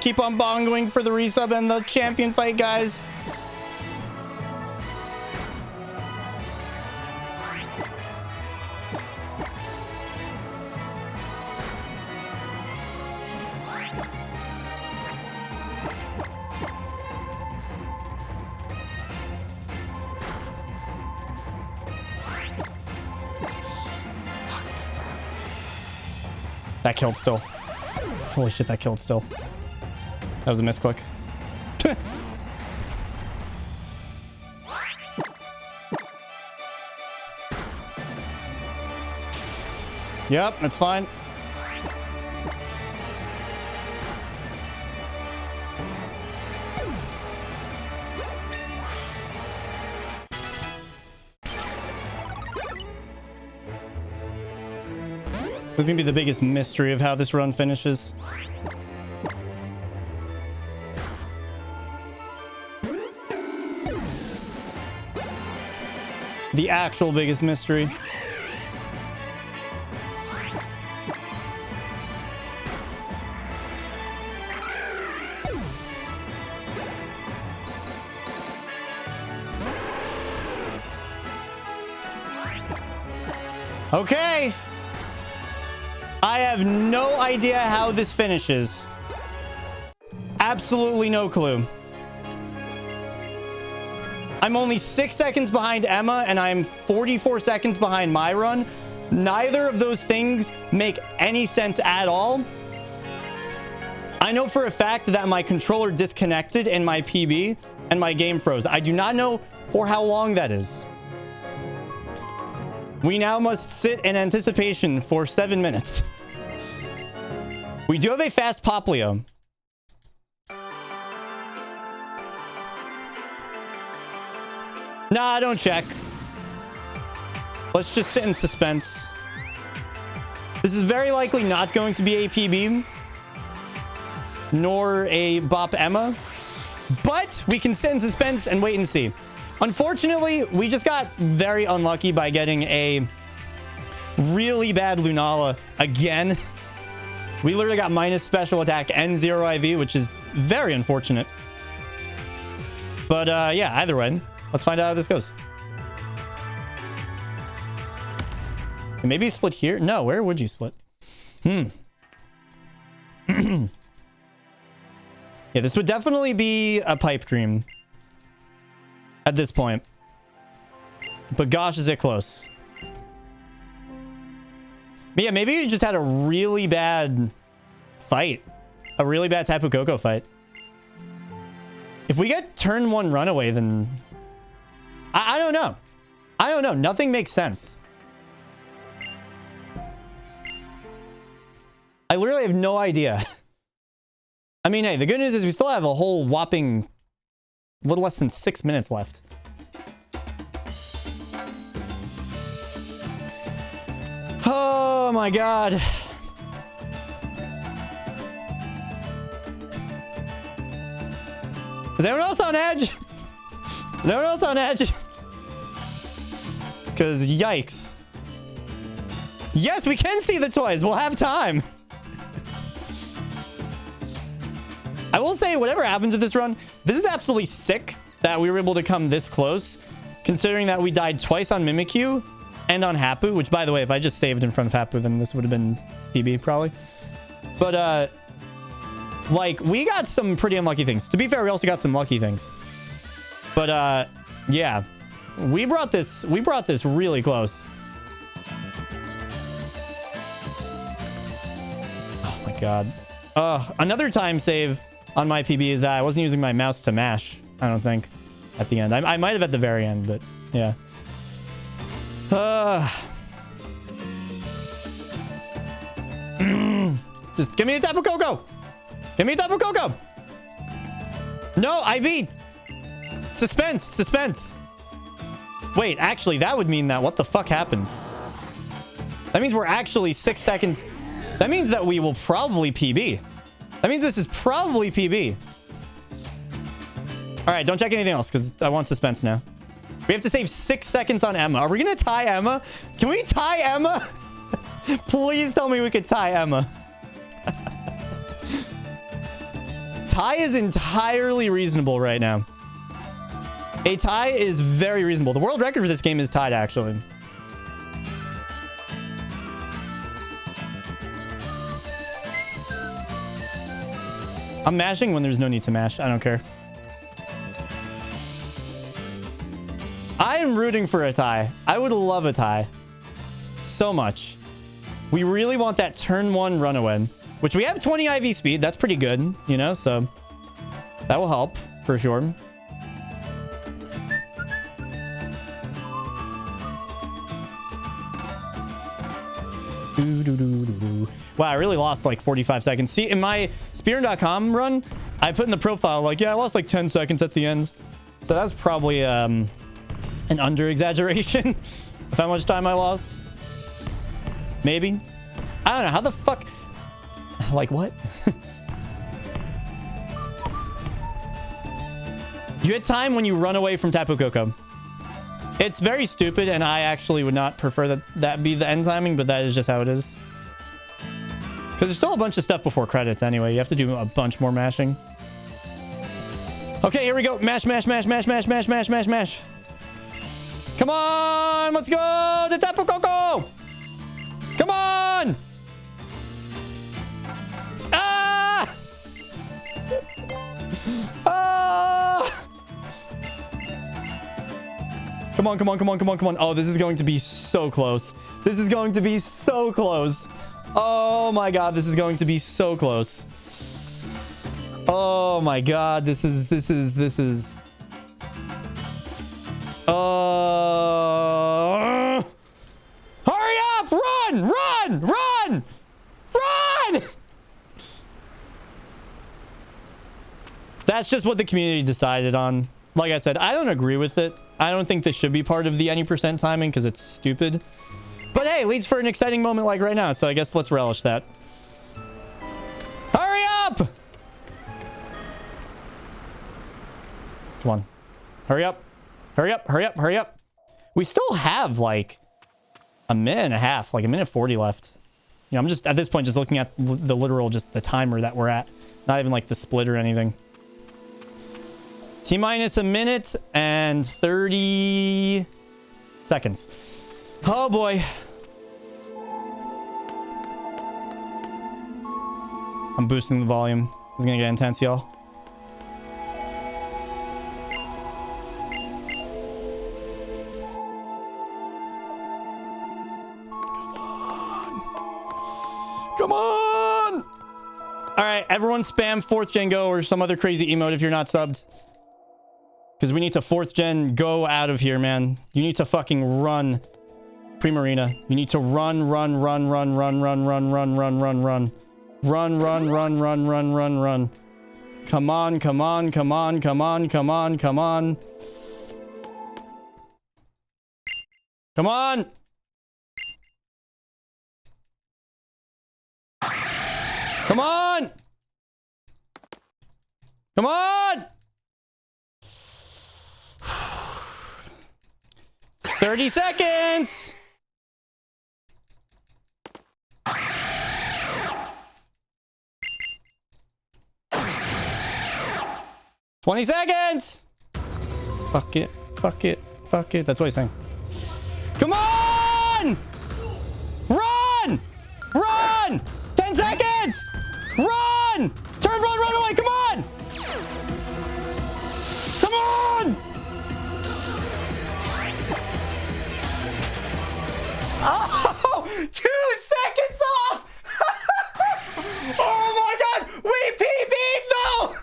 Keep on bongoing for the resub and the champion fight, guys. That killed still. Holy shit, that killed still. That was a misclick. Yep, that's fine. This is gonna be the biggest mystery of how this run finishes. The actual biggest mystery. Okay. I have no idea how this finishes. Absolutely no clue. I'm only 6 seconds behind Emma, and I'm 44 seconds behind my run. Neither of those things make any sense at all. I know for a fact that my controller disconnected in my PB, and my game froze. I do not know for how long that is. We now must sit in anticipation for 7 minutes. We do have a fast Poplio. Nah, don't check. Let's just sit in suspense. This is very likely not going to be a PB, nor a Bop Emma, but we can sit in suspense and wait and see. Unfortunately, we just got very unlucky by getting a really bad Lunala again. We literally got minus special attack and 0 IV, which is very unfortunate. But yeah, either way, let's find out how this goes. Maybe split here? No, where would you split? Yeah, this would definitely be a pipe dream at this point. But gosh, is it close. But yeah, maybe you just had a really bad fight. A really bad Tapu Koko fight. If we get turn 1 runaway, then... I don't know. I don't know. Nothing makes sense. I literally have no idea. I mean, hey, the good news is we still have a whole whopping little less than 6 minutes left. Oh my god. Is anyone else on edge? Is anyone else on edge? Because yikes. Yes, we can see the toys. We'll have time. I will say, whatever happens with this run, this is absolutely sick that we were able to come this close, considering that we died twice on Mimikyu and on Hapu, which, by the way, if I just saved in front of Hapu, then this would have been PB, probably. But, like, we got some pretty unlucky things. To be fair, we also got some lucky things. But, yeah. We brought this really close. Oh, my God. Another time save on my PB is that I wasn't using my mouse to mash, I don't think, at the end. I might have at the very end, but, yeah. Just give me a Tapu Koko. Give me a Tapu Koko. No, I beat. Suspense. Suspense. Wait, actually, that would mean that what the fuck happens? That means we're actually 6 seconds. That means that we will probably PB. That means this is probably PB. All right, don't check anything else because I want suspense now. We have to save 6 seconds on Emma. Are we going to tie Emma? Can we tie Emma? Please tell me we could tie Emma. Tie is entirely reasonable right now. A tie is very reasonable. The world record for this game is tied, actually. I'm mashing when there's no need to mash. I don't care. I am rooting for a tie. I would love a tie. So much. We really want that turn 1 runaway, which we have 20 IV speed. That's pretty good, you know, so that will help for sure. Wow, I really lost like 45 seconds. See, in my Speedrun.com run, I put in the profile like, yeah, I lost like 10 seconds at the end. So that's probably an under-exaggeration of how much time I lost. Maybe. I don't know. How the fuck... Like, what? You hit time when you run away from Tapu Koko. It's very stupid, and I actually would not prefer that that be the end timing, but that is just how it is. Because there's still a bunch of stuff before credits anyway. You have to do a bunch more mashing. Okay, here we go. Mash, mash, mash, mash, mash, mash, mash, mash, mash. Come on! Let's go to Tapu Koko! Come on! Ah! Ah! Come on, come on, come on, come on, come on. Oh, this is going to be so close. This is going to be so close. Oh my god, this is going to be so close. Oh my god, this is... Hurry up! Run! Run! Run! Run! That's just what the community decided on. Like I said, I don't agree with it. I don't think this should be part of the any percent timing because it's stupid. But hey, leads for an exciting moment like right now, so I guess let's relish that. Hurry up! Come on. Hurry up. Hurry up, hurry up, hurry up. We still have like a minute and a half, like a minute 40 left. You know, I'm just at this point just looking at the literal, just the timer that we're at. Not even like the split or anything. T-minus a minute and 30 seconds. Oh boy. I'm boosting the volume. It's gonna get intense, y'all. Come on! All right, everyone spam 4th gen go or some other crazy emote if you're not subbed. Because we need to 4th gen go out of here, man. You need to fucking run. Primarina. You need to run. Run, run, run, run, run, run, run, run, run, run. Run, run, run, run, run, run, run. Come on, come on, come on, come on, come on, come on. Come on! Come on! Come on! 30 seconds! 20 seconds! Fuck it, fuck it, fuck it. That's what he's saying. Come on! Run! Run! 10 seconds! Run! Turn, run away, come on! Come on! Oh! 2 seconds off! Oh my god! We PB'd though!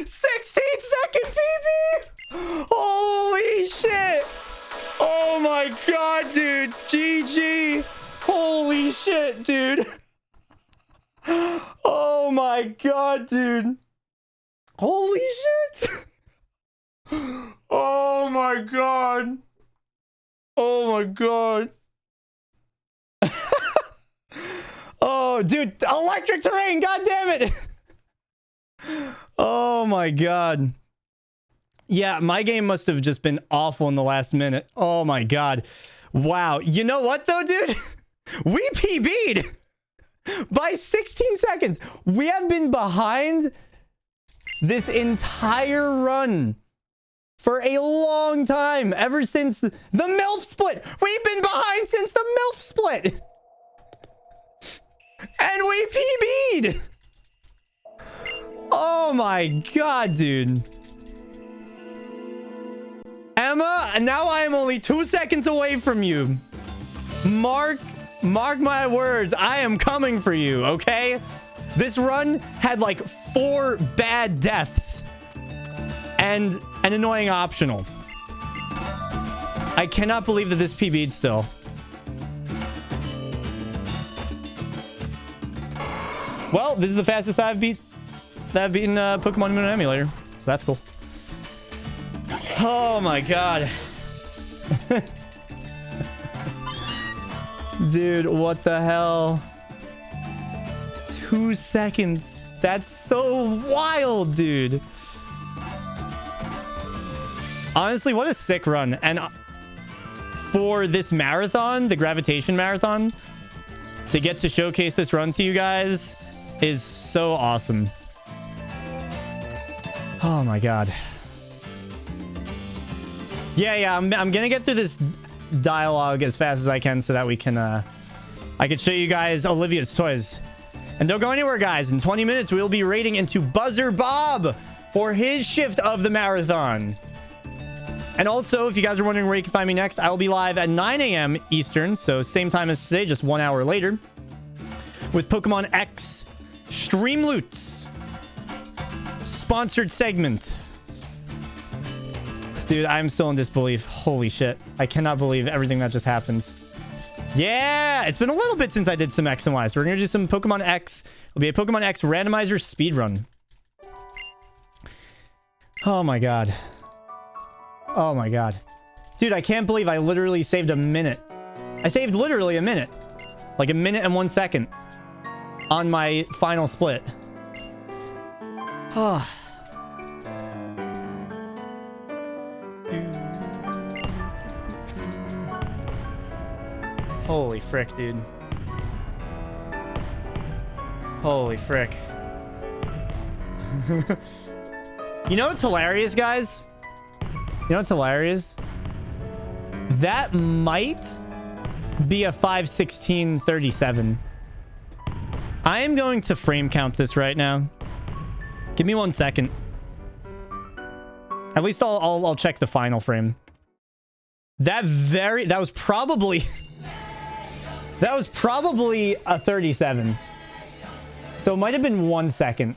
16-second PB! Holy shit! Oh my god, dude! GG! Holy shit, dude! my god, dude. Holy shit. Oh my god. Oh my god. Oh, dude, electric terrain, god damn it. Oh my god. Yeah, my game must have just been awful in the last minute. Oh my god. Wow. You know what though, dude? We PB'd by 16 seconds. We have been behind this entire run for a long time, ever since the MILF split. We've been behind since the MILF split. And we PB'd. Oh my god, dude. Emma, now I am only 2 seconds away from you. Mark my words. I am coming for you, okay? This run had like 4 bad deaths and an annoying optional. I cannot believe that this PB'd still. Well, this is the fastest that I've beaten Pokemon Moon Emulator, so that's cool. Oh my god. Dude, what the hell? 2 seconds. That's so wild, dude. Honestly, what a sick run. And for this marathon, the Gravitation Marathon, to get to showcase this run to you guys is so awesome. Oh my god. Yeah, I'm gonna get through this dialogue as fast as I can so that we can I can show you guys Olivia's toys. And don't go anywhere, guys. In 20 minutes we'll be raiding into Buzzer Bob for his shift of the marathon. And also, if you guys are wondering where you can find me next, I will be live at 9 a.m. Eastern, so same time as today, just 1 hour later, with Pokemon X Stream Loots sponsored segment. Dude, I'm still in disbelief. Holy shit. I cannot believe everything that just happened. Yeah, it's been a little bit since I did some X and Y. So we're going to do some Pokemon X. It'll be a Pokemon X randomizer speedrun. Oh my god. Oh my god. Dude, I can't believe I literally saved a minute. I saved literally a minute. Like a minute and 1 second on my final split. Oh. Holy frick, dude. Holy frick. You know what's hilarious, guys? You know what's hilarious? That might be a 5:16:37. I am going to frame count this right now. Give me 1 second. At least I'll check the final frame. That was probably that was probably a 37. So it might have been 1 second.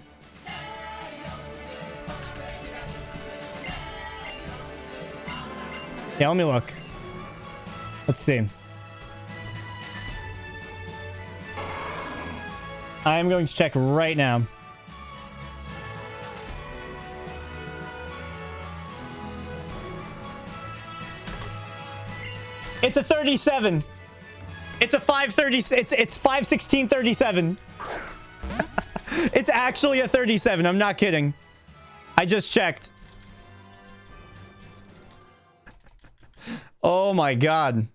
Yeah, let me look. Let's see. I am going to check right now. It's a 37. It's a 5:30. It's 5:16:37. It's actually a 37. I'm not kidding. I just checked. Oh my god.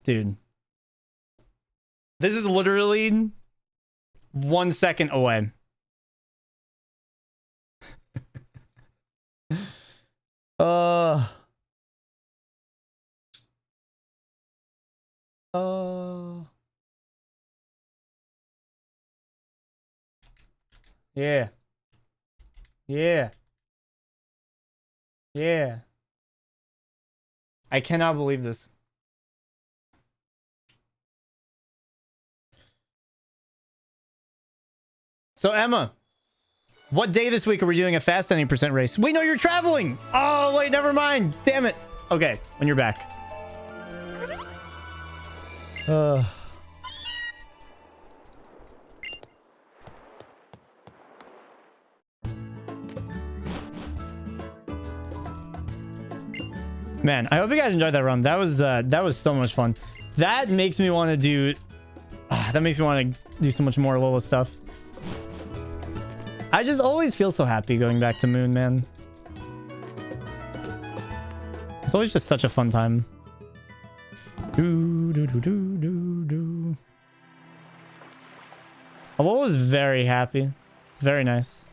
Dude. This is literally 1 second away. Uh. Yeah. Yeah. Yeah. I cannot believe this. So Emma, What day this week are we doing a fast 90% race? Wait, no, you're traveling. Oh, wait, never mind. Damn it. Okay, when you're back. Man, I hope you guys enjoyed that run. That was so much fun. That makes me want to do... that makes me want to do so much more Lola stuff. I just always feel so happy going back to Moon, man. It's always just such a fun time. Alola's very happy. It's very nice.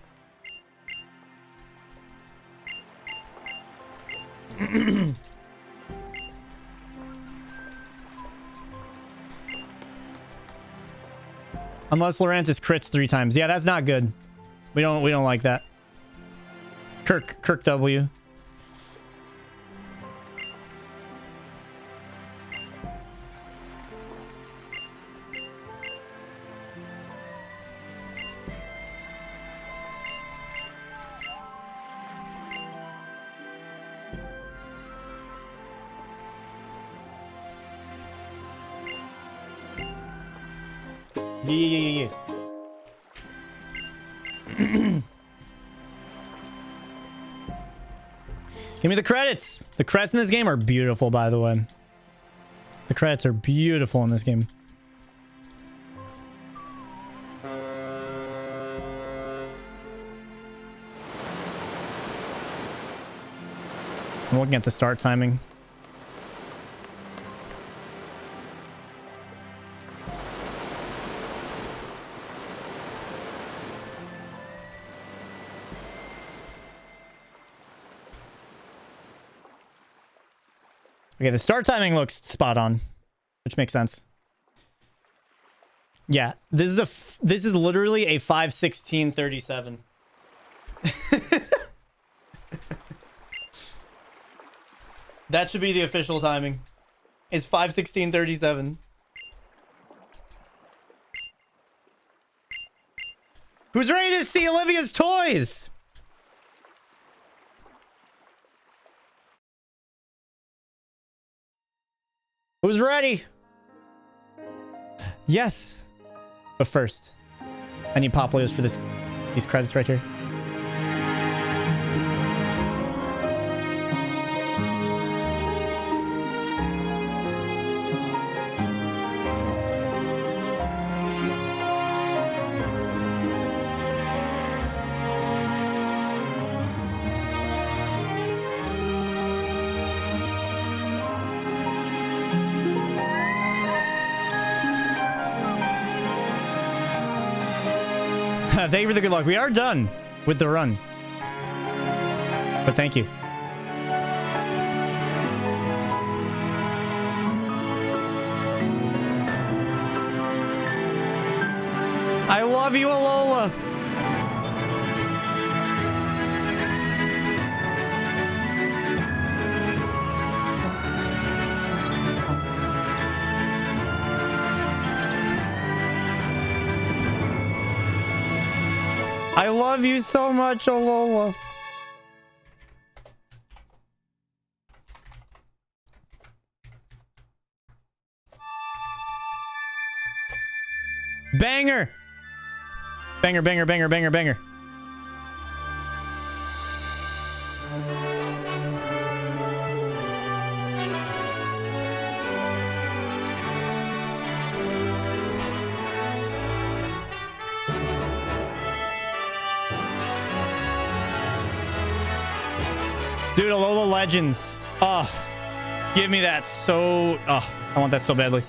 Unless Lorantis crits 3 times. Yeah, that's not good. We don't like that. Kirk W. Yeah. Give me the credits. The credits in this game are beautiful, by the way. The credits are beautiful in this game. I'm looking at the start timing. Okay, the start timing looks spot on, which makes sense. Yeah, this is literally a 5:16:37. That should be the official timing. It's 5:16:37. Who's ready to see Olivia's toys? Who's ready? Yes. But first, I need Poplios for these credits right here. Thank you for the good luck. We are done with the run. But thank you. I love you, Alola. I love you so much, Alola. Banger! Banger, banger, banger, banger, banger. Dude, Alola Legends. Oh, give me that so... Oh, I want that so badly.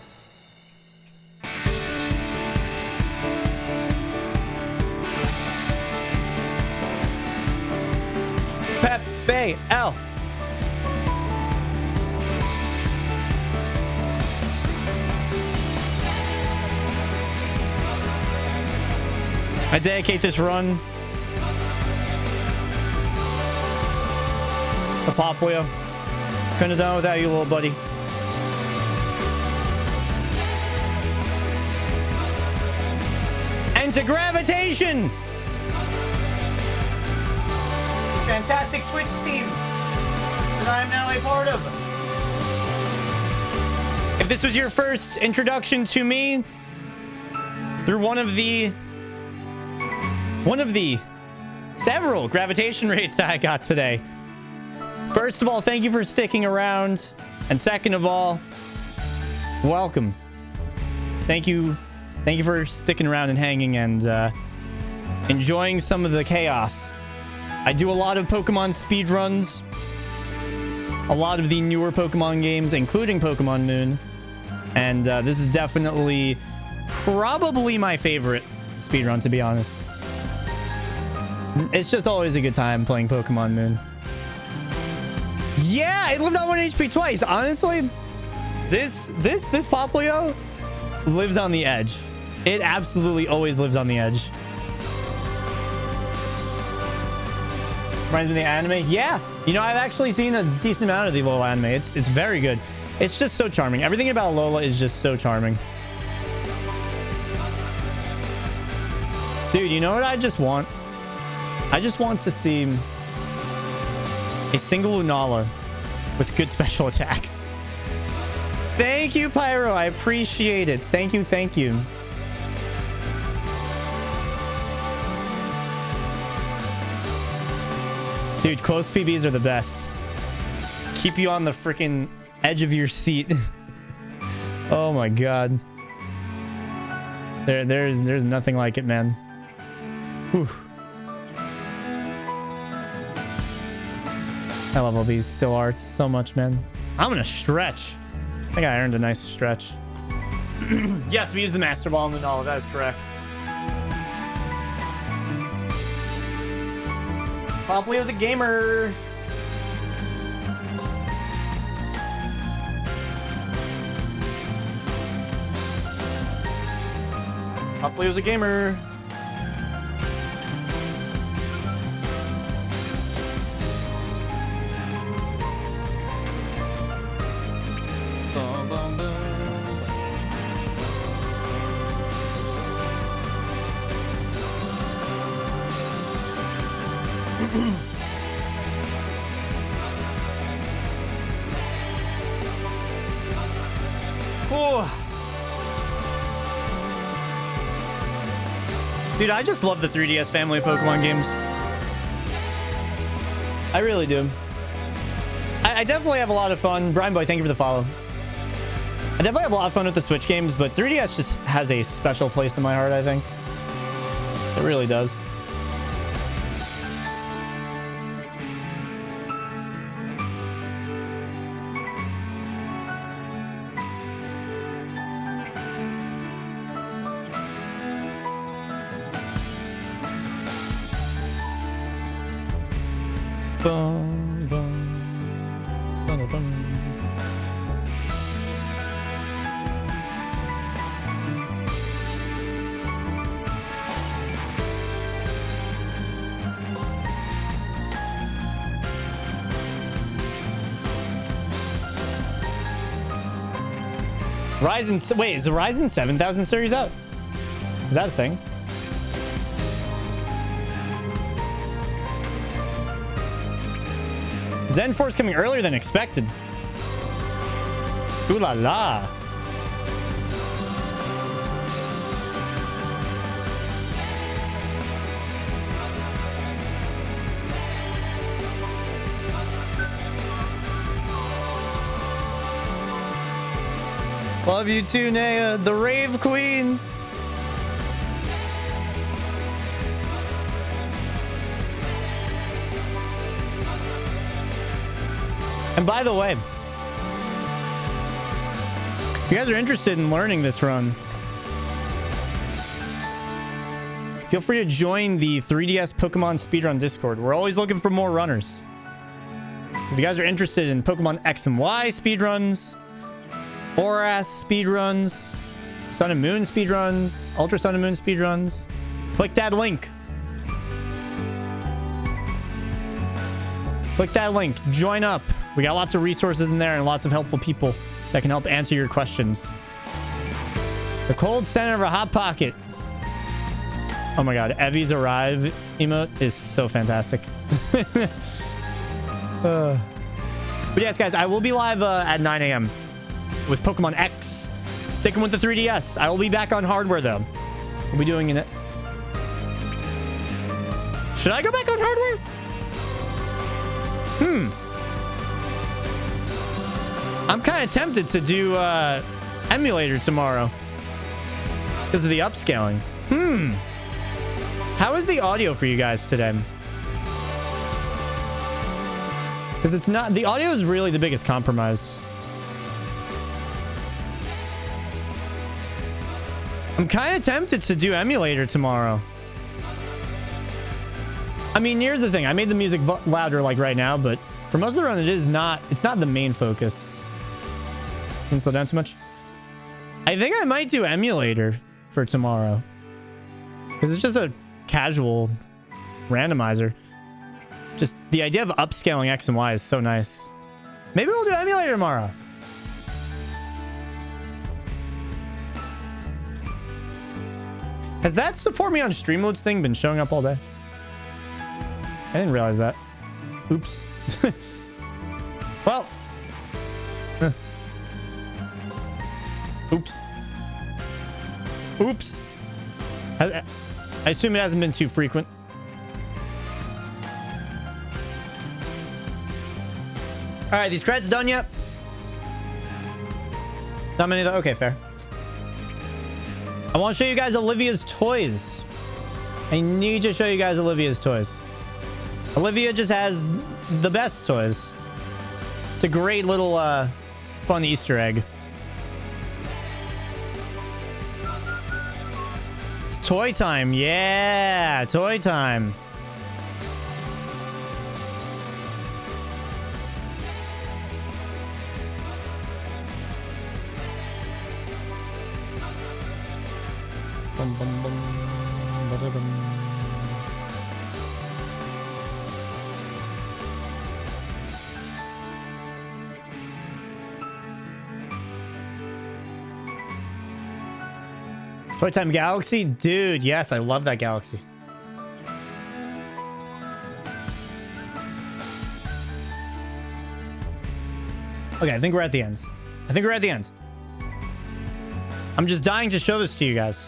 Pepe L. I dedicate this run to Poplio. Couldn't have done it without you, little buddy. And to Gravitation! fantastic Twitch team that I am now a part of. If this was your first introduction to me through one of the several gravitation rates that I got today, first of all, thank you for sticking around. And second of all, welcome. Thank you for sticking around and hanging and enjoying some of the chaos. I do a lot of Pokemon speedruns, a lot of the newer Pokemon games, including Pokemon Moon. And this is definitely probably my favorite speedrun, to be honest. It's just always a good time playing Pokemon Moon. Yeah, it lived on 1 HP twice. Honestly, this Poplio lives on the edge. It absolutely always lives on the edge. Reminds me of the anime. Yeah, you know, I've actually seen a decent amount of the Lola anime. It's very good. It's just so charming. Everything about Lola is just so charming. Dude, you know what I just want? I just want to see a single Lunala with good special attack. Thank you, Pyro. I appreciate it. Thank you. Thank you. Dude, close PBs are the best. Keep you on the freaking edge of your seat. Oh my god. There's nothing like it, man. Whew. I love all these still arts so much, man. I'm gonna stretch. I think I earned a nice stretch. Yes, we used the Master Ball in the Lunala. That is correct. Poplio's a gamer. Poplio's a gamer. Oh. Dude, I just love the 3DS family of Pokemon games. I really do. I definitely have a lot of fun. Brian Boy, thank you for the follow. I definitely have a lot of fun with the Switch games, but 3DS just has a special place in my heart, I think. It really does. Bum, bum, bum, bum. Ryzen, wait, is the Ryzen 7000 series out? Is that a thing? Zen 4 is coming earlier than expected. Ooh la la. Love you too, Naya, the Rave Queen. And by the way, if you guys are interested in learning this run, feel free to join the 3DS Pokemon Speedrun Discord. We're always looking for more runners. If you guys are interested in Pokemon X and Y speedruns, Boras speedruns, Sun and Moon speedruns, Ultra Sun and Moon speedruns, click that link. Click that link. Join up. We got lots of resources in there and lots of helpful people that can help answer your questions. The cold center of a hot pocket. Oh my god, Evie's Arrive emote is so fantastic. But yes, guys, I will be live at 9 a.m. with Pokemon X. Sticking with the 3DS. I will be back on hardware, though. We'll be doing it. Should I go back on hardware? I'm kind of tempted to do Emulator tomorrow because of the upscaling. How is the audio for you guys today? Because it's not... The audio is really the biggest compromise. I'm kind of tempted to do Emulator tomorrow. I mean, here's the thing. I made the music louder like right now, but for most of the run, it's not the main focus. Can you slow down too much? I think I might do Emulator for tomorrow. Because it's just a casual randomizer. Just the idea of upscaling X and Y is so nice. Maybe we'll do Emulator tomorrow. Has that support me on Streamloads thing been showing up all day? I didn't realize that. Oops. Well. Oops. Oops. I assume it hasn't been too frequent. All right, these creds done yet? Not many though. Okay, fair. I want to show you guys Olivia's toys. I need to show you guys Olivia's toys. Olivia just has the best toys. It's a great little fun Easter egg. It's toy time. Yeah, toy time. Bum, bum, bum, ba-da-dum. Toy Time Galaxy? Dude, yes, I love that galaxy. Okay, I think we're at the end. I'm just dying to show this to you guys.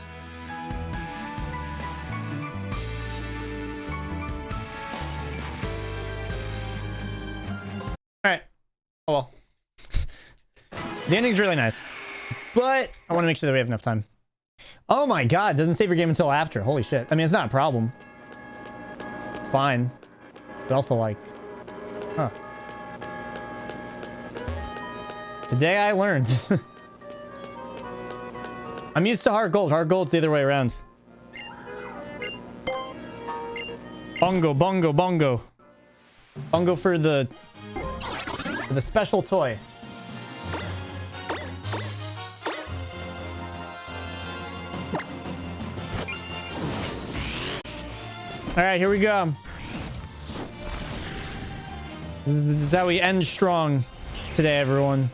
Alright. Oh well. The ending's really nice. But I want to make sure that we have enough time. Oh my god, it doesn't save your game until after. Holy shit. I mean, it's not a problem. It's fine. But also like... Huh. Today I learned. I'm used to Heart Gold. Heart Gold's the other way around. Bongo, bongo, bongo. Bongo for the special toy. All right, here we go. This is how we end strong today, everyone.